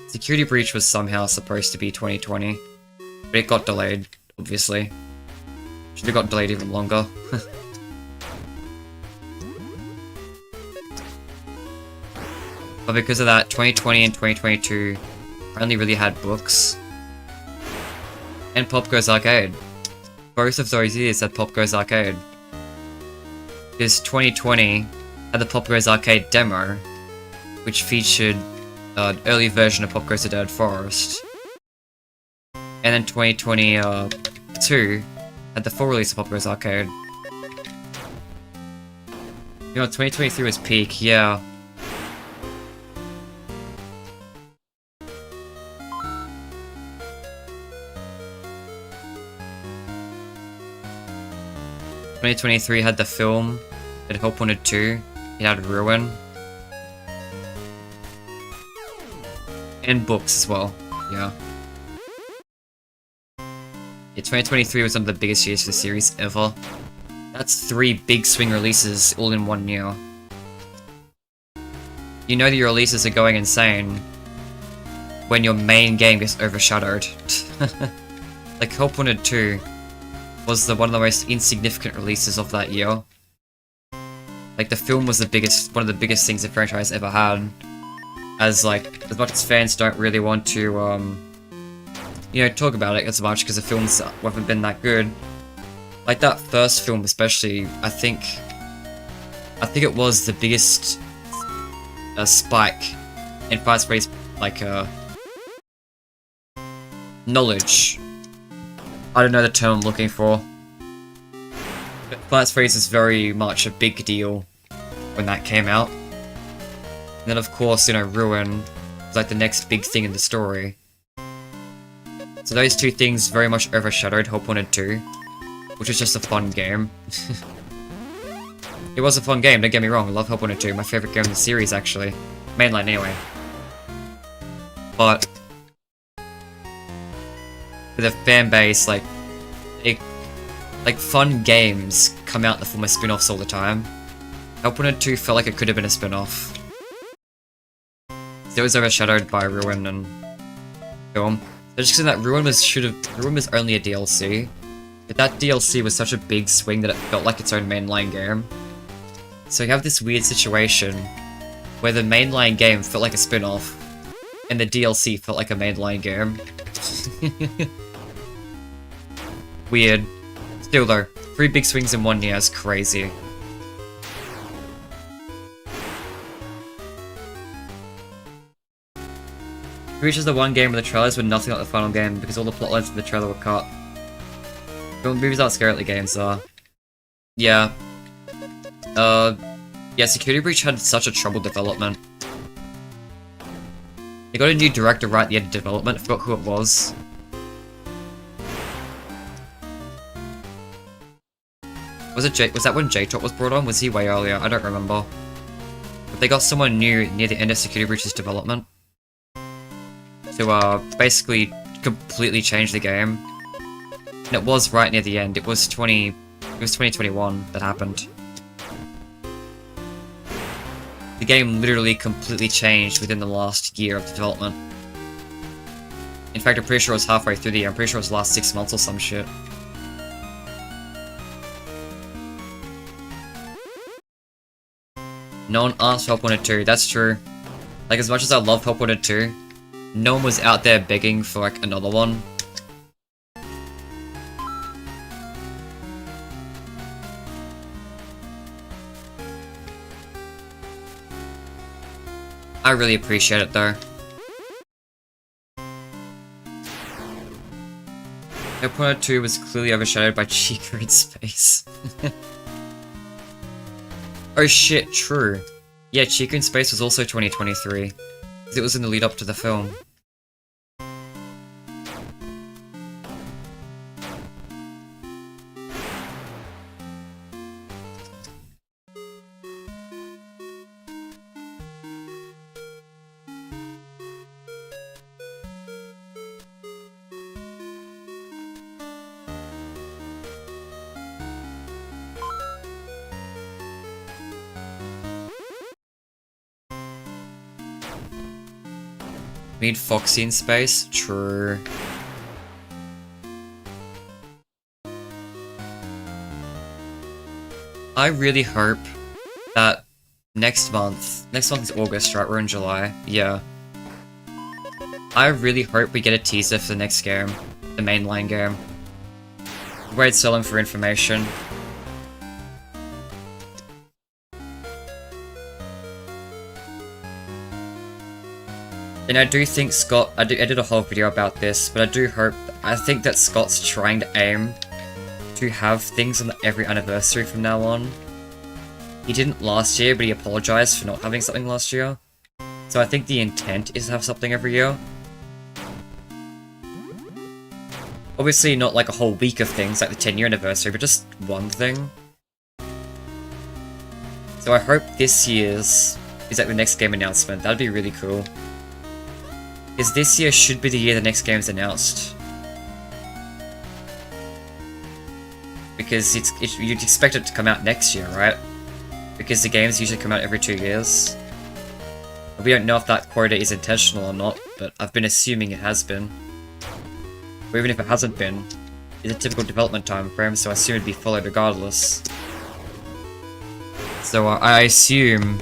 Security Breach was somehow supposed to be 2020. But it got delayed, obviously. Should have got delayed even longer. But because of that, 2020 and 2022 only really had books. And POPGOES Arcade. Both of those years had POPGOES Arcade. Because 2020 had the POPGOES Arcade demo, which featured an early version of POPGOES The Dead Forest. And then 2022 had the full release of POPGOES Arcade. You know, 2023 was peak, yeah. ...2023 had the film, it had Hope Wanted 2, it had Ruin. And books as well, yeah. Yeah, 2023 was one of the biggest years for the series ever. That's 3 big swing releases all in one year. You know that your releases are going insane when your main game gets overshadowed. Like Hope Wanted 2 was one of the most insignificant releases of that year. Like the film was one of the biggest things the franchise ever had. As much as fans don't really want to, you know, talk about it as much because the films haven't been that good. Like that first film especially, I think it was the biggest spike in Five Freddy's knowledge. I don't know the term I'm looking for. But Five Freddy's is very much a big deal when that came out. And then of course, you know, Ruin was like the next big thing in the story. So those two things very much overshadowed Help Wanted 2, which was just a fun game. It was a fun game, don't get me wrong, I love Help Wanted 2, my favourite game in the series actually. Mainline anyway. But with a fan base, like fun games come out in the form of spin-offs all the time. Help Wanted 2 felt like it could have been a spin-off. It was overshadowed by Ruin and Film. So just that Ruin was only a DLC. But that DLC was such a big swing that it felt like its own mainline game. So you have this weird situation where the mainline game felt like a spin-off, and the DLC felt like a mainline game. Weird. Still though, 3 big swings in 1 year is crazy. Reach is the one game where the trailers were nothing like the final game because all the plotlines in the trailer were cut. Movies aren't scary like the games are. Yeah. Yeah, Security Breach had such a troubled development. They got a new director right at the end of development, I forgot who it was. Was that when J-Top was brought on? Was he way earlier? I don't remember. But they got someone new near the end of Security Breach's development. To, basically completely change the game. And it was right near the end. It was 2021 that happened. The game literally completely changed within the last year of development. In fact, I'm pretty sure it was halfway through the year. I'm pretty sure it was the last 6 months or some shit. No one asked for Help Wanted 2, that's true. Like, as much as I love Help Wanted 2, no one was out there begging for, like, another one. I really appreciate it, though. Help Wanted 2 was clearly overshadowed by Chica in Space. Oh shit, true. Yeah, Chica in Space was also 2023. Because it was in the lead up to the film. We need Foxy in Space? True. I really hope that next month is August, right? We're in July. Yeah. I really hope we get a teaser for the next game. The mainline game. Where it's selling for information. And I do think Scott, I did a whole video about this, but I think that Scott's trying to aim to have things on every anniversary from now on. He didn't last year, but he apologized for not having something last year. So I think the intent is to have something every year. Obviously not like a whole week of things like the 10-year anniversary, but just one thing. So I hope this year's is like the next game announcement. That'd be really cool. Because this year should be the year the next game's announced. Because you'd expect it to come out next year, right? Because the games usually come out every 2 years. We don't know if that quota is intentional or not, but I've been assuming it has been. Or even if it hasn't been, it's a typical development time frame, so I assume it'd be followed regardless. So I assume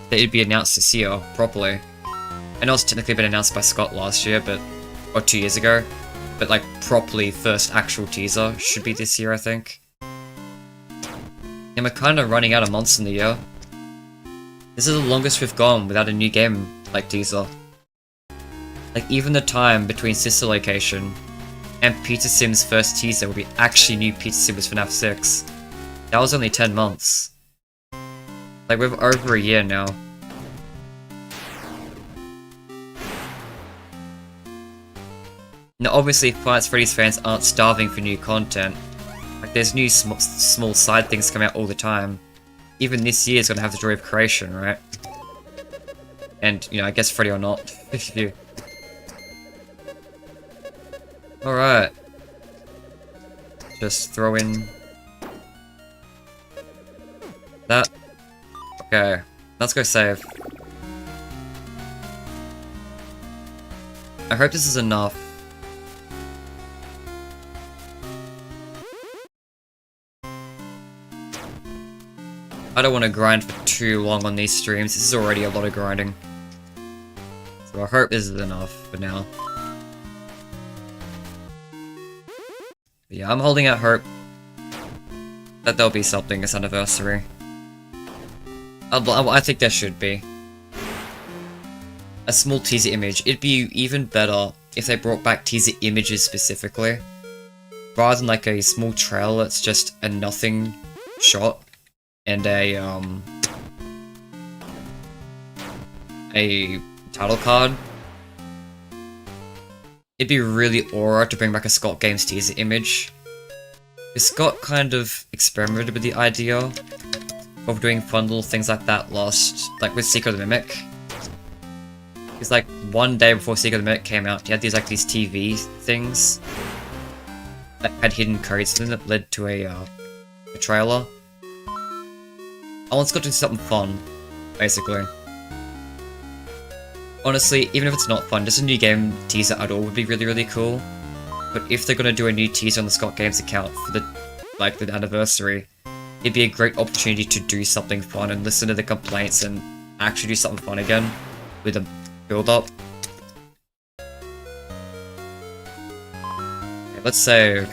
that it'd be announced this year, properly. I know it's technically been announced by Scott last year, or 2 years ago, but like properly first actual teaser should be this year, I think. And we're kind of running out of months in the year. This is the longest we've gone without a new game like teaser. Like even the time between Sister Location and Peter Sim's first teaser where we actually knew Peter Sim was FNaF 6. That was only 10 months. Like we're over a year now. Now obviously Freddy's fans aren't starving for new content. Like there's new small side things coming out all the time. Even this year's gonna have the joy of creation, right? And, you know, I guess Freddy or not. Alright. Just throw in... that. Okay. Let's go save. I hope this is enough. I don't want to grind for too long on these streams. This is already a lot of grinding. So I hope this is enough for now. But yeah, I'm holding out hope that there'll be something this anniversary. I think there should be. A small teaser image. It'd be even better if they brought back teaser images specifically. Rather than like a small trailer that's just a nothing shot. And a title card. It'd be really aura to bring back a Scott Games teaser image. Because Scott kind of experimented with the idea of doing fun little things like that like with Secret of the Mimic. Because like one day before Secret of the Mimic came out, he had these TV things that had hidden codes in them that led to a trailer. I want Scott to do something fun, basically. Honestly, even if it's not fun, just a new game teaser at all would be really, really cool. But if they're gonna do a new teaser on the Scott Games account for the anniversary, it'd be a great opportunity to do something fun and listen to the complaints and actually do something fun again with a build-up. Okay, let's save.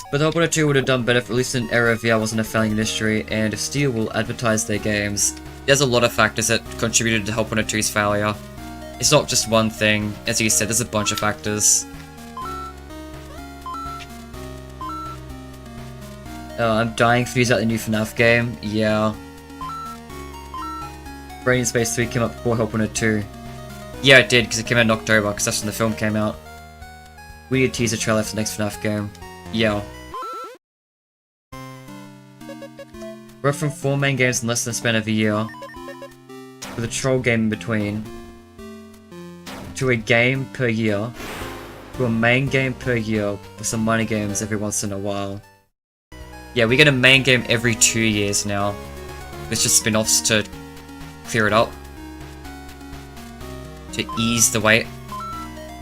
But the Operator 2 would have done better if at least an era VR wasn't a failing industry, and if Steel will advertise their games. There's a lot of factors that contributed to Help 2's failure. It's not just one thing, as you said, there's a bunch of factors. I'm dying for news about the new FNaF game, yeah. Brain Space 3 came out before Help 2. Yeah, it did, because it came out in October, because that's when the film came out. We need a teaser trailer for the next FNaF game. Yeah. We're from 4 main games in less than the span of a year, with a troll game in between, to a game per year, to a main game per year, with some minor games every once in a while. Yeah, we get a main game every 2 years now. It's just spin-offs to clear it up. To ease the wait.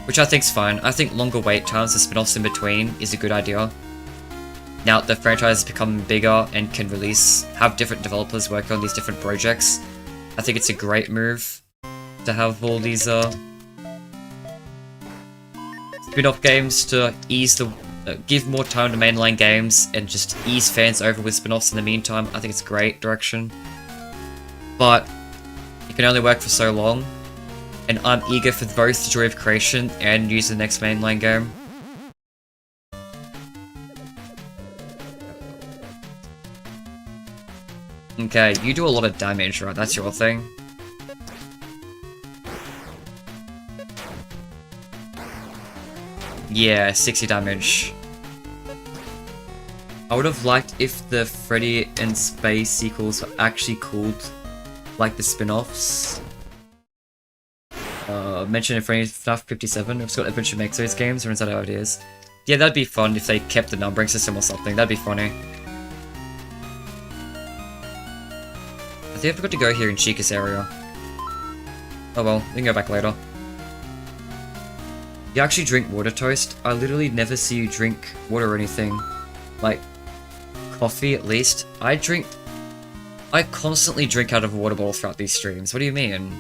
Which I think's fine. I think longer wait times and spin-offs in between is a good idea. Now that the franchise has become bigger and can have different developers work on these different projects, I think it's a great move to have all these spin-off games to ease give more time to mainline games and just ease fans over with spin-offs in the meantime. I think it's a great direction. But it can only work for so long, and I'm eager for both the joy of creation and use the next mainline game. Okay, you do a lot of damage, right? That's your thing. Yeah, 60 damage. I would have liked if the Freddy and Space sequels were actually called like the spin-offs. Mentioned in FNaF 57, if Scott Adventure makes those games, or is that how it is? Yeah, that'd be fun if they kept the numbering system or something, that'd be funny. I think I forgot to go here in Chica's area. Oh well, we can go back later. You actually drink water, Toast? I literally never see you drink water or anything. Like, coffee at least. I constantly drink out of a water bottle throughout these streams, what do you mean?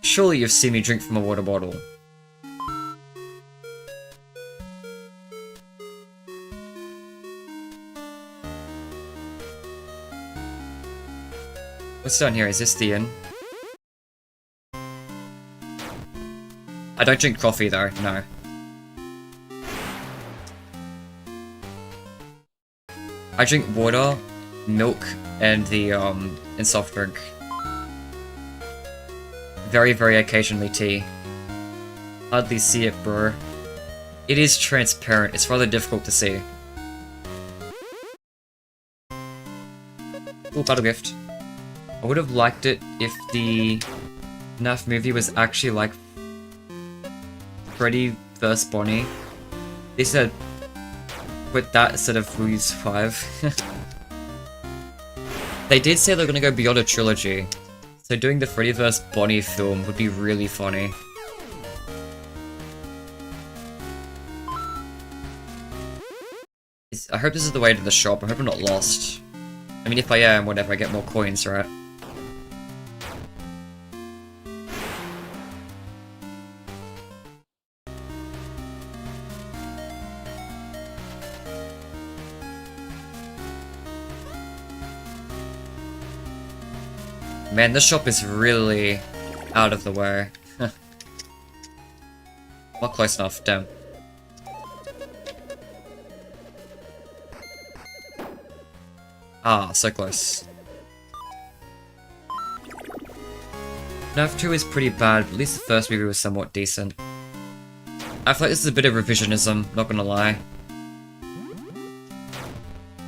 Surely you've seen me drink from a water bottle. What's down here? Is this the inn? I don't drink coffee though, no. I drink water milk and the and soft drink. Very, very occasionally tea. Hardly see it, bro. It is transparent. It's rather difficult to see. Ooh, battle gift. I would have liked it if the FNaF movie was actually like Freddy vs. Bonnie. They said put that instead of Ruiz 5. They did say they're gonna go beyond a trilogy, so doing the Freddy vs. Bonnie film would be really funny. I hope this is the way to the shop. I hope I'm not lost. I mean, if I am, whatever, I get more coins, right? Man, this shop is really out of the way. Not close enough, damn. Ah, so close. FNaF 2 is pretty bad, but at least the first movie was somewhat decent. I feel like this is a bit of revisionism, not gonna lie.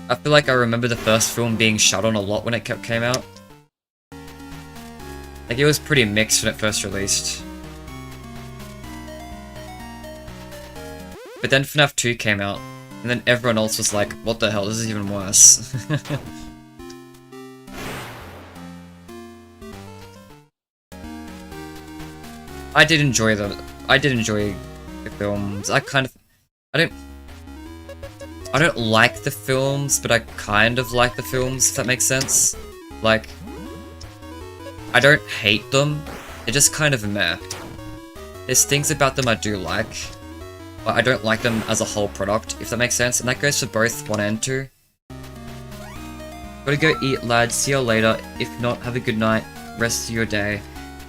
I feel like I remember the first film being shut on a lot when it came out. Like, it was pretty mixed when it first released. But then FNaF 2 came out, and then everyone else was like, what the hell, this is even worse. I did enjoy the films. I don't like the films, but I kind of like the films, if that makes sense. Like, I don't hate them, they're just kind of meh. There's things about them I do like, but I don't like them as a whole product, if that makes sense, and that goes for both 1 and 2. Gotta go eat, lads, see you later. If not, have a good night, rest of your day.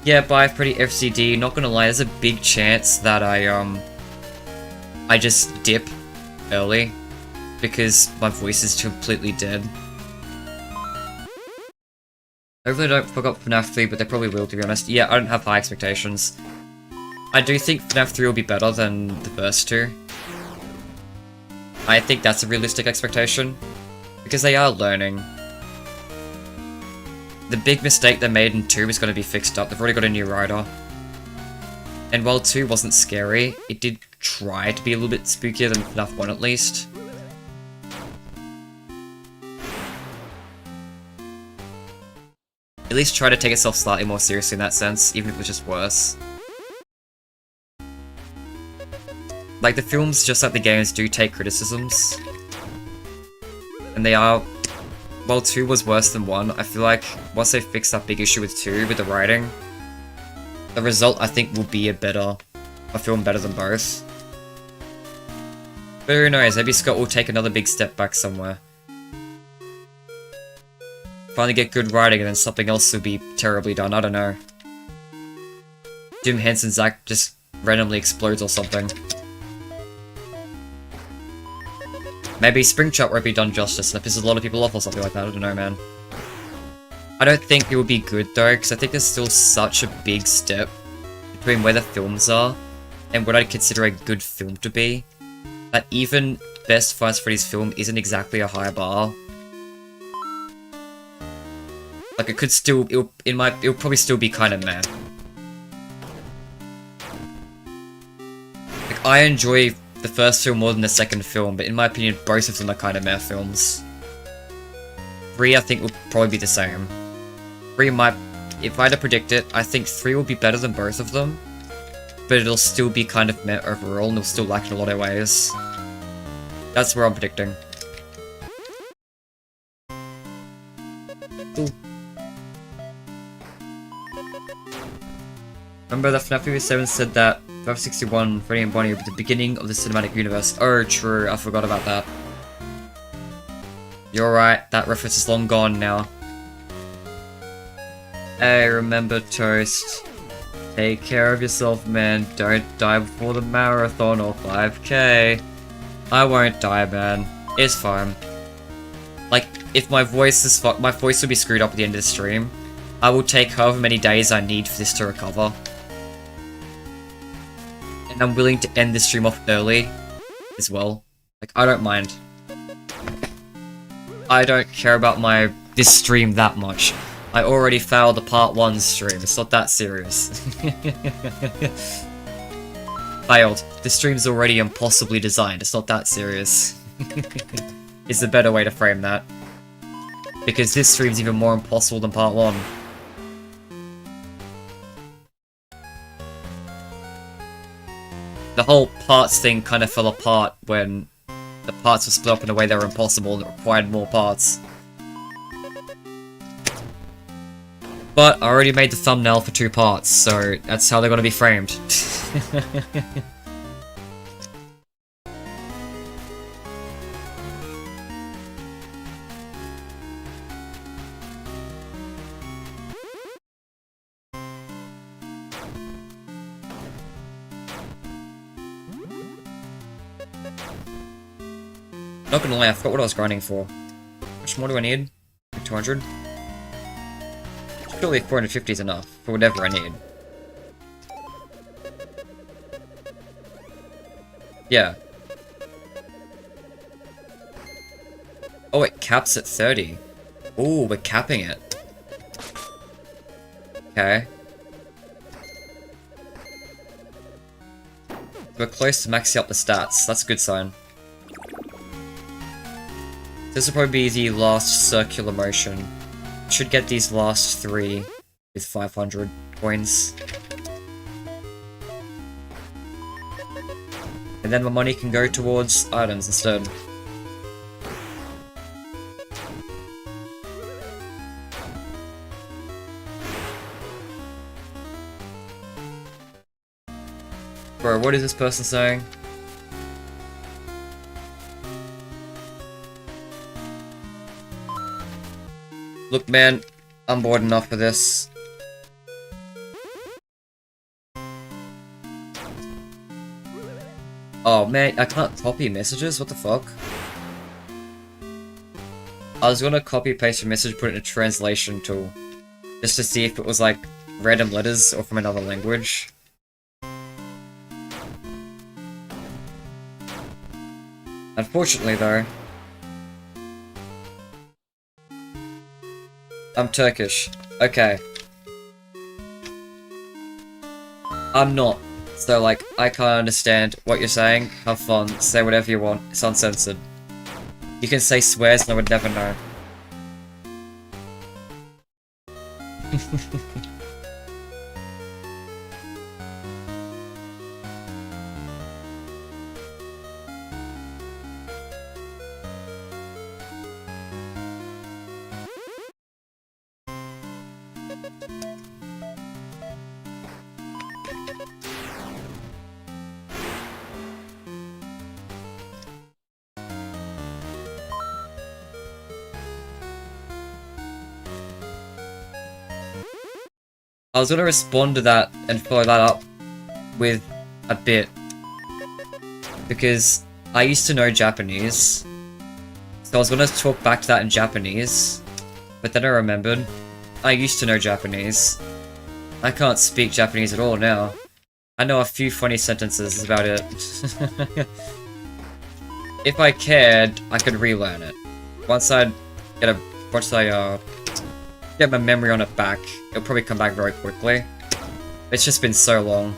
Yeah, bye, Freddy FCD. Not gonna lie, there's a big chance that I just dip early, because my voice is completely dead. Hopefully they don't fuck up FNaF 3, but they probably will, to be honest. Yeah, I don't have high expectations. I do think FNaF 3 will be better than the first 2. I think that's a realistic expectation, because they are learning. The big mistake they made in 2 is going to be fixed up. They've already got a new writer. And while 2 wasn't scary, it did try to be a little bit spookier than FNaF 1 at least. At least try to take itself slightly more seriously in that sense, even if it was just worse. Like, the films, just like the games, do take criticisms. And they are... While 2 was worse than 1, I feel like once they fix that big issue with 2, with the writing, the result, I think, will be a film better than both. But who knows, maybe Scott will take another big step back somewhere. Finally get good writing and then something else will be terribly done, I don't know. Jim Henson's act just randomly explodes or something. Maybe Springtrap won't be done justice and it pisses a lot of people off or something like that, I don't know, man. I don't think it would be good though, because I think there's still such a big step between where the films are and what I'd consider a good film to be, that even best Five Nights at Freddy's film isn't exactly a high bar. Like, it could still, it'll probably still be kind of meh. Like, I enjoy the first film more than the second film, but in my opinion, both of them are kind of meh films. 3, I think, will probably be the same. 3 might, if I had to predict it, I think 3 will be better than both of them, but it'll still be kind of meh overall, and it'll still lack in a lot of ways. That's where I'm predicting. Ooh. Remember that FNaF movie 7 said that 561 Freddy and Bonnie were the beginning of the cinematic universe. Oh, true, I forgot about that. You're right, that reference is long gone now. Hey, remember, Toast. Take care of yourself, man. Don't die before the marathon or 5k. I won't die, man. It's fine. Like, if my voice is my voice will be screwed up at the end of the stream, I will take however many days I need for this to recover. And I'm willing to end the stream off early as well. Like, I don't mind. I don't care about this stream that much. I already failed the part 1 stream, it's not that serious. Failed. The stream's already impossibly designed, it's not that serious. Is a better way to frame that. Because this stream's even more impossible than part 1. The whole parts thing kind of fell apart when the parts were split up in a way that were impossible and it required more parts. But I already made the thumbnail for 2 parts, so that's how they're gonna be framed. Not gonna lie, I forgot what I was grinding for. How much more do I need? 200? Surely 450 is enough for whatever I need. Yeah. Oh, it caps at 30. Ooh, we're capping it. Okay. We're close to maxing out the stats. That's a good sign. This will probably be the last circular motion. Should get these last 3 with 500 coins. And then my money can go towards items instead. Bro, what is this person saying? Look, man, I'm bored enough for this. Oh, man, I can't copy messages? What the fuck? I was gonna copy paste a message, put it in a translation tool. Just to see if it was, like, random letters or from another language. Unfortunately, though, I'm Turkish. Okay. I'm not. So, like, I can't understand what you're saying. Have fun. Say whatever you want. It's uncensored. You can say swears and I would never know. I was gonna respond to that and follow that up with a bit. Because I used to know Japanese. So I was gonna talk back to that in Japanese. But then I remembered, I used to know Japanese. I can't speak Japanese at all now. I know a few funny sentences, is about it. If I cared, I could relearn it. Once I get my memory on it back, it'll probably come back very quickly. It's just been so long.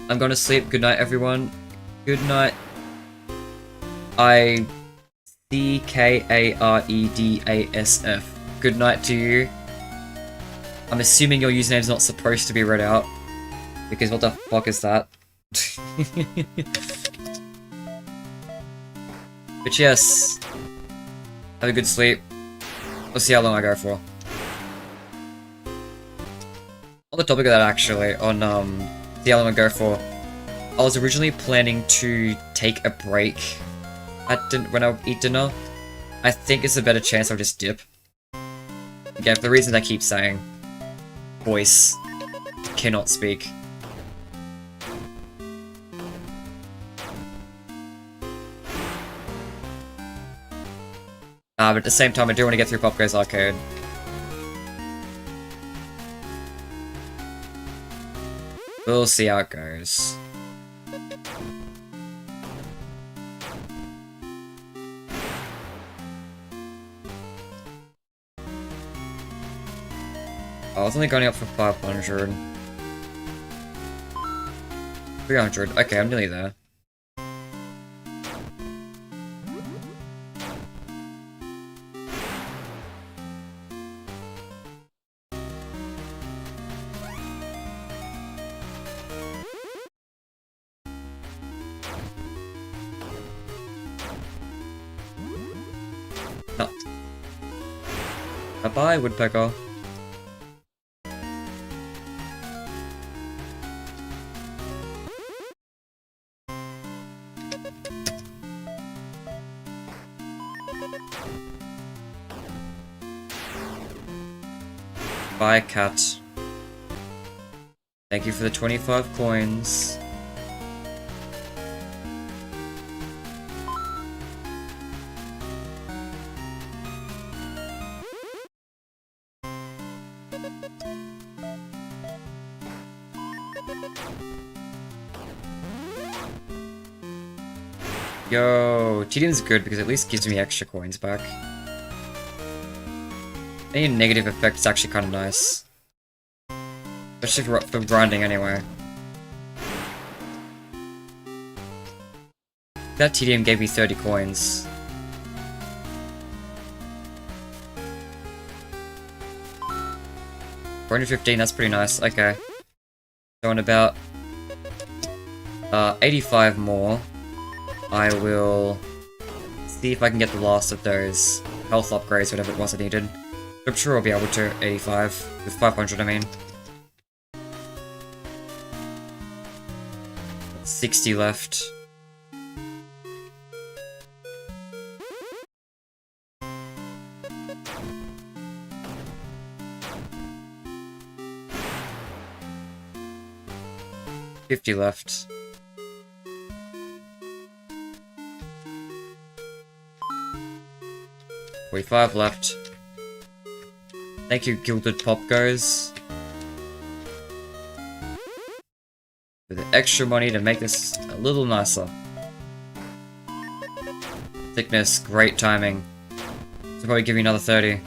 I'm going to sleep. Good night, everyone. Good night. CKAREDASF. Good night to you. I'm assuming your username's not supposed to be read out. Because what the fuck is that? But yes. Have a good sleep. We'll see how long I go for. On the topic of that actually, on see how long I go for. I was originally planning to take a break when I eat dinner, I think it's a better chance I'll just dip. Again, for the reasons I keep saying. Voice. Cannot speak. But at the same time, I do want to get through POPGOES Arcade. We'll see how it goes. I was only going up for 500. 300. Okay, I'm nearly there. No. Bye-bye, woodpecker. Bye, cat. Thank you for the 25 coins. Yo, tedium's good because it at least gives me extra coins back. Any negative effect is actually kind of nice. Especially for grinding anyway. That tedium gave me 30 coins. $415, that's pretty nice. Okay. So in about 85 more, I will see if I can get the last of those health upgrades, whatever it was I needed. I'm sure I'll be able to. 85. With 500, I mean. 60 left. $50 left. $45 left. Thank you, Gilded POPGOES, for the extra money to make this a little nicer. Thickness, great timing. So probably give me another 30.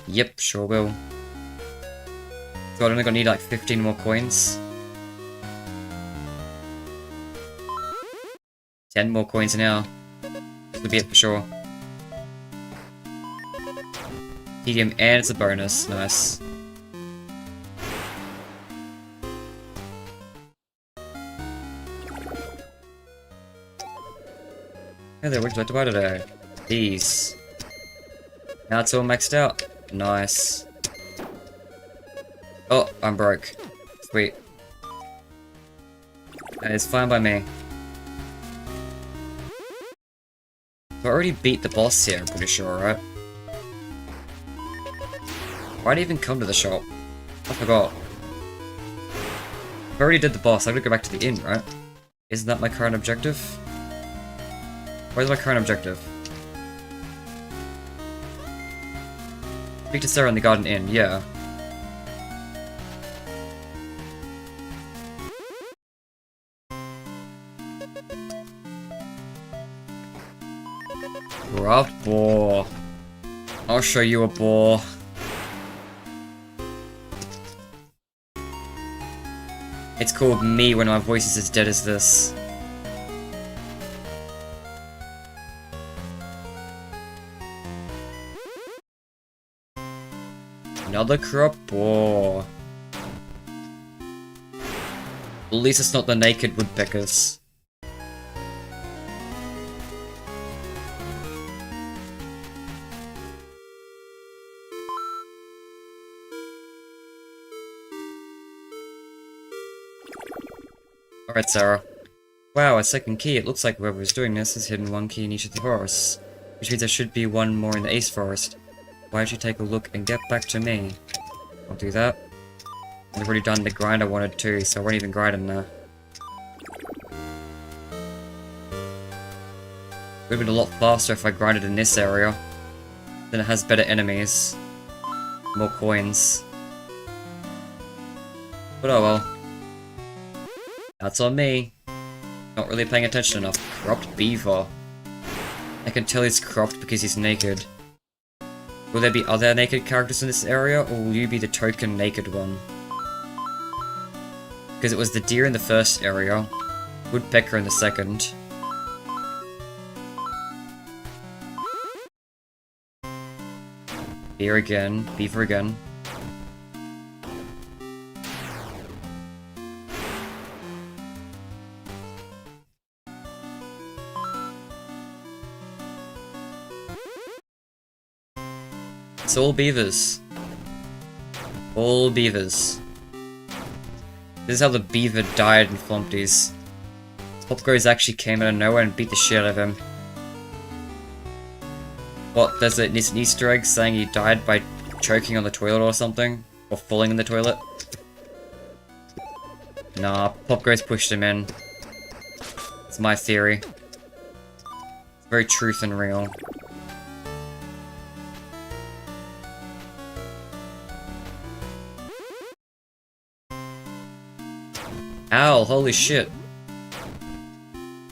Yep, sure will. So I'm only gonna need like 15 more coins. 10 more coins now. This will be it for sure. Tedium and it's a bonus, nice. Hey there, what would you like to buy today? These. Now it's all maxed out. Nice. Oh, I'm broke. Sweet. That is fine by me. I already beat the boss here, I'm pretty sure, right? Why'd I even come to the shop? I forgot. I already did the boss, I'm gonna go back to the inn, right? Isn't that my current objective? Where's my current objective? Speak to Sarah in the Garden Inn, yeah. Craft boar. I'll show you a boar. It's called me when my voice is as dead as this. Another crop boar. At least it's not the naked woodpeckers. Alright, Sarah. Wow, a second key. It looks like whoever was doing this has hidden one key in each of the forests. Which means there should be one more in the East Forest. Why don't you take a look and get back to me? I'll do that. I've already done the grind I wanted to, so I won't even grind in there. It would have been a lot faster if I grinded in this area. Then it has better enemies. More coins. But oh well. That's on me. Not really paying attention enough. Cropped beaver. I can tell he's cropped because he's naked. Will there be other naked characters in this area, or will you be the token naked one? Because it was the deer in the first area, woodpecker in the second. Deer again, beaver again. It's all beavers. All beavers. This is how the beaver died in Flumpties. POPGOES actually came out of nowhere and beat the shit out of him. What, there's an Easter egg saying he died by choking on the toilet or something? Or falling in the toilet? Nah, POPGOES pushed him in. It's my theory. It's very truth and real. Ow, holy shit.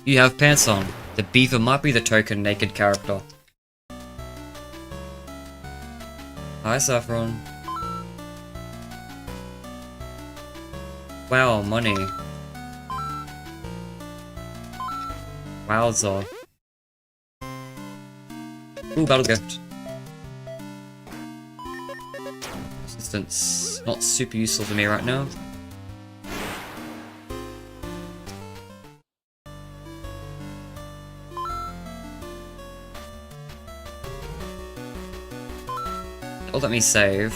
You have pants on. The beaver might be the token naked character. Hi, Saffron. Wow, money. Wowza. Ooh, battle gift. Assistance. Not super useful for me right now. It'll let me save.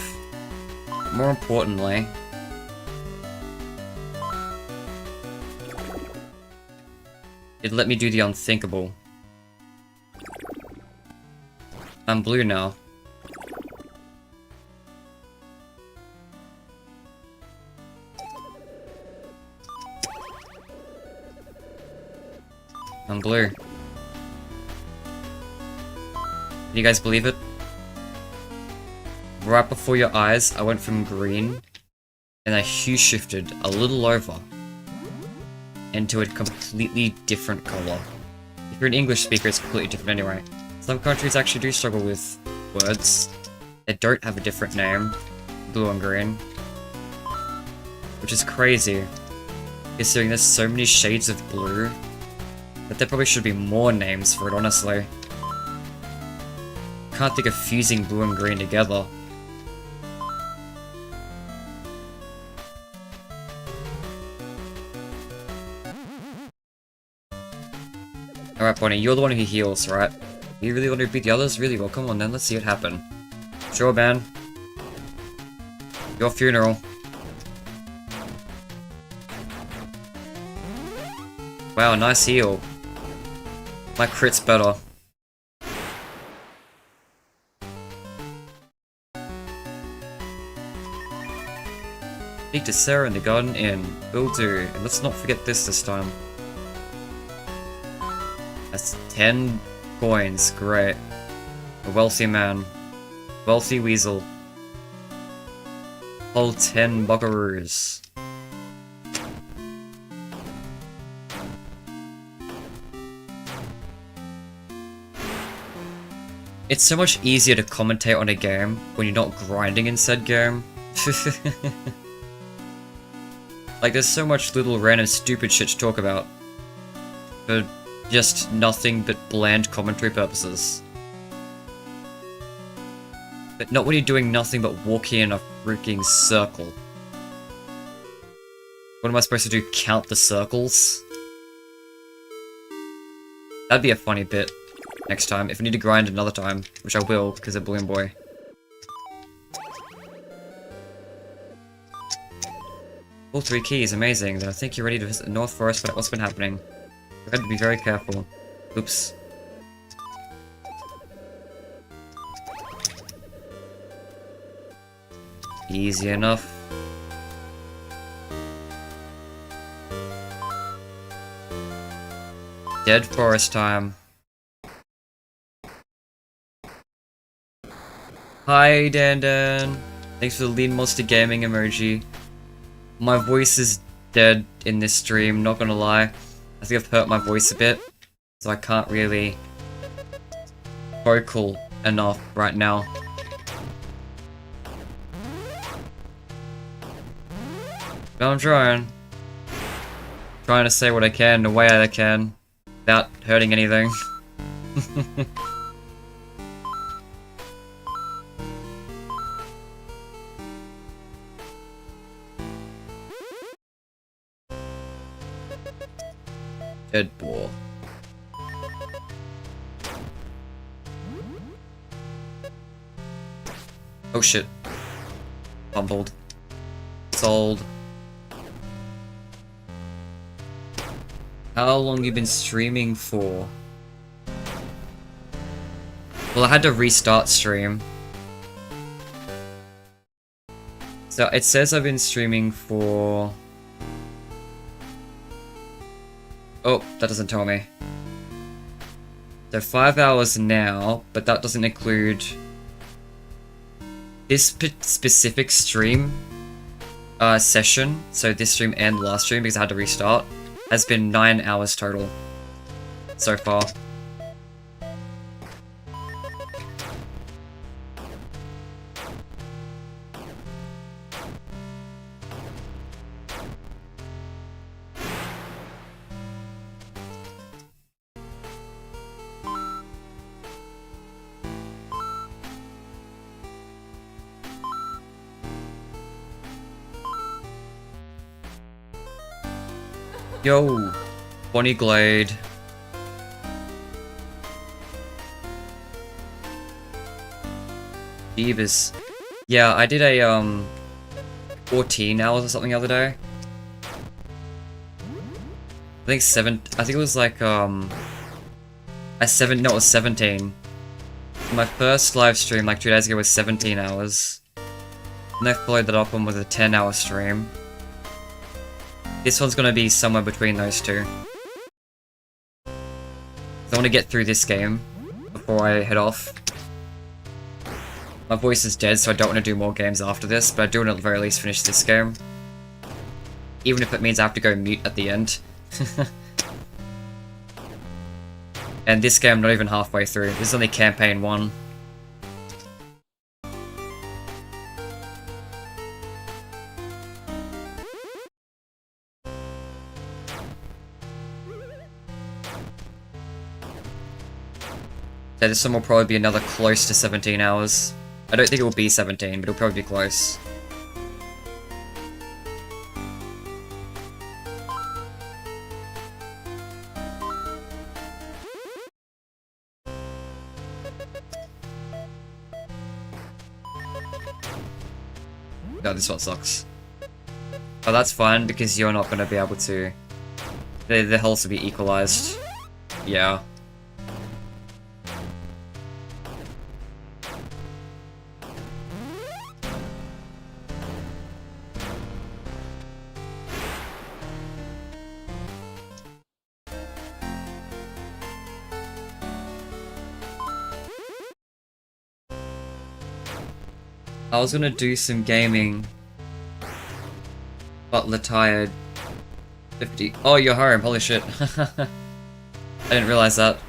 More importantly, it'll let me do the unthinkable. I'm blue now. I'm blue. Can you guys believe it? Right before your eyes, I went from green, and I hue shifted a little over into a completely different color. If you're an English speaker, it's completely different anyway. Some countries actually do struggle with words that don't have a different name, blue and green, which is crazy, considering there's so many shades of blue that there probably should be more names for it, honestly. Can't think of fusing blue and green together. Alright, Bonnie, you're the one who heals, right? You really want to beat the others? Really? Well, come on then, let's see it happen. Sure, man. Your funeral. Wow, nice heal. My crit's better. Speak to Sarah in the Garden Inn. Will do. And let's not forget this time. That's 10 coins. Great. A wealthy man. Wealthy weasel. Hold 10 buckaroos. It's so much easier to commentate on a game when you're not grinding in said game. Like, there's so much little random stupid shit to talk about. For just nothing but bland commentary purposes. But not when you're doing nothing but walking in a freaking circle. What am I supposed to do? Count the circles? That'd be a funny bit next time, if I need to grind another time, which I will, because of Balloon Boy. All 3 keys, amazing. Then I think you're ready to visit the North Forest, but what's been happening? I had to be very careful. Oops. Easy enough. Dead forest time. Hi, Dan. Thanks for the lead monster gaming emoji. My voice is dead in this stream, not gonna lie. I think I've hurt my voice a bit, so I can't really vocal enough right now. But I'm trying. Trying to say what I can the way I can, without hurting anything. Dead ball. Oh shit. Fumbled. Sold. How long you been streaming for? Well, I had to restart stream. So it says I've been streaming for... Oh, that doesn't tell me. So 5 hours now, but that doesn't include this specific stream session. So this stream and last stream, because I had to restart, has been 9 hours total so far. Yo, Bonnie Glade. Jeebus. Yeah, I did a 14 hours or something the other day. I think it was like no, it was 17. My first live stream like 2 days ago was 17 hours. And I followed that up one with a 10-hour stream. This one's gonna be somewhere between those two. I want to get through this game before I head off. My voice is dead, so I don't want to do more games after this, but I do want to at the very least finish this game. Even if it means I have to go mute at the end. And this game I'm not even halfway through. This is only campaign 1. Yeah, this one will probably be another close to 17 hours. I don't think it will be 17, but it'll probably be close. No, this one sucks. Oh, that's fine, because you're not going to be able to... The health will be equalized. Yeah. I was gonna do some gaming, but retired. 50. Oh, you're home. Holy shit. I didn't realize that.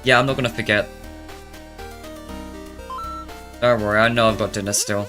Yeah, I'm not gonna forget. Don't worry, I know I've got dinner still.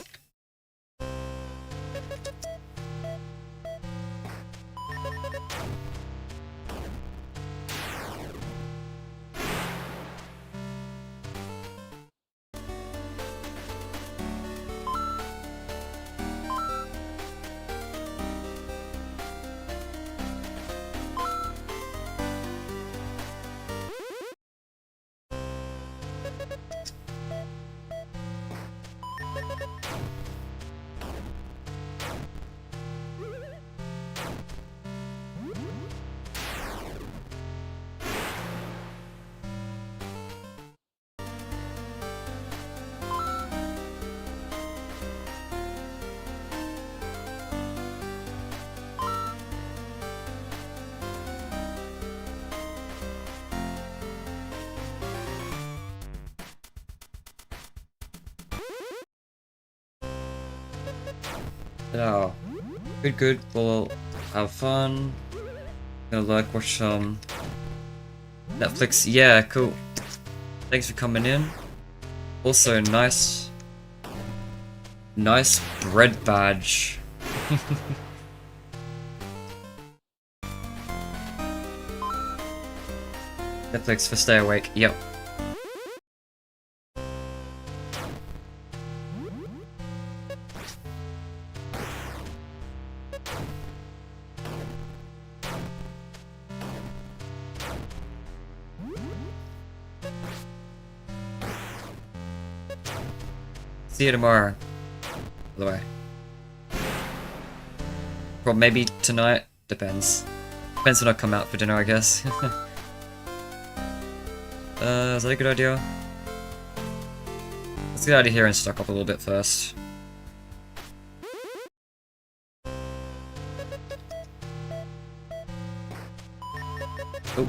Oh, good. We'll have fun. Gonna lurk, watch some Netflix. Yeah, cool. Thanks for coming in. Also, nice bread badge. Netflix for stay awake. Yep. See you tomorrow. By the way. Well, maybe tonight. Depends. Depends when I come out for dinner, I guess. Is that a good idea? Let's get out of here and stock up a little bit first. Oh.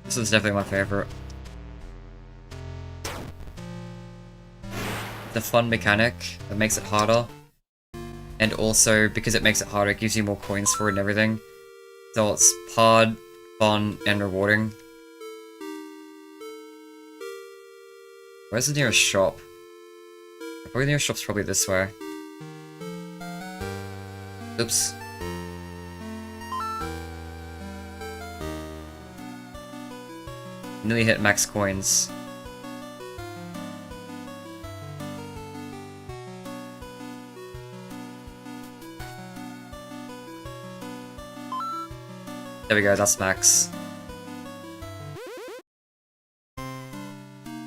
This is definitely my favorite. The fun mechanic that makes it harder, and also because it makes it harder, it gives you more coins for it and everything. So it's hard, fun, and rewarding. Where's the nearest shop? Probably the nearest shop's probably this way. Oops. Nearly hit max coins. There we go, that's max.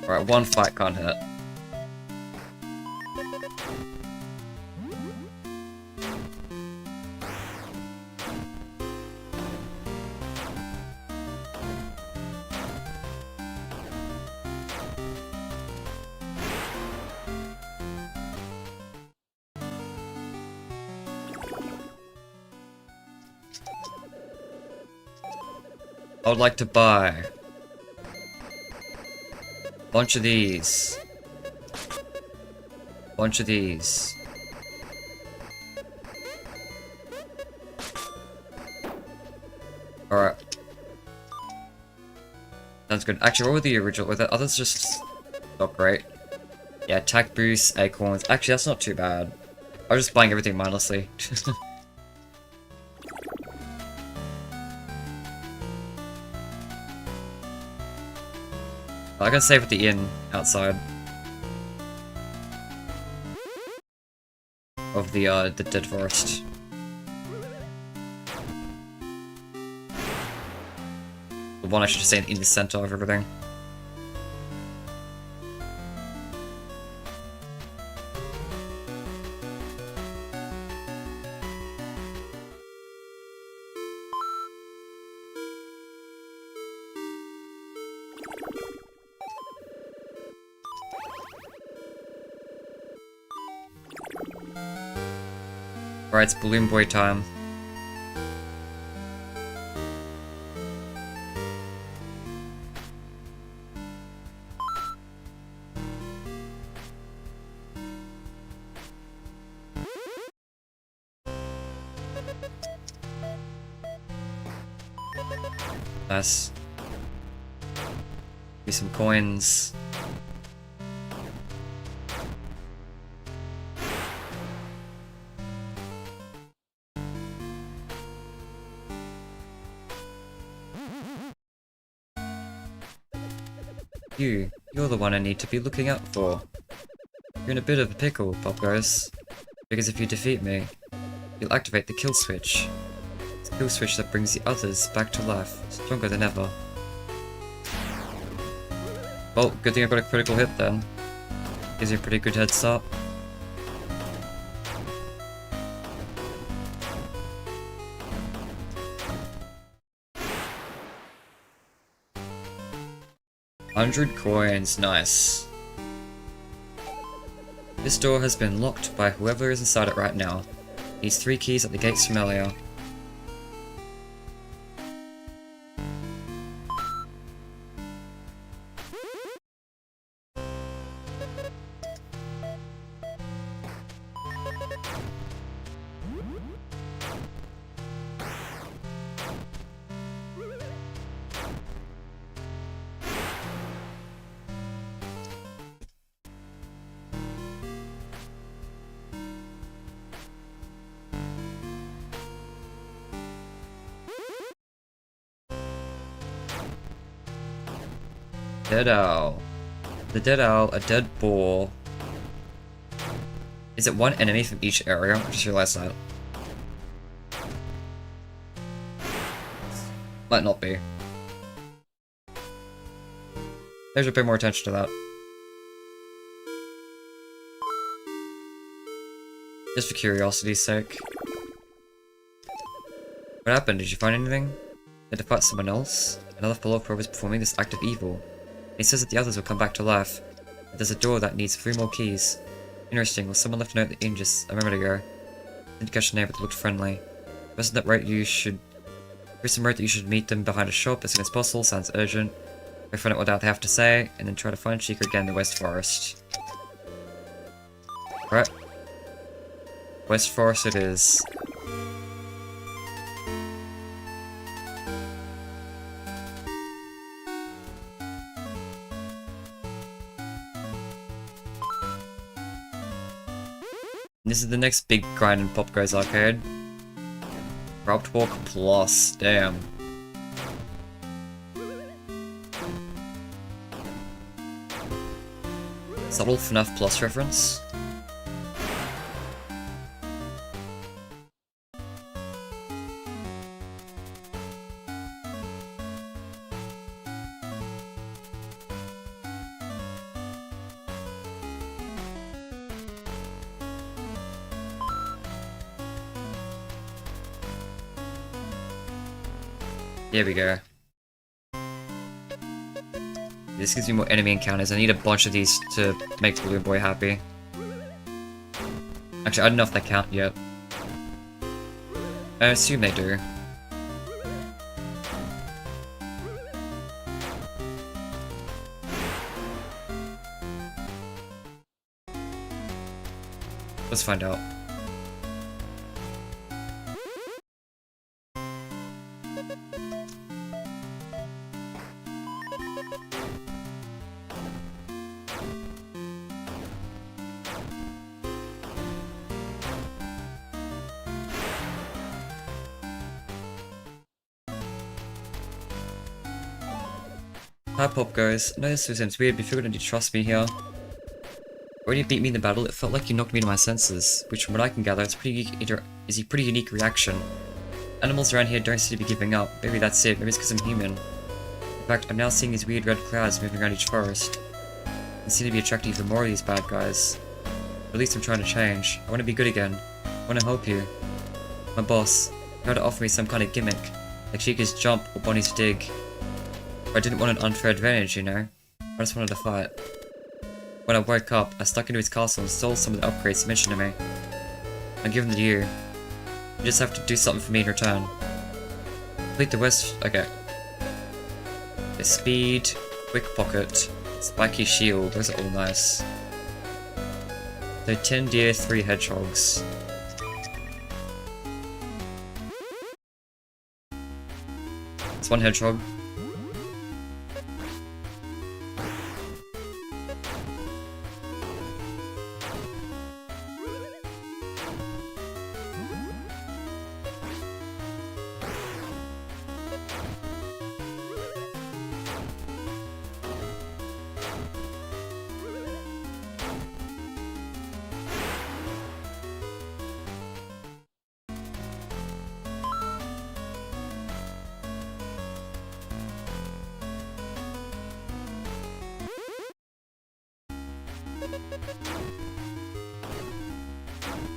Alright, one fight can't hit. I would like to buy a bunch of these. Bunch of these. Alright. Sounds good. Actually, what were the original? Were the others just not great? Yeah, attack boost, acorns. Actually, that's not too bad. I was just buying everything mindlessly. I can save at the inn outside of the dead forest. The one I should say in the center of everything. Alright, it's Balloon Boy time. Nice. Give me some coins. You're the one I need to be looking out for. You're in a bit of a pickle, POPGOES. Because if you defeat me, you'll activate the kill switch. It's a kill switch that brings the others back to life, stronger than ever. Well, good thing I got a critical hit then. Gives you a pretty good head start. 100 coins, nice. This door has been locked by whoever is inside it right now. These 3 keys at the gates from earlier. Dead owl. The dead owl, a dead boar. Is it one enemy from each area? I just realized that. Might not be. There's a bit more attention to that. Just for curiosity's sake. What happened? Did you find anything? Did they fight someone else? Another follow-up probe is performing this act of evil. He says that the others will come back to life. But there's a door that needs 3 more keys. Interesting, well someone left a note in just a moment ago. Didn't catch the name, but it looked friendly. The person that wrote you should... The person wrote that you should meet them behind a shop as soon as possible, sounds urgent. Go find out what they have to say, and then try to find Chica again in the West Forest. Right. West Forest it is. This is the next big grind in POPGOES arcade. Corrupt Walk Plus, damn. Subtle FNaF Plus reference. There we go. This gives me more enemy encounters. I need a bunch of these to make Balloon Boy happy. Actually, I don't know if they count yet. I assume they do. Let's find out. Hi POPGOES, I know this seems weird, but if you're gonna trust me here. When you beat me in the battle, it felt like you knocked me to my senses, which from what I can gather is a pretty unique reaction. Animals around here don't seem to be giving up. Maybe that's it, maybe it's because I'm human. In fact, I'm now seeing these weird red clouds moving around each forest. They seem to be attracting even more of these bad guys. But at least I'm trying to change. I want to be good again. I want to help you. My boss, you tried to offer me some kind of gimmick, like Chica's jump or Bonnie's dig. I didn't want an unfair advantage, you know? I just wanted to fight. When I woke up, I snuck into his castle and stole some of the upgrades he mentioned to me. I'll give them to you. You just have to do something for me in return. Complete the West... okay. The speed, quick pocket, spiky shield, those are all nice. So 10 deer, 3 hedgehogs. It's 1 hedgehog.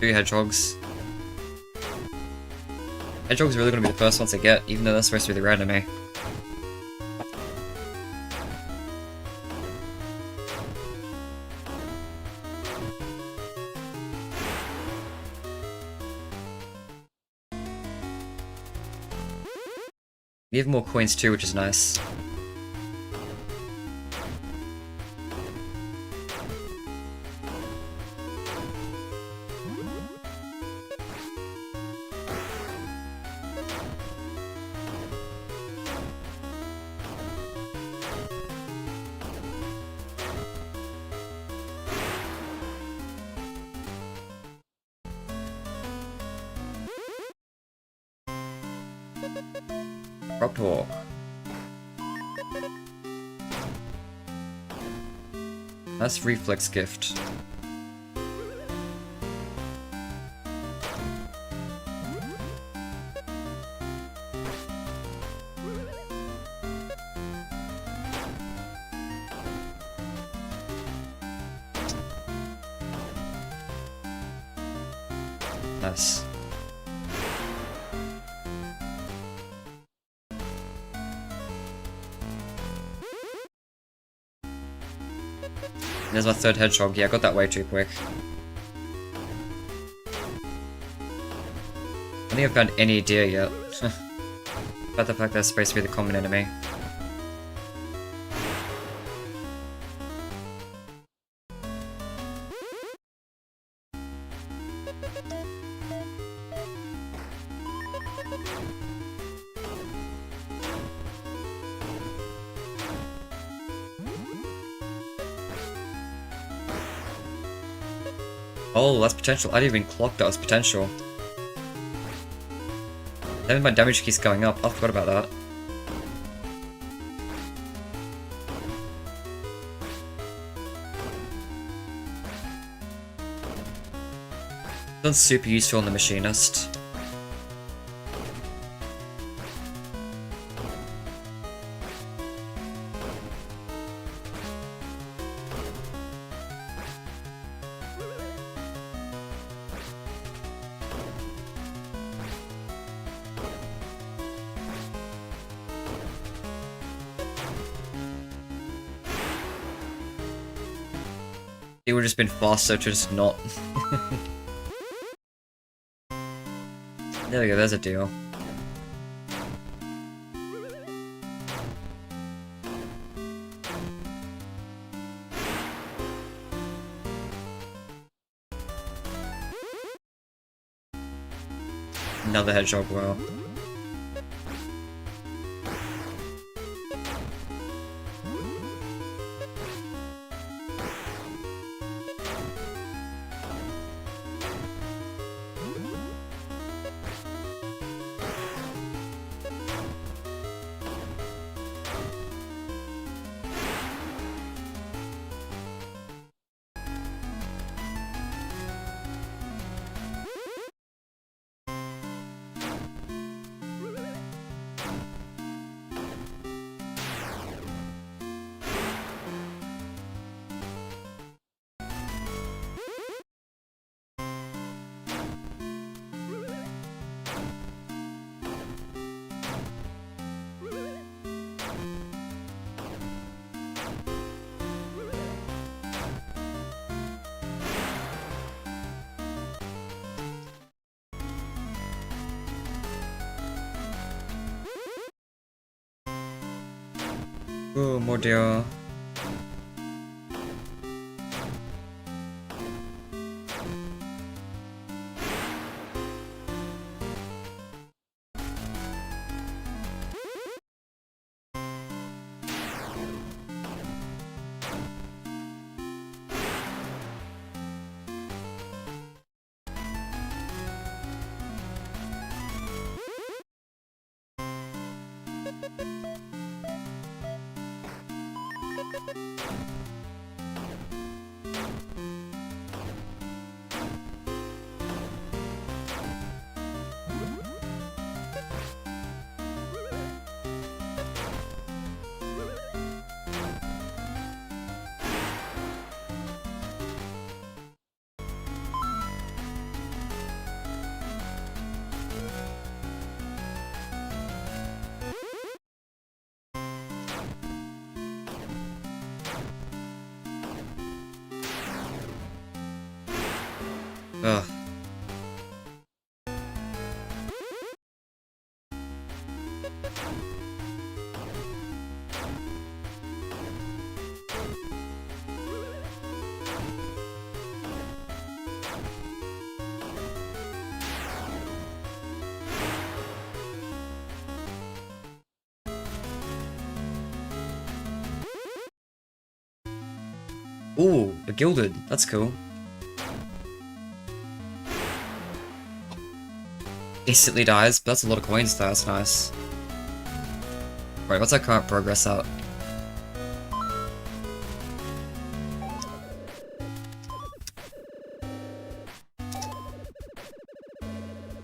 Three hedgehogs. Hedgehogs are really going to be the first ones I get, even though they're supposed to be the rare enemy. We have more coins too, which is nice. Drop talk. Nice reflex gift. Nice. There's my third hedgehog. Yeah, I got that way too quick. I don't think I've found any deer yet. About the fact that's supposed to be the common enemy. Oh, that's potential. I didn't even clock that was potential. That means my damage keeps going up. I forgot about that. That's super useful on the Machinist. It would have just been faster to just not. There we go, there's a deal. Another hedgehog, wow. Ooh, more deer. Ooh, a gilded. That's cool. Instantly dies, but that's a lot of coins though, that's nice. Right, what's our current progress at?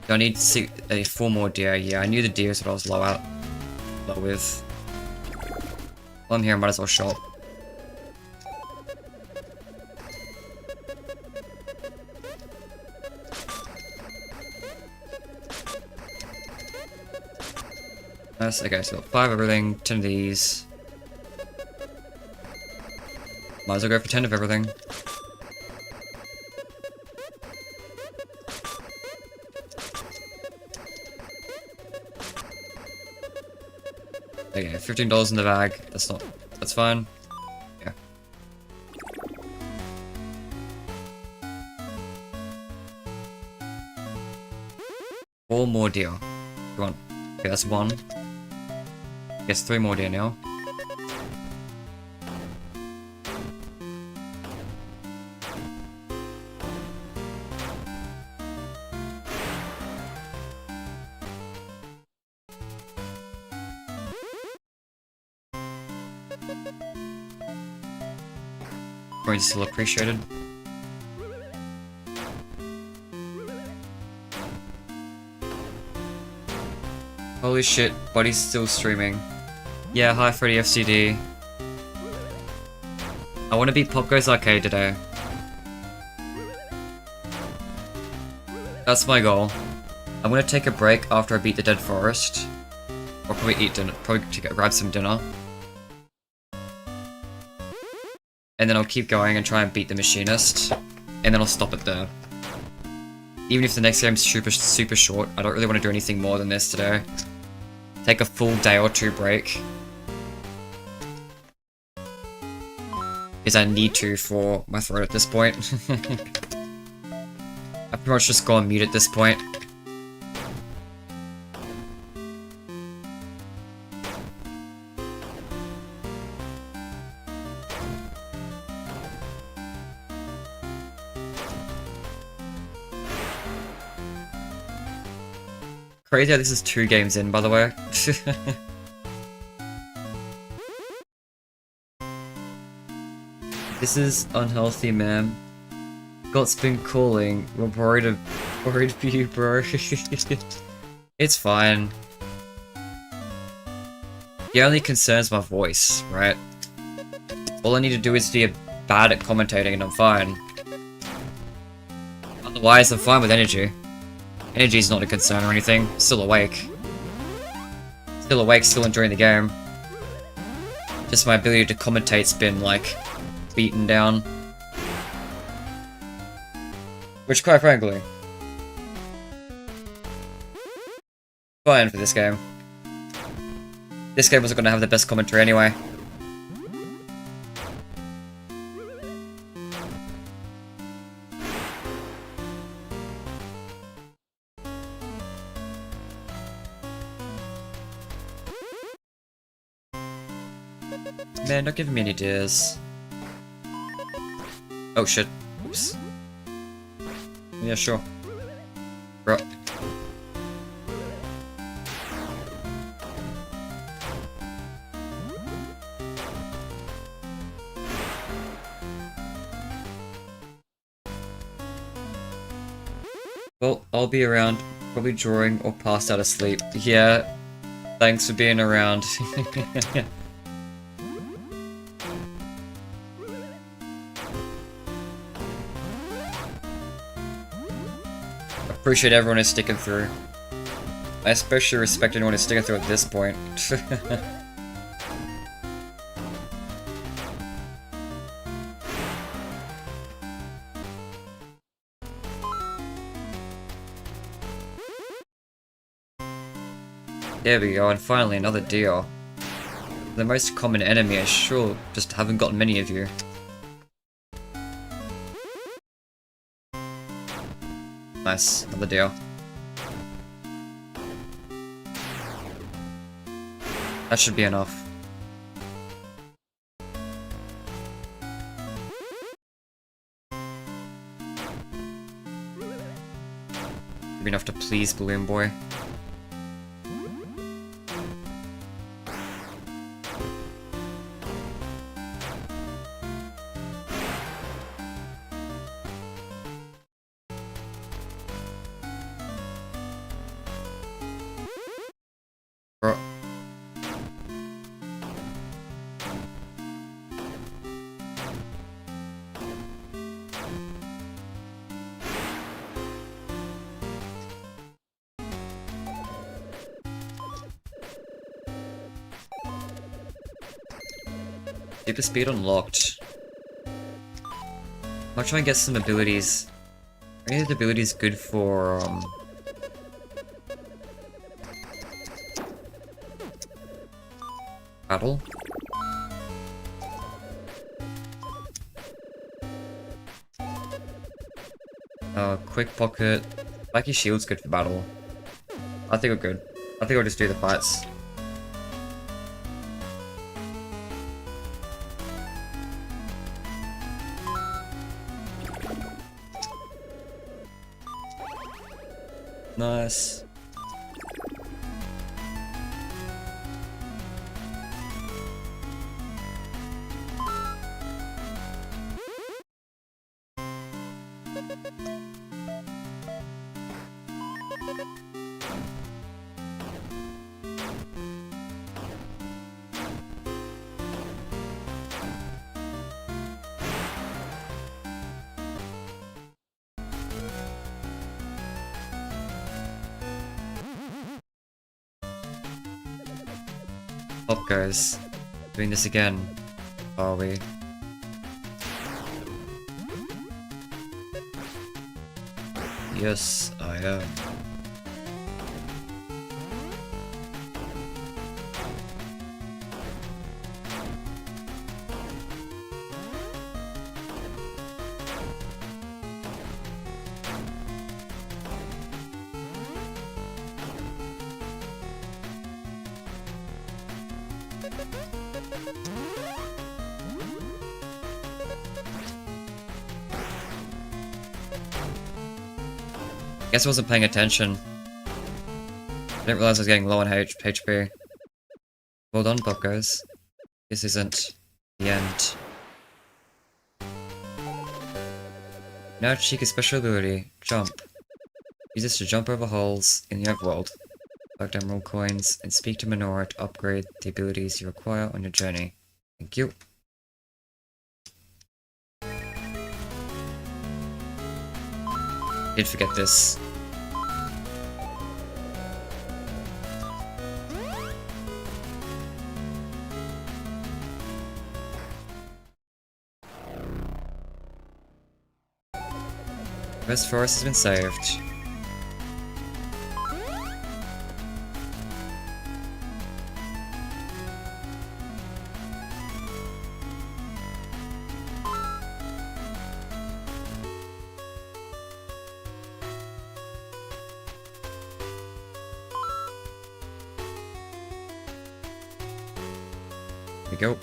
Do I need to see a 4 more deer? Yeah, I knew the deer is what I was low with. While I'm here, I might as well shop. Nice, okay, so 5 everything, 10 of these. Might as well go for 10 of everything. Okay, $15 in the bag. That's fine. Yeah. Four more deer. Come on. Okay, that's 1. Guess 3 more deer now. Coins still appreciated. Holy shit, Buddy's still streaming. Yeah, hi Freddy FCD. I want to beat POPGOES Arcade today. That's my goal. I'm gonna take a break after I beat the Dead Forest. Or probably eat dinner, grab some dinner. And then I'll keep going and try and beat the Machinist. And then I'll stop it there. Even if the next game's super short, I don't really want to do anything more than this today. Take a full day or 2 break. Because I need to for my throat at this point. I pretty much just go on mute at this point. Crazy how this is 2 games in, by the way. This is unhealthy, man. God's been calling. We're worried for you, bro. It's fine. The only concern's my voice, right? All I need to do is be bad at commentating and I'm fine. Otherwise, I'm fine with energy. Energy's not a concern or anything. Still awake. Still awake, still enjoying the game. Just my ability to commentate's been, like, beaten down. Which, quite frankly, fine for this game. This game wasn't gonna have the best commentary anyway. Man, don't give me any ideas. Oh shit. Oops. Yeah, sure. Bro. Well, I'll be around, probably drawing or passed out of sleep. Yeah, thanks for being around. Appreciate everyone who's sticking through. I especially respect anyone who's sticking through at this point. There we go, and finally another deer. The most common enemy, I sure just haven't gotten many of you. Nice, another deer. That should be enough. Please, Balloon Boy. Bro. Super speed unlocked. I'll try and get some abilities. Are any of the abilities good for, battle? Quick pocket. Lucky shield's good for battle. I think we're good. I think we'll just do the fights. Nice. POPGOES. Doing this again, are we? Yes, I am. Guess I wasn't paying attention. I didn't realize I was getting low on HP. Well done, POPGOES. This isn't the end. Now cheek a special ability, Jump. Use this to jump over holes in the overworld, collect emerald coins, and speak to Menorah to upgrade the abilities you acquire on your journey. Thank you. Did forget this. West Forest has been saved. Here we go.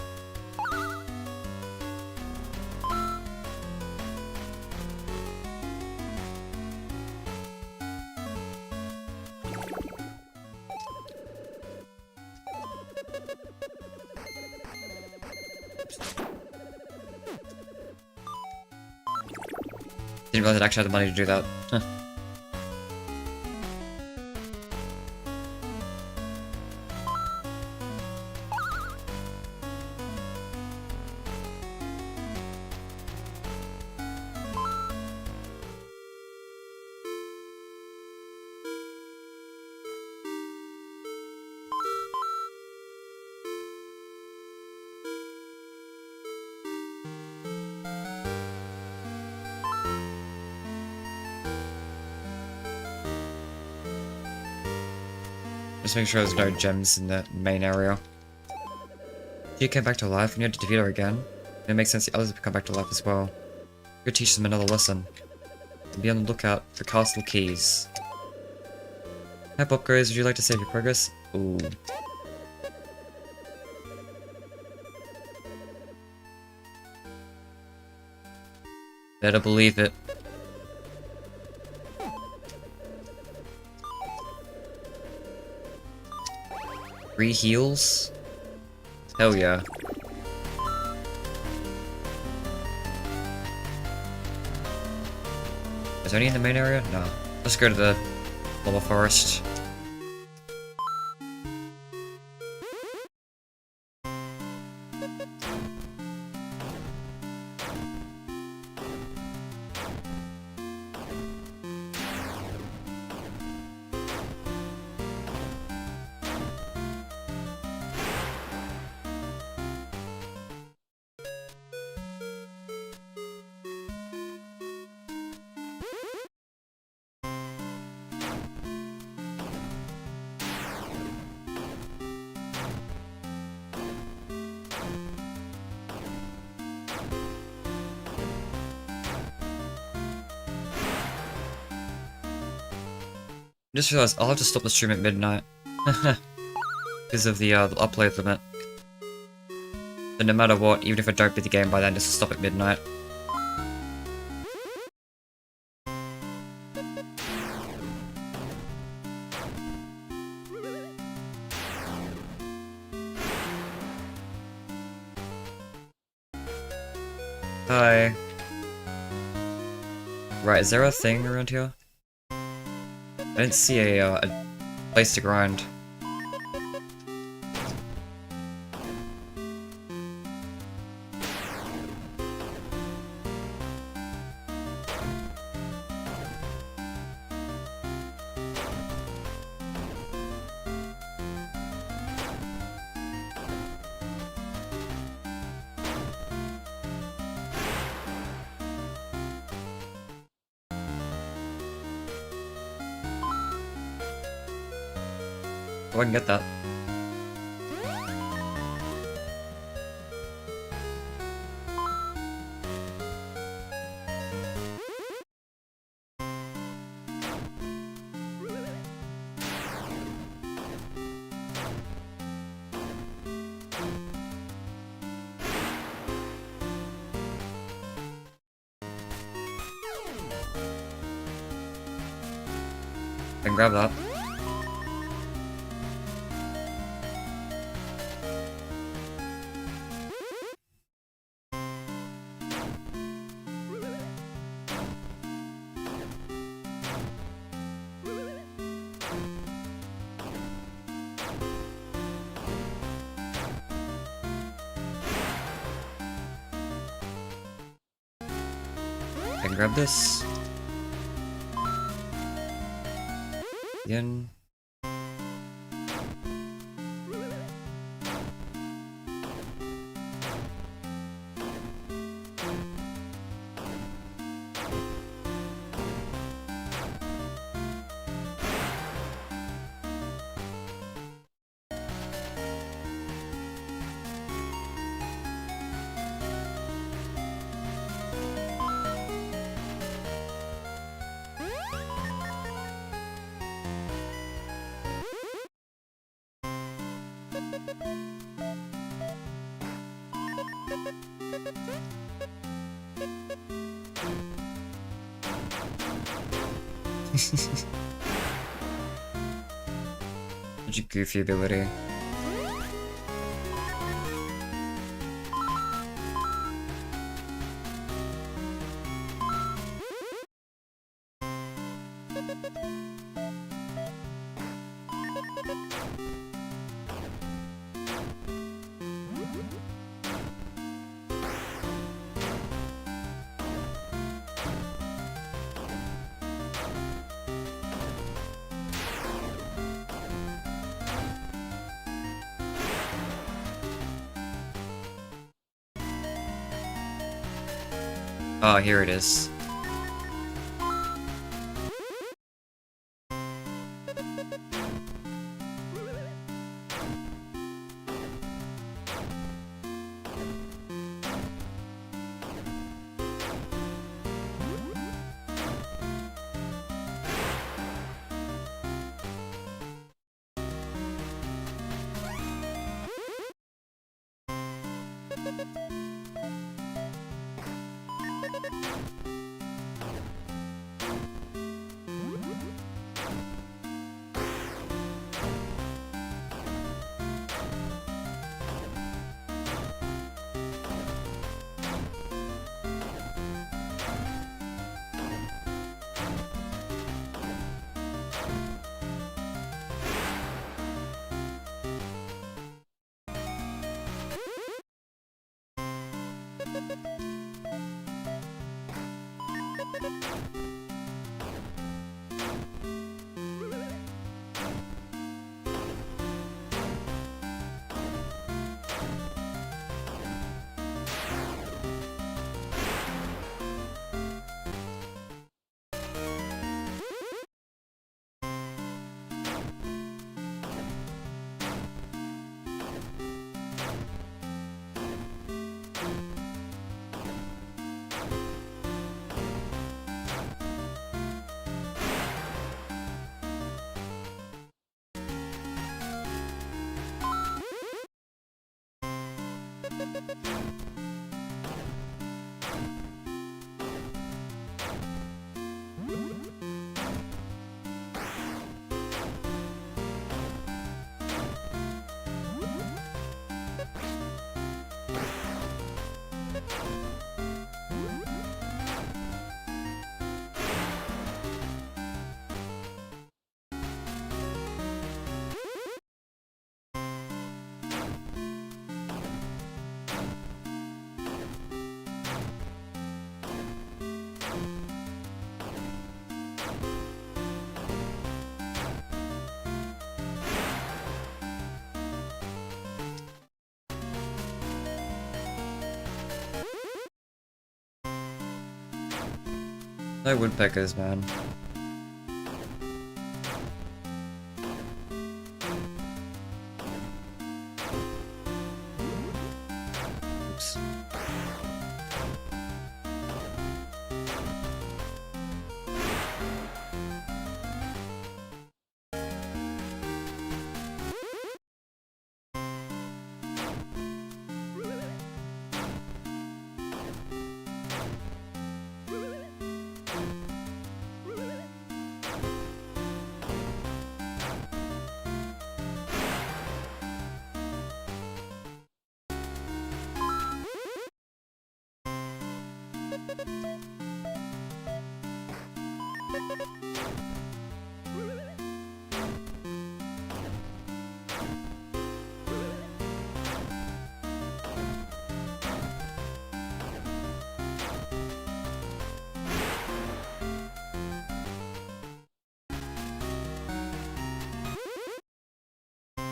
Didn't realize I'd actually have the money to do that. Huh. Just make sure there's no gems in the main area. She came back to life and you had to defeat her again. And it makes sense the others have come back to life as well. You could teach them another lesson. And be on the lookout for castle keys. Hi POPGOES, would you like to save your progress? Ooh. Better believe it. 3 heals? Hell yeah. Is there any in the main area? No. Let's go to the lava forest. Just realized I'll have to stop the stream at midnight. Because of the upload limit. But no matter what, even if I don't beat the game by then, just stop at midnight. Hi. Right, is there a thing around here? I didn't see a place to grind. Oh, I can get that. I can grab that. I can grab this. Again. Such a goofy ability. Oh, here it is. No woodpeckers, man. Oops.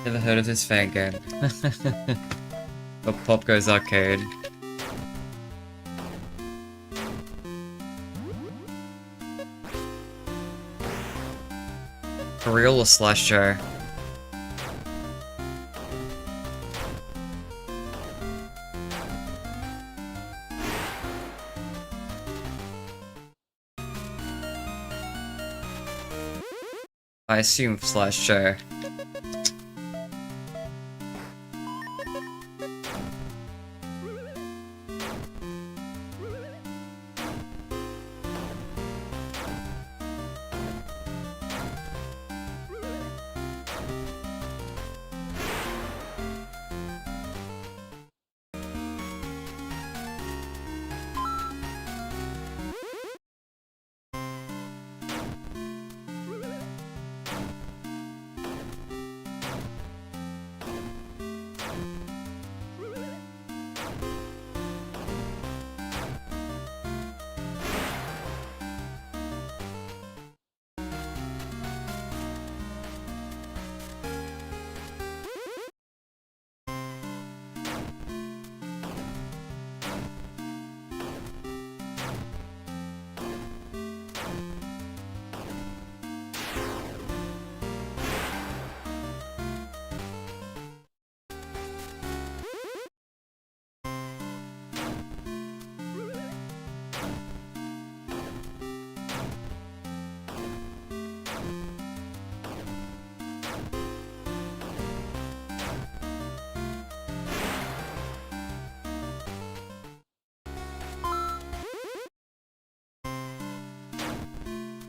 Never heard of this fan game. But POPGOES Arcade. For real or slash Joe? I assume slash Joe.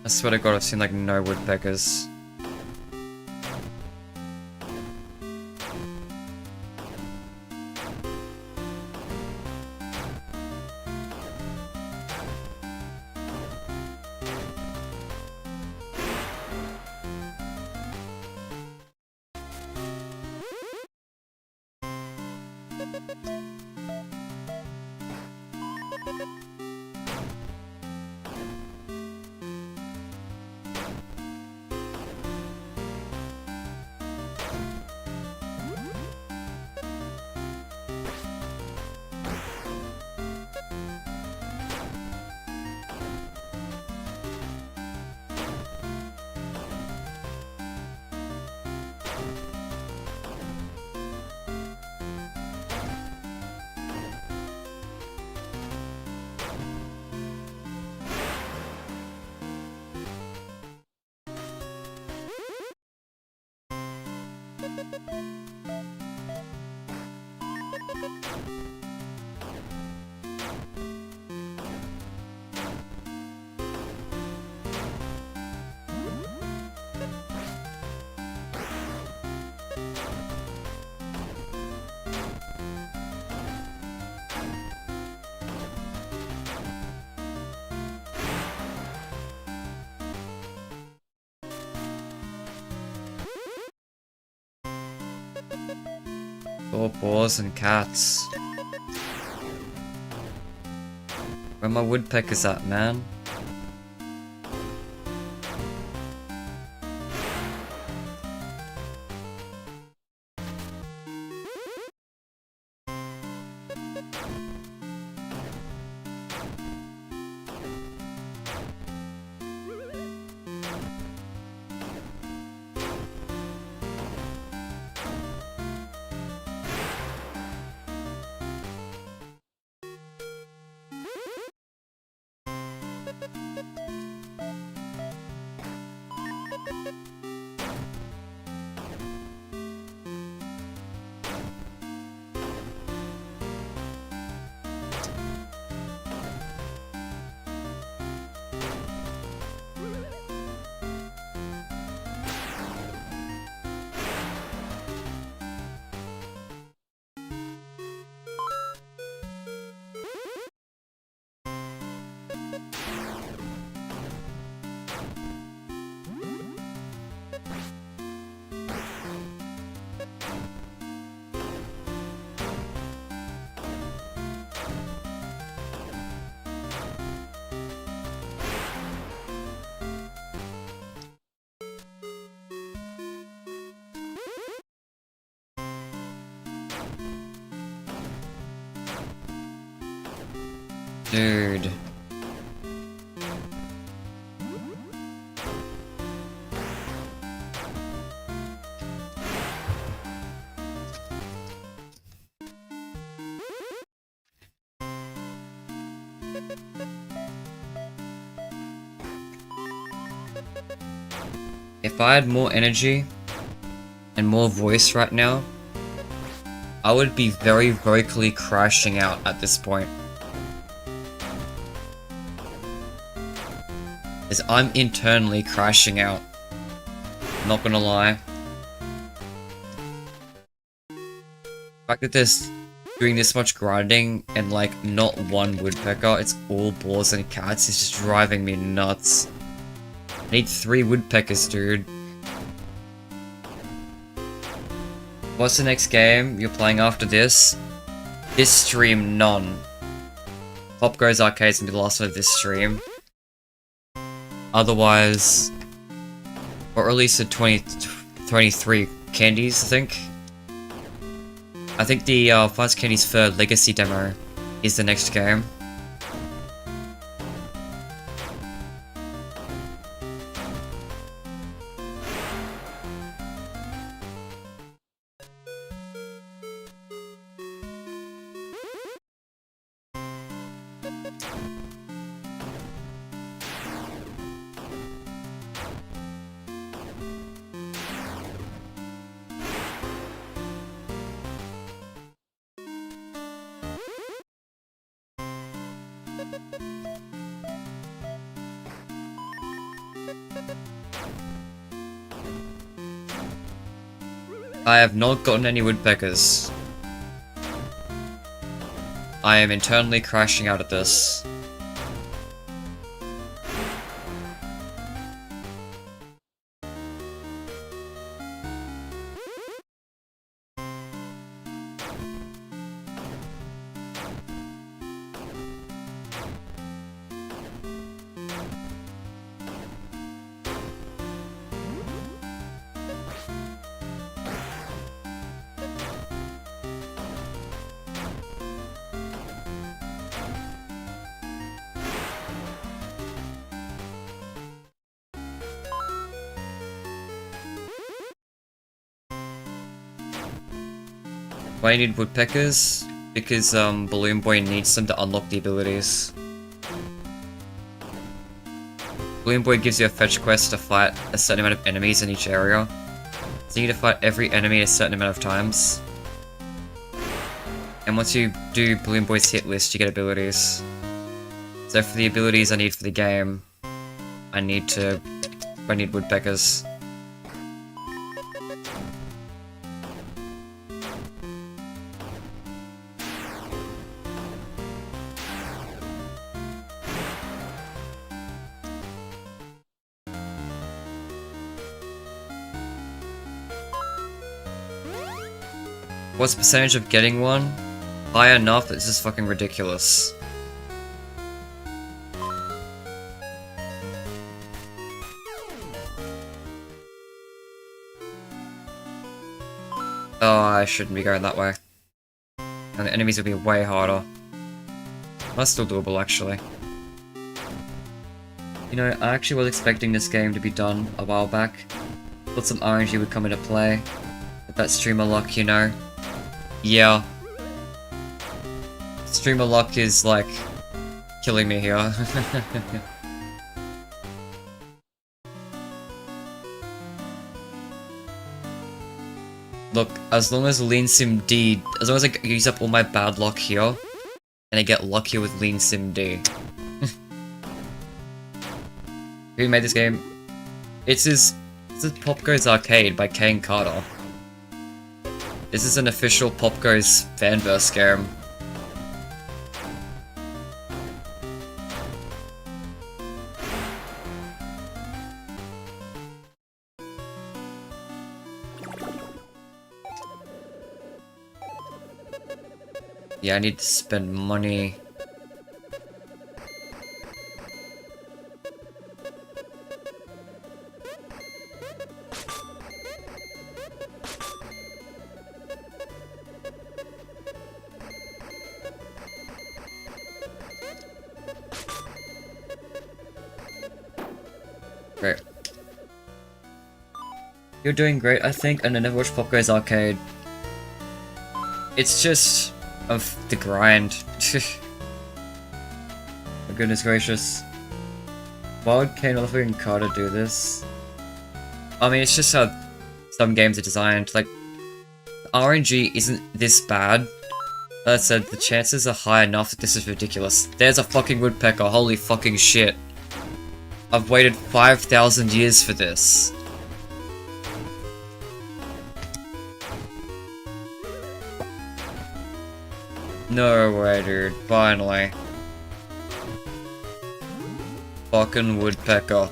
I swear to God, I've seen like no woodpeckers. Oh, boars and cats. Where my woodpeckers at, man? Dude. If I had more energy and more voice right now, I would be very vocally crashing out at this point. As I'm internally crashing out. Not gonna lie. The fact that there's doing this much grinding and like not one woodpecker, it's all boars and cats, is just driving me nuts. I need 3 woodpeckers, dude. What's the next game you're playing after this? This stream, none. POPGOES Arcade's gonna be the last one of this stream. Otherwise, or at least the 23 candies, I think. I think the Fast Candies for Legacy demo is the next game. I have not gotten any woodpeckers. I am internally crashing out at this. Why do you need woodpeckers? Because Balloon Boy needs them to unlock the abilities. Balloon Boy gives you a fetch quest to fight a certain amount of enemies in each area. So you need to fight every enemy a certain amount of times. And once you do Balloon Boy's hit list, you get abilities. So for the abilities I need for the game, I need woodpeckers. What's the percentage of getting one? High enough that this is fucking ridiculous. Oh, I shouldn't be going that way. And the enemies will be way harder. That's still doable, actually. You know, I actually was expecting this game to be done a while back. Thought some RNG would come into play. But that streamer luck, you know. Yeah. Streamer luck is, like, killing me here. Look, as long as Lean Sim D, as long as I use up all my bad luck here, and I get luckier with Lean Sim D. Who made this game? This is POPGOES Arcade by Kane Carter. This is an official POPGOES fanverse game. Yeah, I need to spend money. Great. You're doing great, I think, and I never watched POPGOES Arcade. It's just of the grind. Oh, goodness gracious. Why would Kane and Carter do this? I mean, it's just how some games are designed. Like, RNG isn't this bad. That said, the chances are high enough that this is ridiculous. There's a fucking woodpecker, holy fucking shit. I've waited 5,000 years for this. No way, dude. Finally. Fucking woodpecker.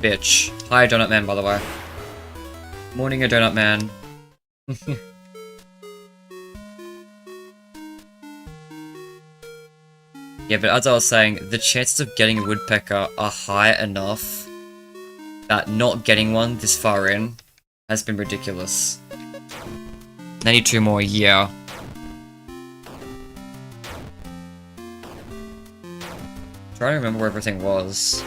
Bitch. Hi, Donut Man, by the way. Morning, a Donut Man. Yeah, but as I was saying, the chances of getting a woodpecker are high enough that not getting one this far in has been ridiculous. I need 2 more, yeah. Trying to remember where everything was.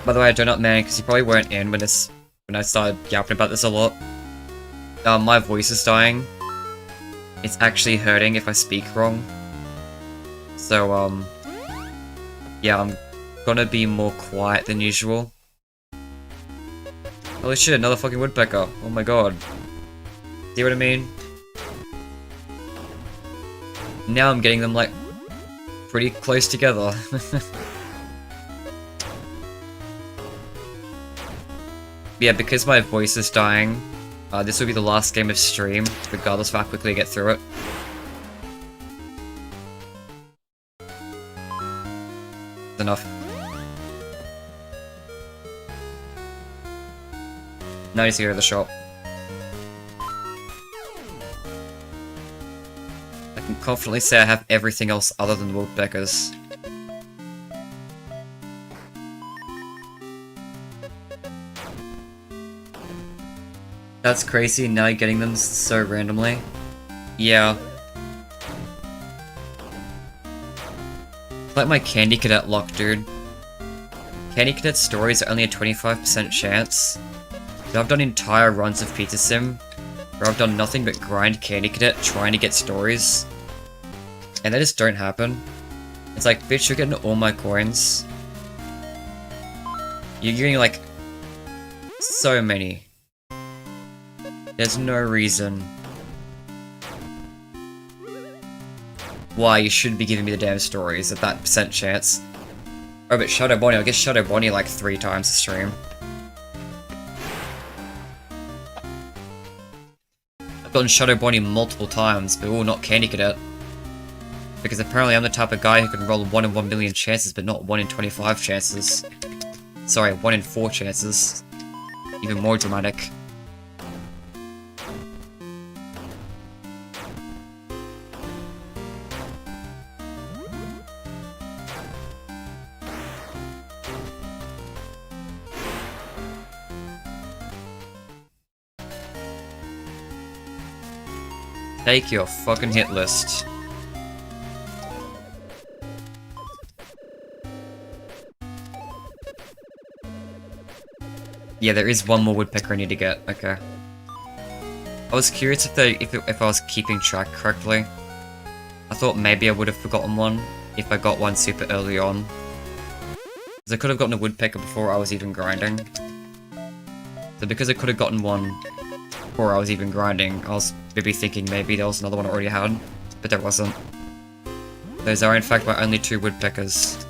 By the way, I Donut Man, because you probably weren't in when I started yapping about this a lot. My voice is dying. It's actually hurting if I speak wrong. So, yeah, I'm gonna be more quiet than usual. Holy shit, another fucking woodpecker. Oh my god. See what I mean? Now I'm getting them, like, pretty close together. Yeah, because my voice is dying, this will be the last game of stream, regardless of how quickly I get through it. Enough. Now you see her at the shop. I can confidently say I have everything else other than woodpeckers. That's crazy, now you're getting them so randomly. Yeah. Like my Candy Cadet luck, dude. Candy Cadet stories are only a 25% chance. So I've done entire runs of Pizza Sim where I've done nothing but grind Candy Cadet trying to get stories. And they just don't happen. It's like, bitch, you're getting all my coins. You're getting like so many. There's no reason why you shouldn't be giving me the damn stories at that percent chance. Oh, but Shadow Bonnie, I guess Shadow Bonnie like 3 times the stream. I've gotten Shadow Bonnie multiple times, but all not Candy Cadet. Because apparently I'm the type of guy who can roll 1 in 1 million chances, but not 1 in 25 chances. Sorry, 1 in 4 chances. Even more dramatic. Take your fucking hit list. Yeah, there is one more woodpecker I need to get. Okay. I was curious if I was keeping track correctly. I thought maybe I would have forgotten one if I got one super early on. Because I could have gotten a woodpecker before I was even grinding. So because I could have gotten one before I was even grinding, I was maybe thinking maybe there was another one I already had, but there wasn't. Those are in fact my only 2 woodpeckers.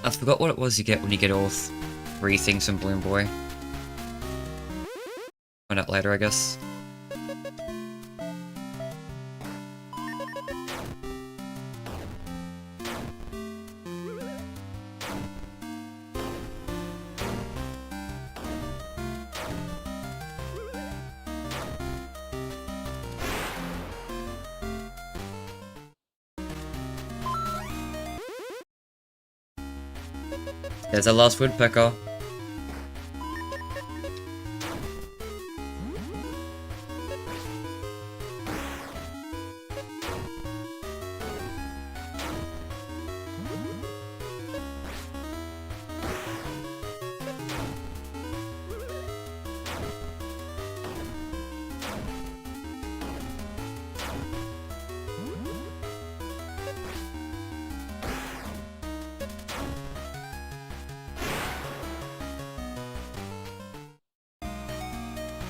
I forgot what it was you get when you get all 3 things from Bloom Boy. Find out later, I guess. There's our last woodpecker.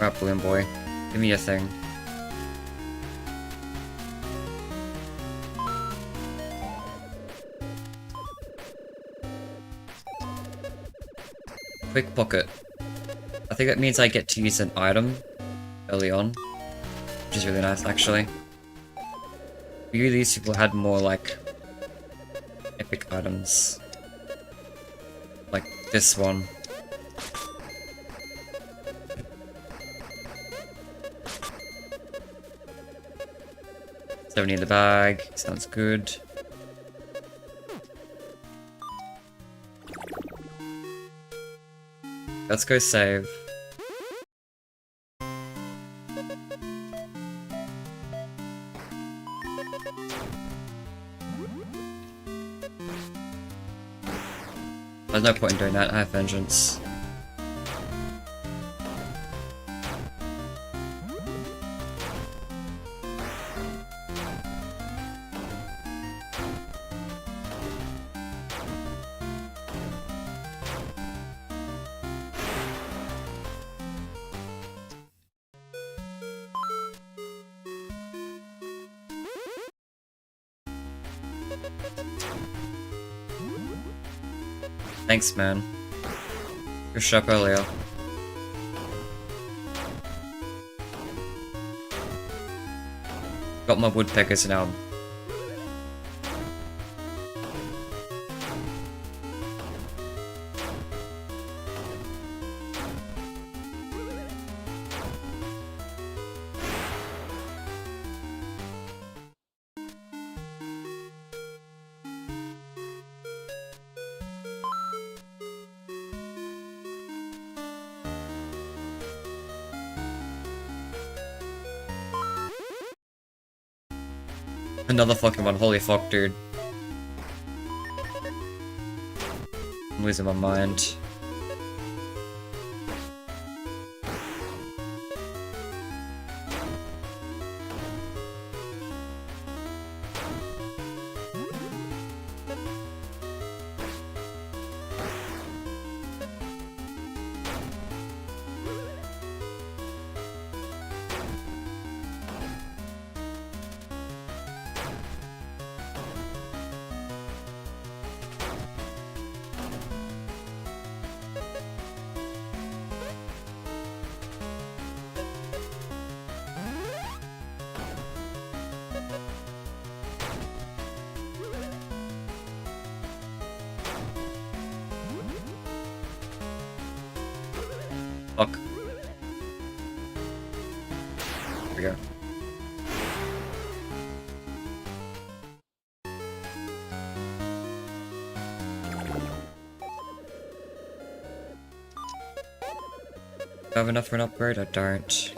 Right, Balloon Boy. Give me a thing. Quick pocket. I think that means I get to use an item early on, which is really nice, actually. Usually these people had more, like, epic items. Like this one. $70 in the bag, sounds good. Let's go save. There's no point in doing that, I have vengeance. Thanks, man. Good shop earlier. Got my woodpeckers now. Another fucking one, holy fuck, dude. I'm losing my mind. Fuck. There we go. Do I have enough for an upgrade? I don't.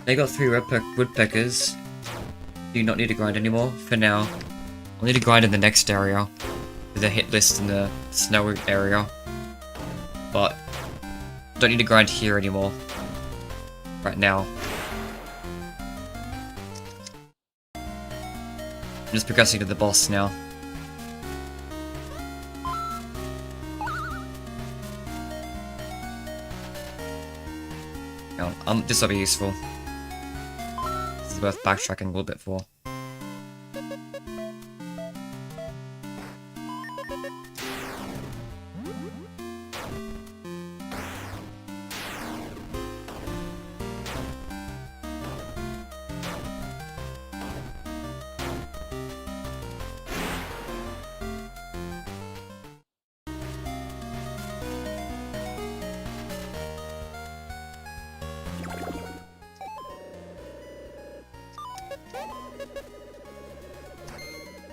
I got 3 woodpeckers. Do not need to grind anymore for now. I'll need to grind in the next area. With the hit list in the snow area. But don't need to grind here anymore. Right now. I'm just progressing to the boss now. This will be useful. This is worth backtracking a little bit for.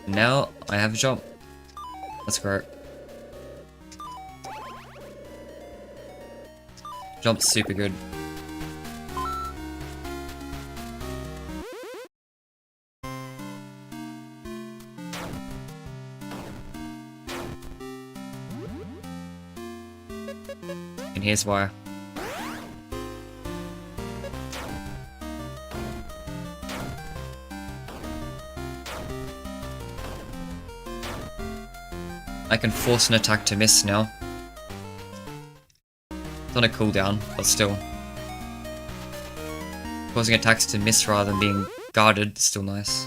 Now I have a jump. That's great. Jump's super good. And here's why. I can force an attack to miss now. It's on a cooldown, but still. Causing attacks to miss rather than being guarded is still nice.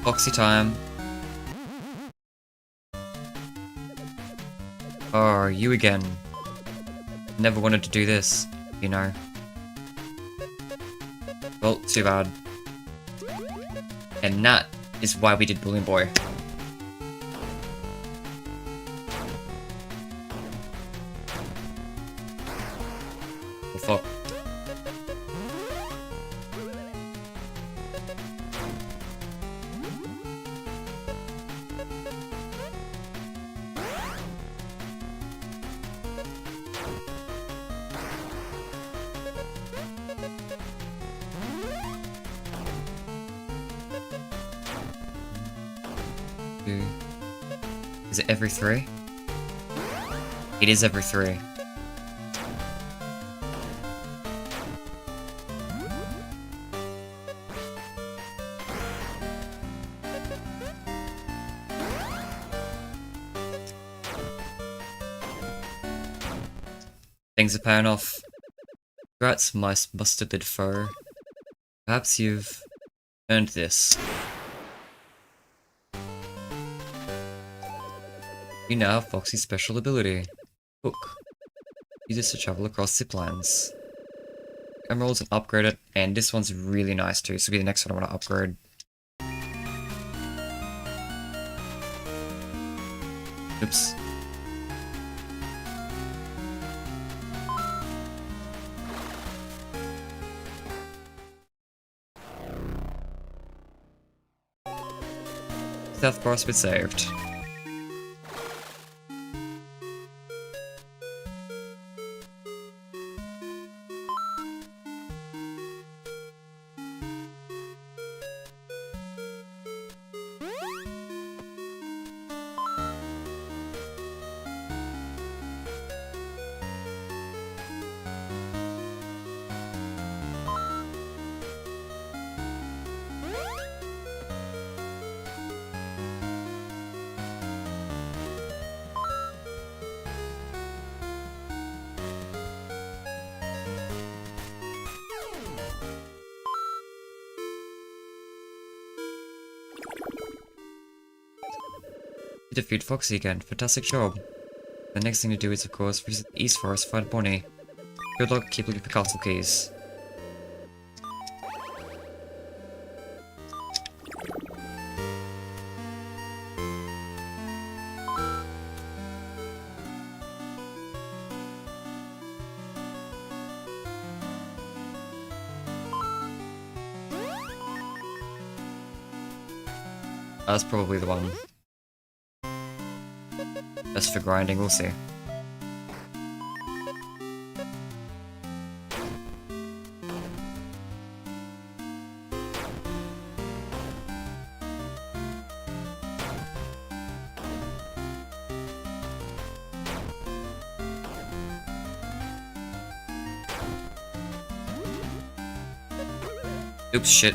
Foxy time. Oh, you again. Never wanted to do this, you know. Well, too bad. And that is why we did Balloon Boy. Oh fuck. 2. Is it every 3? It is every 3. Things are paying off. Congrats, my mustarded foe. Perhaps you've earned this. You now have Foxy's special ability, Hook. Use this to travel across zip lines. Emeralds and upgrade it, and this one's really nice too, so it'll be the next one I want to upgrade. Oops. South Forest been saved. You defeat Foxy again. Fantastic job. The next thing to do is, of course, visit the East Forest, find Bonnie. Good luck, keep looking for castle keys. That's probably the one. Best for grinding, we'll see. Oops, shit.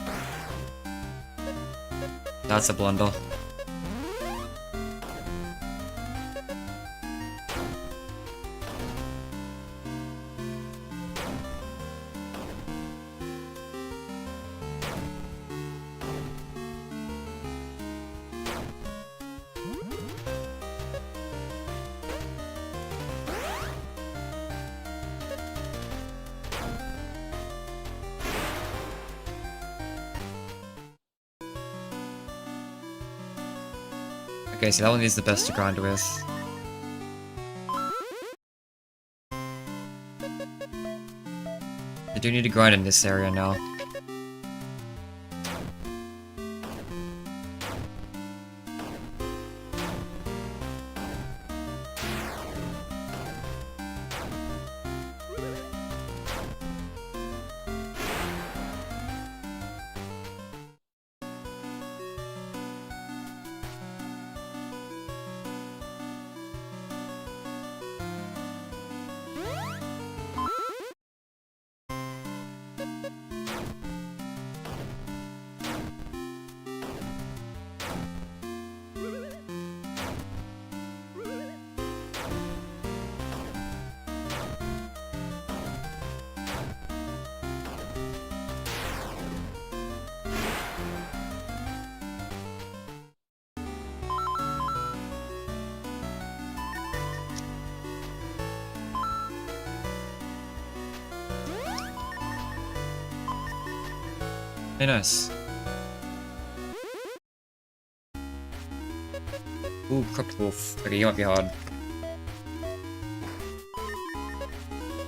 That's a blunder. Okay, so that one is the best to grind with. I do need to grind in this area now. Hey, nice. Ooh, cropped wolf. Okay, you might be hard.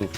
Ooh.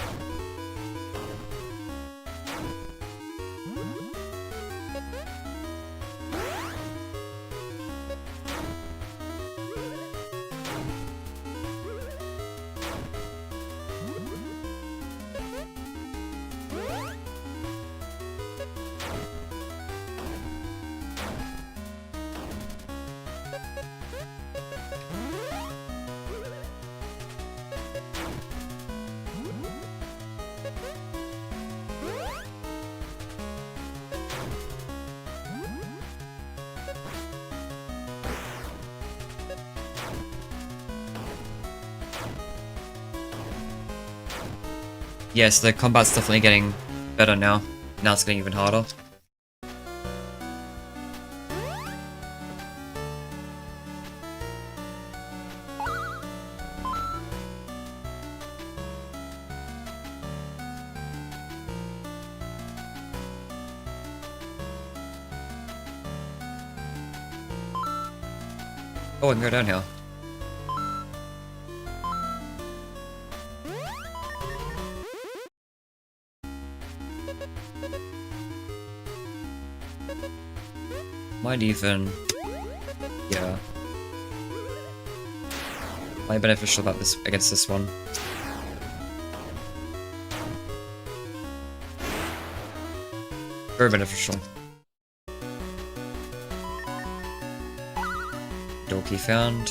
Yes, the combat's definitely getting better now. Now it's getting even harder. Oh, I can go down here. Might even... yeah. Might be beneficial about this against this one. Very beneficial. Door key found.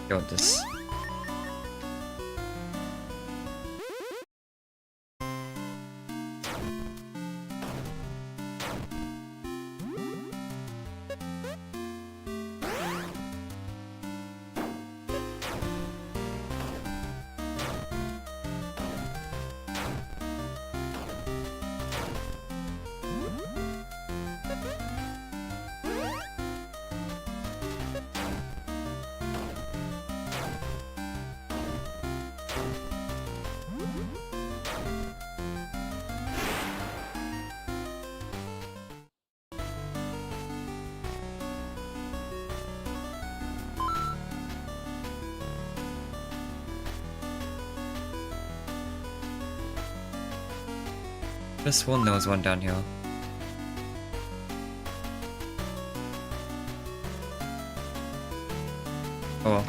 Go with this. This one, there was one down here. Oh well.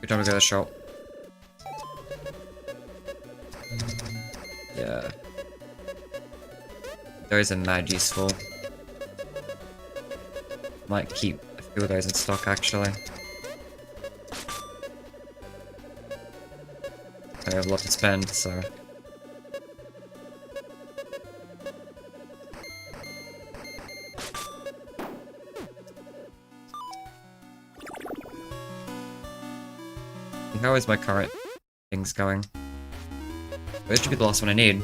Good time to go to the shop. Yeah. Those are mad useful. Might keep a few of those in stock actually. I have a lot to spend, so... How is my current things going? This should be the last one I need.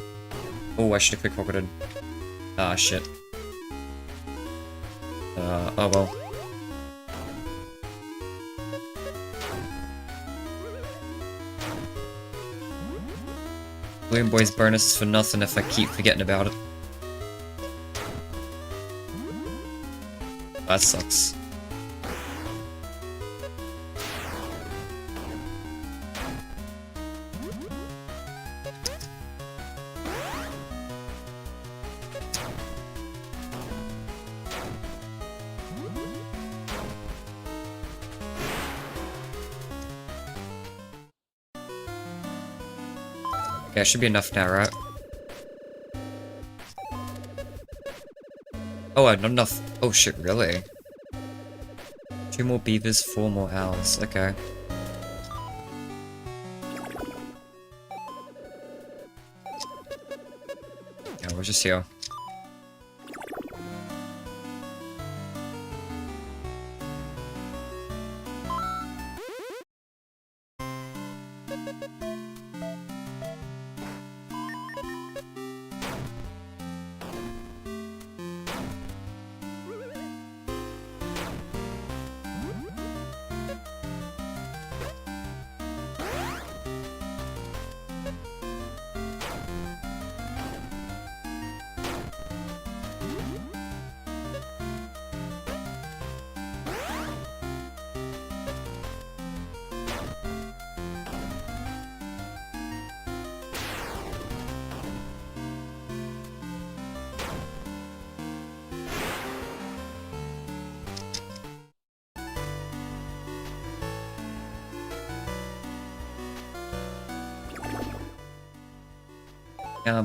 Oh, I should have pickpocketed. Ah, shit. Oh well. Balloon Boy's bonus is for nothing if I keep forgetting about it. That sucks. Yeah, it should be enough now, right? Oh, not enough. Oh shit, really? 2 more beavers, 4 more owls. Okay. Yeah, we're just here.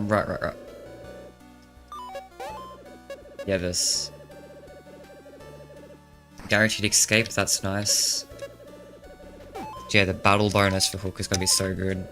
Right. Yeah, this. Guaranteed escape, that's nice. Yeah, the battle bonus for Hook is gonna be so good.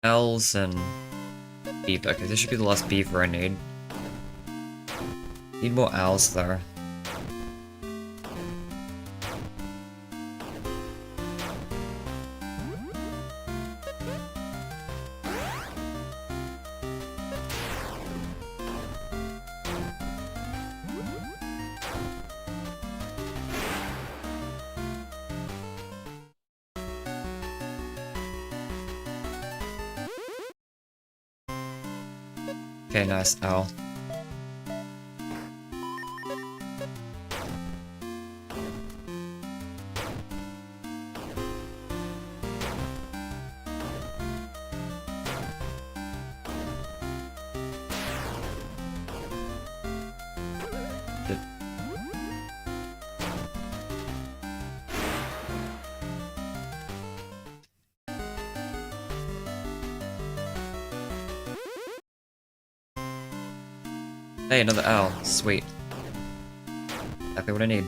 Owls and beaver. Okay, this should be the last beaver I need. Need more owls though. Okay, nice owl. Hey, another owl. Sweet. Exactly what I need.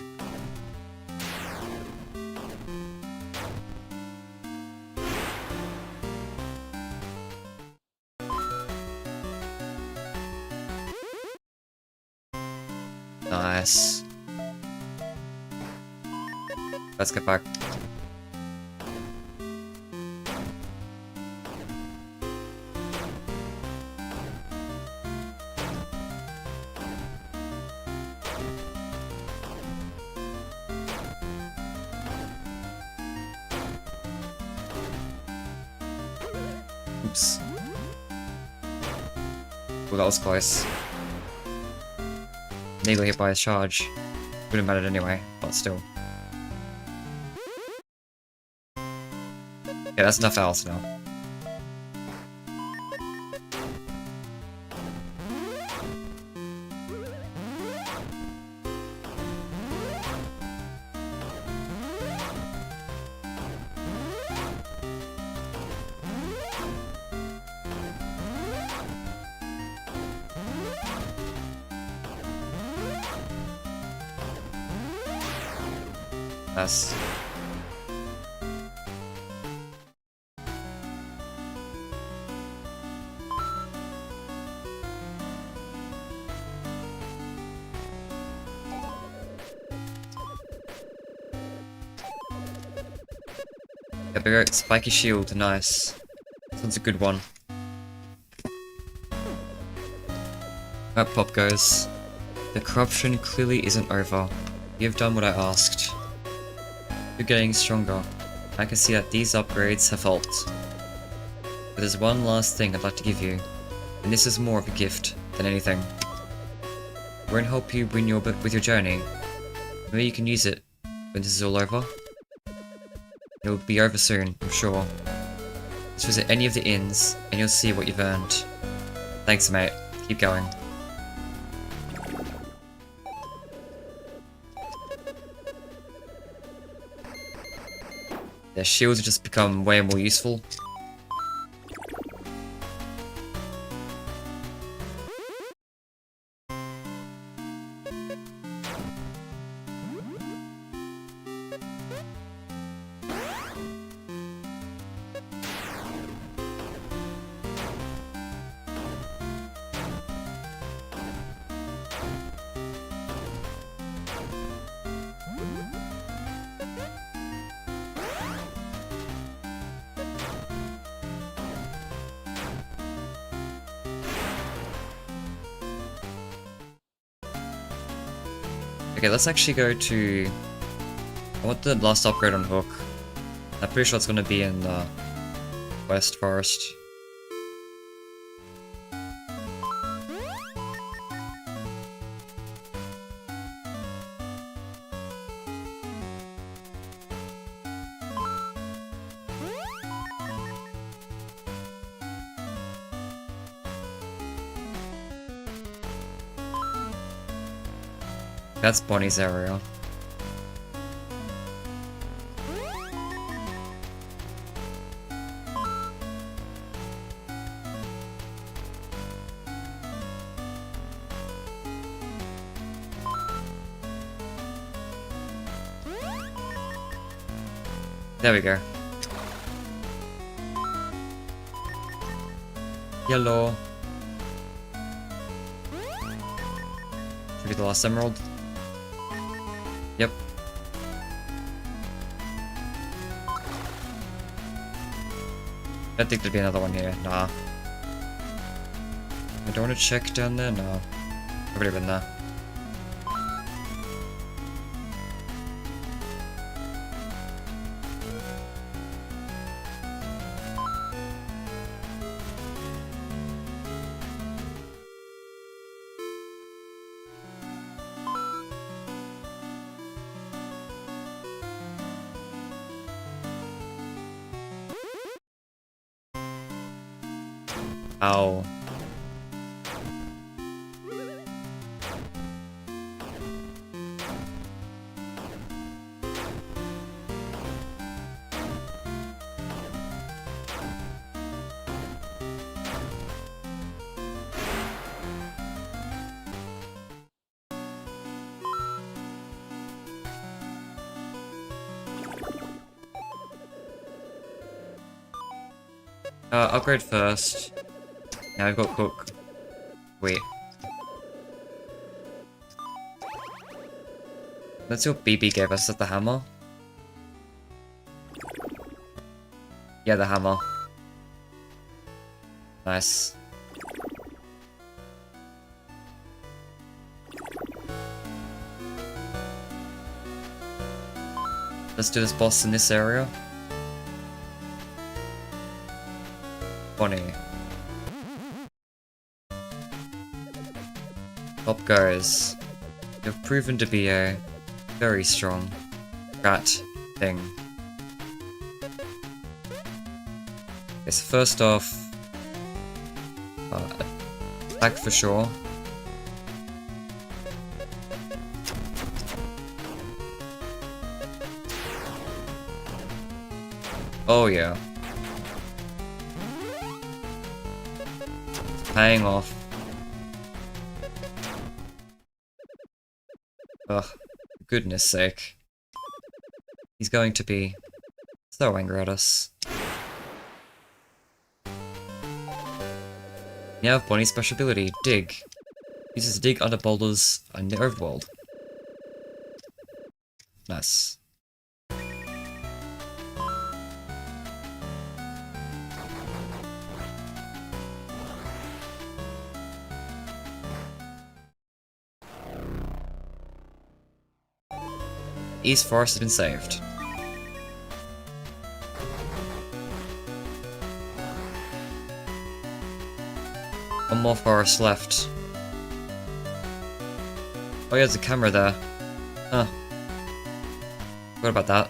Nice. Let's get back. Oops. Well, that was close. Nearly hit by a charge. Wouldn't have mattered anyway, but still. Yeah, that's enough owls now. Nice. Yeah, we got spiky shield, nice. This one's a good one. myPOPGOES. The corruption clearly isn't over. You've done what I asked. You're getting stronger. I can see that these upgrades have helped. But there's one last thing I'd like to give you, and this is more of a gift than anything. It won't help you with your journey. Maybe you can use it when this is all over. It'll be over soon, I'm sure. Just visit any of the inns, and you'll see what you've earned. Thanks, mate. Keep going. Their shields have just become way more useful. Okay, let's actually go to... I want the last upgrade on Hook. I'm pretty sure it's going to be in the West Forest. That's Bonnie's area. There we go. Yellow. Should be the last emerald. Yep. I think there'd be another one here. Nah. I don't want to check down there? No. I've already been there. Ow. Upgrade first. Now I've got Cook. Wait. Let's see what BB gave us. Is that the hammer? Yeah, the hammer. Nice. Let's do this boss in this area. Bonnie. POPGOES. You've proven to be a very strong rat thing. Okay, so first off, attack for sure. Oh yeah. It's paying off. Ugh, for goodness sake. He's going to be so angry at us. Now have Bonnie's special ability, Dig. Uses dig under boulders in the overworld. Nice. East Forest has been saved. One more forest left. Oh yeah, there's a camera there. Huh. What about that?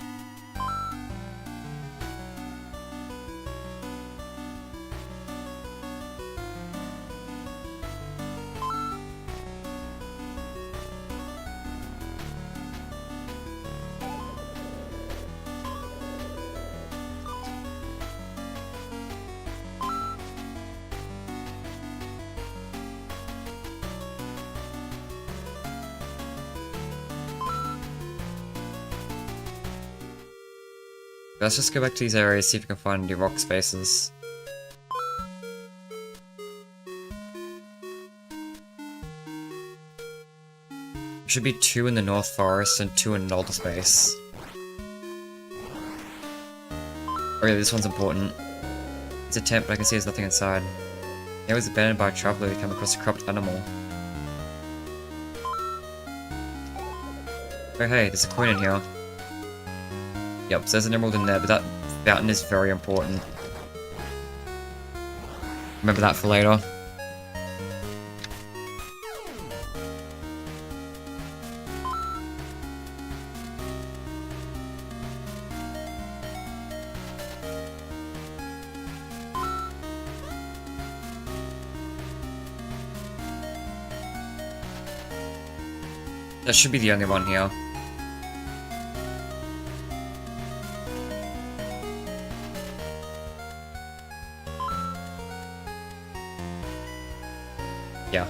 Let's just go back to these areas, see if we can find any rock spaces. There should be 2 in the North Forest and 2 in an older space. Oh yeah, this one's important. It's a tent, but I can see there's nothing inside. It was abandoned by a traveler who came across a corrupt animal. Oh hey, there's a coin in here. Yep, so there's an emerald in there, but that fountain is very important. Remember that for later. That should be the only one here. Yeah.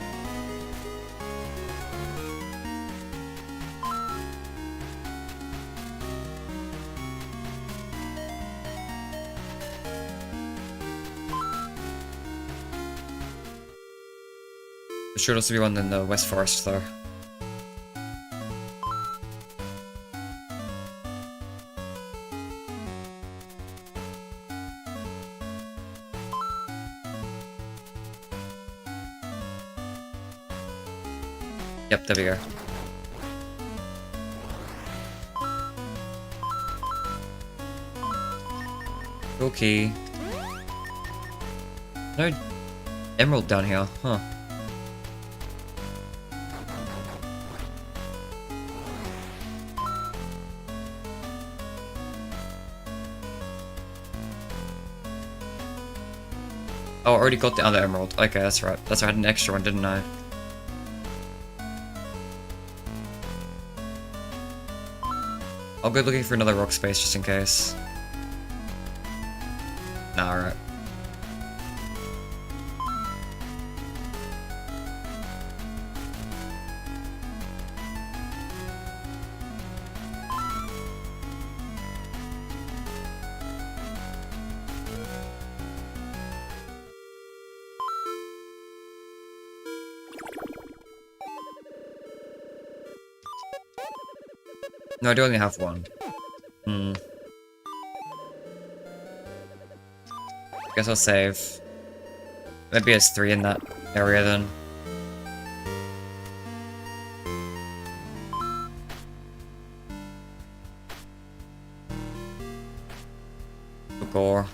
There should also be one in the West Forest, though. Yep, there we go. Okay. No emerald down here, huh? Oh, I already got the other emerald. Okay, that's right. That's right, I had an extra one, didn't I? I'll go looking for another rock space just in case. Nah, alright. No, I do only have one. Guess I'll save. Maybe there's 3 in that area then. Gore.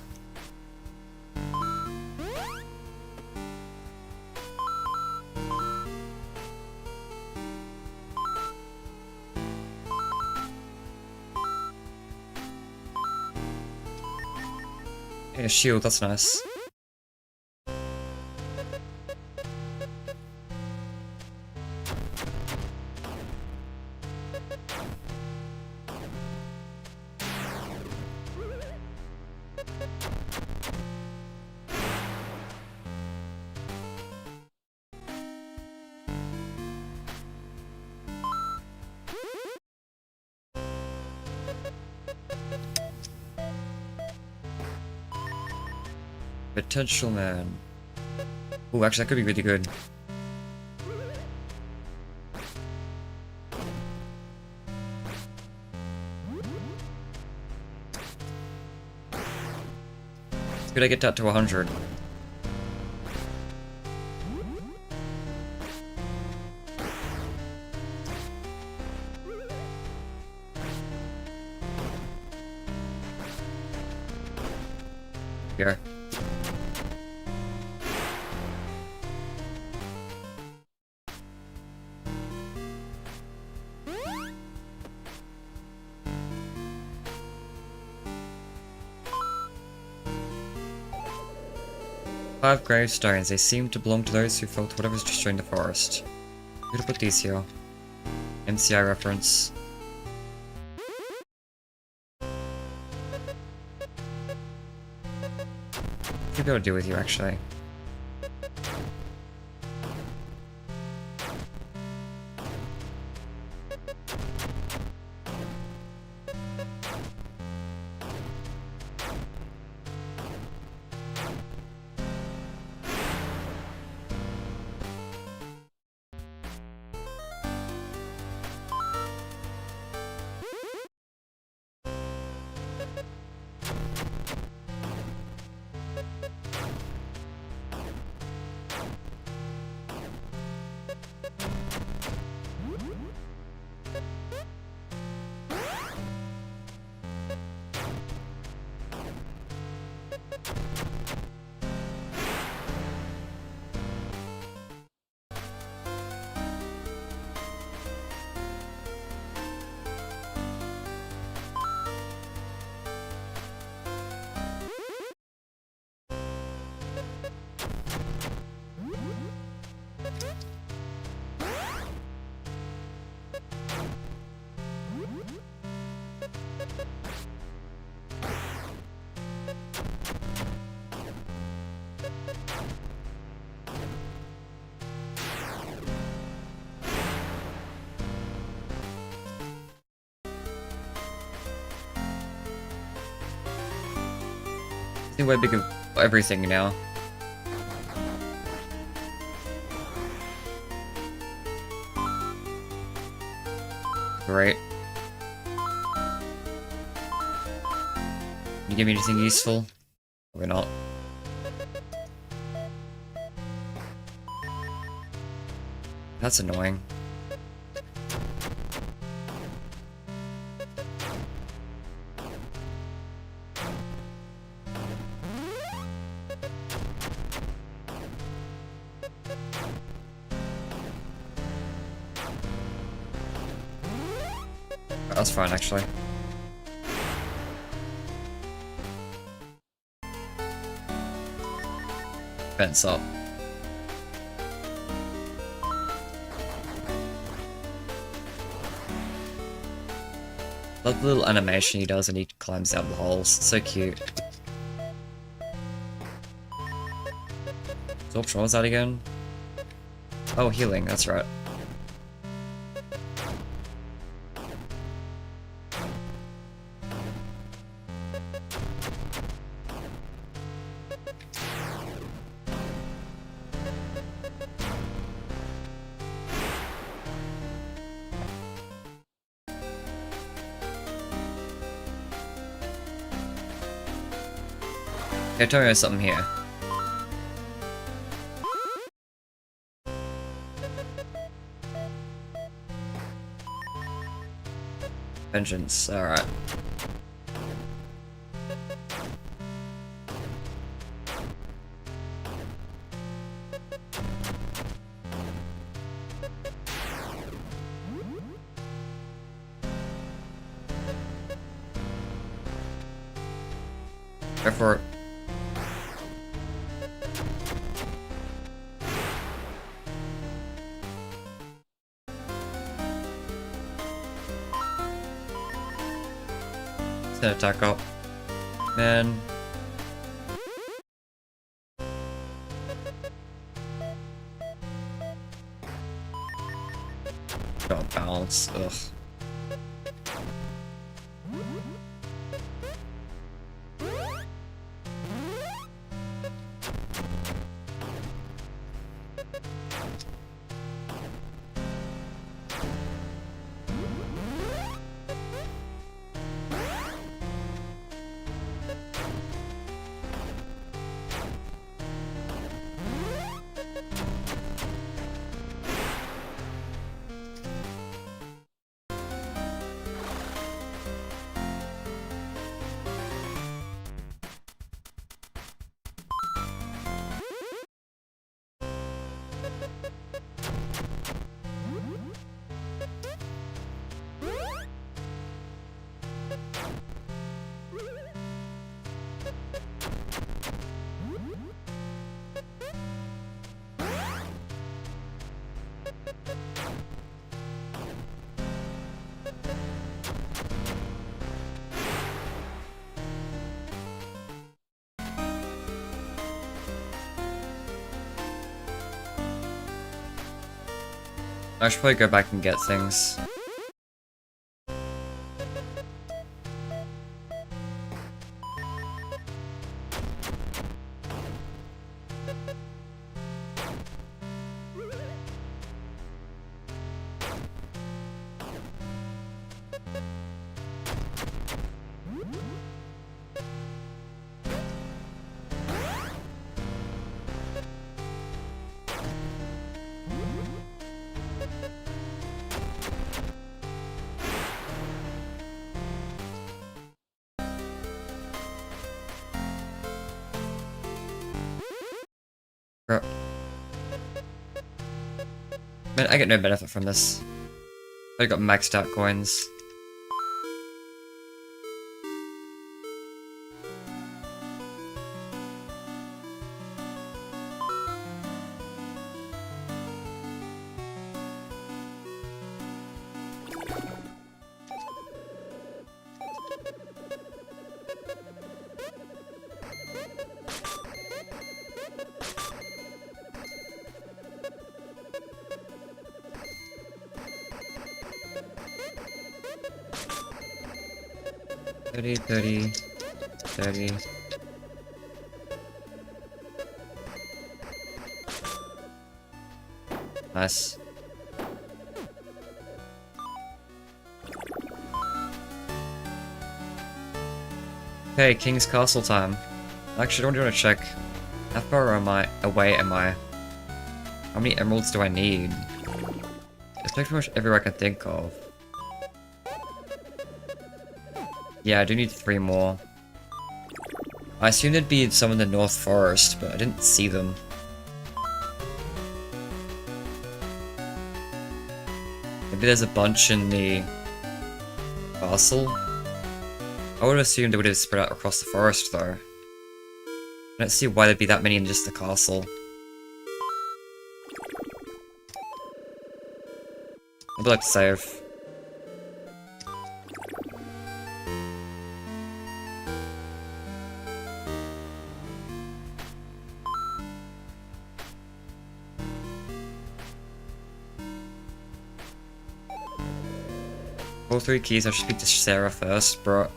Hey, a shield, that's nice. Potential man. Ooh, actually, that could be really good. Could I get that to 100? Here. Five gravestones. They seem to belong to those who felt whatever's destroying the forest. I'm gonna put these here. MCI reference. Should be able to deal with you, actually. Way big of everything now. Great. Can you give me anything useful? Or not? That's annoying. That's fine, actually. Fence up. Love the little animation he does when he climbs out of the holes. So cute. Absorption, what was that again? Oh, healing, that's right. Okay, tell me about something here. Vengeance, alright. Go for it. Gonna attack up. Man. Got balance. Ugh. I should probably go back and get things. Bro. Man, I get no benefit from this. I got maxed out coins. Thirty. Nice. Okay, King's Castle time. Actually, I don't want to check. How far away am I? How many emeralds do I need? It's pretty much everywhere I can think of. Yeah, I do need 3 more. I assumed there'd be some in the North Forest, but I didn't see them. Maybe there's a bunch in the castle? I would have assumed they would have spread out across the forest, though. I don't see why there'd be that many in just the castle. I'd like to save. All 3 keys, I should speak to Sarah first, bro. At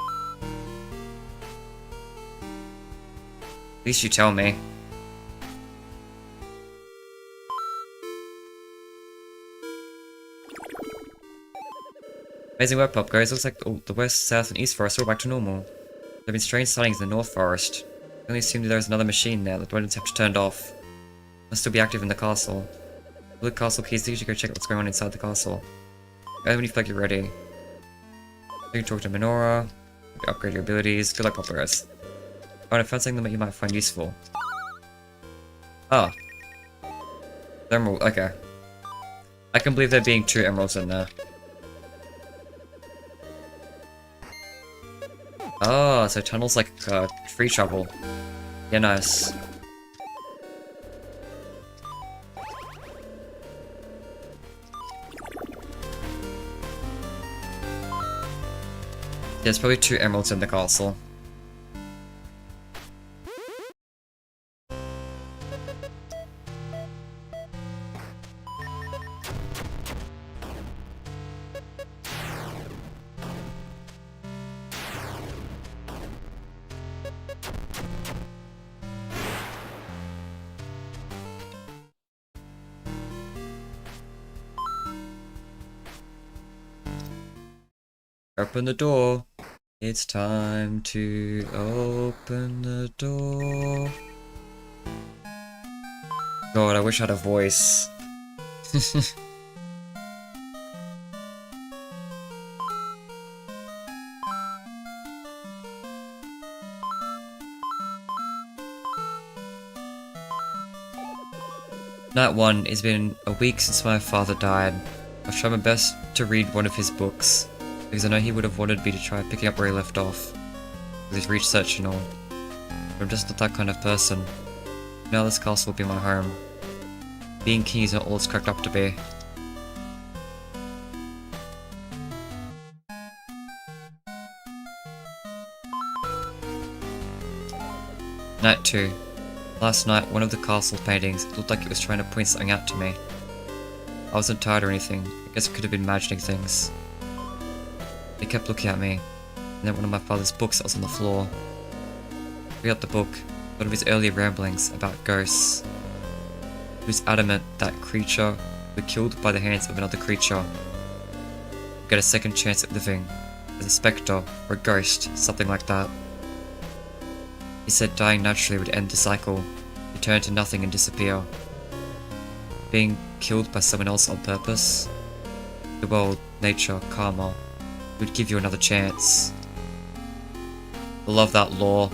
least you tell me. Amazing work, POPGOES. Looks like the west, south, and east forests are all back to normal. There have been strange sightings in the north forest. I only assumed there was another machine there that the weapons have to turned off. Must still be active in the castle. All the castle keys, you should go check what's going on inside the castle. Go when you feel like you're ready. You can talk to Menorah, upgrade your abilities. Good luck, POPGOES. Oh, and I found something that you might find useful. Ah. Emerald, okay. I can believe there being 2 emeralds in there. Oh, so tunnels like free travel. Yeah, nice. There's probably 2 emeralds in the castle. Open the door. It's time to open the door. God, I wish I had a voice. Night 1. It's been a week since my father died. I've tried my best to read one of his books, because I know he would have wanted me to try picking up where he left off, with his research and all. But I'm just not that kind of person. Now this castle will be my home. Being king is not all it's cracked up to be. Night 2. Last night, one of the castle paintings looked like it was trying to point something out to me. I wasn't tired or anything. I guess I could have been imagining things. He kept looking at me, and then one of my father's books that was on the floor. I picked up the book, one of his earlier ramblings about ghosts. He was adamant that creature were killed by the hands of another creature would get a second chance at living, as a spectre or a ghost, something like that. He said dying naturally would end the cycle, return to nothing and disappear. Being killed by someone else on purpose, the world, nature, karma, would give you another chance. I love that lore.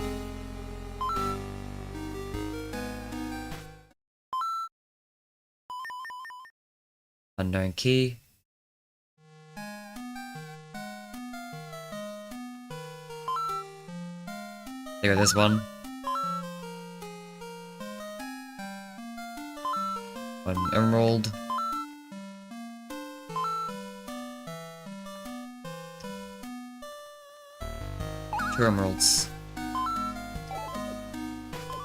Unknown key. There, there's one. One emerald. Two emeralds.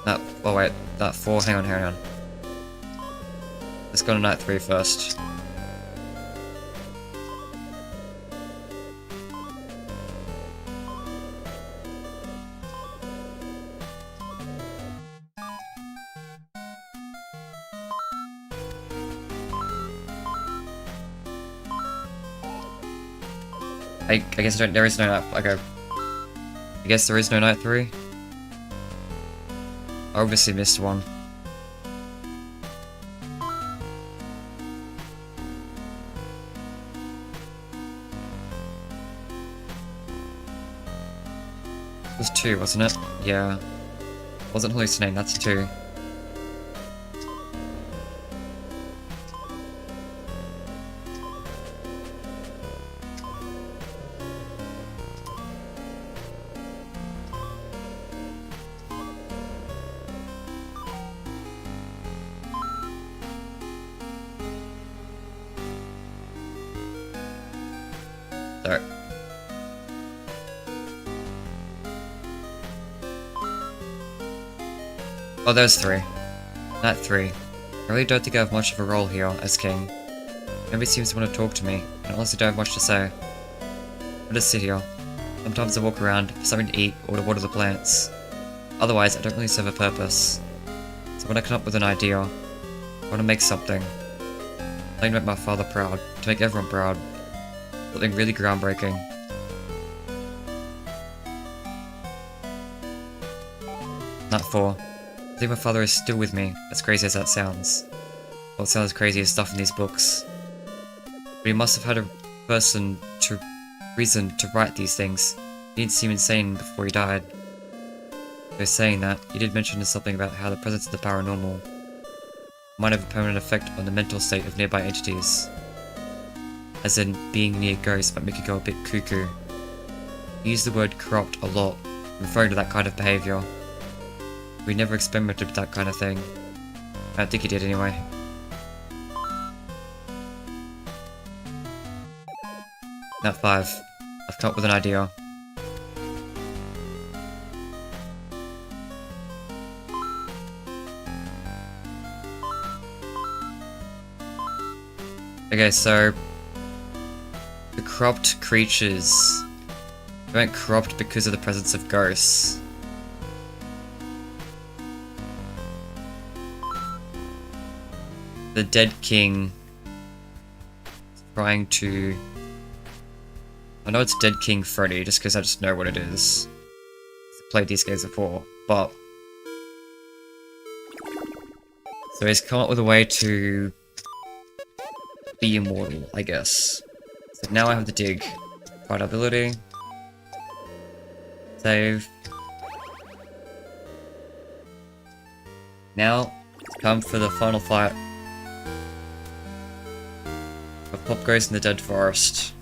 That, oh wait, that 4, hang on. Let's go to night 3 first. I guess there is no night. Okay. I guess there is no night 3. I obviously missed one. It was 2, wasn't it? Yeah. Wasn't hallucinating, that's 2. There. Oh, there's 3. Night 3. I really don't think I have much of a role here as king. Nobody seems to want to talk to me, and I honestly don't have much to say. I just sit here. Sometimes I walk around for something to eat or to water the plants. Otherwise, I don't really serve a purpose. So when I come up with an idea, I want to make something. Something to make my father proud, to make everyone proud. Something really groundbreaking. Night 4. I think my father is still with me, as crazy as that sounds. Well, it sounds crazy as stuff in these books. But he must have had a reason to write these things. He didn't seem insane before he died. Though saying that, he did mention something about how the presence of the paranormal might have a permanent effect on the mental state of nearby entities. As in, being near ghosts might make you go a bit cuckoo. He used the word corrupt a lot, referring to that kind of behaviour. We never experimented with that kind of thing. I don't think he did anyway. Night 5. I've come up with an idea. Okay, so the corrupt creatures went corrupt because of the presence of ghosts. The dead king is trying to... I know it's Dead King Freddy, just because I just know what it is. I've played these games before, but... So he's come up with a way to be immortal, I guess. So now I have the dig. Right ability. Save. Now, it's time for the final fight of POPGOES in the Dead Forest.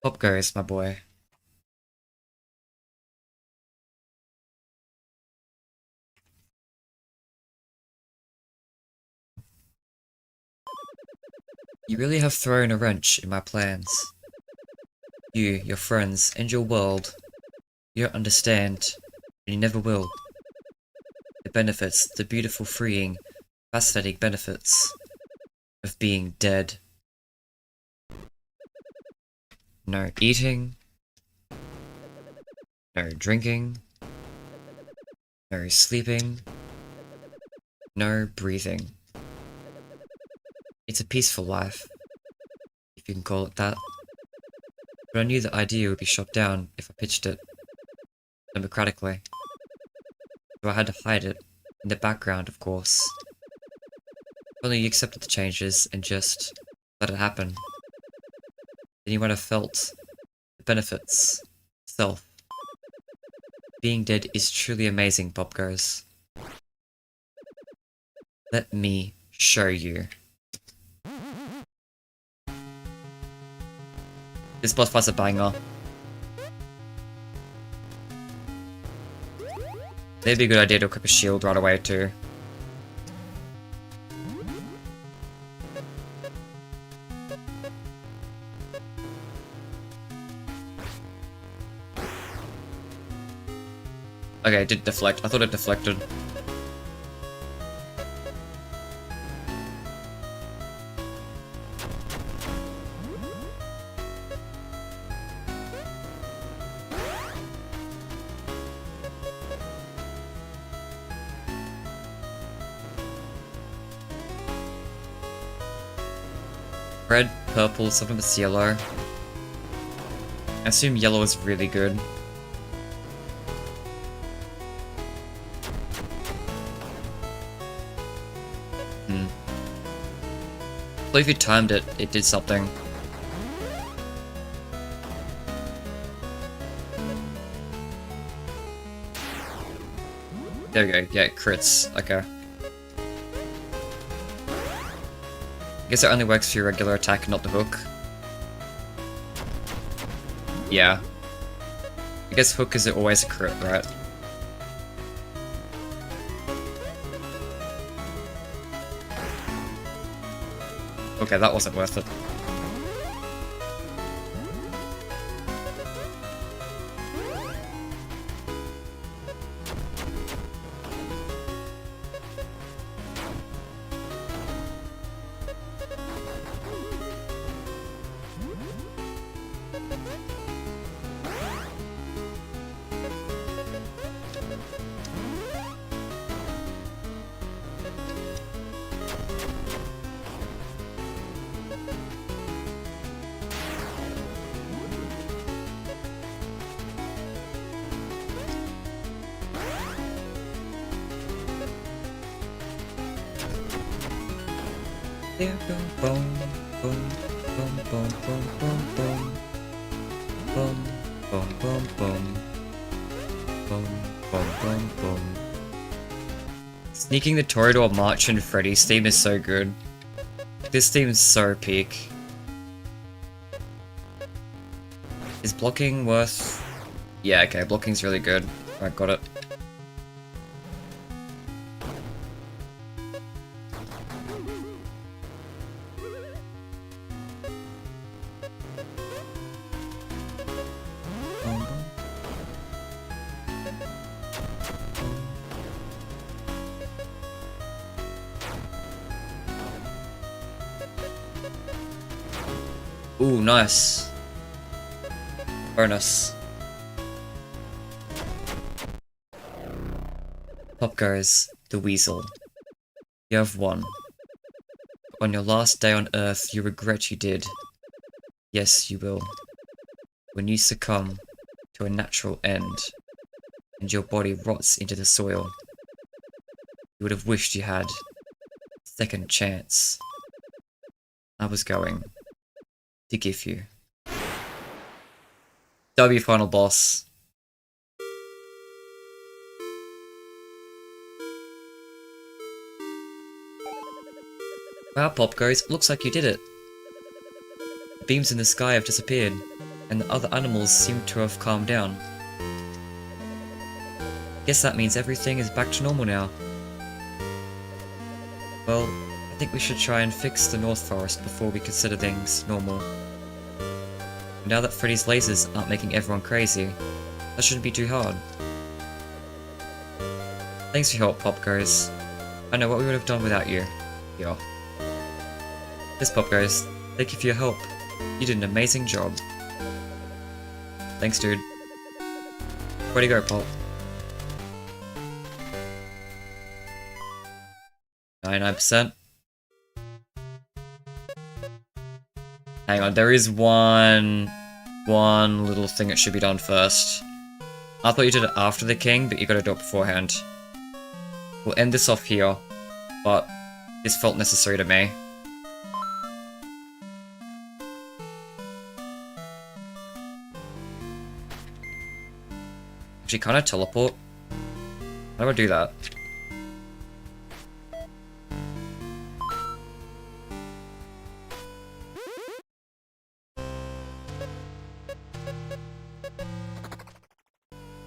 POPGOES, my boy. You really have thrown a wrench in my plans. You, your friends, and your world. You don't understand, and you never will. The benefits, the beautiful, freeing, fascinating benefits of being dead. No eating. No drinking. No sleeping. No breathing. It's a peaceful life, if you can call it that. But I knew the idea would be shot down if I pitched it democratically. So I had to hide it, in the background, of course. If only you accepted the changes and just let it happen. Then you might have felt the benefits, self. Being dead is truly amazing, POPGOES. Let me show you. This boss fight's a banger. Maybe a good idea to equip a shield right away too. Okay, it did deflect. I thought it deflected. Red, purple, sometimes yellow. I assume yellow is really good. So if you timed it, it did something. There we go, yeah, crits, okay. I guess it only works for your regular attack, not the hook. Yeah. I guess hook is always a crit, right? Okay, that wasn't worth it. There go boom, boom, boom, boom, boom, boom, boom, boom, boom, boom, boom, boom, boom, boom, boom. Sneaking the Toreador March and Freddy's theme is so good. This theme is so peak. Is blocking worth? Yeah, okay, blocking's really good. I got it. Ooh, nice. Bonus. POPGOES, the Weasel. You have won. On your last day on Earth, you regret you did. Yes, you will. When you succumb to a natural end, and your body rots into the soil, you would have wished you had second chance. I was going to give you. W final boss. Wow, POPGOES, looks like you did it. The beams in the sky have disappeared, and the other animals seem to have calmed down. Guess that means everything is back to normal now. Well, I I think we should try and fix the North Forest before we consider things normal. Now that Freddy's lasers aren't making everyone crazy, that shouldn't be too hard. Thanks for your help, POPGOES. I know what we would have done without you. Yeah. Yes, POPGOES. Thank you for your help. You did an amazing job. Thanks, dude. Way to go, Pop. 99%. Hang on, there is one little thing that should be done first. I thought you did it after the king, but you gotta do it beforehand. We'll end this off here, but this felt necessary to me. Actually, can I teleport? How do I do that?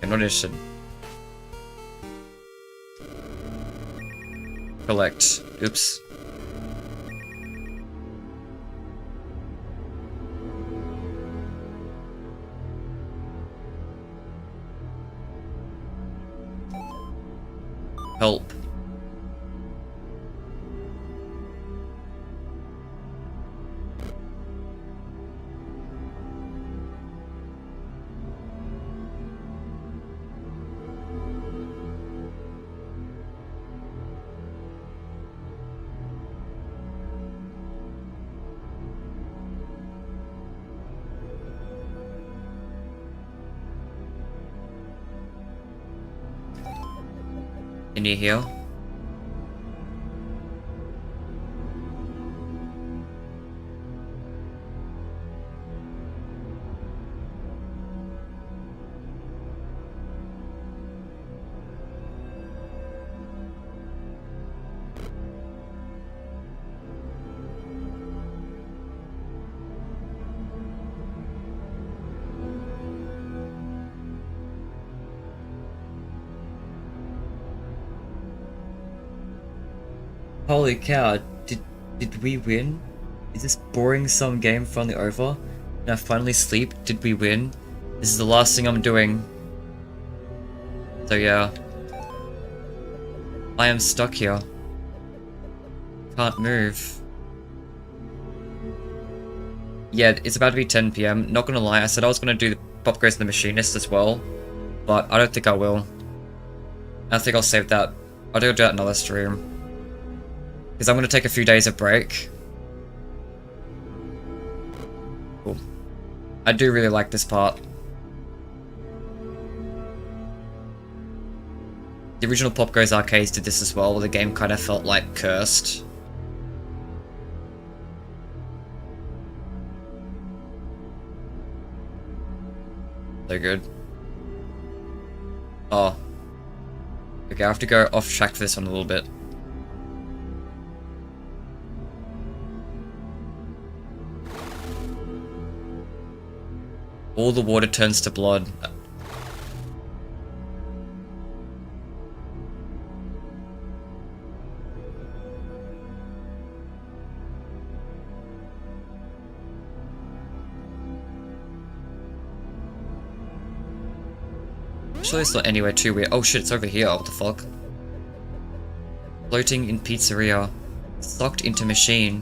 I'm not interested. Collect. Oops. Help. Can you heal? Holy cow, did we win? Is this boring some game finally over? Can I finally sleep? Did we win? This is the last thing I'm doing. So yeah. I am stuck here. Can't move. Yeah, it's about to be 10 PM. Not gonna lie, I said I was gonna do the POPGOES and the Machinist as well. But I don't think I will. I think I'll save that. I'll do that another stream. Because I'm going to take a few days of break. Cool. I do really like this part. The original POPGOES arcades did this as well, where the game kind of felt like cursed. So good. Oh. Okay, I have to go off track for this one a little bit. All the water turns to blood. Surely it's not anywhere too weird. Oh shit, it's over here. What the fuck? Floating in pizzeria. Locked into machine.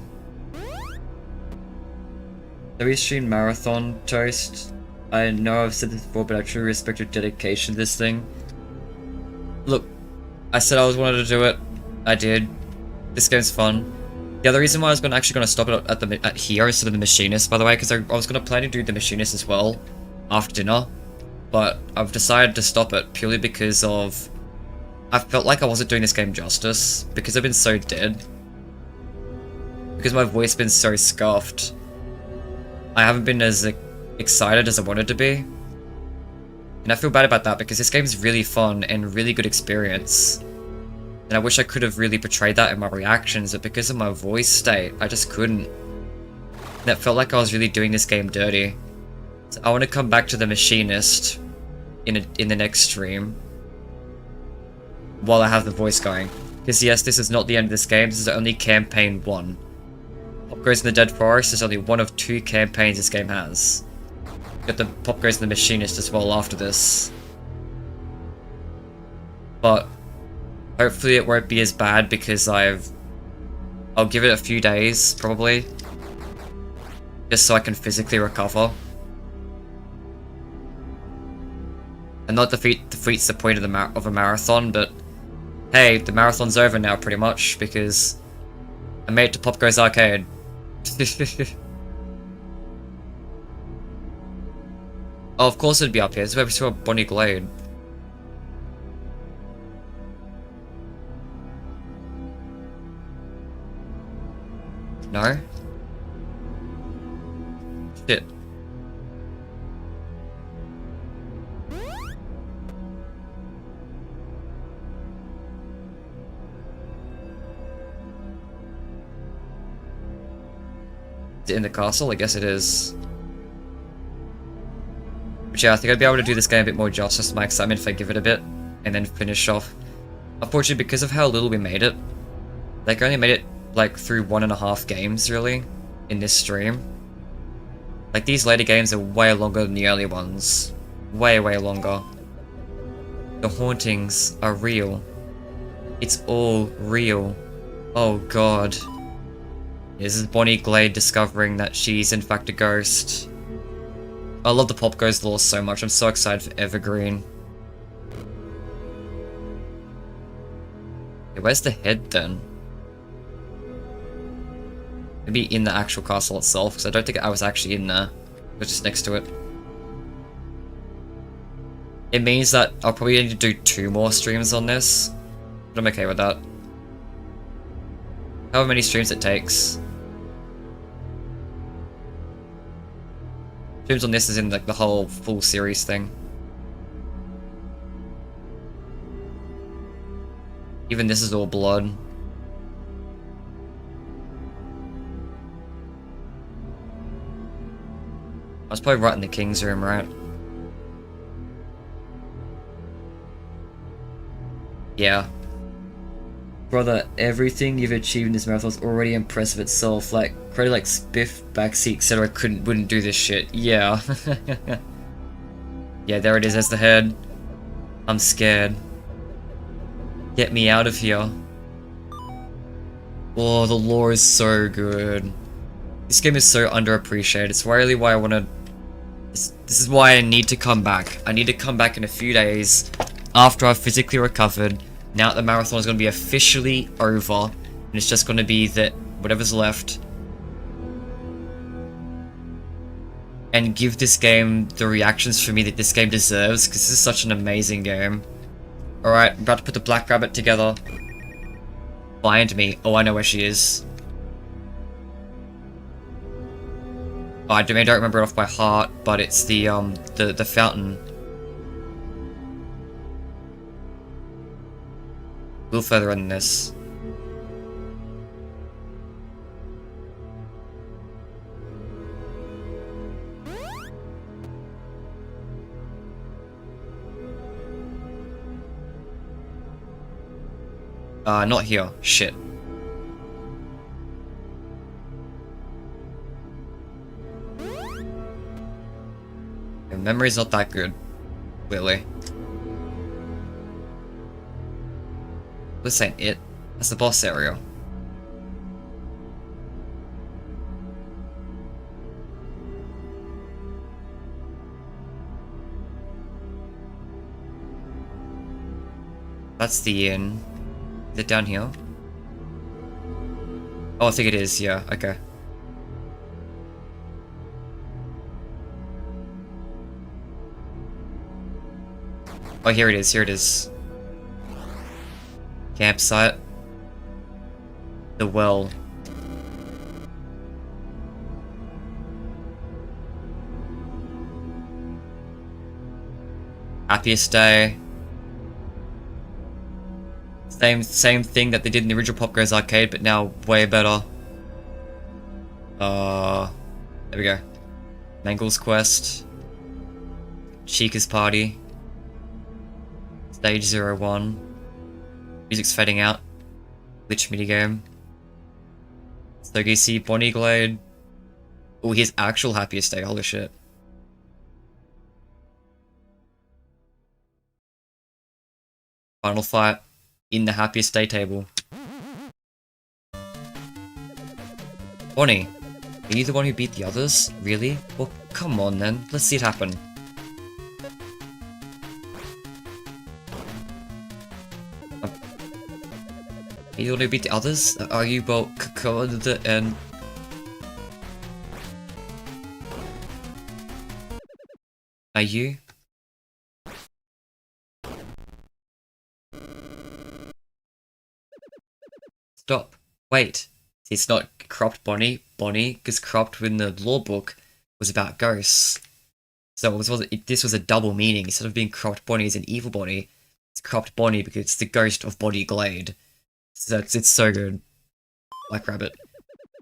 So we stream Marathon Toast. I know I've said this before, but I truly respect your dedication to this thing. Look, I said I was wanted to do it. I did. This game's fun. Yeah, the reason why I was actually gonna stop it at here instead of the Machinist, by the way, because I was gonna plan to do the Machinist as well after dinner, but I've decided to stop it purely because of I felt like I wasn't doing this game justice because I've been so dead, because my voice has been so scuffed. I haven't been as excited as I wanted to be. And I feel bad about that because this game is really fun and really good experience. And I wish I could have really portrayed that in my reactions, but because of my voice state, I just couldn't. And it felt like I was really doing this game dirty. So I want to come back to the Machinist in the next stream while I have the voice going. Because yes, this is not the end of this game, this is only campaign 1. POPGOES in the Dead Forest is only one of 2 campaigns this game has. Got the POPGOES and the Machinist as well after this. But hopefully it won't be as bad because I'll give it a few days, probably. Just so I can physically recover. And not defeats the point of a marathon, but hey, the marathon's over now pretty much, because I made it to POPGOES Arcade. Oh, of course it'd be up here. This is where we saw Bonnie Glade. No? Shit. Is it in the castle? I guess it is. But yeah, I think I'd be able to do this game a bit more justice to my excitement if I give it a bit, and then finish off. Unfortunately, because of how little we made it, like I only made it like through 1.5 games really, in this stream. Like these later games are way longer than the early ones. Way, way longer. The hauntings are real. It's all real. Oh god. This is Bonnie Glade discovering that she's in fact a ghost. I love the POPGOES lore so much, I'm so excited for Evergreen. Okay, where's the head then? Maybe in the actual castle itself, because I don't think I was actually in there. I was just next to it. It means that I'll probably need to do 2 more streams on this, but I'm okay with that. However many streams it takes. Streams on this is in like the whole full series thing. Even this is all blood. I was probably right in the king's room, right? Yeah. Brother, everything you've achieved in this marathon is already impressive itself. Like, credit like Spiff, Backseat, etc. wouldn't do this shit. Yeah. Yeah, there it is as the head. I'm scared. Get me out of here. Oh, the lore is so good. This game is so underappreciated. It's really why I want to... This is why I need to come back. I need to come back in a few days after I've physically recovered. Now that the marathon is going to be officially over, and it's just going to be that whatever's left, and give this game the reactions for me that this game deserves, because this is such an amazing game. Alright, I'm about to put the Black Rabbit together. Find me. Oh, I know where she is. Oh, I don't remember it off by heart, but it's the fountain. A little further in this. Not here. Shit. Your memory's not that good, clearly. This ain't it. That's the boss area. That's the inn. Is it down here? Oh, I think it is, yeah, okay. Oh, here it is, here it is. Campsite. The well. Happiest day. Same thing that they did in the original POPGOES arcade, but now way better. There we go. Mangle's quest. Chica's party. Stage 01. Music's fading out. glitch minigame. So you see Bonnie Glade. Oh, his actual happiest day, holy shit. Final fight in the happiest day table. Bonnie, are you the one who beat the others? Really? Well, come on then, let's see it happen. Are you the one who beat the others? Are you both and... Are you? Stop. Wait. It's not cropped Bonnie, because cropped in the law book was about ghosts. So this was a double meaning. Instead of being cropped Bonnie as an evil Bonnie, it's cropped Bonnie because it's the ghost of Bonnie Glade. So it's so good. Like Rabbit.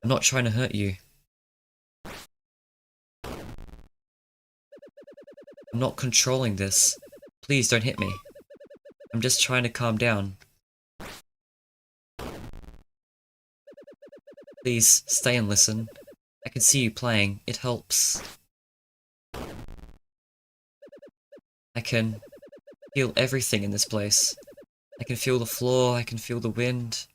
I'm not trying to hurt you. I'm not controlling this. Please don't hit me. I'm just trying to calm down. Please, stay and listen. I can see you playing. It helps. I can feel everything in this place. I can feel the floor, I can feel the wind.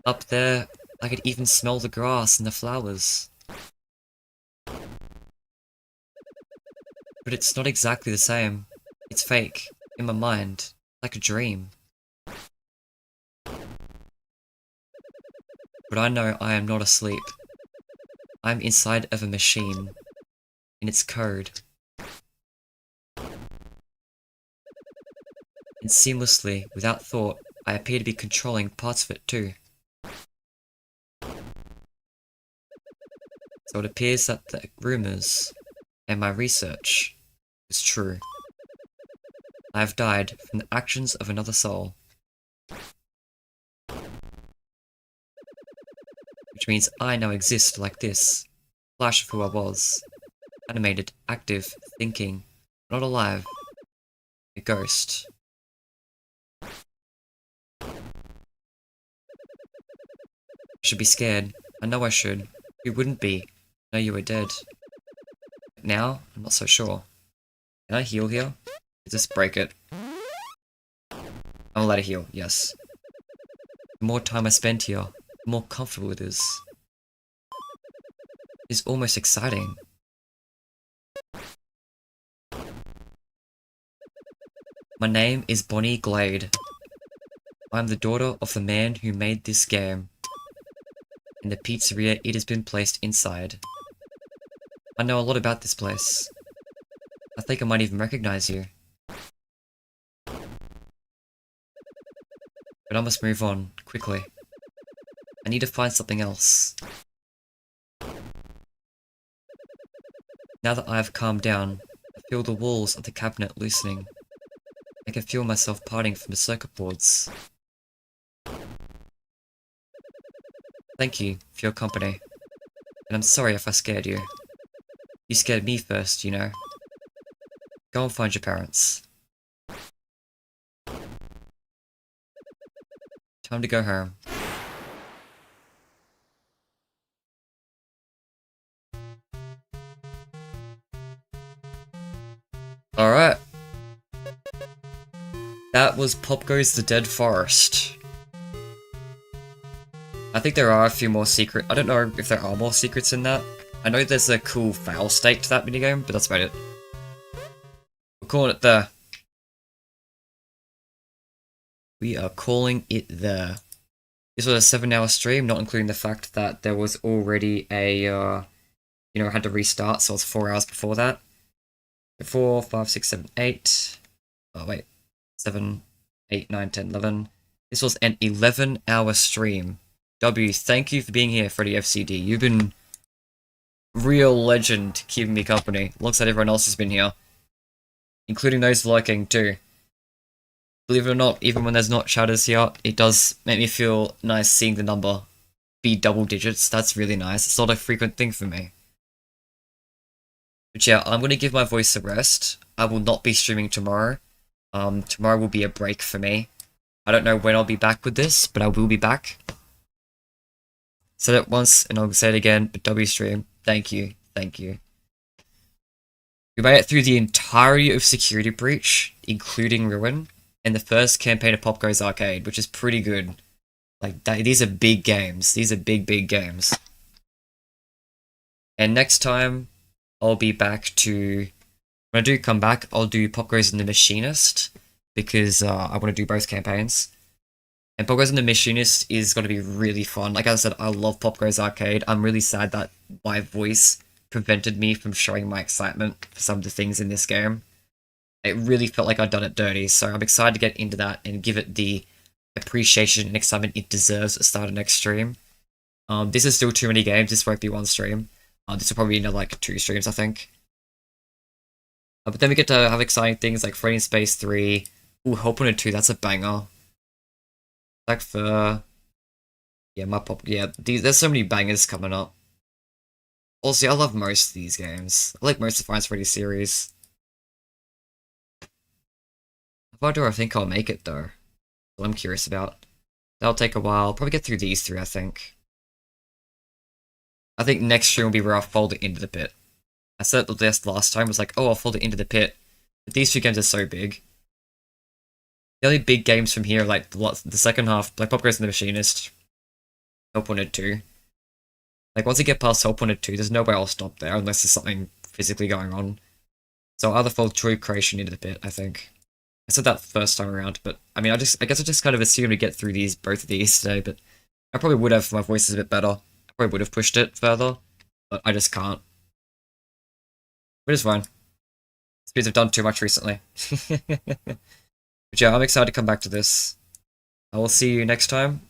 Up there, I could even smell the grass and the flowers. But it's not exactly the same. It's fake, in my mind, like a dream. But I know I am not asleep. I'm inside of a machine. In its code. And seamlessly, without thought, I appear to be controlling parts of it too. So it appears that the rumors and my research is true. I have died from the actions of another soul. Which means I now exist like this. Flash of who I was. Animated, active, thinking, not alive. A ghost. I should be scared. I know I should. Who wouldn't be? I know you were dead. But now, I'm not so sure. Can I heal here? Just break it. I'm allowed to heal, yes. The more time I spend here, the more comfortable it is. It's almost exciting. My name is Bonnie Glade. I'm the daughter of the man who made this game. In the pizzeria it has been placed inside. I know a lot about this place. I think I might even recognize you. But I must move on, quickly. I need to find something else. Now that I have calmed down, I feel the walls of the cabinet loosening. I can feel myself parting from the circuit boards. Thank you for your company. And I'm sorry if I scared you. You scared me first, you know. Go and find your parents. Time to go home. Alright. That was POPGOES The Dead Forest. I think there are a few more secrets. I don't know if there are more secrets in that. I know there's a cool fail state to that minigame, but that's about it. We're calling it there. We are calling it there. This was a 7-hour stream, not including the fact that there was already a, I had to restart, so it was 4 hours before that. 4, 5, 6, 7, 8. Oh, wait. 7, 8, 9, 10, 11. This was an 11-hour stream. W, thank you for being here, Freddy FCD. You've been real legend keeping me company, alongside everyone else who's been here. Including those lurking, too. Believe it or not, even when there's not shadows here, it does make me feel nice seeing the number be double digits. That's really nice. It's not a frequent thing for me. But yeah, I'm going to give my voice a rest. I will not be streaming tomorrow. Tomorrow will be a break for me. I don't know when I'll be back with this, but I will be back. Said it once, and I'll say it again, but W stream, thank you, thank you. We made it through the entirety of Security Breach, including Ruin, and the first campaign of POPGOES Arcade, which is pretty good. Like, these are big games. These are big, big games. And next time, I'll be back to... When I do come back, I'll do POPGOES and the Machinist, because I want to do both campaigns. And POPGOES and the Machinist is going to be really fun. Like I said, I love POPGOES Arcade. I'm really sad that my voice prevented me from showing my excitement for some of the things in this game. It really felt like I'd done it dirty, so I'm excited to get into that and give it the appreciation and excitement it deserves at the start of next stream. This is still too many games, this won't be one stream. This will probably be another, like, 2 streams, I think. But then we get to have exciting things like Freddy in Space 3. Ooh, Hope Wanted 2, that's a banger. Black Fur. Yeah, there's so many bangers coming up. Also, I love most of these games. I like most of the Five Freddy series. How far do I think I'll make it, though? Well, I'm curious about. That'll take a while. I'll probably get through these 3, I think. I think next stream will be where I'll fold it into the pit. I said this last time, was like, oh, I'll fold it into the pit. But these 2 games are so big. The only big games from here, like the second half, like POPGOES and the Machinist, Help Wanted 2. Like, once you get past Help Wanted 2, there's no way I'll stop there unless there's something physically going on. So I'll either fold True Creation into the pit, I think. I said that first time around, but I mean, I guess I just kind of assumed to get through both of these today, but I probably would have if my voice is a bit better. I probably would have pushed it further, but I just can't. But it's fine. Speeds have done too much recently. But yeah, I'm excited to come back to this. I will see you next time.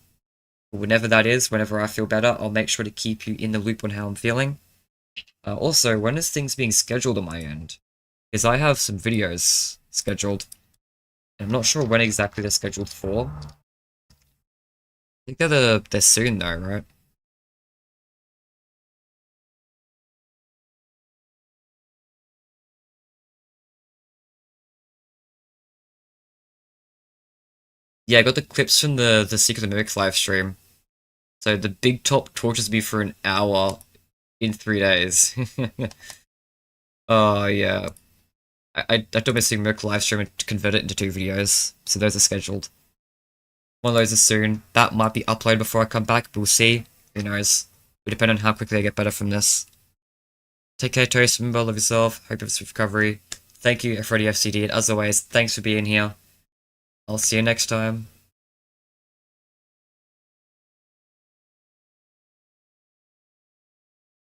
Whenever that is, whenever I feel better, I'll make sure to keep you in the loop on how I'm feeling. Also, when is things being scheduled on my end? Because I have some videos scheduled. And I'm not sure when exactly they're scheduled for. I think they're soon though, right? Yeah, I got the clips from the Secret of the Mimic live stream. So the Big Top tortures me for an hour in 3 days. Oh, yeah. I did my Secret Mimic live stream and convert it into 2 videos. So those are scheduled. One of those is soon. That might be uploaded before I come back, but we'll see. Who knows? It'll depend on how quickly I get better from this. Take care, Toast. Remember, love yourself. Hope you have a swift recovery. Thank you, Freddy FCD. And as always, thanks for being here. I'll see you next time.